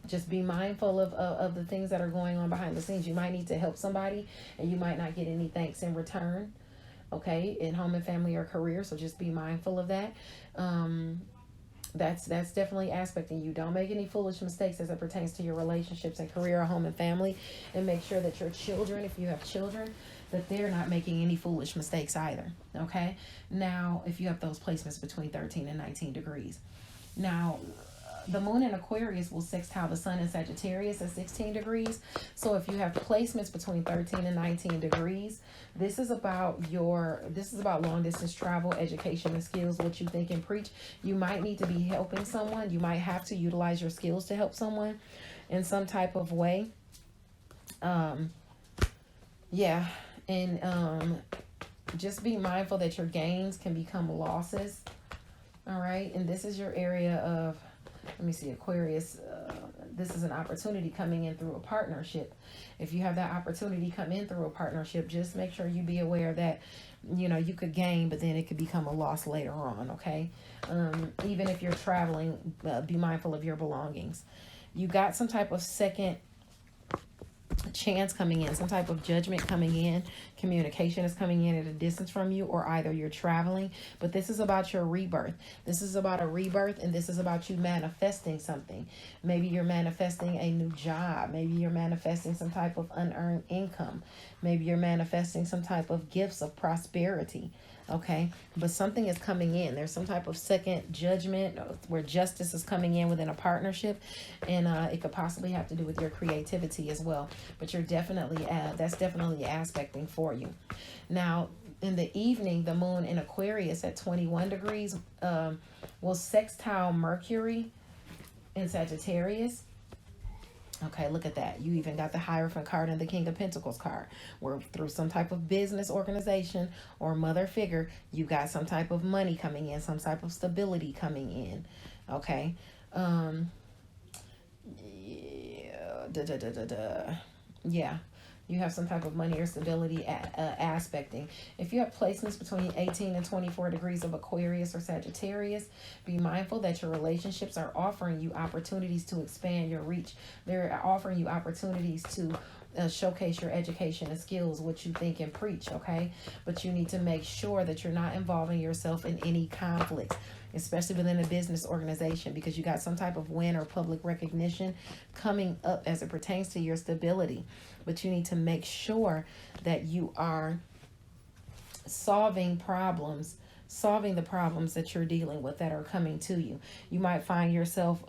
Just be mindful of the things that are going on behind the scenes. You might need to help somebody and you might not get any thanks in return. Okay, in home and family or career. So just be mindful of that. That's definitely aspecting you. Don't make any foolish mistakes as it pertains to your relationships and career, home, and family. And make sure that your children, if you have children, that they're not making any foolish mistakes either. Okay? Now, if you have those placements between 13 and 19 degrees. Now, the moon in Aquarius will sextile the sun in Sagittarius at 16 degrees. So if you have placements between 13 and 19 degrees, this is about long distance travel, education, and skills, what you think and preach. You might need to be helping someone. You might have to utilize your skills to help someone in some type of way. Yeah. And just be mindful that your gains can become losses. All right. And this is your area of, let me see, Aquarius. This is an opportunity coming in through a partnership. If you have that opportunity come in through a partnership, just make sure you be aware that, you could gain, but then it could become a loss later on, okay? Even if you're traveling, be mindful of your belongings. You got some type of second chance coming in, some type of judgment coming in. Communication is coming in at a distance from you, or either you're traveling, but this is about your rebirth. This is about a rebirth, and this is about you manifesting something. Maybe you're manifesting a new job. Maybe you're manifesting some type of unearned income. Maybe you're manifesting some type of gifts of prosperity. Okay, but something is coming in. There's some type of second judgment where justice is coming in within a partnership, and it could possibly have to do with your creativity as well. But you're definitely that's definitely aspecting for you. Now, in the evening, the moon in Aquarius at 21 degrees will sextile Mercury in Sagittarius. Okay, look at that. You even got the Hierophant card and the King of Pentacles card. Where through some type of business organization or mother figure, you got some type of money coming in, some type of stability coming in. Okay. Yeah. You have some type of money or stability aspecting. If you have placements between 18 and 24 degrees of Aquarius or Sagittarius, be mindful that your relationships are offering you opportunities to expand your reach. They're offering you opportunities to showcase your education and skills, what you think and preach, okay? But you need to make sure that you're not involving yourself in any conflicts, especially within a business organization, because you got some type of win or public recognition coming up as it pertains to your stability. But you need to make sure that you are solving the problems that you're dealing with that are coming to you. You might find yourself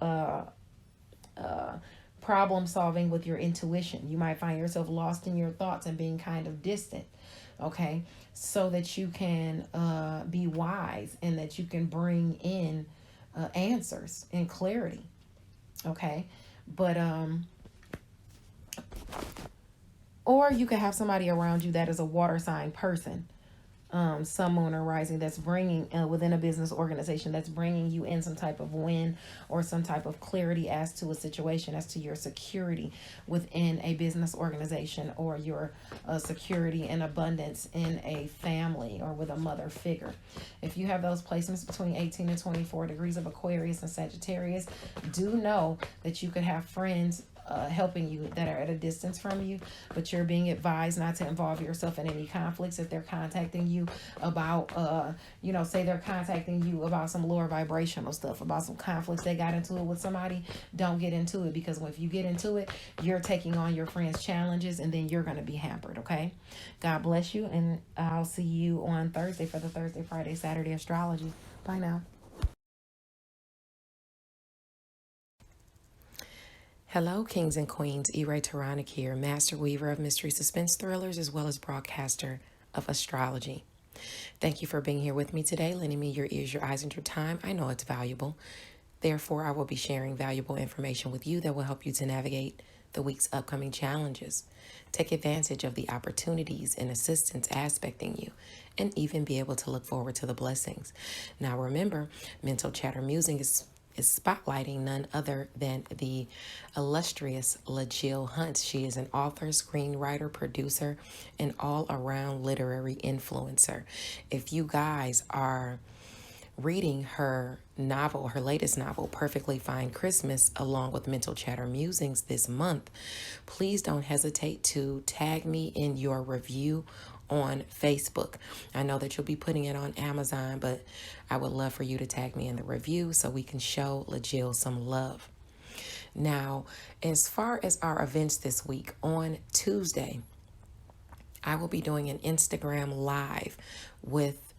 problem solving with your intuition. You might find yourself lost in your thoughts and being kind of distant, okay? So that you can be wise and that you can bring in answers and clarity, okay? But or you could have somebody around you that is a water sign person, sun, moon, or rising, that's bringing within a business organization, that's bringing you in some type of win or some type of clarity as to a situation, as to your security within a business organization, or your security and abundance in a family or with a mother figure. If you have those placements between 18 and 24 degrees of Aquarius and Sagittarius, do know that you could have friends helping you that are at a distance from you, but you're being advised not to involve yourself in any conflicts. If they're contacting you about, say they're contacting you about some lower vibrational stuff, about some conflicts they got into it with somebody, don't get into it, because if you get into it, you're taking on your friend's challenges, and then you're going to be hampered, okay? God bless you, and I'll see you on Thursday for the Thursday, Friday, Saturday astrology. Bye now. Hello, kings and queens. Taranic here, master weaver of mystery suspense thrillers, as well as broadcaster of astrology. Thank you for being here with me today, lending me your ears, your eyes, and your time. I know it's valuable. Therefore, I will be sharing valuable information with you that will help you to navigate the week's upcoming challenges. Take advantage of the opportunities and assistance aspecting you, and even be able to look forward to the blessings. Now, remember, Mental Chatter Musing is spotlighting none other than the illustrious LaJill Hunt. She is an author, screenwriter, producer, and all-around literary influencer. If you guys are reading her novel, her latest novel, Perfectly Fine Christmas, along with Mental Chatter Musings this month, please don't hesitate to tag me in your review on Facebook. I know that you'll be putting it on Amazon, but I would love for you to tag me in the review so we can show LaJill some love. Now, as far as our events this week, on Tuesday, I will be doing an Instagram live with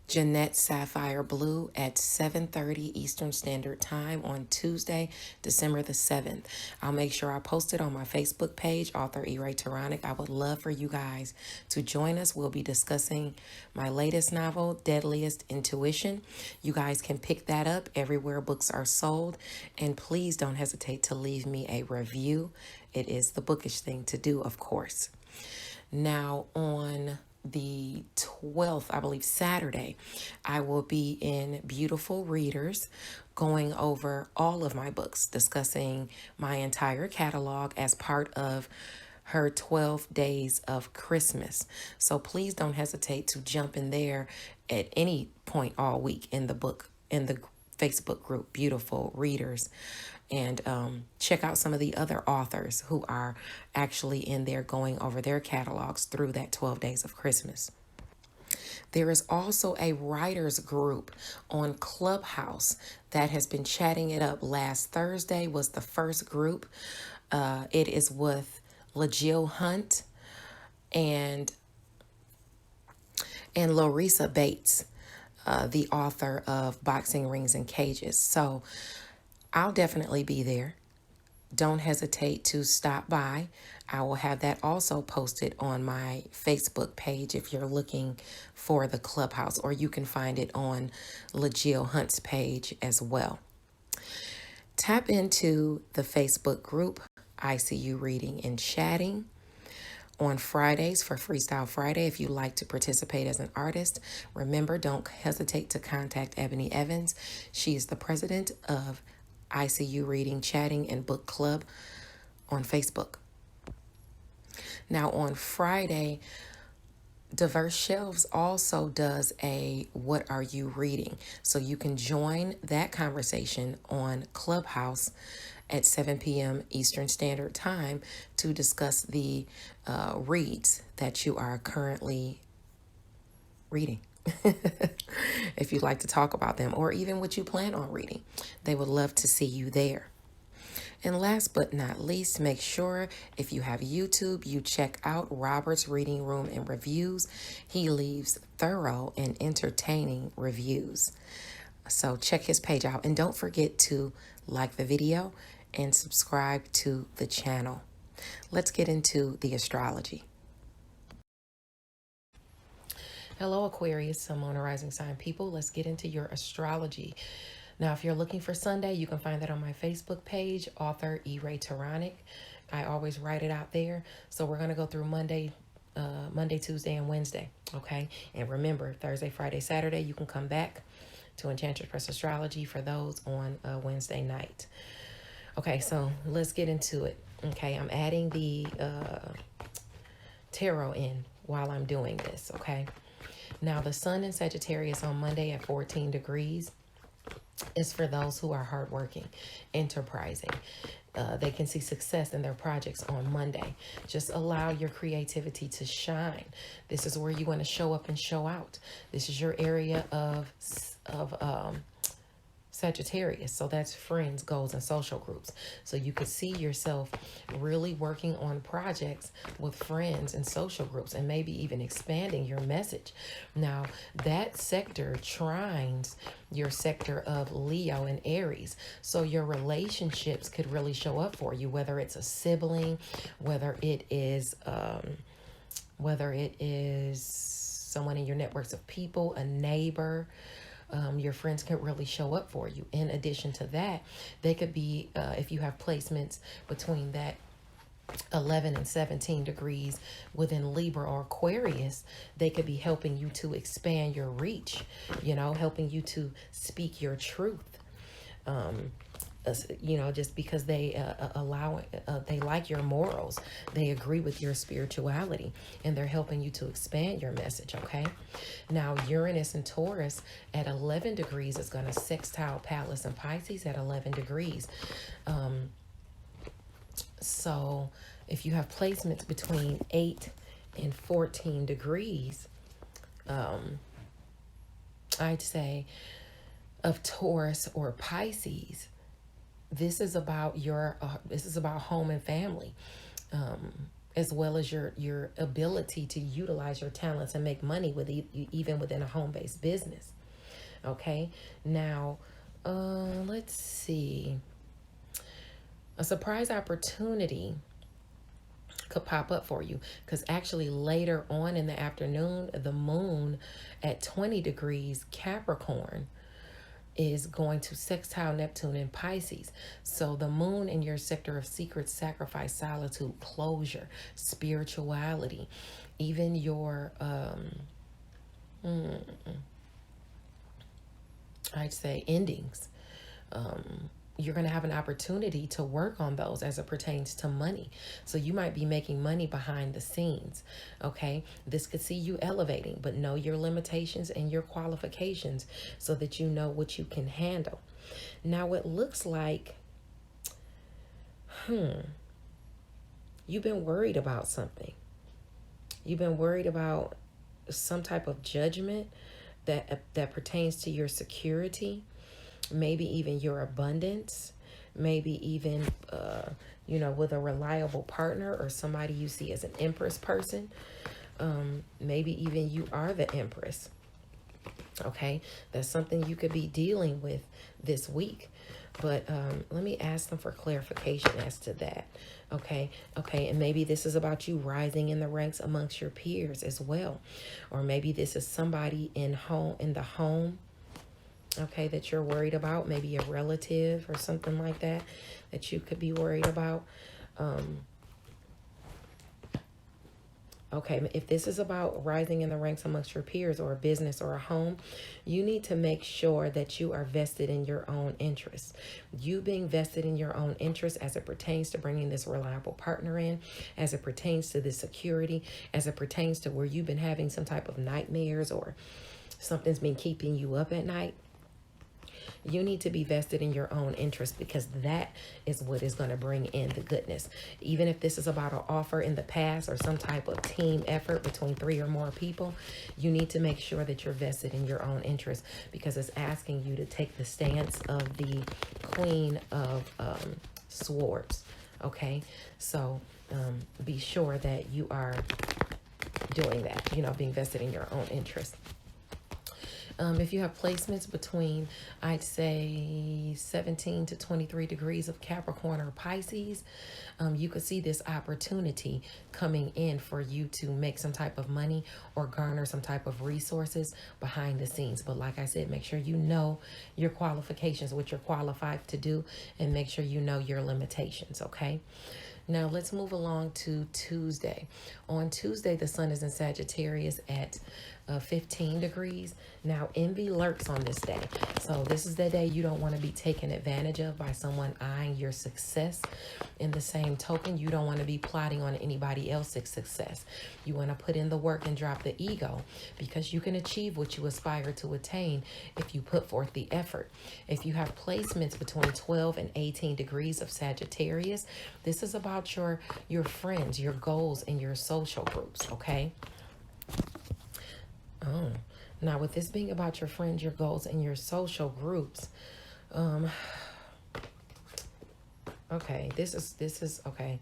Jeanette Sapphire Blue at 7:30 Eastern Standard Time on Tuesday, December the 7th. I'll make sure I post it on my Facebook page, author E-Ray Taronic. I would love for you guys to join us. We'll be discussing my latest novel, Deadliest Intuition. You guys can pick that up everywhere books are sold. And please don't hesitate to leave me a review. It is the bookish thing to do, of course. Now, on the 12th, I believe Saturday, I will be in Beautiful Readers going over all of my books, discussing my entire catalog as part of her 12 days of Christmas. So please don't hesitate to jump in there at any point all week in the Facebook group, Beautiful Readers, and check out some of the other authors who are actually in there going over their catalogs through that 12 days of Christmas. There is also a writers group on Clubhouse that has been chatting it up. Last Thursday was the first group. It is with LaJill Hunt and Larissa Bates, the author of Boxing Rings and Cages. So I'll definitely be there. Don't hesitate to stop by. I will have that also posted on my Facebook page if you're looking for the Clubhouse, or you can find it on LaJill Hunt's page as well. Tap into the Facebook group, ICU Reading and Chatting, on Fridays for Freestyle Friday. If you'd like to participate as an artist, remember, don't hesitate to contact Ebony Evans. She is the president of ICU Reading, Chatting, and Book Club on Facebook. Now on Friday, Diverse Shelves also does a What Are You Reading? So you can join that conversation on Clubhouse at 7 p.m. Eastern Standard Time to discuss the reads that you are currently reading. If you'd like to talk about them, or even what you plan on reading, they would love to see you there. And last but not least, make sure if you have YouTube, you check out Robert's Reading Room and Reviews. He leaves thorough and entertaining reviews. So check his page out, and don't forget to like the video and subscribe to the channel. Let's get into the astrology. Hello, Aquarius, Sun, Moon, and Rising Sign people. Let's get into your astrology. Now, if you're looking for Sunday, you can find that on my Facebook page, author E-Ray Taronic. I always write it out there. So we're going to go through Monday, Tuesday, and Wednesday. Okay. And remember, Thursday, Friday, Saturday, you can come back to Enchantress Press Astrology for those on Wednesday night. Okay. So let's get into it. Okay. I'm adding the tarot in while I'm doing this. Okay. Now, the Sun in Sagittarius on Monday at 14 degrees is for those who are hardworking, enterprising. They can see success in their projects on Monday. Just allow your creativity to shine. This is where you want to show up and show out. This is your area of Sagittarius. So that's friends, goals, and social groups. So you could see yourself really working on projects with friends and social groups, and maybe even expanding your message. Now, that sector trines your sector of Leo and Aries. So your relationships could really show up for you, whether it's a sibling, whether it is someone in your networks of people, a neighbor. Your friends can really show up for you. In addition to that, they could be, if you have placements between that 11 and 17 degrees within Libra or Aquarius, they could be helping you to expand your reach, helping you to speak your truth. Just because they they like your morals, they agree with your spirituality, and they're helping you to expand your message. Okay. Now, Uranus and Taurus at 11 degrees is going to sextile Pallas and Pisces at 11 degrees. So if you have placements between 8 in 14 degrees, I'd say, of Taurus or Pisces, this is about this is about home and family, as well as your ability to utilize your talents and make money with even within a home-based business. Okay, now let's see. A surprise opportunity could pop up for you, because actually later on in the afternoon, the moon at 20 degrees Capricorn is going to sextile Neptune in Pisces. So the moon in your sector of secret, sacrifice, solitude, closure, spirituality, even your I'd say endings, you're going to have an opportunity to work on those as it pertains to money. So you might be making money behind the scenes. Okay, this could see you elevating, but know your limitations and your qualifications so that you know what you can handle. Now it looks like you've been worried about something. You've been worried about some type of judgment that pertains to your security, maybe even your abundance, maybe even, with a reliable partner or somebody you see as an empress person. Maybe even you are the empress. Okay, that's something you could be dealing with this week. But let me ask them for clarification as to that. Okay, and maybe this is about you rising in the ranks amongst your peers as well. Or maybe this is somebody in the home, okay, that you're worried about, maybe a relative or something like that you could be worried about. Okay, if this is about rising in the ranks amongst your peers or a business or a home, you need to make sure that you are vested in your own interests. You being vested in your own interests as it pertains to bringing this reliable partner in, as it pertains to this security, as it pertains to where you've been having some type of nightmares or something's been keeping you up at night. You need to be vested in your own interest, because that is what is going to bring in the goodness. Even if this is about an offer in the past or some type of team effort between 3 or more people, you need to make sure that you're vested in your own interest, because it's asking you to take the stance of the Queen of Swords. Okay, so be sure that you are doing that, being vested in your own interest. If you have placements between, I'd say, 17 to 23 degrees of Capricorn or Pisces, you could see this opportunity coming in for you to make some type of money or garner some type of resources behind the scenes. But like I said, make sure you know your qualifications, what you're qualified to do, and make sure you know your limitations, okay? Now let's move along to Tuesday. On Tuesday, the sun is in Sagittarius at 15 degrees. Now, envy lurks on this day. So this is the day you don't want to be taken advantage of by someone eyeing your success. In the same token, you don't want to be plotting on anybody else's success. You want to put in the work and drop the ego, because you can achieve what you aspire to attain if you put forth the effort. If you have placements between 12 and 18 degrees of Sagittarius, this is about your friends, your goals, and your social groups, okay? Oh, now with this being about your friends, your goals, and your social groups, okay, this is okay.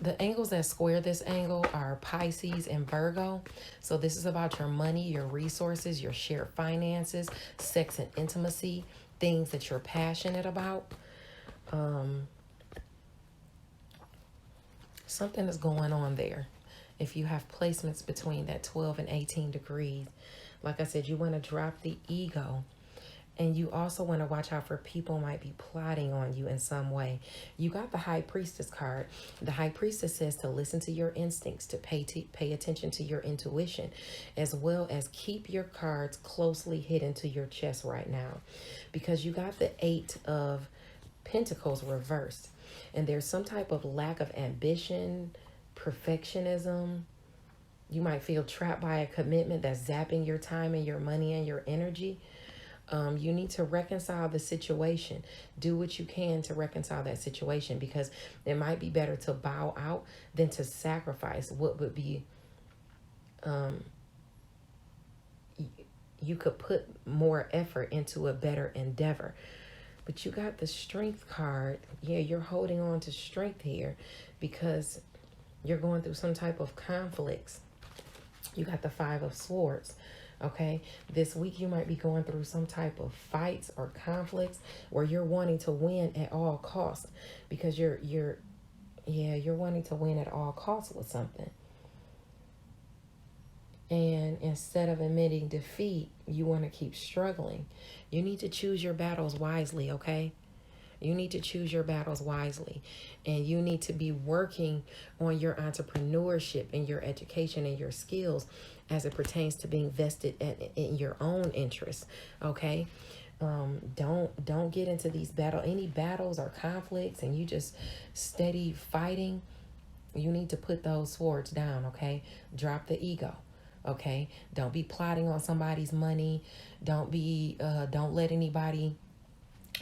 The angles that square this angle are Pisces and Virgo. So this is about your money, your resources, your shared finances, sex and intimacy, things that you're passionate about. Something is going on there. If you have placements between that 12 and 18 degrees, like I said, you want to drop the ego. And you also want to watch out for people might be plotting on you in some way. You got the High Priestess card. The High Priestess says to listen to your instincts, to pay attention to your intuition, as well as keep your cards closely hidden to your chest right now. Because you got the 8 of Pentacles reversed. And there's some type of lack of ambition, perfectionism. You might feel trapped by a commitment that's zapping your time and your money and your energy. You need to reconcile the situation. Do what you can to reconcile that situation, because it might be better to bow out than to sacrifice what would be, you could put more effort into a better endeavor. But you got the strength card. Yeah, you're holding on to strength here because you're going through some type of conflicts. You got the Five of Swords. Okay, this week you might be going through some type of fights or conflicts where you're wanting to win at all costs, because you're wanting to win at all costs with something. And instead of admitting defeat, you want to keep struggling. You need to choose your battles wisely, okay? You need to choose your battles wisely. And you need to be working on your entrepreneurship and your education and your skills as it pertains to being vested in your own interests, okay? Don't get into these any battles or conflicts and you just steady fighting. You need to put those swords down, okay? Drop the ego. Okay, don't be plotting on somebody's money. Don't let anybody,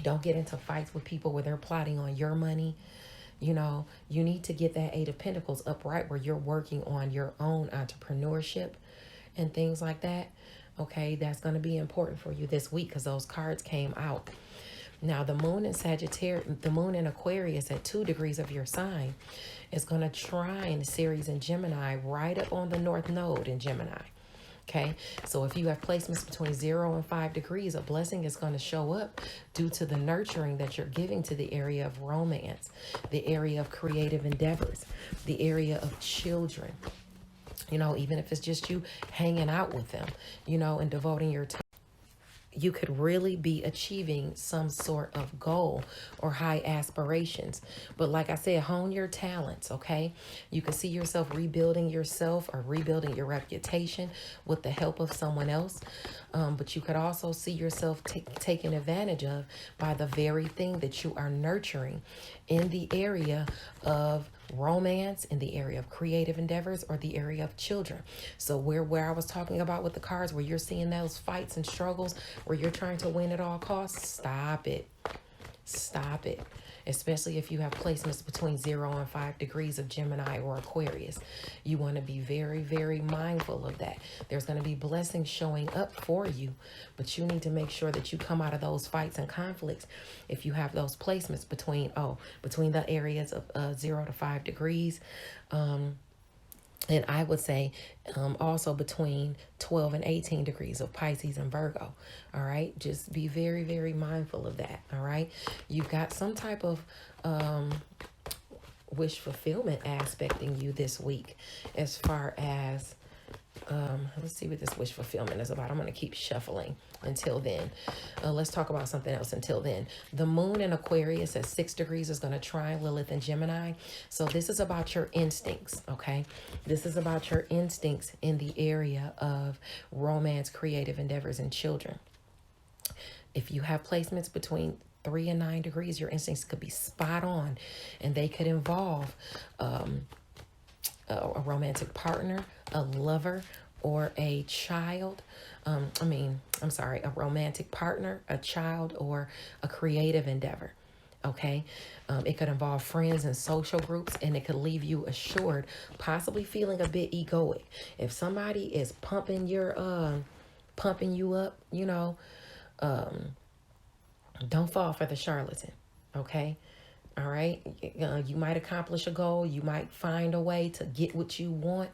don't get into fights with people where they're plotting on your money. You know, you need to get that Eight of Pentacles upright where you're working on your own entrepreneurship and things like that. Okay, that's going to be important for you this week because those cards came out. Now, the moon in Sagittarius, the moon in Aquarius at 2 degrees of your sign is going to trine Ceres in Gemini right up on the North Node in Gemini. Okay, so if you have placements between 0 and 5 degrees, a blessing is going to show up due to the nurturing that you're giving to the area of romance, the area of creative endeavors, the area of children. You know, even if it's just you hanging out with them, you know, and devoting your time. You could really be achieving some sort of goal or high aspirations. But like I said, hone your talents, okay? You can see yourself rebuilding yourself or rebuilding your reputation with the help of someone else. But you could also see yourself taken advantage of by the very thing that you are nurturing in the area of romance, in the area of creative endeavors, or the area of children. So where I was talking about with the cards, where you're seeing those fights and struggles, where you're trying to win at all costs, stop it. Stop it. Especially if you have placements between 0 and 5 degrees of Gemini or Aquarius. You want to be very, very mindful of that. There's going to be blessings showing up for you, but you need to make sure that you come out of those fights and conflicts if you have those placements between the areas of 0 to 5 degrees. And I would say also between 12 and 18 degrees of Pisces and Virgo. All right. Just be very, very mindful of that. All right. You've got some type of wish fulfillment aspect in you this week as far as let's see what this wish fulfillment is about. I'm going to keep shuffling until then. Let's talk about something else until then. The moon in Aquarius at 6 degrees is going to trine Lilith in Gemini. So this is about your instincts, okay? This is about your instincts in the area of romance, creative endeavors, and children. If you have placements between 3 and 9 degrees, your instincts could be spot on, and they could involve a romantic partner, a lover, or a child. A romantic partner, a child, or a creative endeavor. Okay. It could involve friends and social groups, and it could leave you assured, possibly feeling a bit egoic. If somebody is pumping you up, you know, don't fall for the charlatan. Okay. All right. You might accomplish a goal. You might find a way to get what you want.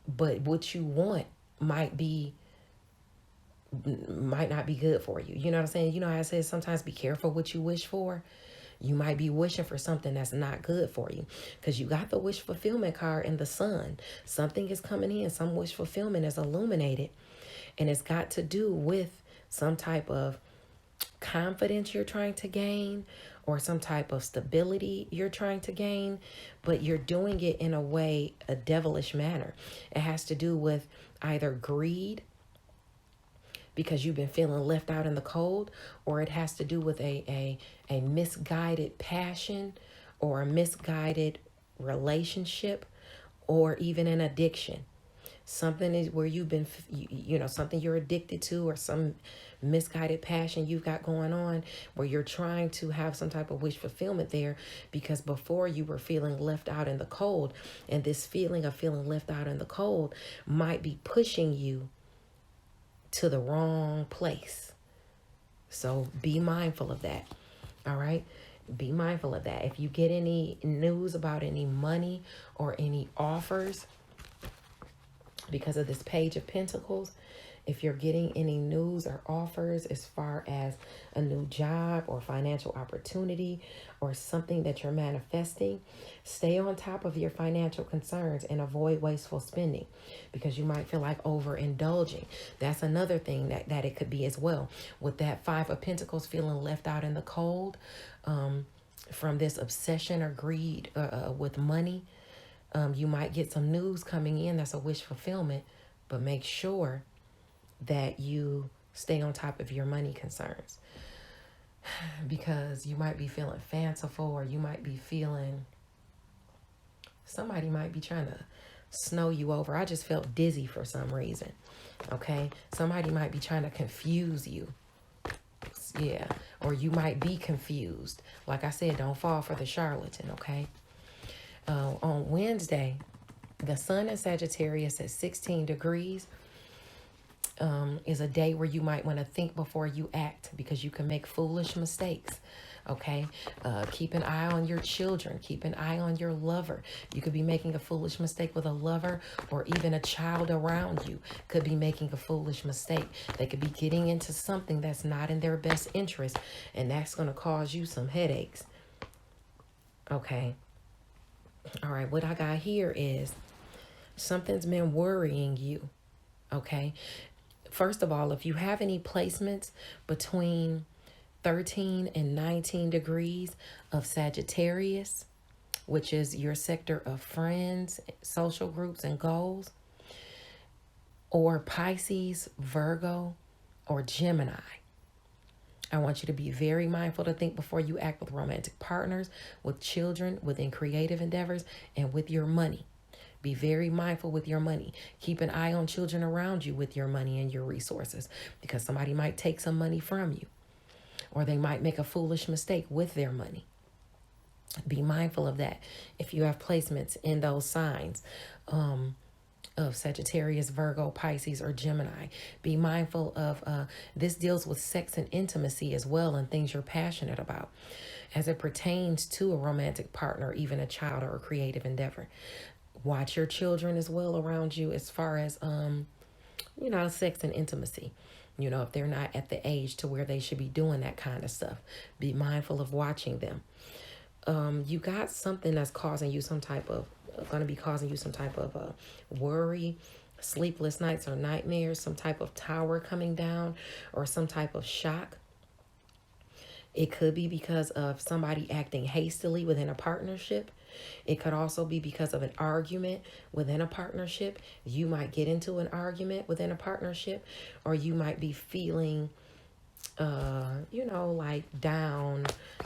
But what you want might not be good for you. You know what I'm saying? You know how I said sometimes be careful what you wish for. You might be wishing for something that's not good for you because you got the wish fulfillment card in the sun. Something is coming in. Some wish fulfillment is illuminated. And it's got to do with some type of confidence you're trying to gain or some type of stability you're trying to gain, but you're doing it in a devilish manner. It has to do with either greed because you've been feeling left out in the cold, or it has to do with a misguided passion or a misguided relationship or even an addiction. Something is where you've been, something you're addicted to, or some misguided passion you've got going on where you're trying to have some type of wish fulfillment there, because before you were feeling left out in the cold, and this feeling of feeling left out in the cold might be pushing you to the wrong place. So be mindful of that. All right. Be mindful of that. If you get any news about any money or any offers, because of this Page of Pentacles, if you're getting any news or offers as far as a new job or financial opportunity or something that you're manifesting, stay on top of your financial concerns and avoid wasteful spending, because you might feel like overindulging. That's another thing that it could be as well. With that Five of Pentacles, feeling left out in the cold from this obsession or greed with money. You might get some news coming in that's a wish fulfillment, but make sure that you stay on top of your money concerns, because you might be feeling fanciful, or you might be feeling, somebody might be trying to snow you over. I just felt dizzy for some reason. Okay. Somebody might be trying to confuse you. Yeah. Or you might be confused. Like I said, don't fall for the charlatan. Okay. On Wednesday, the sun in Sagittarius at 16 degrees is a day where you might want to think before you act, because you can make foolish mistakes. Okay. Keep an eye on your children. Keep an eye on your lover. You could be making a foolish mistake with a lover, or even a child around you could be making a foolish mistake. They could be getting into something that's not in their best interest, and that's going to cause you some headaches. Okay. All right, what I got here is something's been worrying you. Okay. First of all, if you have any placements between 13 and 19 degrees of Sagittarius, which is your sector of friends, social groups, and goals, or Pisces, Virgo, or Gemini, I want you to be very mindful to think before you act with romantic partners, with children, within creative endeavors, and with your money. Be very mindful with your money. Keep an eye on children around you with your money and your resources, because somebody might take some money from you, or they might make a foolish mistake with their money. Be mindful of that. If you have placements in those signs of Sagittarius, Virgo, Pisces, or Gemini, be mindful of this deals with sex and intimacy as well, and things you're passionate about as it pertains to a romantic partner, even a child, or a creative endeavor. Watch your children as well around you as far as sex and intimacy. If they're not at the age to where they should be doing that kind of stuff, be mindful of watching them. You got something that's causing you some type of worry, sleepless nights or nightmares, some type of tower coming down, or some type of shock. It could be because of somebody acting hastily within a partnership. It could also be because of an argument within a partnership. You might get into an argument within a partnership, or you might be feeling down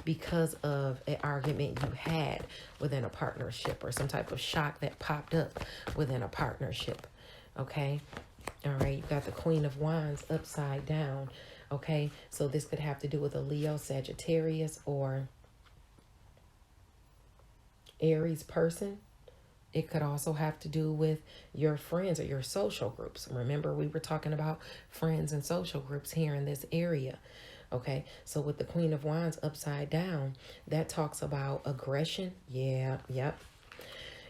because of an argument you had within a partnership, or some type of shock that popped up within a partnership. Okay. All right. You got the Queen of Wands upside down. Okay. So this could have to do with a Leo, Sagittarius, or Aries person. It could also have to do with your friends or your social groups. Remember, we were talking about friends and social groups here in this area. Okay, so with the Queen of Wands upside down, that talks about aggression. Yeah, yep.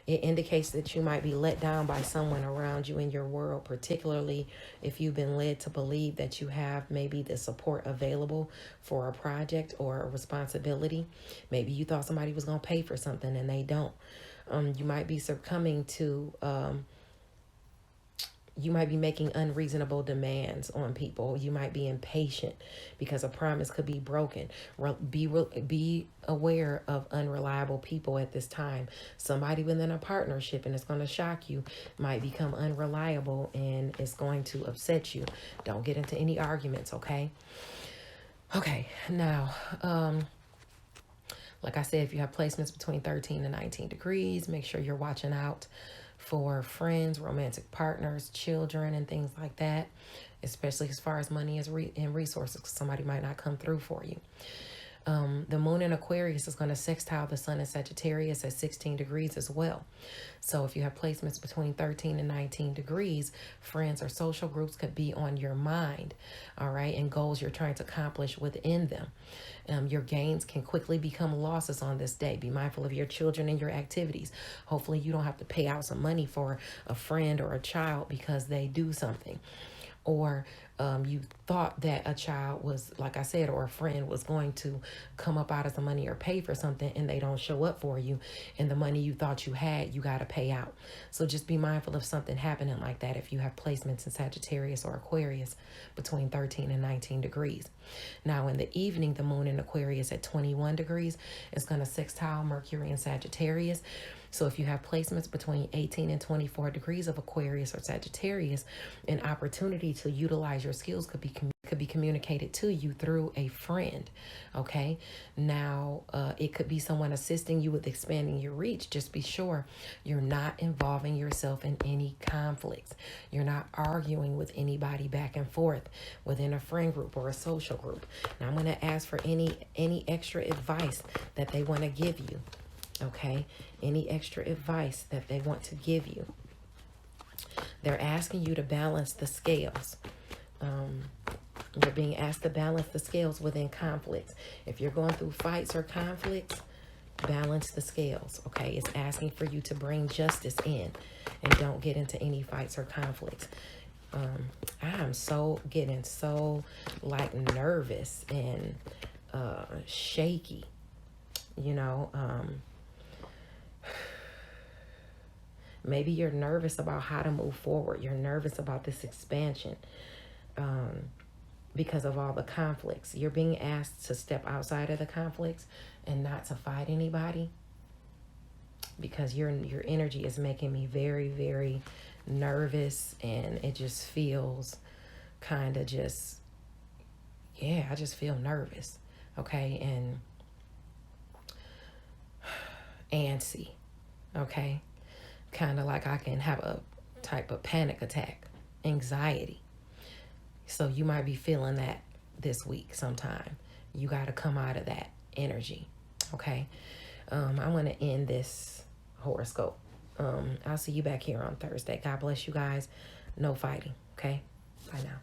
It indicates that you might be let down by someone around you in your world, particularly if you've been led to believe that you have maybe the support available for a project or a responsibility. Maybe you thought somebody was going to pay for something and they don't. You might be succumbing to, you might be making unreasonable demands on people. You might be impatient because a promise could be broken. Be aware of unreliable people at this time. Somebody within a partnership, and it's going to shock you, might become unreliable, and it's going to upset you. Don't get into any arguments, okay? Okay, now, like I said, if you have placements between 13 and 19 degrees, make sure you're watching out for friends, romantic partners, children, and things like that, especially as far as money and resources, because somebody might not come through for you. The moon in Aquarius is going to sextile the sun in Sagittarius at 16 degrees as well. So if you have placements between 13 and 19 degrees, friends or social groups could be on your mind, all right, and goals you're trying to accomplish within them. Your gains can quickly become losses on this day. Be mindful of your children and your activities. Hopefully you don't have to pay out some money for a friend or a child because they do something. Or you thought that a child was, like I said, or a friend was going to come up out of some money or pay for something, and they don't show up for you, and the money you thought you had, you got to pay out. So just be mindful of something happening like that if you have placements in Sagittarius or Aquarius between 13 and 19 degrees. Now in the evening, the moon in Aquarius at 21 degrees is going to sextile Mercury in Sagittarius. So if you have placements between 18 and 24 degrees of Aquarius or Sagittarius, an opportunity to utilize your skills could be communicated to you through a friend. Okay. Now, it could be someone assisting you with expanding your reach. Just be sure you're not involving yourself in any conflicts. You're not arguing with anybody back and forth within a friend group or a social group. Now I'm going to ask for any extra advice that they want to give you. Okay, any extra advice that they want to give you. They're asking you to balance the scales. You're being asked to balance the scales within conflicts. If you're going through fights or conflicts, balance the scales. Okay, it's asking for you to bring justice in and don't get into any fights or conflicts. I'm getting so like nervous and shaky, you know. Maybe you're nervous about how to move forward. You're nervous about this expansion because of all the conflicts. You're being asked to step outside of the conflicts and not to fight anybody because your energy is making me very, very nervous, and it just feels kind of just, yeah, I just feel nervous, okay, and antsy, okay? Kind of like I can have a type of panic attack, anxiety. So you might be feeling that this week sometime. You got to come out of that energy, okay? I'm going to end this horoscope. I'll see you back here on Thursday. God bless you guys. No fighting, okay? Bye now.